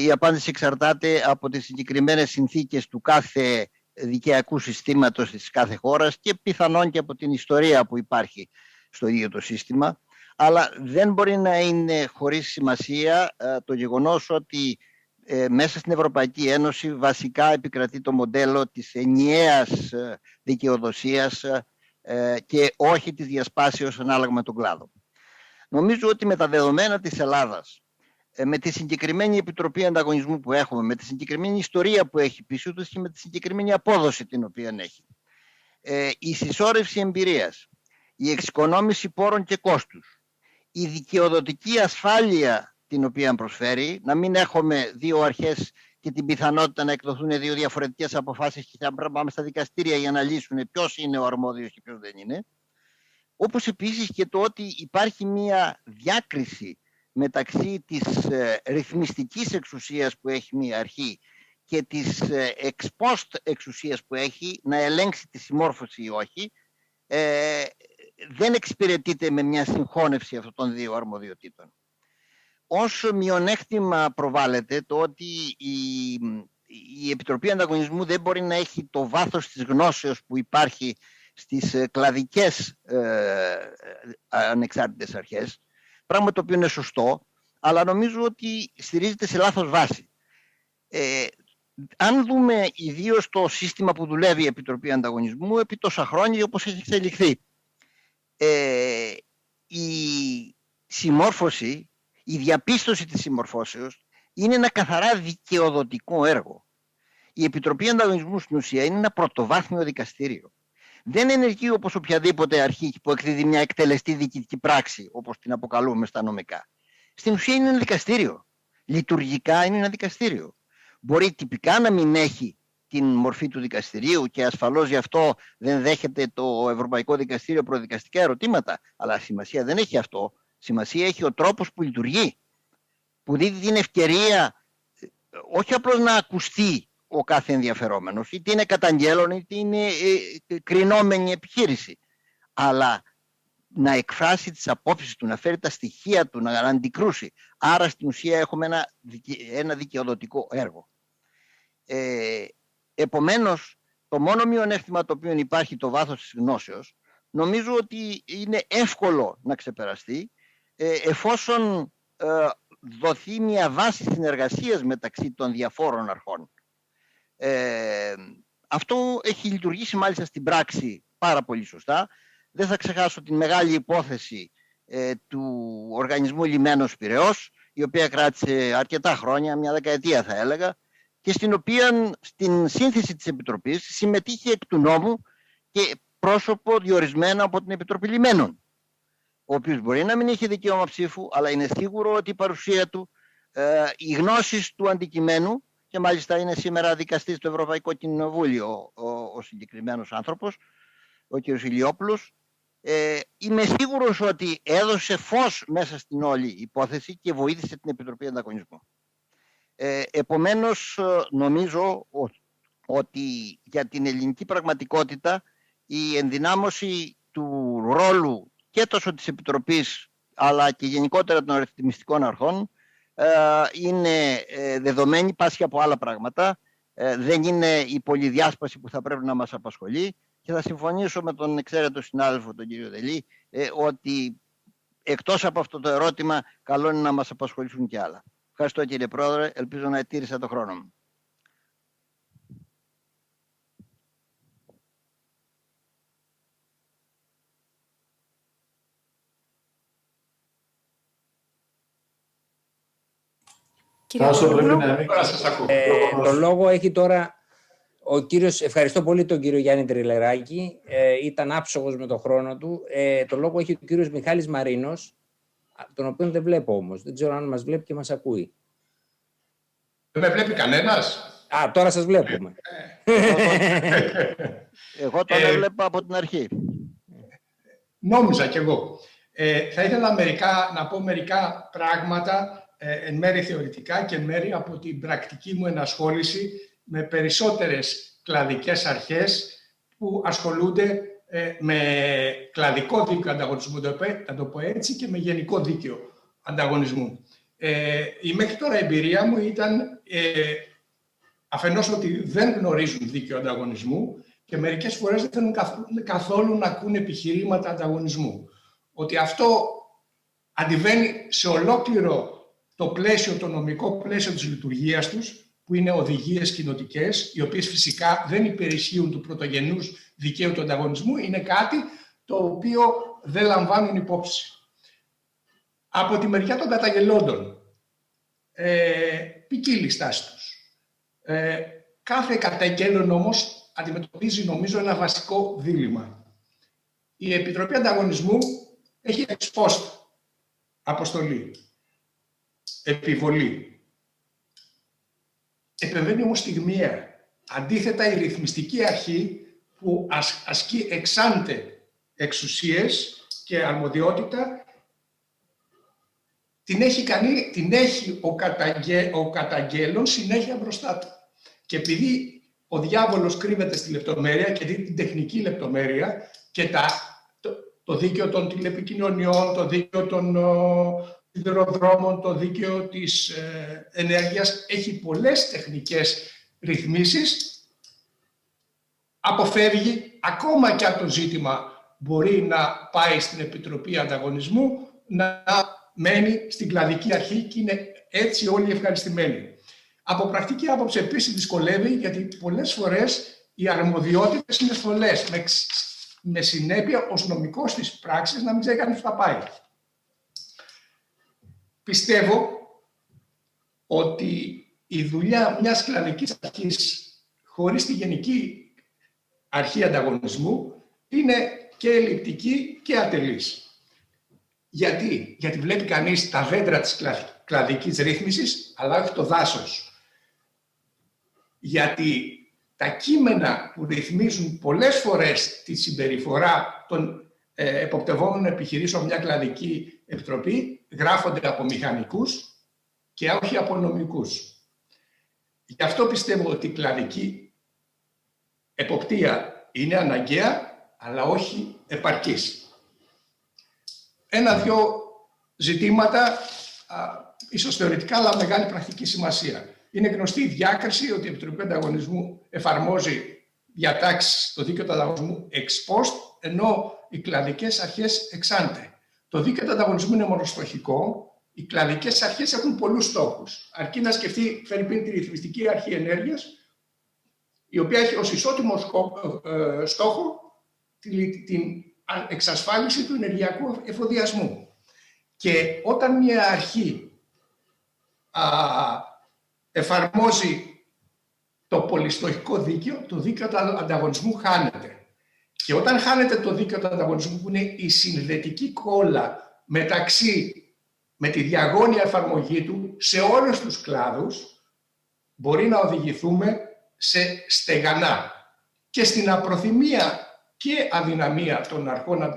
Η απάντηση εξαρτάται από τις συγκεκριμένες συνθήκες του κάθε δικαιακού συστήματος της κάθε χώρας και πιθανόν και από την ιστορία που υπάρχει στο ίδιο το σύστημα. Αλλά δεν μπορεί να είναι χωρίς σημασία το γεγονός ότι μέσα στην Ευρωπαϊκή Ένωση βασικά επικρατεί το μοντέλο της ενιαίας δικαιοδοσίας και όχι της διασπάσεως ανάλογα με τον κλάδο. Νομίζω ότι με τα δεδομένα της Ελλάδας, με τη συγκεκριμένη Επιτροπή Ανταγωνισμού που έχουμε, με τη συγκεκριμένη ιστορία που έχει πίσω τους και με τη συγκεκριμένη απόδοση την οποία έχει, η συσσόρευση εμπειρίας, η εξοικονόμηση πόρων και κόστους, η δικαιοδοτική ασφάλεια την οποία προσφέρει, να μην έχουμε δύο αρχές και την πιθανότητα να εκδοθούν δύο διαφορετικές αποφάσεις και να πάμε στα δικαστήρια για να λύσουν ποιος είναι ο αρμόδιος και ποιος δεν είναι. Όπως επίσης και το ότι υπάρχει μία διάκριση μεταξύ της ρυθμιστικής εξουσίας που έχει μία αρχή και τις ex post εξουσίες που έχει να ελέγξει τη συμμόρφωση ή όχι, δεν εξυπηρετείται με μια συγχώνευση αυτών των δύο αρμοδιοτήτων. Ως μειονέκτημα προβάλλεται το ότι η Επιτροπή Ανταγωνισμού δεν μπορεί να έχει το βάθος της γνώσεως που υπάρχει στις κλαδικές ανεξάρτητες αρχές, πράγμα το οποίο είναι σωστό, αλλά νομίζω ότι στηρίζεται σε λάθος βάση. Αν δούμε ιδίως το σύστημα που δουλεύει η Επιτροπή Ανταγωνισμού επί τόσα χρόνια όπως έχει εξελιχθεί, η συμμόρφωση, η διαπίστωση της συμμορφώσεως είναι ένα καθαρά δικαιοδοτικό έργο. Η Επιτροπή Ανταγωνισμού στην ουσία είναι ένα πρωτοβάθμιο δικαστήριο. Δεν ενεργεί όπως οποιαδήποτε αρχή που εκδίδει μια εκτελεστή διοικητική πράξη, όπως την αποκαλούμε στα νομικά. Στην ουσία είναι ένα δικαστήριο. Λειτουργικά είναι ένα δικαστήριο. Μπορεί τυπικά να μην έχει την μορφή του δικαστηρίου και ασφαλώς γι' αυτό δεν δέχεται το Ευρωπαϊκό Δικαστήριο προδικαστικά ερωτήματα, αλλά σημασία δεν έχει αυτό. Σημασία έχει ο τρόπος που λειτουργεί, που δίνει την ευκαιρία όχι απλώς να ακουστεί ο κάθε ενδιαφερόμενος, είτε είναι καταγγέλων είτε είναι κρινόμενη επιχείρηση, αλλά να εκφράσει τις απόψεις του, να φέρει τα στοιχεία του, να αντικρούσει. Άρα στην ουσία έχουμε ένα δικαιοδοτικό έργο. Επομένως, το μόνο μειονέκτημα το οποίο υπάρχει, το βάθος της γνώσεως, νομίζω ότι είναι εύκολο να ξεπεραστεί εφόσον δοθεί μια βάση συνεργασίας μεταξύ των διαφόρων αρχών. Αυτό έχει λειτουργήσει μάλιστα στην πράξη πάρα πολύ σωστά. Δεν θα ξεχάσω την μεγάλη υπόθεση του Οργανισμού Λιμένος Πειραιώς, η οποία κράτησε αρκετά χρόνια, μια δεκαετία θα έλεγα, και στην οποία στην σύνθεση της Επιτροπής συμμετείχε εκ του νόμου και πρόσωπο διορισμένο από την Επιτροπή Λιμένων, ο οποίος μπορεί να μην είχε δικαίωμα ψήφου, αλλά είναι σίγουρο ότι η παρουσία του, οι γνώσεις του αντικειμένου, και μάλιστα είναι σήμερα δικαστής στο Ευρωπαϊκό Κοινοβούλιο ο συγκεκριμένος άνθρωπος, ο κ. Ηλιόπουλος, είμαι σίγουρος ότι έδωσε φως μέσα στην όλη υπόθεση και βοήθησε την Επιτροπή Ανταγωνισμού. Επομένως, νομίζω ότι για την ελληνική πραγματικότητα η ενδυνάμωση του ρόλου και τόσο της Επιτροπής αλλά και γενικότερα των ρυθμιστικών αρχών είναι δεδομένη, πάσχει από άλλα πράγματα. Δεν είναι η πολυδιάσπαση που θα πρέπει να μας απασχολεί και θα συμφωνήσω με τον εξαίρετο συνάδελφο τον κύριο Δελή ότι εκτός από αυτό το ερώτημα καλό είναι να μας απασχολήσουν και άλλα. Ευχαριστώ κύριε Πρόεδρε, ελπίζω να ετήρησα το χρόνο μου. Το λόγο έχει τώρα ο κύριος, ευχαριστώ πολύ τον κύριο Γιάννη Τριλεράκη, ήταν άψογος με τον χρόνο του. Το λόγο έχει ο κύριος Μιχάλης Μαρίνος, τον οποίον δεν βλέπω όμως, δεν ξέρω αν μας βλέπει και μας ακούει. Δεν με βλέπει κανένας? Τώρα σας βλέπουμε. Εγώ τον έβλεπα από την αρχή. Νόμιζα κι εγώ. Θα ήθελα να πω μερικά πράγματα εν μέρει θεωρητικά και εν μέρει από την πρακτική μου ενασχόληση με περισσότερες κλαδικές αρχές που ασχολούνται με κλαδικό δίκαιο ανταγωνισμού, θα το πω έτσι, και με γενικό δίκαιο ανταγωνισμού. Η μέχρι τώρα εμπειρία μου ήταν αφενός ότι δεν γνωρίζουν δίκαιο ανταγωνισμού και μερικές φορές δεν θέλουν καθόλου να ακούν επιχειρήματα ανταγωνισμού. Ότι αυτό αντιβαίνει σε ολόκληρο το πλαίσιο, το νομικό πλαίσιο της λειτουργίας τους, που είναι οδηγίες κοινοτικές, οι οποίες φυσικά δεν υπερισχύουν του πρωτογενούς δικαίου του ανταγωνισμού, είναι κάτι το οποίο δεν λαμβάνουν υπόψη. Από τη μεριά των καταγγελόντων, ποικίλη στάση τους. Κάθε καταγγέλλον όμως αντιμετωπίζει, νομίζω, ένα βασικό δίλημμα. Η Επιτροπή Ανταγωνισμού έχει ex post αποστολή, επιβολή. Επεμβαίνει όμως στιγμιαία. Αντίθετα, η ρυθμιστική αρχή που ασκεί εξάντε εξουσίες και αρμοδιότητα την έχει ο καταγγέλλον συνέχεια μπροστά του. Και επειδή ο διάβολος κρύβεται στη λεπτομέρεια και δει την τεχνική λεπτομέρεια και το δίκαιο των τηλεπικοινωνιών, το δίκαιο των σιδηροδρόμων, το δίκαιο της ενέργειας, έχει πολλές τεχνικές ρυθμίσεις, αποφεύγει, ακόμα και αν το ζήτημα μπορεί να πάει στην Επιτροπή Ανταγωνισμού, να μένει στην κλαδική αρχή και είναι έτσι όλοι ευχαριστημένοι. Από πρακτική άποψη επίσης δυσκολεύει, γιατί πολλές φορές οι αρμοδιότητες είναι θολές, με συνέπεια ως νομικός της πράξης να μην ξέρει κανείς που θα πάει. Πιστεύω ότι η δουλειά μιας κλαδικής αρχής χωρίς τη Γενική Αρχή Ανταγωνισμού είναι και ελλειπτική και ατελής. Γιατί βλέπει κανείς τα δέντρα της κλαδικής ρύθμισης, αλλά όχι το δάσος. Γιατί τα κείμενα που ρυθμίζουν πολλές φορές τη συμπεριφορά των εποπτευόμενων επιχειρήσεων μια κλαδική επιτροπή γράφονται από μηχανικούς και όχι από νομικούς. Γι' αυτό πιστεύω ότι η κλαδική εποπτεία είναι αναγκαία, αλλά όχι επαρκής. Ένα-δυο ζητήματα, ίσως θεωρητικά, αλλά μεγάλη πρακτική σημασία. Είναι γνωστή η διάκριση ότι η Επιτροπή Ανταγωνισμού εφαρμόζει διατάξεις στο δίκαιο του ανταγωνισμού ex post, ενώ οι κλαδικές αρχές ex ante. Το δίκαιο του ανταγωνισμού είναι μονοστοχικό. Οι κλαδικές αρχές έχουν πολλούς στόχους. Αρκεί να σκεφτεί, φερειπίν, τη ρυθμιστική αρχή ενέργειας, η οποία έχει ως ισότιμο στόχο την εξασφάλιση του ενεργειακού εφοδιασμού. Και όταν μια αρχή εφαρμόζει το πολυστοχικό δίκαιο, το δίκαιο του ανταγωνισμού χάνεται. Και όταν χάνεται το δίκαιο του ανταγωνισμού, που είναι η συνδετική κόλλα με τη διαγώνια εφαρμογή του σε όλους τους κλάδους, μπορεί να οδηγηθούμε σε στεγανά και στην απροθυμία και αδυναμία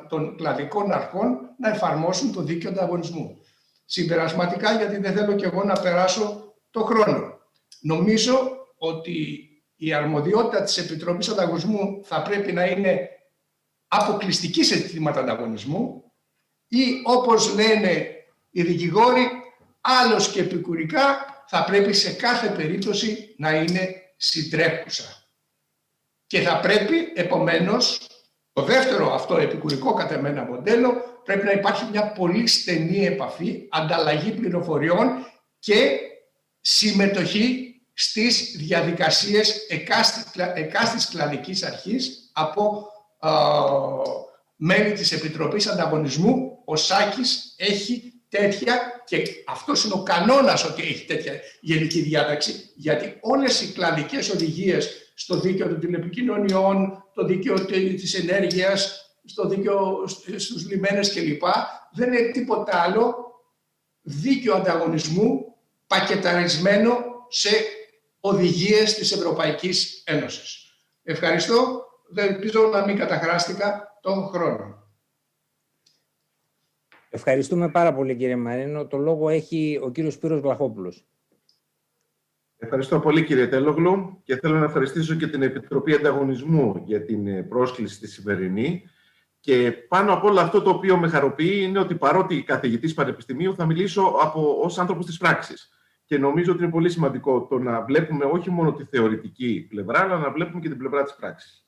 των κλαδικών αρχών να εφαρμόσουν το δίκαιο ανταγωνισμού. Συμπερασματικά, γιατί δεν θέλω και εγώ να περάσω το χρόνο. Νομίζω ότι η αρμοδιότητα της Επιτροπής Ανταγωνισμού θα πρέπει να είναι αποκλειστική σε ζητήματα ανταγωνισμού ή, όπως λένε οι δικηγόροι, άλλως και επικουρικά θα πρέπει σε κάθε περίπτωση να είναι συντρέχουσα. Και θα πρέπει, επομένως, το δεύτερο αυτό επικουρικό κατά εμένα μοντέλο, πρέπει να υπάρχει μια πολύ στενή επαφή, ανταλλαγή πληροφοριών και συμμετοχή στις διαδικασίες εκάστης κλαδικής αρχής από μέλη της Επιτροπής Ανταγωνισμού. Ο Σάκης έχει τέτοια, και αυτός είναι ο κανόνας, ότι έχει τέτοια γενική διάταξη, γιατί όλες οι κλαδικές οδηγίες στο δίκαιο των τηλεπικοινωνιών, το δίκαιο της ενέργειας, στο δίκαιο στους λιμένες κλπ. Δεν είναι τίποτα άλλο δίκαιο ανταγωνισμού πακεταρισμένο σε οδηγίες της Ευρωπαϊκής Ένωσης. Ευχαριστώ. Δεν ελπίζω να μην καταχράστηκα τον χρόνο. Ευχαριστούμε πάρα πολύ, κύριε Μαρίνο. Το λόγο έχει ο κύριος Σπύρος Βλαχόπουλος. Ευχαριστώ πολύ, κύριε Τέλογλου, και θέλω να ευχαριστήσω και την Επιτροπή Ανταγωνισμού για την πρόσκληση τη σημερινή. Και πάνω απ' όλα, αυτό το οποίο με χαροποιεί είναι ότι, παρότι καθηγητής πανεπιστημίου, θα μιλήσω ως άνθρωπος της πράξης. Και νομίζω ότι είναι πολύ σημαντικό το να βλέπουμε όχι μόνο τη θεωρητική πλευρά, αλλά να βλέπουμε και την πλευρά της πράξης.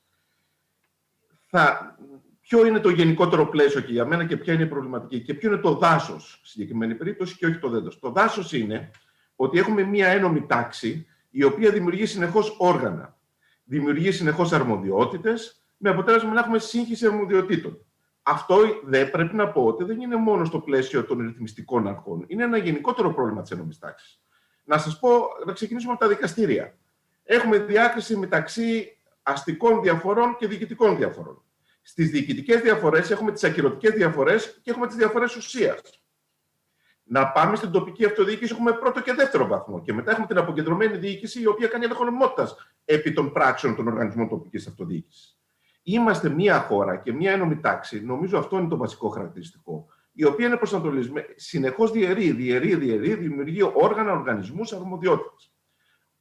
Ποιο είναι το γενικότερο πλαίσιο και για μένα και ποια είναι η προβληματική, και ποιο είναι το δάσος, στη συγκεκριμένη περίπτωση, και όχι το δέντος. Το δάσος είναι ότι έχουμε μία ένομη τάξη, η οποία δημιουργεί συνεχώς όργανα, δημιουργεί συνεχώς αρμοδιότητες, με αποτέλεσμα να έχουμε σύγχυση αρμοδιοτήτων. Αυτό δεν πρέπει να πω ότι δεν είναι μόνο στο πλαίσιο των ρυθμιστικών αρχών. Είναι ένα γενικότερο πρόβλημα της ένομης τάξης. Να σας πω, να ξεκινήσουμε από τα δικαστήρια. Έχουμε διάκριση μεταξύ αστικών διαφορών και διοικητικών διαφορών. Στις διοικητικές διαφορές έχουμε τις ακυρωτικές διαφορές και έχουμε τις διαφορές ουσίας. Να πάμε στην τοπική αυτοδιοίκηση, έχουμε πρώτο και δεύτερο βαθμό. Και μετά έχουμε την αποκεντρωμένη διοίκηση, η οποία κάνει έλεγχο νομιμότητας επί των πράξεων των οργανισμών τοπικής αυτοδιοίκησης. Είμαστε μια χώρα και μια ένομη τάξη, νομίζω αυτό είναι το βασικό χαρακτηριστικό, η οποία είναι προσανατολισμένη, συνεχώς διαιρεί, δημιουργεί όργανα, οργανισμούς, αρμοδιότητες.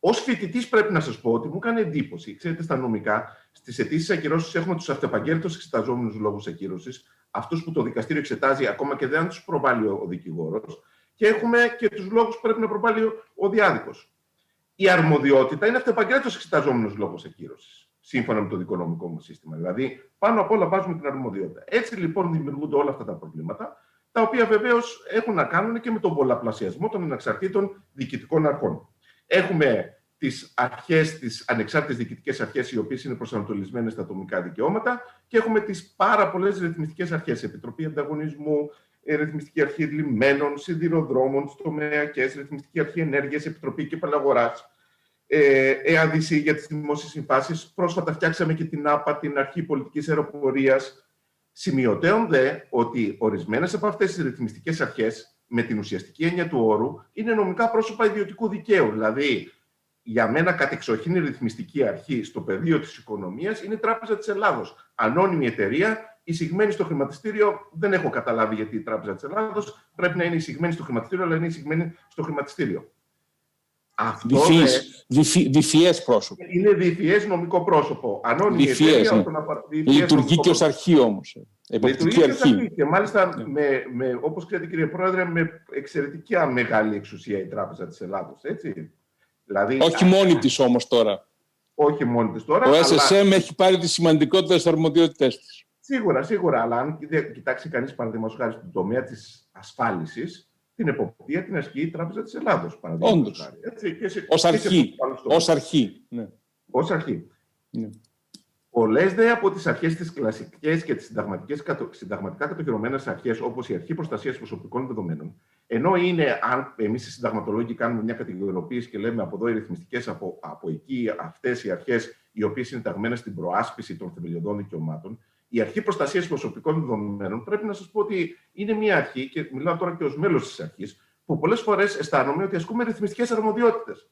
Ως φοιτητής πρέπει να σας πω ότι μου έκανε εντύπωση. Ξέρετε, στα νομικά, στις αιτήσεις ακυρώσεις έχουμε τους αυτεπαγγέλτους εξεταζόμενους λόγους ακύρωσης, αυτούς που το δικαστήριο εξετάζει ακόμα και δεν τους προβάλλει ο δικηγόρος, και έχουμε και τους λόγους που πρέπει να προβάλλει ο διάδικος. Η αρμοδιότητα είναι αυτεπαγγέλτος εξεταζόμενος λόγος ακύρωσης, σύμφωνα με το δικονομικό μου σύστημα. Δηλαδή, πάνω απ' όλα βάζουμε την αρμοδιότητα. Έτσι λοιπόν δημιουργούνται όλα αυτά τα προβλήματα, τα οποία βεβαίως έχουν να κάνουν και με τον πολλαπλασιασμό των ανεξαρτήτων διοικητικών αρχών. Έχουμε τις αρχές, τις ανεξάρτητες διοικητικές αρχές, οι οποίες είναι προσανατολισμένες στα ατομικά δικαιώματα, και έχουμε τις πάρα πολλές ρυθμιστικές αρχές, Επιτροπή Ανταγωνισμού, Ρυθμιστική Αρχή Λιμένων, Σιδηροδρόμων, τομεακές, Ρυθμιστική Αρχή Ενέργειας, Επιτροπή Κεφαλαίου Αγοράς, ΕΑΔC για τις δημόσιες συμβάσεις. Πρόσφατα φτιάξαμε και την ΑΠΑ, την Αρχή Πολιτικής Αεροπορίας. Σημειωτέων δε ότι ορισμένες από αυτές τις ρυθμιστικές αρχές, με την ουσιαστική έννοια του όρου, είναι νομικά πρόσωπα ιδιωτικού δικαίου. Δηλαδή, για μένα κατεξοχήν ρυθμιστική αρχή στο πεδίο της οικονομίας είναι η Τράπεζα της Ελλάδος. Ανώνυμη εταιρεία, εισηγμένη στο χρηματιστήριο. Δεν έχω καταλάβει γιατί η Τράπεζα της Ελλάδος πρέπει να είναι εισηγμένη στο χρηματιστήριο, αλλά είναι εισηγμένη στο χρηματιστήριο. Αυτό διφυές πρόσωπο. Είναι διφυές νομικό πρόσωπο. Ανώνυμη εταιρεία. Ναι. Λειτουργεί και ως αρχή όμως. Εποπτική αρχή. Και μάλιστα, όπως ξέρετε κύριε Πρόεδρε, με εξαιρετικά μεγάλη εξουσία η Τράπεζα της Ελλάδος. Έτσι. Δηλαδή, όχι μόνη της όμως τώρα. Όχι μόνη της τώρα. Το SSM έχει πάρει τις σημαντικότερες αρμοδιότητες της. Σίγουρα. Αλλά αν κοιτάξει κανείς, παραδείγματος χάρη, στον τομέα της ασφάλισης, την εποπτεία την ασκεί η Τράπεζα της Ελλάδος. Όντως. Ως αρχή. Ναι. Ως αρχή. Ναι. Πολλές δε από τις αρχές τις κλασικές και τις συνταγματικά κατοχυρωμένες αρχές, όπως η Αρχή Προστασίας Προσωπικών Δεδομένων, ενώ είναι, αν εμείς οι συνταγματολόγοι κάνουμε μια κατηγοριοποίηση και λέμε από εδώ οι ρυθμιστικές, από εκεί αυτές οι αρχές οι οποίες είναι ταγμένες στην προάσπιση των θεμελιωδών δικαιωμάτων, η Αρχή Προστασίας Προσωπικών Δεδομένων πρέπει να σας πω ότι είναι μια αρχή, και μιλάω τώρα και ως μέλος της αρχής, που πολλές φορές αισθάνομαι ότι ασκούμε ρυθμιστικές αρμοδιότητες.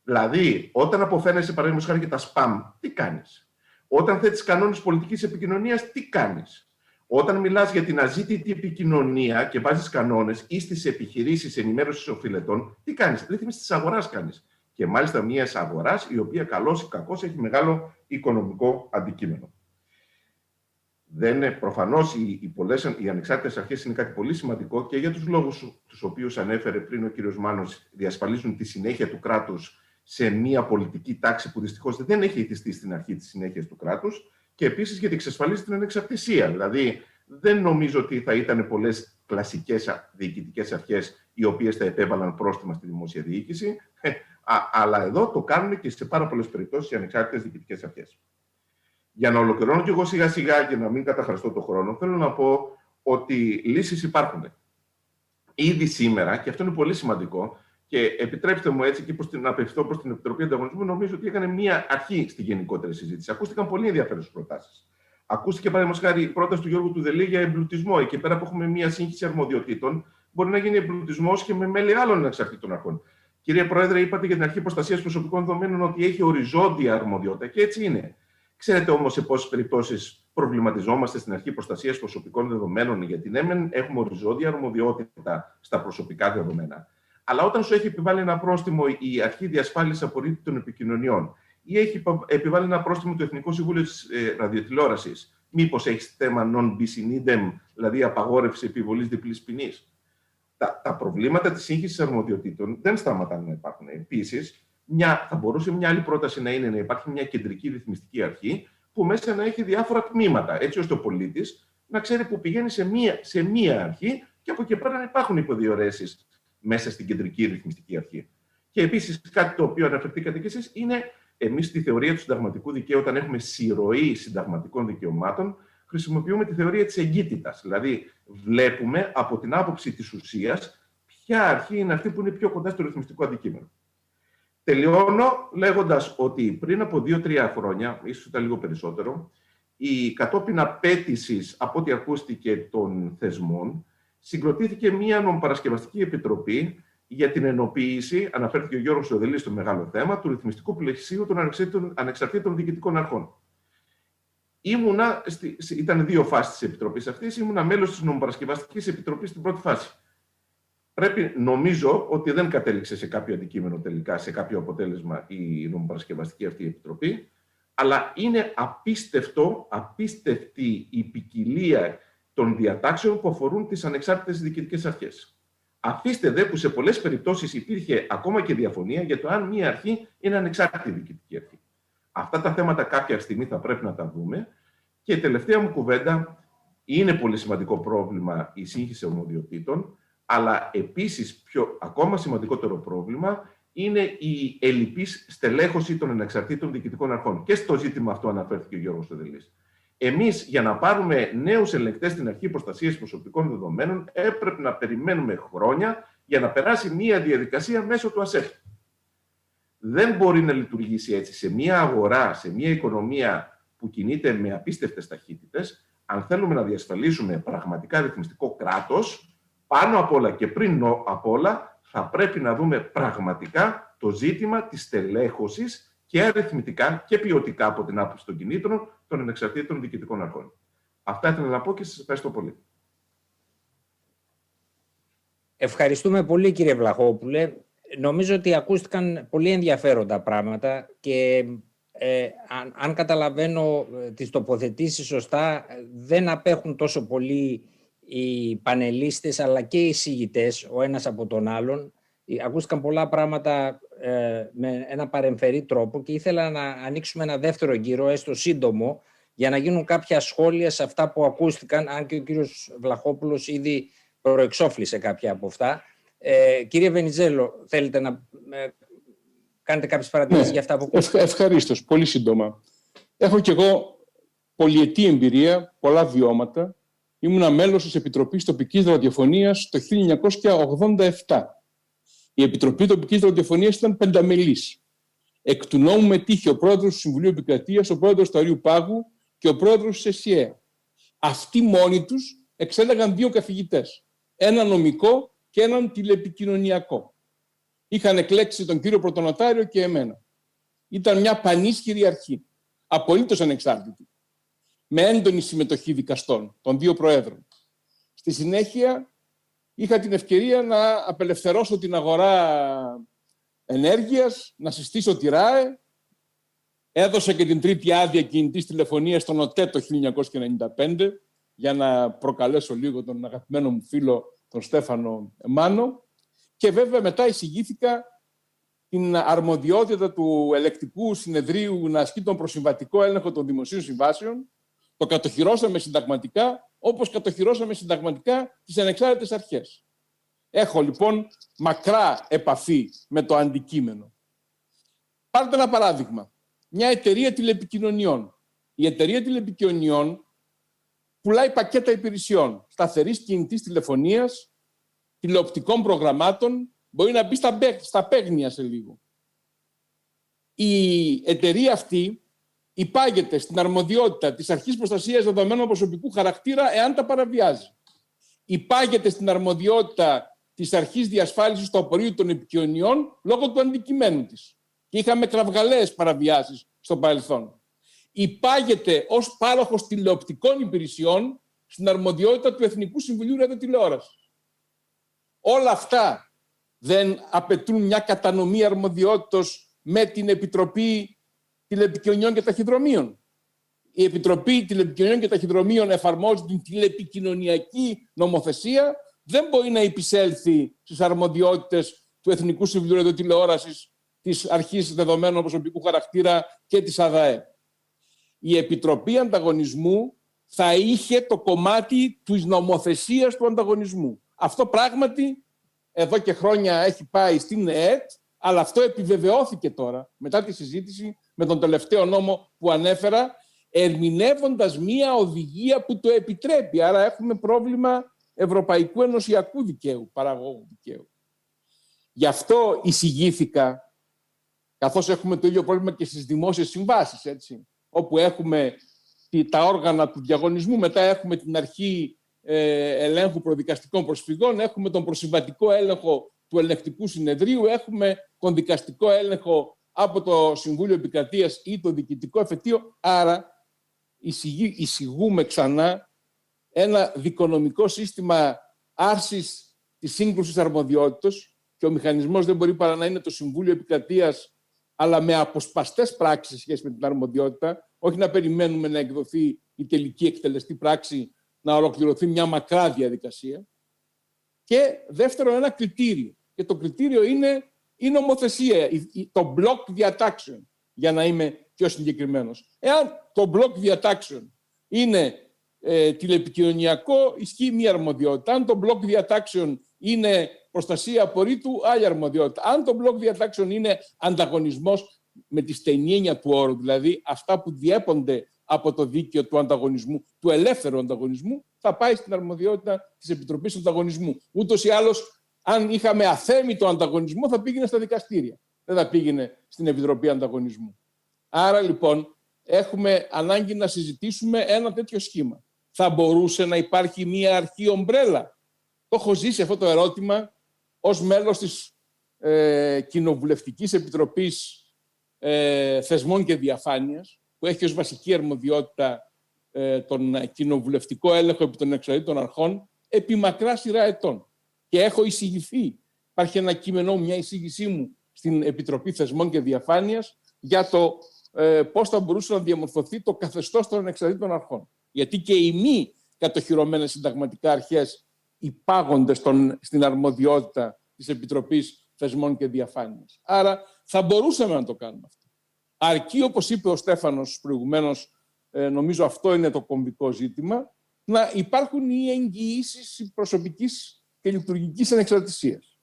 Δηλαδή, όταν αποφαίνεσαι παραδείγματος χάρη και τα spam, τι κάνεις? Όταν θέτεις κανόνες πολιτικής επικοινωνίας, τι κάνεις? Όταν μιλάς για την αζήτητη επικοινωνία και βάζεις κανόνες ή στις επιχειρήσεις ενημέρωσης οφειλετών, τι κάνεις? Ρύθμιση της αγοράς κάνεις. Και μάλιστα μια αγοράς η οποία καλώς ή κακώς έχει μεγάλο οικονομικό αντικείμενο. Προφανώς οι ανεξάρτητες αρχές είναι κάτι πολύ σημαντικό και για τους λόγους τους οποίους ανέφερε πριν ο κ. Μάνος, διασφαλίζουν τη συνέχεια του κράτους σε μια πολιτική τάξη που δυστυχώς δεν έχει ηθιστεί στην αρχή της συνέχειας του κράτους, και επίσης γιατί εξασφαλίζει την ανεξαρτησία. Δηλαδή, δεν νομίζω ότι θα ήταν πολλές κλασικές διοικητικές αρχές οι οποίες θα επέβαλαν πρόστιμα στη δημόσια διοίκηση, αλλά εδώ το κάνουν και σε πάρα πολλές περιπτώσεις οι ανεξάρτητες διοικητικές αρχές. Για να ολοκληρώνω κι εγώ σιγά-σιγά και να μην καταχραστώ τον χρόνο, θέλω να πω ότι λύσεις υπάρχουν. Ήδη σήμερα, και αυτό είναι πολύ σημαντικό, και επιτρέψτε μου έτσι και να απευθυνθώ προς την Επιτροπή Ανταγωνισμού, νομίζω ότι έκανε μία αρχή στη γενικότερη συζήτηση. Ακούστηκαν πολύ ενδιαφέρουσες προτάσεις. Ακούστηκε, παραδείγματος χάρη, η πρόταση του Γιώργου Τουδελή για εμπλουτισμό. Εκεί πέρα που έχουμε μία σύγχυση αρμοδιοτήτων, μπορεί να γίνει εμπλουτισμός και με μέλη άλλων ανεξαρτήτων αρχών. Κύριε Πρόεδρε, είπατε για την Αρχή Προστασίας Προσωπικών Δεδομένων ότι έχει οριζόντια αρμοδιότητα, και έτσι είναι. Ξέρετε όμως σε πόσες περιπτώσεις προβληματιζόμαστε στην Αρχή Προστασίας Προσωπικών Δεδομένων, γιατί ναι, έχουμε οριζόντια αρμοδιότητα στα προσωπικά δεδομένα. Αλλά όταν σου έχει επιβάλει ένα πρόστιμο η Αρχή Διασφάλισης Απορρίτων Επικοινωνιών ή έχει επιβάλει ένα πρόστιμο το Εθνικό Συμβούλιο της Ραδιοτηλεόρασης, μήπως έχει θέμα non bis in idem, δηλαδή απαγόρευση επιβολής διπλής ποινής? Τα προβλήματα της σύγχυσης αρμοδιοτήτων δεν σταματάνε να υπάρχουν. Επίσης, θα μπορούσε μια άλλη πρόταση να είναι να υπάρχει μια κεντρική ρυθμιστική αρχή που μέσα να έχει διάφορα τμήματα, έτσι ώστε ο πολίτης να ξέρει που πηγαίνει σε μία αρχή και από εκεί πέρα να υπάρχουν υποδιορέσεις μέσα στην κεντρική ρυθμιστική αρχή. Και επίσης, κάτι το οποίο αναφερθήκατε κι εσείς, είναι εμείς στη θεωρία του συνταγματικού δικαίου, όταν έχουμε συρροή συνταγματικών δικαιωμάτων, χρησιμοποιούμε τη θεωρία της εγκύτητας. Δηλαδή, βλέπουμε από την άποψη της ουσίας ποια αρχή είναι αυτή που είναι πιο κοντά στο ρυθμιστικό αντικείμενο. Τελειώνω λέγοντας ότι πριν από 2-3 χρόνια, ίσως ήταν λίγο περισσότερο, η κατόπιν απέτησης, από ό,τι ακούστηκε, των θεσμών, συγκροτήθηκε μια νομοπαρασκευαστική επιτροπή για την ενοποίηση, αναφέρθηκε ο Γιώργος Οδελής στο μεγάλο θέμα, του ρυθμιστικού πλαισίου των ανεξαρτήτων διοικητικών αρχών. Ήταν 2 φάσεις της επιτροπής αυτής, ήμουνα μέλος της νομοπαρασκευαστικής επιτροπής στην πρώτη φάση. νομίζω ότι δεν κατέληξε σε κάποιο αντικείμενο τελικά, σε κάποιο αποτέλεσμα η νομοπαρασκευαστική αυτή επιτροπή, αλλά είναι απίστευτη η ποικιλία των διατάξεων που αφορούν τις ανεξάρτητες διοικητικές αρχές. Αφήστε δε που σε πολλές περιπτώσεις υπήρχε ακόμα και διαφωνία για το αν μία αρχή είναι ανεξάρτητη διοικητική αρχή. Αυτά τα θέματα κάποια στιγμή θα πρέπει να τα δούμε. Και η τελευταία μου κουβέντα, είναι πολύ σημαντικό πρόβλημα η σύγχυση αρμοδιοτήτων, αλλά επίσης ακόμα σημαντικότερο πρόβλημα είναι η ελλειπής στελέχωση των ανεξαρτήτων διοικητικών αρχών. Και στο ζήτημα αυτό αναφέρθηκε ο Γιώργος Θοδελής. Εμείς, για να πάρουμε νέους ελεγκτές στην Αρχή Προστασίας Προσωπικών Δεδομένων, έπρεπε να περιμένουμε χρόνια για να περάσει μία διαδικασία μέσω του ΑΣΕΧ. Δεν μπορεί να λειτουργήσει έτσι σε μία αγορά, σε μία οικονομία που κινείται με απίστευτες ταχύτητες. Αν θέλουμε να διασφαλίσουμε πραγματικά ρυθμιστικό κράτος, πάνω απ' όλα και πριν απ' όλα, θα πρέπει να δούμε πραγματικά το ζήτημα της στελέχωσης και αριθμητικά και ποιοτικά από την άποψη των κινήτρων των ανεξαρτήτων διοικητικών αρχών. Αυτά ήθελα να πω και σας ευχαριστώ πολύ. Ευχαριστούμε πολύ, κύριε Βλαχόπουλε. Νομίζω ότι ακούστηκαν πολύ ενδιαφέροντα πράγματα και αν καταλαβαίνω τις τοποθετήσεις σωστά, δεν απέχουν τόσο πολύ οι πανελίστες αλλά και οι εισηγητές ο ένας από τον άλλον. Ακούστηκαν πολλά πράγματα με ένα παρεμφερή τρόπο και ήθελα να ανοίξουμε ένα δεύτερο γύρο, έστω σύντομο, για να γίνουν κάποια σχόλια σε αυτά που ακούστηκαν, αν και ο κύριος Βλαχόπουλος ήδη προεξόφλησε κάποια από αυτά. Κύριε Βενιζέλο, θέλετε να κάνετε κάποιες παρατηρήσεις για αυτά που ακούστηκαν? Ευχαρίστως, πολύ σύντομα. Έχω κι εγώ πολυετή εμπειρία, πολλά βιώματα. Ήμουνα μέλος της Επιτροπής Τοπικής Ραδιοφωνίας το 1987. Η Επιτροπή Τοπικής Ραδιοφωνίας ήταν πενταμελής. Εκ του νόμου μετήχε ο πρόεδρος του Συμβουλίου Επικρατείας, ο πρόεδρος του Αριού Πάγου και ο πρόεδρος της ΕΣΥΕ. Αυτοί μόνοι τους εξέλεγαν δύο καθηγητές. Έναν νομικό και έναν τηλεπικοινωνιακό. Είχαν εκλέξει τον κύριο Πρωτονοτάριο και εμένα. Ήταν μια πανίσχυρη αρχή. Απολύτως ανεξάρτητη. Με έντονη συμμετοχή δικαστών, των δύο προέδρων. Στη συνέχεια είχα την ευκαιρία να απελευθερώσω την αγορά ενέργειας, να συστήσω τη ΡΑΕ. Έδωσα και την τρίτη άδεια κινητής τηλεφωνίας στον ΟΤΕ το 1995 για να προκαλέσω λίγο τον αγαπημένο μου φίλο τον Στέφανο Μάνο. Και βέβαια μετά εισηγήθηκα την αρμοδιότητα του ελεκτικού συνεδρίου να ασκεί τον προσυμβατικό έλεγχο των δημοσίων συμβάσεων. Το κατοχυρώσαμε συνταγματικά, όπως κατοχυρώσαμε συνταγματικά τις ανεξάρτητες αρχές. Έχω λοιπόν μακρά επαφή με το αντικείμενο. Πάρτε ένα παράδειγμα. Μια εταιρεία τηλεπικοινωνιών. Η εταιρεία τηλεπικοινωνιών πουλάει πακέτα υπηρεσιών σταθερής κινητής τηλεφωνίας, τηλεοπτικών προγραμμάτων, μπορεί να μπει στα παίγνια σε λίγο. Η εταιρεία αυτή υπάγεται στην αρμοδιότητα της Αρχής Προστασίας Δεδομένων Προσωπικού Χαρακτήρα εάν τα παραβιάζει. Υπάγεται στην αρμοδιότητα της Αρχής Διασφάλισης του Απορρίτου των Επικοινωνιών λόγω του αντικειμένου της. Και είχαμε κραυγαλαίες παραβιάσεις στο παρελθόν. Υπάγεται ως πάροχος τηλεοπτικών υπηρεσιών στην αρμοδιότητα του Εθνικού Συμβουλίου Ραδιοτηλεόρασης. Όλα αυτά δεν απαιτούν μια κατανομή αρμοδιότητας με την Επιτροπή Τηλεπικοινωνιών και Ταχυδρομείων. Η Επιτροπή Τηλεπικοινωνιών και Ταχυδρομείων εφαρμόζει την τηλεπικοινωνιακή νομοθεσία, δεν μπορεί να επισέλθει στις αρμοδιότητες του Εθνικού Συμβουλίου Ραδιοτηλεόρασης, της Αρχής Δεδομένων Προσωπικού Χαρακτήρα και της ΑΔΑΕ. Η Επιτροπή Ανταγωνισμού θα είχε το κομμάτι της νομοθεσίας του ανταγωνισμού. Αυτό πράγματι εδώ και χρόνια έχει πάει στην ΕΕΤ, αλλά αυτό επιβεβαιώθηκε τώρα μετά τη συζήτηση με τον τελευταίο νόμο που ανέφερα, ερμηνεύοντας μία οδηγία που το επιτρέπει. Άρα έχουμε πρόβλημα ευρωπαϊκού ενωσιακού δικαίου, παραγωγού δικαίου. Γι' αυτό εισηγήθηκα, καθώς έχουμε το ίδιο πρόβλημα και στις δημόσιες συμβάσεις, έτσι, όπου έχουμε τα όργανα του διαγωνισμού, μετά έχουμε την αρχή ελέγχου προδικαστικών προσφυγών, έχουμε τον προσυμβατικό έλεγχο του ελεκτικού συνεδρίου, έχουμε τον δικαστικό έλεγχο από το Συμβούλιο Επικρατείας ή το διοικητικό εφετείο. Άρα εισηγούμε ξανά ένα δικονομικό σύστημα άρσης της σύγκρουσης αρμοδιότητας και ο μηχανισμός δεν μπορεί παρά να είναι το Συμβούλιο Επικρατείας, αλλά με αποσπαστές πράξεις σε σχέση με την αρμοδιότητα, όχι να περιμένουμε να εκδοθεί η τελική εκτελεστή πράξη, να ολοκληρωθεί μια μακρά διαδικασία. Και δεύτερο, ένα κριτήριο. Και το κριτήριο είναι η νομοθεσία, το μπλοκ διατάξεων, για να είμαι πιο συγκεκριμένος. Εάν το μπλοκ διατάξεων είναι τηλεπικοινωνιακό, ισχύει μία αρμοδιότητα. Αν το μπλοκ διατάξεων είναι προστασία απορρίτου, άλλη αρμοδιότητα. Αν το μπλοκ διατάξεων είναι ανταγωνισμός με τη στενή έννοια του όρου, δηλαδή αυτά που διέπονται από το δίκαιο του ανταγωνισμού, του ελεύθερου ανταγωνισμού, θα πάει στην αρμοδιότητα της Επιτροπής Ανταγωνισμού. Ούτως ή άλλως, αν είχαμε αθέμητο ανταγωνισμό, θα πήγαινε στα δικαστήρια. Δεν θα πήγαινε στην Επιτροπή Ανταγωνισμού. Άρα, λοιπόν, έχουμε ανάγκη να συζητήσουμε ένα τέτοιο σχήμα. Θα μπορούσε να υπάρχει μία αρχή ομπρέλα? Το έχω ζήσει αυτό το ερώτημα ως μέλος της Κοινοβουλευτικής Επιτροπής Θεσμών και Διαφάνειας, που έχει ως βασική αρμοδιότητα τον κοινοβουλευτικό έλεγχο επί των εξαρτήτων αρχών επί μακρά σειρά ετών. Και έχω εισηγηθεί, υπάρχει ένα κείμενο, μια εισήγησή μου στην Επιτροπή Θεσμών και Διαφάνειας για το πώς θα μπορούσε να διαμορφωθεί το καθεστώς των ανεξαρτήτων αρχών. Γιατί και οι μη κατοχυρωμένες συνταγματικά αρχές υπάγονται στην αρμοδιότητα της Επιτροπής Θεσμών και Διαφάνειας. Άρα θα μπορούσαμε να το κάνουμε αυτό. Αρκεί, όπως είπε ο Στέφανος προηγουμένως, νομίζω αυτό είναι το κομβικό ζήτημα, να υπάρχουν οι εγγυήσεις προσωπικής και λειτουργικής ανεξαρτησίας.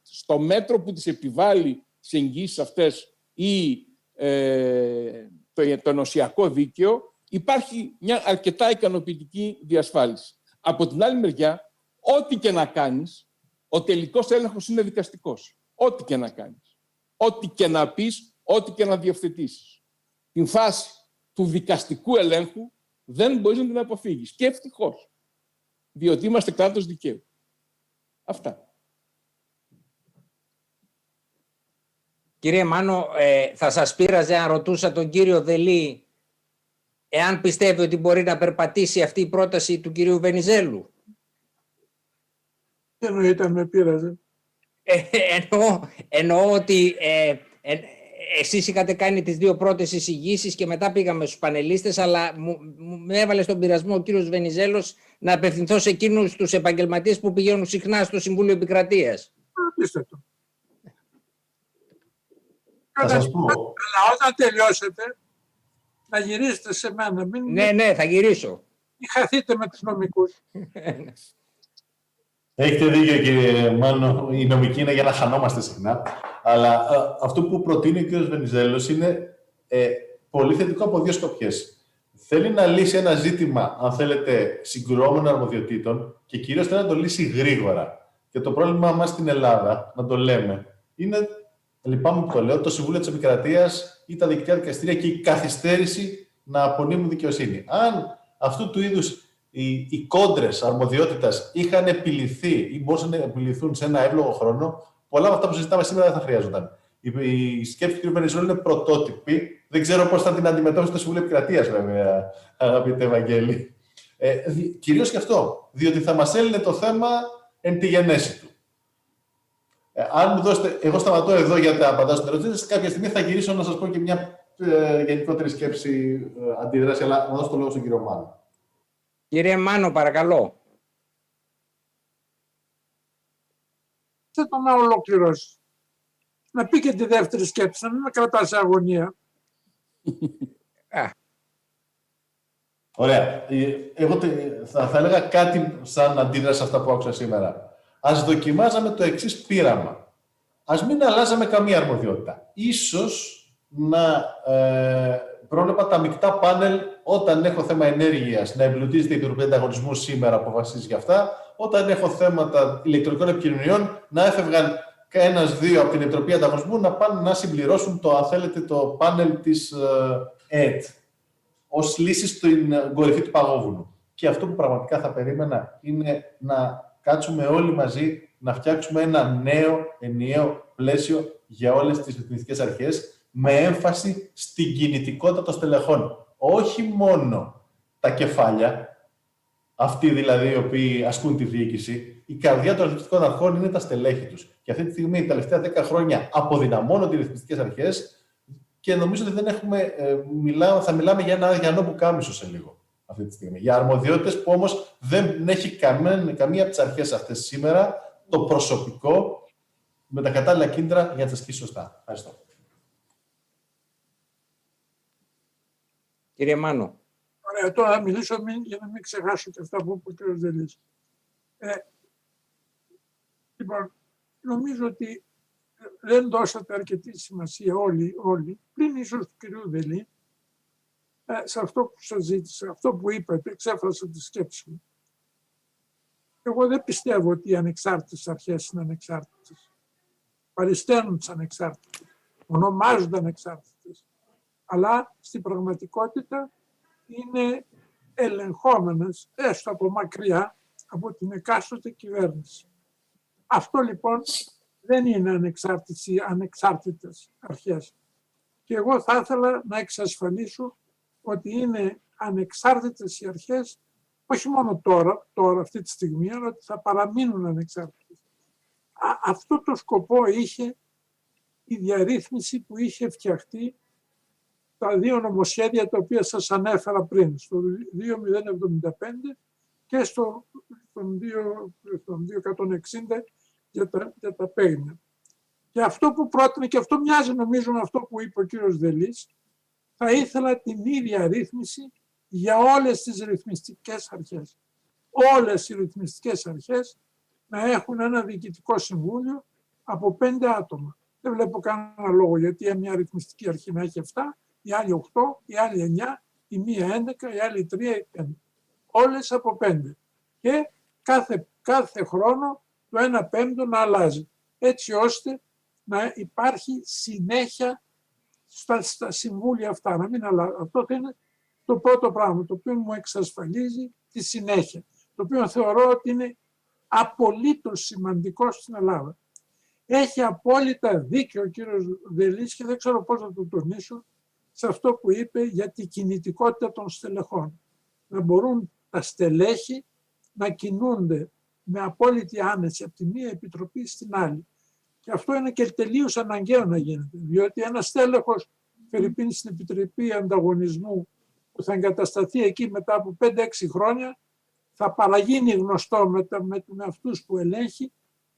Στο μέτρο που τις επιβάλλει τις εγγυήσεις αυτές ή το ενωσιακό δίκαιο, υπάρχει μια αρκετά ικανοποιητική διασφάλιση. Από την άλλη μεριά, ό,τι και να κάνεις, ο τελικός έλεγχος είναι δικαστικός. Ό,τι και να κάνεις. Ό,τι και να πεις, ό,τι και να διευθετήσεις. Την φάση του δικαστικού ελέγχου δεν μπορείς να την αποφύγεις. Και ευτυχώς. Διότι είμαστε κράτος δικαίου. Αυτά. Κύριε Μάνο, θα σας πείραζε αν ρωτούσα τον κύριο Δελή εάν πιστεύει ότι μπορεί να περπατήσει αυτή η πρόταση του κυρίου Βενιζέλου? Τι εννοείται με πείραζε? Εννοώ ότι εσείς είχατε κάνει τις δύο πρώτες εισηγήσεις και μετά πήγαμε στους πανελίστες, αλλά μου έβαλε στον πειρασμό ο κύριος Βενιζέλος να απευθυνθώ σε εκείνους τους επαγγελματίες που πηγαίνουν συχνά στο Συμβούλιο Επικρατείας. Απίστευτο. Θα σας πω. Αλλά όταν τελειώσετε, να γυρίσετε σε μένα. Ναι, θα γυρίσω. Μην χαθείτε με τους νομικούς. Έχετε δίκιο, κύριε Μάνο. Η νομική είναι για να χανόμαστε συχνά. Αλλά αυτό που προτείνει ο κύριος Βενιζέλος είναι πολύ θετικό από δύο σκοπιές. Θέλει να λύσει ένα ζήτημα, αν θέλετε, συγκρουόμενων αρμοδιοτήτων και κυρίως θέλει να το λύσει γρήγορα. Και το πρόβλημά μας στην Ελλάδα, να το λέμε, είναι, λυπάμαι που το λέω, το Συμβούλιο της Επικρατείας ή τα διοικητικά δικαστήρια και η καθυστέρηση να απονείμουν δικαιοσύνη. Αν αυτού του είδους οι κόντρες αρμοδιότητας είχαν επιληθεί ή μπορούσαν να επιληθούν σε ένα εύλογο χρόνο, πολλά από αυτά που συζητάμε σήμερα δεν θα χρειάζονταν. Η σκέψη του κ. Βενιζέλου είναι πρωτότυπη. Δεν ξέρω πώς θα την αντιμετώπισε το Συμβούλιο Επικρατείας, βέβαια, αγαπητέ Ευαγγέλη. Κυρίως και αυτό, διότι θα μας έλυνε το θέμα εν τη γενέση του. Αν μου δώσετε, εγώ σταματώ εδώ για τα απαντάω στην ερώτηση. Κάποια στιγμή θα γυρίσω να σας πω και μια γενικότερη σκέψη, αντίδραση, αλλά να δώσω το λόγο στον κύριο Μάνο. Κύριε Μάνο, παρακαλώ. Δεν το να ολοκληρώσει. Να πει και τη δεύτερη σκέψη, να μην με κρατά σε αγωνία. Ωραία. Εγώ θα έλεγα κάτι σαν αντίδραση σε αυτά που άκουσα σήμερα. Ας δοκιμάζαμε το εξής πείραμα. Ας μην αλλάζαμε καμία αρμοδιότητα. Ίσως να πρόβλεπα τα μεικτά πάνελ όταν έχω θέμα ενέργειας να εμπλουτίζεται η Επιτροπή Ανταγωνισμού σήμερα, αποφασίζει για αυτά. Όταν έχω θέματα ηλεκτρονικών επικοινωνιών, να έφευγαν ένας-δύο από την Επιτροπή Ανταγωνισμού να πάνε να συμπληρώσουν το, αν θέλετε, το πάνελ της ΕΕΤ ως λύση στην κορυφή του παγόβουνου. Και αυτό που πραγματικά θα περίμενα είναι να κάτσουμε όλοι μαζί να φτιάξουμε ένα νέο ενιαίο πλαίσιο για όλες τις ρυθμιστικές αρχές με έμφαση στην κινητικότητα των στελεχών. Όχι μόνο τα κεφάλια, αυτοί δηλαδή οι οποίοι ασκούν τη διοίκηση, η καρδιά των ρυθμιστικών αρχών είναι τα στελέχη τους. Και αυτή τη στιγμή, τα τελευταία 10 χρόνια, αποδυναμώνονται οι ρυθμιστικές αρχές και νομίζω ότι δεν έχουμε, θα μιλάμε για ένα αδιανό πουκάμισο σε λίγο αυτή τη στιγμή. Για αρμοδιότητες που όμως δεν έχει καμία από τις αρχές αυτές σήμερα το προσωπικό με τα κατάλληλα κίνητρα για να τις ασκήσει σωστά. Ευχαριστώ. Κύριε Μάνο. Ωραία, τώρα θα μιλήσω για να μην ξεχάσω και αυτά που είπε ο κ. Δελής. Λοιπόν, νομίζω ότι δεν δώσατε αρκετή σημασία όλοι πριν ίσως του κ. Δελή, σε αυτό που σας ζήτησα, αυτό που είπατε, εξέφρασα τη σκέψη μου. Εγώ δεν πιστεύω ότι οι ανεξάρτητες αρχές είναι ανεξάρτητες. Παρισταίνουν τις ανεξάρτητες, ονομάζονται ανεξάρτητες. Αλλά στην πραγματικότητα είναι ελεγχόμενες, έστω από μακριά, από την εκάστοτε κυβέρνηση. Αυτό λοιπόν δεν είναι ανεξάρτητες αρχές. Και εγώ θα ήθελα να εξασφαλίσω ότι είναι ανεξάρτητες οι αρχές, όχι μόνο τώρα αυτή τη στιγμή, αλλά ότι θα παραμείνουν ανεξάρτητες. Αυτό το σκοπό είχε η διαρρύθμιση που είχε φτιαχτεί τα δύο νομοσχέδια τα οποία σας ανέφερα πριν, στο 2075 και στο 2160 για τα παίγνια. Και αυτό που πρότεινε, και αυτό μοιάζει νομίζω με αυτό που είπε ο κύριος Δελής, θα ήθελα την ίδια ρύθμιση για όλες τις ρυθμιστικές αρχές. Όλες οι ρυθμιστικές αρχές να έχουν ένα διοικητικό συμβούλιο από 5 άτομα. Δεν βλέπω κανένα λόγο γιατί μια ρυθμιστική αρχή να έχει 7, η άλλη 8, η άλλη 9, η μία 11, η άλλη 3, η 5. Όλες από 5. Και κάθε χρόνο το 1/5 να αλλάζει. Έτσι ώστε να υπάρχει συνέχεια στα συμβούλια αυτά. Να μην αλλάζει. Αυτό είναι το πρώτο πράγμα, το οποίο μου εξασφαλίζει τη συνέχεια. Το οποίο θεωρώ ότι είναι απολύτως σημαντικό στην Ελλάδα. Έχει απόλυτα δίκιο ο κύριος Δελής και δεν ξέρω πώς να το τονίσω σε αυτό που είπε για την κινητικότητα των στελεχών. Να μπορούν τα στελέχη να κινούνται με απόλυτη άνεση από τη μία επιτροπή στην άλλη. Και αυτό είναι και τελείως αναγκαίο να γίνεται. Διότι ένα στέλεχος φερειπίν στην Επιτροπή Ανταγωνισμού που θα εγκατασταθεί εκεί μετά από 5-6 χρόνια θα παραγίνει γνωστό με αυτούς που ελέγχει.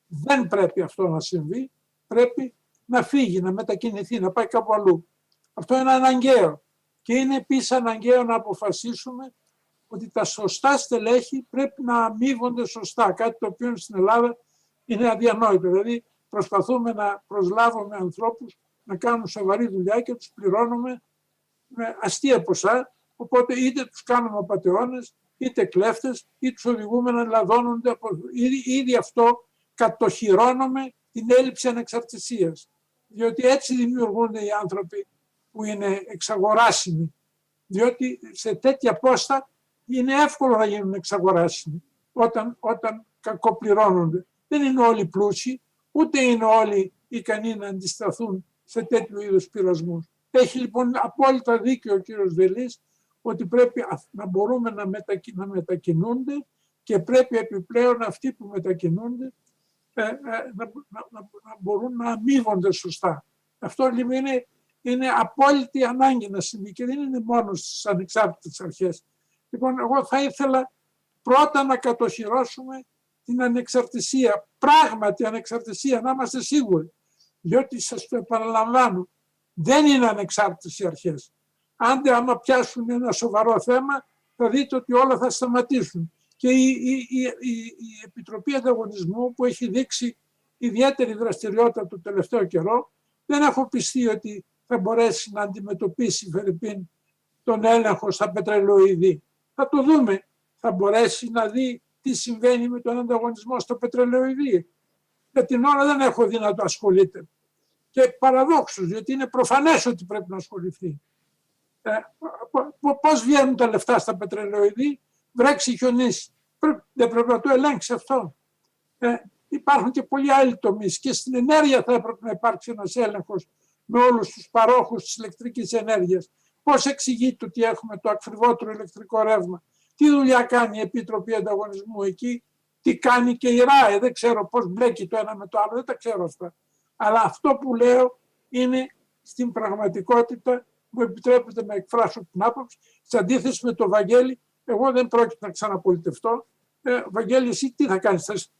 Δεν πρέπει αυτό να συμβεί. Πρέπει να φύγει, να μετακινηθεί, να πάει κάπου αλλού. Αυτό είναι αναγκαίο. Και είναι επίσης αναγκαίο να αποφασίσουμε ότι τα σωστά στελέχη πρέπει να αμείβονται σωστά. Κάτι το οποίο στην Ελλάδα είναι αδιανόητο. Δηλαδή προσπαθούμε να προσλάβουμε ανθρώπους να κάνουν σοβαρή δουλειά και τους πληρώνουμε με αστεία ποσά. Οπότε είτε τους κάνουμε απατεώνες, είτε κλέφτες, είτε τους οδηγούμε να λαδώνονται. Ήδη αυτό κατοχυρώνουμε την έλλειψη ανεξαρτησίας. Διότι έτσι δημιουργούνται οι άνθρωποι που είναι εξαγοράσιμοι. Διότι σε τέτοια πόστα είναι εύκολο να γίνουν εξαγοράσιμοι όταν κακοπληρώνονται. Δεν είναι όλοι πλούσιοι, ούτε είναι όλοι ικανοί να αντισταθούν σε τέτοιου είδους πειρασμούς. Έχει λοιπόν απόλυτα δίκιο ο κύριος Δελής ότι πρέπει να μπορούμε να μετακινούνται και πρέπει επιπλέον αυτοί που μετακινούνται να μπορούν να αμείβονται σωστά. Αυτό λοιπόν είναι απόλυτη ανάγκη να συμβεί και δεν είναι μόνο στις ανεξάρτητες αρχές. Λοιπόν, εγώ θα ήθελα πρώτα να κατοχυρώσουμε την ανεξαρτησία, πράγματι ανεξαρτησία, να είμαστε σίγουροι. Διότι σας το επαναλαμβάνω, δεν είναι ανεξάρτητες οι αρχές. Άντε άμα πιάσουν ένα σοβαρό θέμα, θα δείτε ότι όλα θα σταματήσουν. Και η Επιτροπή Ανταγωνισμού που έχει δείξει ιδιαίτερη δραστηριότητα το τελευταίο καιρό, δεν έχω πιστεί ότι θα μπορέσει να αντιμετωπίσει φερειπίν τον έλεγχο στα πετρελαιοειδή. Θα το δούμε. Θα μπορέσει να δει τι συμβαίνει με τον ανταγωνισμό στο πετρελαιοειδή. Για την ώρα δεν έχω δει να το ασχολείται. Και παραδόξως, διότι είναι προφανές ότι πρέπει να ασχοληθεί. Πώς βγαίνουν τα λεφτά στα πετρελαιοειδή, βρέξει χιονίσει. Δεν πρέπει να το ελέγξει αυτό. Υπάρχουν και πολλοί άλλοι τομείς και στην ενέργεια θα έπρεπε να υπάρξει ένας έλεγχος με όλους τους παρόχους της ηλεκτρικής ενέργειας. Πώς εξηγείται ότι έχουμε το ακριβότερο ηλεκτρικό ρεύμα Τι δουλειά κάνει η Επιτροπή Ανταγωνισμού εκεί, τι κάνει και η ΡΑΕ, δεν ξέρω πώς μπλέκει το ένα με το άλλο, δεν τα ξέρω αυτά. Αλλά αυτό που λέω είναι στην πραγματικότητα, μου επιτρέπετε να εκφράσω την άποψη, σε αντίθεση με τον Βαγγέλη, εγώ δεν πρόκειται να ξαναπολιτευτώ. Βαγγέλη, εσύ τι θα κάνεις?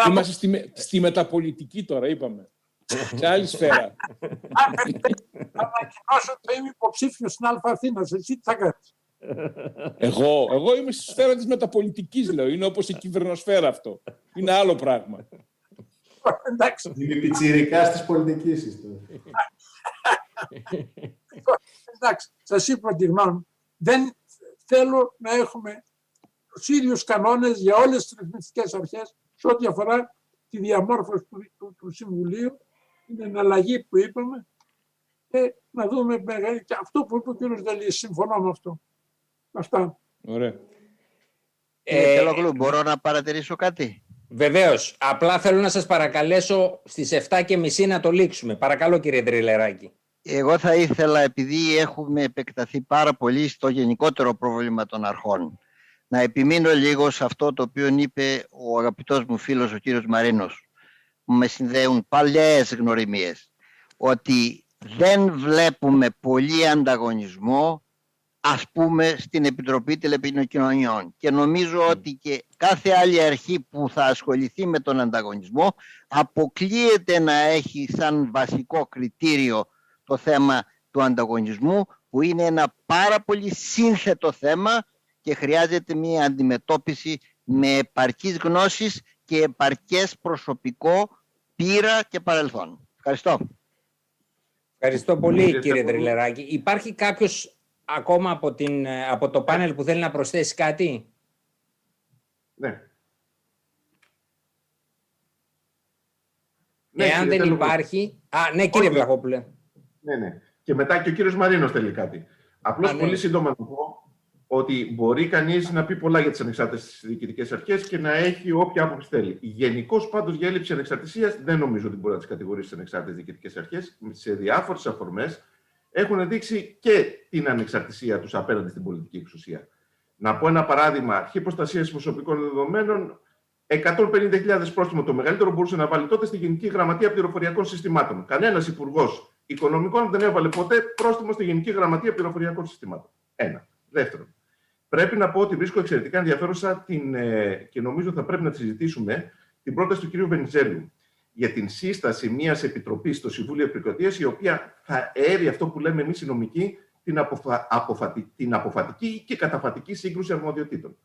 Είμαστε στη μεταπολιτική τώρα, είπαμε. Σε άλλη σφαίρα. Ανακοινώσω ότι θα είμαι υποψήφιος στην Αλφα Αθήνας. Εσύ τι θα κάνεις? Εγώ είμαι στη σφαίρα της μεταπολιτικής, λέω. Είναι όπως η κυβερνοσφαίρα αυτό. Είναι άλλο πράγμα. Εντάξει. Είναι πιτσιρικάς της πολιτικής. Εντάξει, σας είπα τη γνώμη. Δεν θέλω να έχουμε τους ίδιους κανόνες για όλες τις ρυθμιστικές αρχές σε ό,τι αφορά τη διαμόρφωση του Συμβουλίου, την εναλλαγή που είπαμε, και να δούμε και αυτό που είπε ο κ. Δελής. Συμφωνώ με αυτό. Αυτά. Ωραία. Τελόγλου, μπορώ να παρατηρήσω κάτι? Βεβαίως. Απλά θέλω να σας παρακαλέσω στις 7:30 να το λήξουμε. Παρακαλώ, κύριε Τριλεράκη. Εγώ θα ήθελα, επειδή έχουμε επεκταθεί πάρα πολύ στο γενικότερο πρόβλημα των αρχών, να επιμείνω λίγο σε αυτό το οποίο είπε ο αγαπητός μου φίλος ο κύριος Μαρίνος, που με συνδέουν παλιές γνωριμίες, ότι δεν βλέπουμε πολύ ανταγωνισμό, ας πούμε, στην Επιτροπή Τηλεπικοινωνιών. Και νομίζω ότι και κάθε άλλη αρχή που θα ασχοληθεί με τον ανταγωνισμό αποκλείεται να έχει σαν βασικό κριτήριο το θέμα του ανταγωνισμού, που είναι ένα πάρα πολύ σύνθετο θέμα και χρειάζεται μια αντιμετώπιση με επαρκείς γνώσεις και επαρκές προσωπικό, πείρα και παρελθόν. Ευχαριστώ. Ευχαριστώ πολύ, κύριε Τριλεράκη. Υπάρχει κάποιος ακόμα από το πάνελ που θέλει να προσθέσει κάτι? Ναι. Εάν δεν υπάρχει... Ναι, κύριε Βλαχόπουλε. Ναι. Και μετά και ο κύριος Μαρίνος θέλει κάτι. Απλώς πολύ σύντομα να πω ότι μπορεί κανείς να πει πολλά για τις ανεξάρτητες διοικητικές αρχές και να έχει όποια άποψη θέλει. Γενικώς πάντως για έλλειψη ανεξαρτησίας δεν νομίζω ότι μπορεί να τις κατηγορήσει τις ανεξάρτητες διοικητικές αρχές. Σε διάφορες αφορμές έχουν δείξει και την ανεξαρτησία τους απέναντι στην πολιτική εξουσία. Να πω ένα παράδειγμα. Αρχή προστασίας προσωπικών δεδομένων, 150.000 πρόστιμο το μεγαλύτερο μπορούσε να βάλει τότε στη Γενική Γραμματεία Πληροφοριακών Συστημάτων. Κανένας υπουργός οικονομικών δεν έβαλε ποτέ πρόστιμο στη Γενική Γραμματεία Πληροφοριακών Συστημάτων. Ένα. Δεύτερον, πρέπει να πω ότι βρίσκω εξαιρετικά ενδιαφέρουσα και νομίζω θα πρέπει να τη συζητήσουμε την πρόταση του κ. Βενιζέλου για την σύσταση μιας επιτροπής στο Συμβούλιο Επικρατείας, η οποία θα έρει αυτό που λέμε εμείς οι νομικοί, την αποφατική και καταφατική σύγκρουση αρμοδιοτήτων.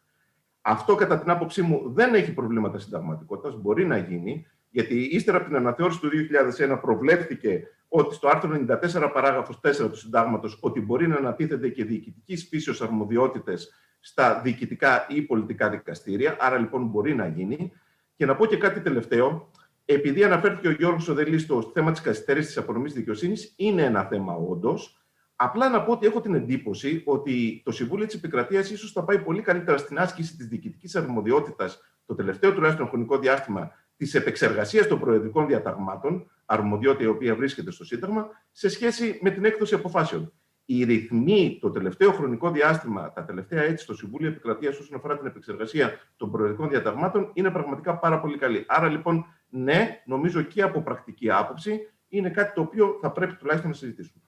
Αυτό, κατά την άποψή μου, δεν έχει προβλήματα συνταγματικότητας. Μπορεί να γίνει, γιατί ύστερα από την αναθεώρηση του 2001 προβλέφθηκε ότι στο άρθρο 94 παράγραφος 4 του Συντάγματος ότι μπορεί να ανατίθεται και διοικητικής φύσεως αρμοδιότητες στα διοικητικά ή πολιτικά δικαστήρια. Άρα λοιπόν μπορεί να γίνει. Και να πω και κάτι τελευταίο. Επειδή αναφέρθηκε ο Γιώργος Οδελής στο θέμα της καθυστέρησης της απονομής δικαιοσύνης, είναι ένα θέμα όντως. Απλά να πω ότι έχω την εντύπωση ότι το Συμβούλιο της Επικρατείας ίσως θα πάει πολύ καλύτερα στην άσκηση της διοικητικής αρμοδιότητας το τελευταίο τουλάχιστον χρονικό διάστημα της επεξεργασίας των προεδρικών διαταγμάτων, αρμοδιότητα η οποία βρίσκεται στο Σύνταγμα, σε σχέση με την έκδοση αποφάσεων. Οι ρυθμοί το τελευταίο χρονικό διάστημα, τα τελευταία έτη στο Συμβούλιο Επικρατείας όσον αφορά την επεξεργασία των προεδρικών διαταγμάτων είναι πραγματικά πάρα πολύ καλή. Άρα λοιπόν, ναι, νομίζω και από πρακτική άποψη είναι κάτι το οποίο θα πρέπει τουλάχιστον να συζητήσουμε.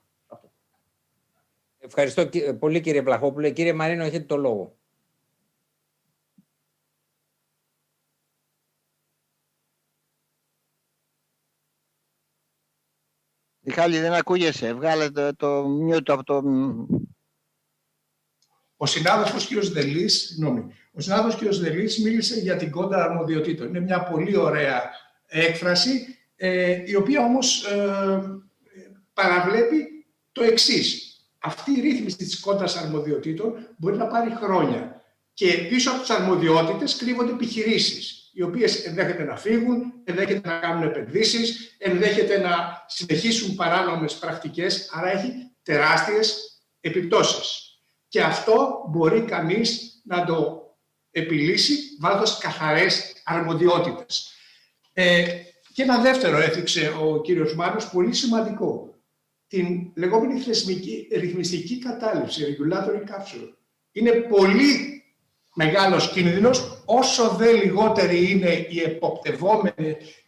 Ευχαριστώ πολύ, κύριε Βλαχόπουλε. Κύριε Μαρίνο, έχετε το λόγο. Μιχάλη, δεν ακούγεσαι. Βγάλετε το mute από το... Ο συνάδελφος κ. Δελής, μίλησε για την κόντα αρμοδιοτήτων. Είναι μια πολύ ωραία έκφραση, η οποία όμως παραβλέπει το εξής. Αυτή η ρύθμιση της κόντας αρμοδιοτήτων μπορεί να πάρει χρόνια. Και πίσω από τις αρμοδιότητες κρύβονται επιχειρήσεις, οι οποίες ενδέχεται να φύγουν, ενδέχεται να κάνουν επενδύσεις, ενδέχεται να συνεχίσουν παράνομες πρακτικές, άρα έχει τεράστιες επιπτώσεις. Και αυτό μπορεί κανείς να το επιλύσει βάζοντας καθαρές αρμοδιότητες. Και ένα δεύτερο έθιξε ο κύριος Μάνος, πολύ σημαντικό. την λεγόμενη ρυθμιστική κατάληψη, regulatory capture. Είναι πολύ μεγάλος κίνδυνος, όσο δε λιγότεροι είναι οι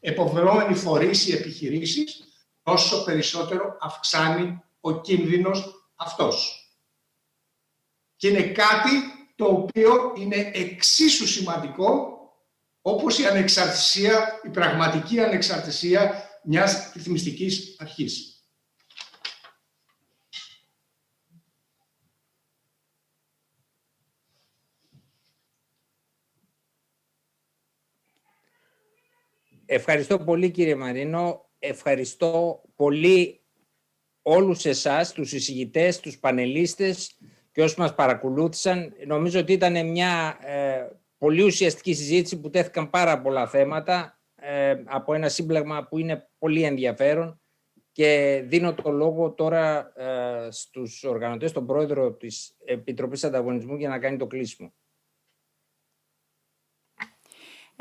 εποπτευόμενοι φορείς, οι επιχειρήσεις, τόσο περισσότερο αυξάνει ο κίνδυνος αυτός. Και είναι κάτι το οποίο είναι εξίσου σημαντικό όπως η ανεξαρτησία, η πραγματική ανεξαρτησία μιας ρυθμιστικής αρχής. Ευχαριστώ πολύ κύριε Μαρίνο. Ευχαριστώ πολύ όλους εσάς, τους εισηγητές, τους πανελίστες και όσους μας παρακολούθησαν. Νομίζω ότι ήταν μια πολύ ουσιαστική συζήτηση που τέθηκαν πάρα πολλά θέματα από ένα σύμπλεγμα που είναι πολύ ενδιαφέρον και δίνω το λόγο τώρα στους οργανωτές, τον πρόεδρο της Επιτροπής Ανταγωνισμού για να κάνει το κλείσιμο.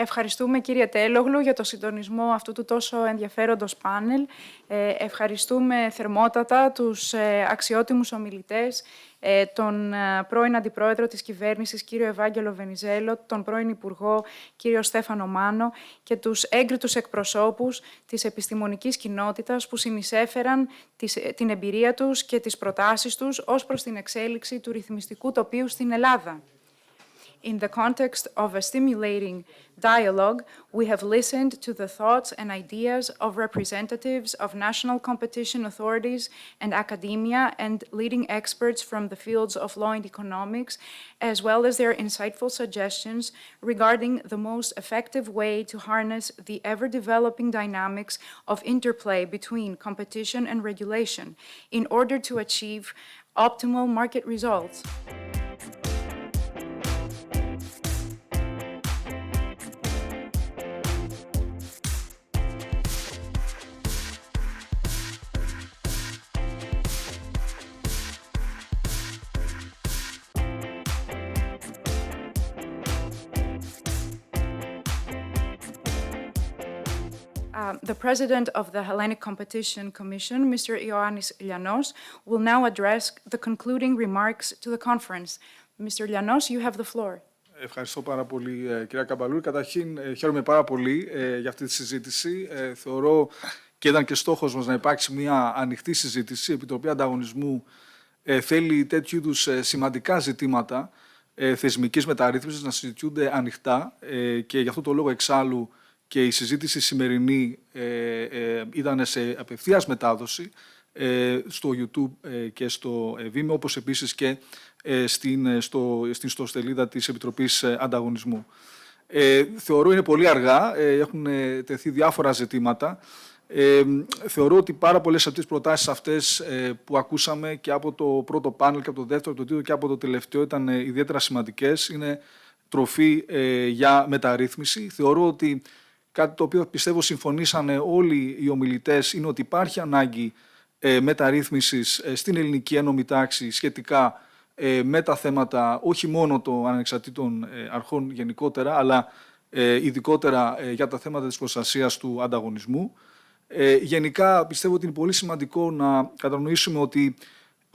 Ευχαριστούμε κύριε Τέλογλου για το συντονισμό αυτού του τόσο ενδιαφέροντος πάνελ. Ευχαριστούμε θερμότατα τους αξιότιμους ομιλητές, τον πρώην Αντιπρόεδρο της Κυβέρνησης κύριο Ευάγγελο Βενιζέλο, τον πρώην Υπουργό κύριο Στέφανο Μάνο και τους έγκριτους εκπροσώπους της επιστημονικής κοινότητας που συνεισέφεραν την εμπειρία τους και τις προτάσεις τους ως προς την εξέλιξη του ρυθμιστικού τοπίου στην Ελλάδα. In the context of a stimulating dialogue, we have listened to the thoughts and ideas of representatives of national competition authorities and academia and leading experts from the fields of law and economics, as well as their insightful suggestions regarding the most effective way to harness the ever-developing dynamics of interplay between competition and regulation in order to achieve optimal market results. The President of the Hellenic Competition Commission, Mr. Ioannis Lianos, will now address the concluding remarks to the conference. Mr. Lianos, you have the floor. Ευχαριστώ πάρα πολύ, κυρία Καμπαλούρη. Καταρχήν, χαίρομαι πάρα πολύ για αυτή τη συζήτηση. Θεωρώ και ήταν και στόχος μας να υπάρξει μια ανοιχτή συζήτηση. Η Επιτροπή Ανταγωνισμού θέλει τέτοιου είδους σημαντικά ζητήματα θεσμικής μεταρρύθμισης να συζητιούνται ανοιχτά και γι' αυτό το λόγο εξάλλου και η συζήτηση σημερινή ήταν σε απευθείας μετάδοση στο YouTube και στο Vimeo, όπως επίσης και στην ιστοσελίδα της Επιτροπής Ανταγωνισμού. Θεωρώ είναι πολύ αργά, έχουν τεθεί διάφορα ζητήματα. Θεωρώ ότι πάρα πολλές από τις προτάσεις αυτές που ακούσαμε και από το πρώτο πάνελ και από το δεύτερο, το τρίτο και από το τελευταίο ήταν ιδιαίτερα σημαντικές. Είναι τροφή για μεταρρύθμιση. Θεωρώ ότι κάτι το οποίο πιστεύω συμφωνήσανε όλοι οι ομιλητές είναι ότι υπάρχει ανάγκη μεταρρύθμισης στην ελληνική ένομη τάξη σχετικά με τα θέματα όχι μόνο των ανεξαρτήτων αρχών γενικότερα, αλλά ειδικότερα για τα θέματα της προστασίας του ανταγωνισμού. Γενικά πιστεύω ότι είναι πολύ σημαντικό να κατανοήσουμε ότι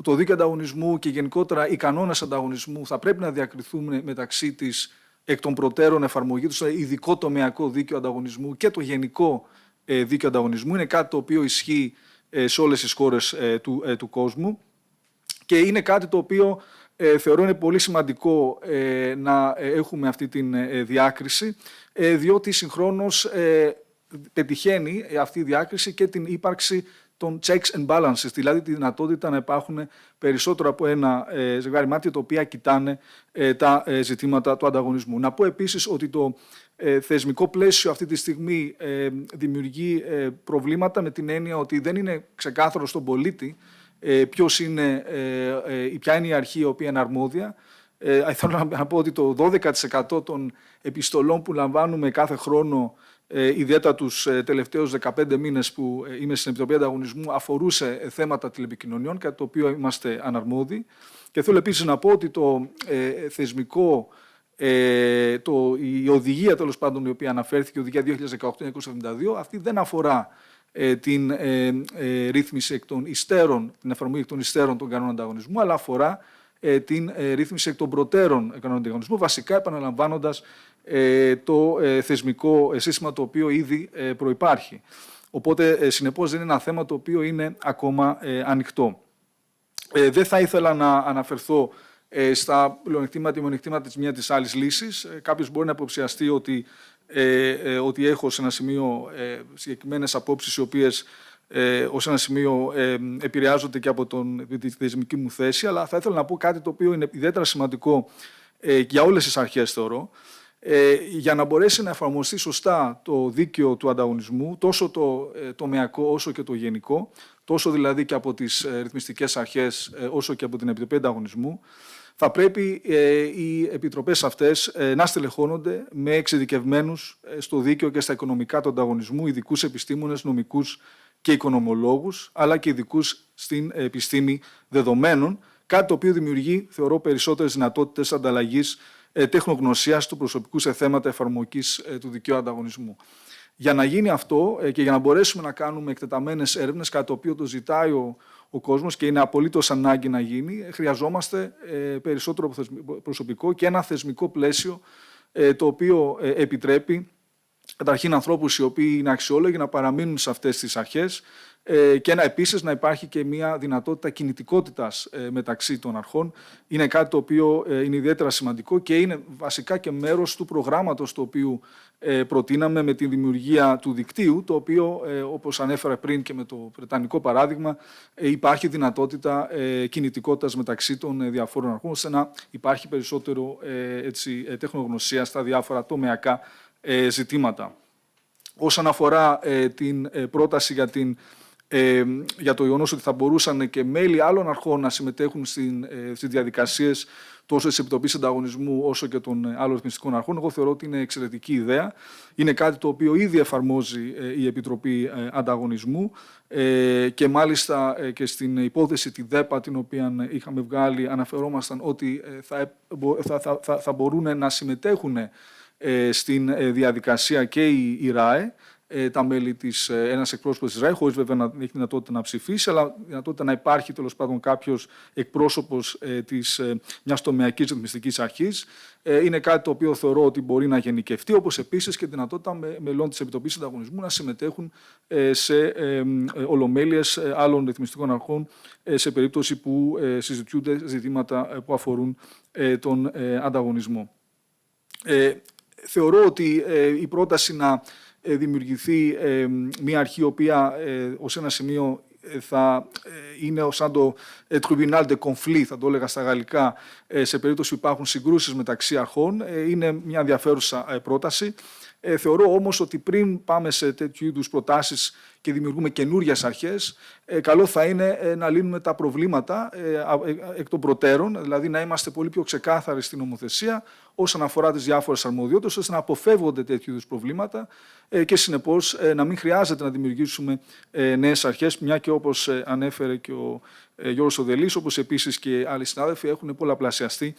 το δίκαιο ανταγωνισμού και γενικότερα οι κανόνες ανταγωνισμού θα πρέπει να διακριθούν μεταξύ της εκ των προτέρων εφαρμογή του στο ειδικό τομεακό δίκαιο ανταγωνισμού και το γενικό δίκαιο ανταγωνισμού. Είναι κάτι το οποίο ισχύει σε όλες τις χώρες του κόσμου και είναι κάτι το οποίο θεωρώ είναι πολύ σημαντικό να έχουμε αυτή τη διάκριση, διότι συγχρόνως πετυχαίνει αυτή η διάκριση και την ύπαρξη των checks and balances, δηλαδή τη δυνατότητα να υπάρχουν περισσότερο από ένα ζευγάρι μάτια τα οποία κοιτάνε τα ζητήματα του ανταγωνισμού. Να πω επίσης ότι το θεσμικό πλαίσιο αυτή τη στιγμή δημιουργεί προβλήματα με την έννοια ότι δεν είναι ξεκάθαρο στον πολίτη ποια είναι η αρχή η οποία είναι αρμόδια. Θέλω να πω ότι το 12% των επιστολών που λαμβάνουμε κάθε χρόνο, ιδιαίτερα τους τελευταίους 15 μήνες που είμαι στην Επιτροπή Ανταγωνισμού, αφορούσε θέματα τηλεπικοινωνιών, κατά το οποίο είμαστε αναρμόδιοι. Και θέλω επίσης να πω ότι το θεσμικό, η οδηγία τέλος πάντων η οποία αναφέρθηκε, η οδηγία 2018-272, αυτή δεν αφορά την ρύθμιση εκ των υστέρων, την εφαρμογή εκ των υστέρων των κανόνων ανταγωνισμού, αλλά αφορά την ρύθμιση εκ των προτέρων κανόνων ανταγωνισμού, βασικά επαναλαμβάνοντας το θεσμικό σύστημα το οποίο ήδη προϋπάρχει. Οπότε, συνεπώς, δεν είναι ένα θέμα το οποίο είναι ακόμα ανοιχτό. Δεν θα ήθελα να αναφερθώ στα πλεονεκτήματα ή μειονεκτήματα της μία της άλλης λύσης. Κάποιος μπορεί να υποψιαστεί ότι έχω σε ένα σημείο συγκεκριμένες απόψεις οι οποίες ως ένα σημείο επηρεάζονται και από τη θεσμική μου θέση, αλλά θα ήθελα να πω κάτι το οποίο είναι ιδιαίτερα σημαντικό για όλες τις αρχές, θεωρώ, για να μπορέσει να εφαρμοστεί σωστά το δίκαιο του ανταγωνισμού, τόσο το τομεακό όσο και το γενικό, τόσο δηλαδή και από τις ρυθμιστικές αρχές όσο και από την Επιτροπή Ανταγωνισμού, θα πρέπει οι επιτροπές αυτές να στελεχώνονται με εξειδικευμένους στο δίκαιο και στα οικονομικά του ανταγωνισμού, ειδικούς επιστήμονες, νομικούς και οικονομολόγους, αλλά και ειδικούς στην επιστήμη δεδομένων, κάτι το οποίο δημιουργεί, θεωρώ, περισσότερες δυνατότητες ανταλλαγής τεχνογνωσίας του προσωπικού σε θέματα εφαρμογής του δικαίου ανταγωνισμού. Για να γίνει αυτό και για να μπορέσουμε να κάνουμε εκτεταμένες έρευνες, κάτι το οποίο το ζητάει ο κόσμος και είναι απολύτως ανάγκη να γίνει, χρειαζόμαστε περισσότερο προσωπικό και ένα θεσμικό πλαίσιο το οποίο επιτρέπει καταρχήν ανθρώπους οι οποίοι είναι αξιόλογοι να παραμείνουν σε αυτές τις αρχές και επίσης να υπάρχει και μια δυνατότητα κινητικότητας μεταξύ των αρχών. Είναι κάτι το οποίο είναι ιδιαίτερα σημαντικό και είναι βασικά και μέρος του προγράμματος το οποίο προτείναμε με τη δημιουργία του δικτύου, το οποίο, όπως ανέφερα πριν και με το βρετανικό παράδειγμα, υπάρχει δυνατότητα κινητικότητας μεταξύ των διαφόρων αρχών, ώστε να υπάρχει περισσότερο τεχνογνωσία στα διάφορα τομεακά ζητήματα. Όσον αφορά την πρόταση για το γεγονός ότι θα μπορούσαν και μέλη άλλων αρχών να συμμετέχουν στις διαδικασίες τόσο της Επιτροπής Ανταγωνισμού όσο και των άλλων ρυθμιστικών αρχών, εγώ θεωρώ ότι είναι εξαιρετική ιδέα. Είναι κάτι το οποίο ήδη εφαρμόζει η Επιτροπή Ανταγωνισμού και μάλιστα και στην υπόθεση τη ΔΕΠΑ την οποία είχαμε βγάλει αναφερόμασταν ότι θα μπορούν να συμμετέχουν στην διαδικασία και η ΡΑΕ, τα μέλη ένας εκπρόσωπος της ΡΑΕ, χωρίς βέβαια να έχει δυνατότητα να ψηφίσει, αλλά δυνατότητα να υπάρχει τέλος πάντων κάποιος εκπρόσωπος μιας τομεακής ρυθμιστικής αρχής. Είναι κάτι το οποίο θεωρώ ότι μπορεί να γενικευτεί, όπως επίσης και δυνατότητα μελών της Επιτροπής Ανταγωνισμού να συμμετέχουν σε ολομέλειες άλλων ρυθμιστικών αρχών σε περίπτωση που συζητιούνται ζητήματα που αφορούν τον ανταγωνισμό. Θεωρώ ότι η πρόταση να δημιουργηθεί μια αρχή η οποία ως ένα σημείο θα είναι σαν το tribunal de conflit, θα το έλεγα στα γαλλικά, σε περίπτωση που υπάρχουν συγκρούσεις μεταξύ αρχών, είναι μια ενδιαφέρουσα πρόταση. Θεωρώ όμως ότι πριν πάμε σε τέτοιου είδους προτάσεις και δημιουργούμε καινούριες αρχές, καλό θα είναι να λύνουμε τα προβλήματα εκ των προτέρων, δηλαδή να είμαστε πολύ πιο ξεκάθαροι στην νομοθεσία όσον αφορά τις διάφορες αρμοδιότητες, ώστε να αποφεύγονται τέτοιου είδους προβλήματα και συνεπώς να μην χρειάζεται να δημιουργήσουμε νέες αρχές, μια και όπως ανέφερε και ο Γιώργος Οδελής, όπως επίσης και άλλοι συνάδελφοι, έχουν πολλαπλασιαστεί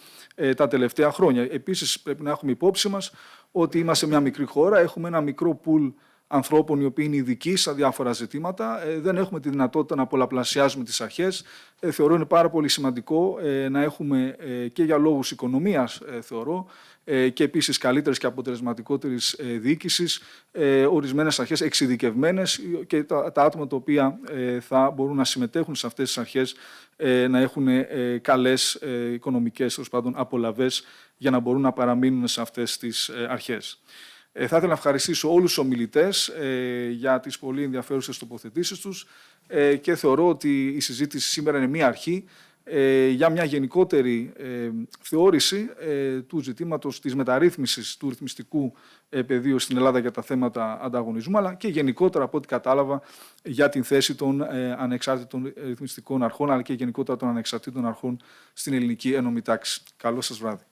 τα τελευταία χρόνια. Επίσης πρέπει να έχουμε υπόψη μας ότι είμαστε μια μικρή χώρα, έχουμε ένα μικρό πουλ ανθρώπων οι οποίοι είναι ειδικοί σε διάφορα ζητήματα. Δεν έχουμε τη δυνατότητα να πολλαπλασιάζουμε τις αρχές. Θεωρώ είναι πάρα πολύ σημαντικό να έχουμε και για λόγους οικονομίας, θεωρώ, και επίσης καλύτερης και αποτελεσματικότερης διοίκησης, ορισμένες αρχές εξειδικευμένες και τα άτομα τα οποία θα μπορούν να συμμετέχουν σε αυτές τις αρχές να έχουν καλές οικονομικές απολαβές για να μπορούν να παραμείνουν σε αυτές τις αρχές. Θα ήθελα να ευχαριστήσω όλους τους ομιλητές για τις πολύ ενδιαφέρουσες τοποθετήσεις τους και θεωρώ ότι η συζήτηση σήμερα είναι μία αρχή για μια γενικότερη θεώρηση του ζητήματος της μεταρρύθμισης του ρυθμιστικού πεδίου στην Ελλάδα για τα θέματα ανταγωνισμού, αλλά και γενικότερα, από ό,τι κατάλαβα, για την θέση των ανεξάρτητων ρυθμιστικών αρχών, αλλά και γενικότερα των ανεξαρτήτων αρχών στην ελληνική ένωμη τάξη. Καλό σας βράδυ.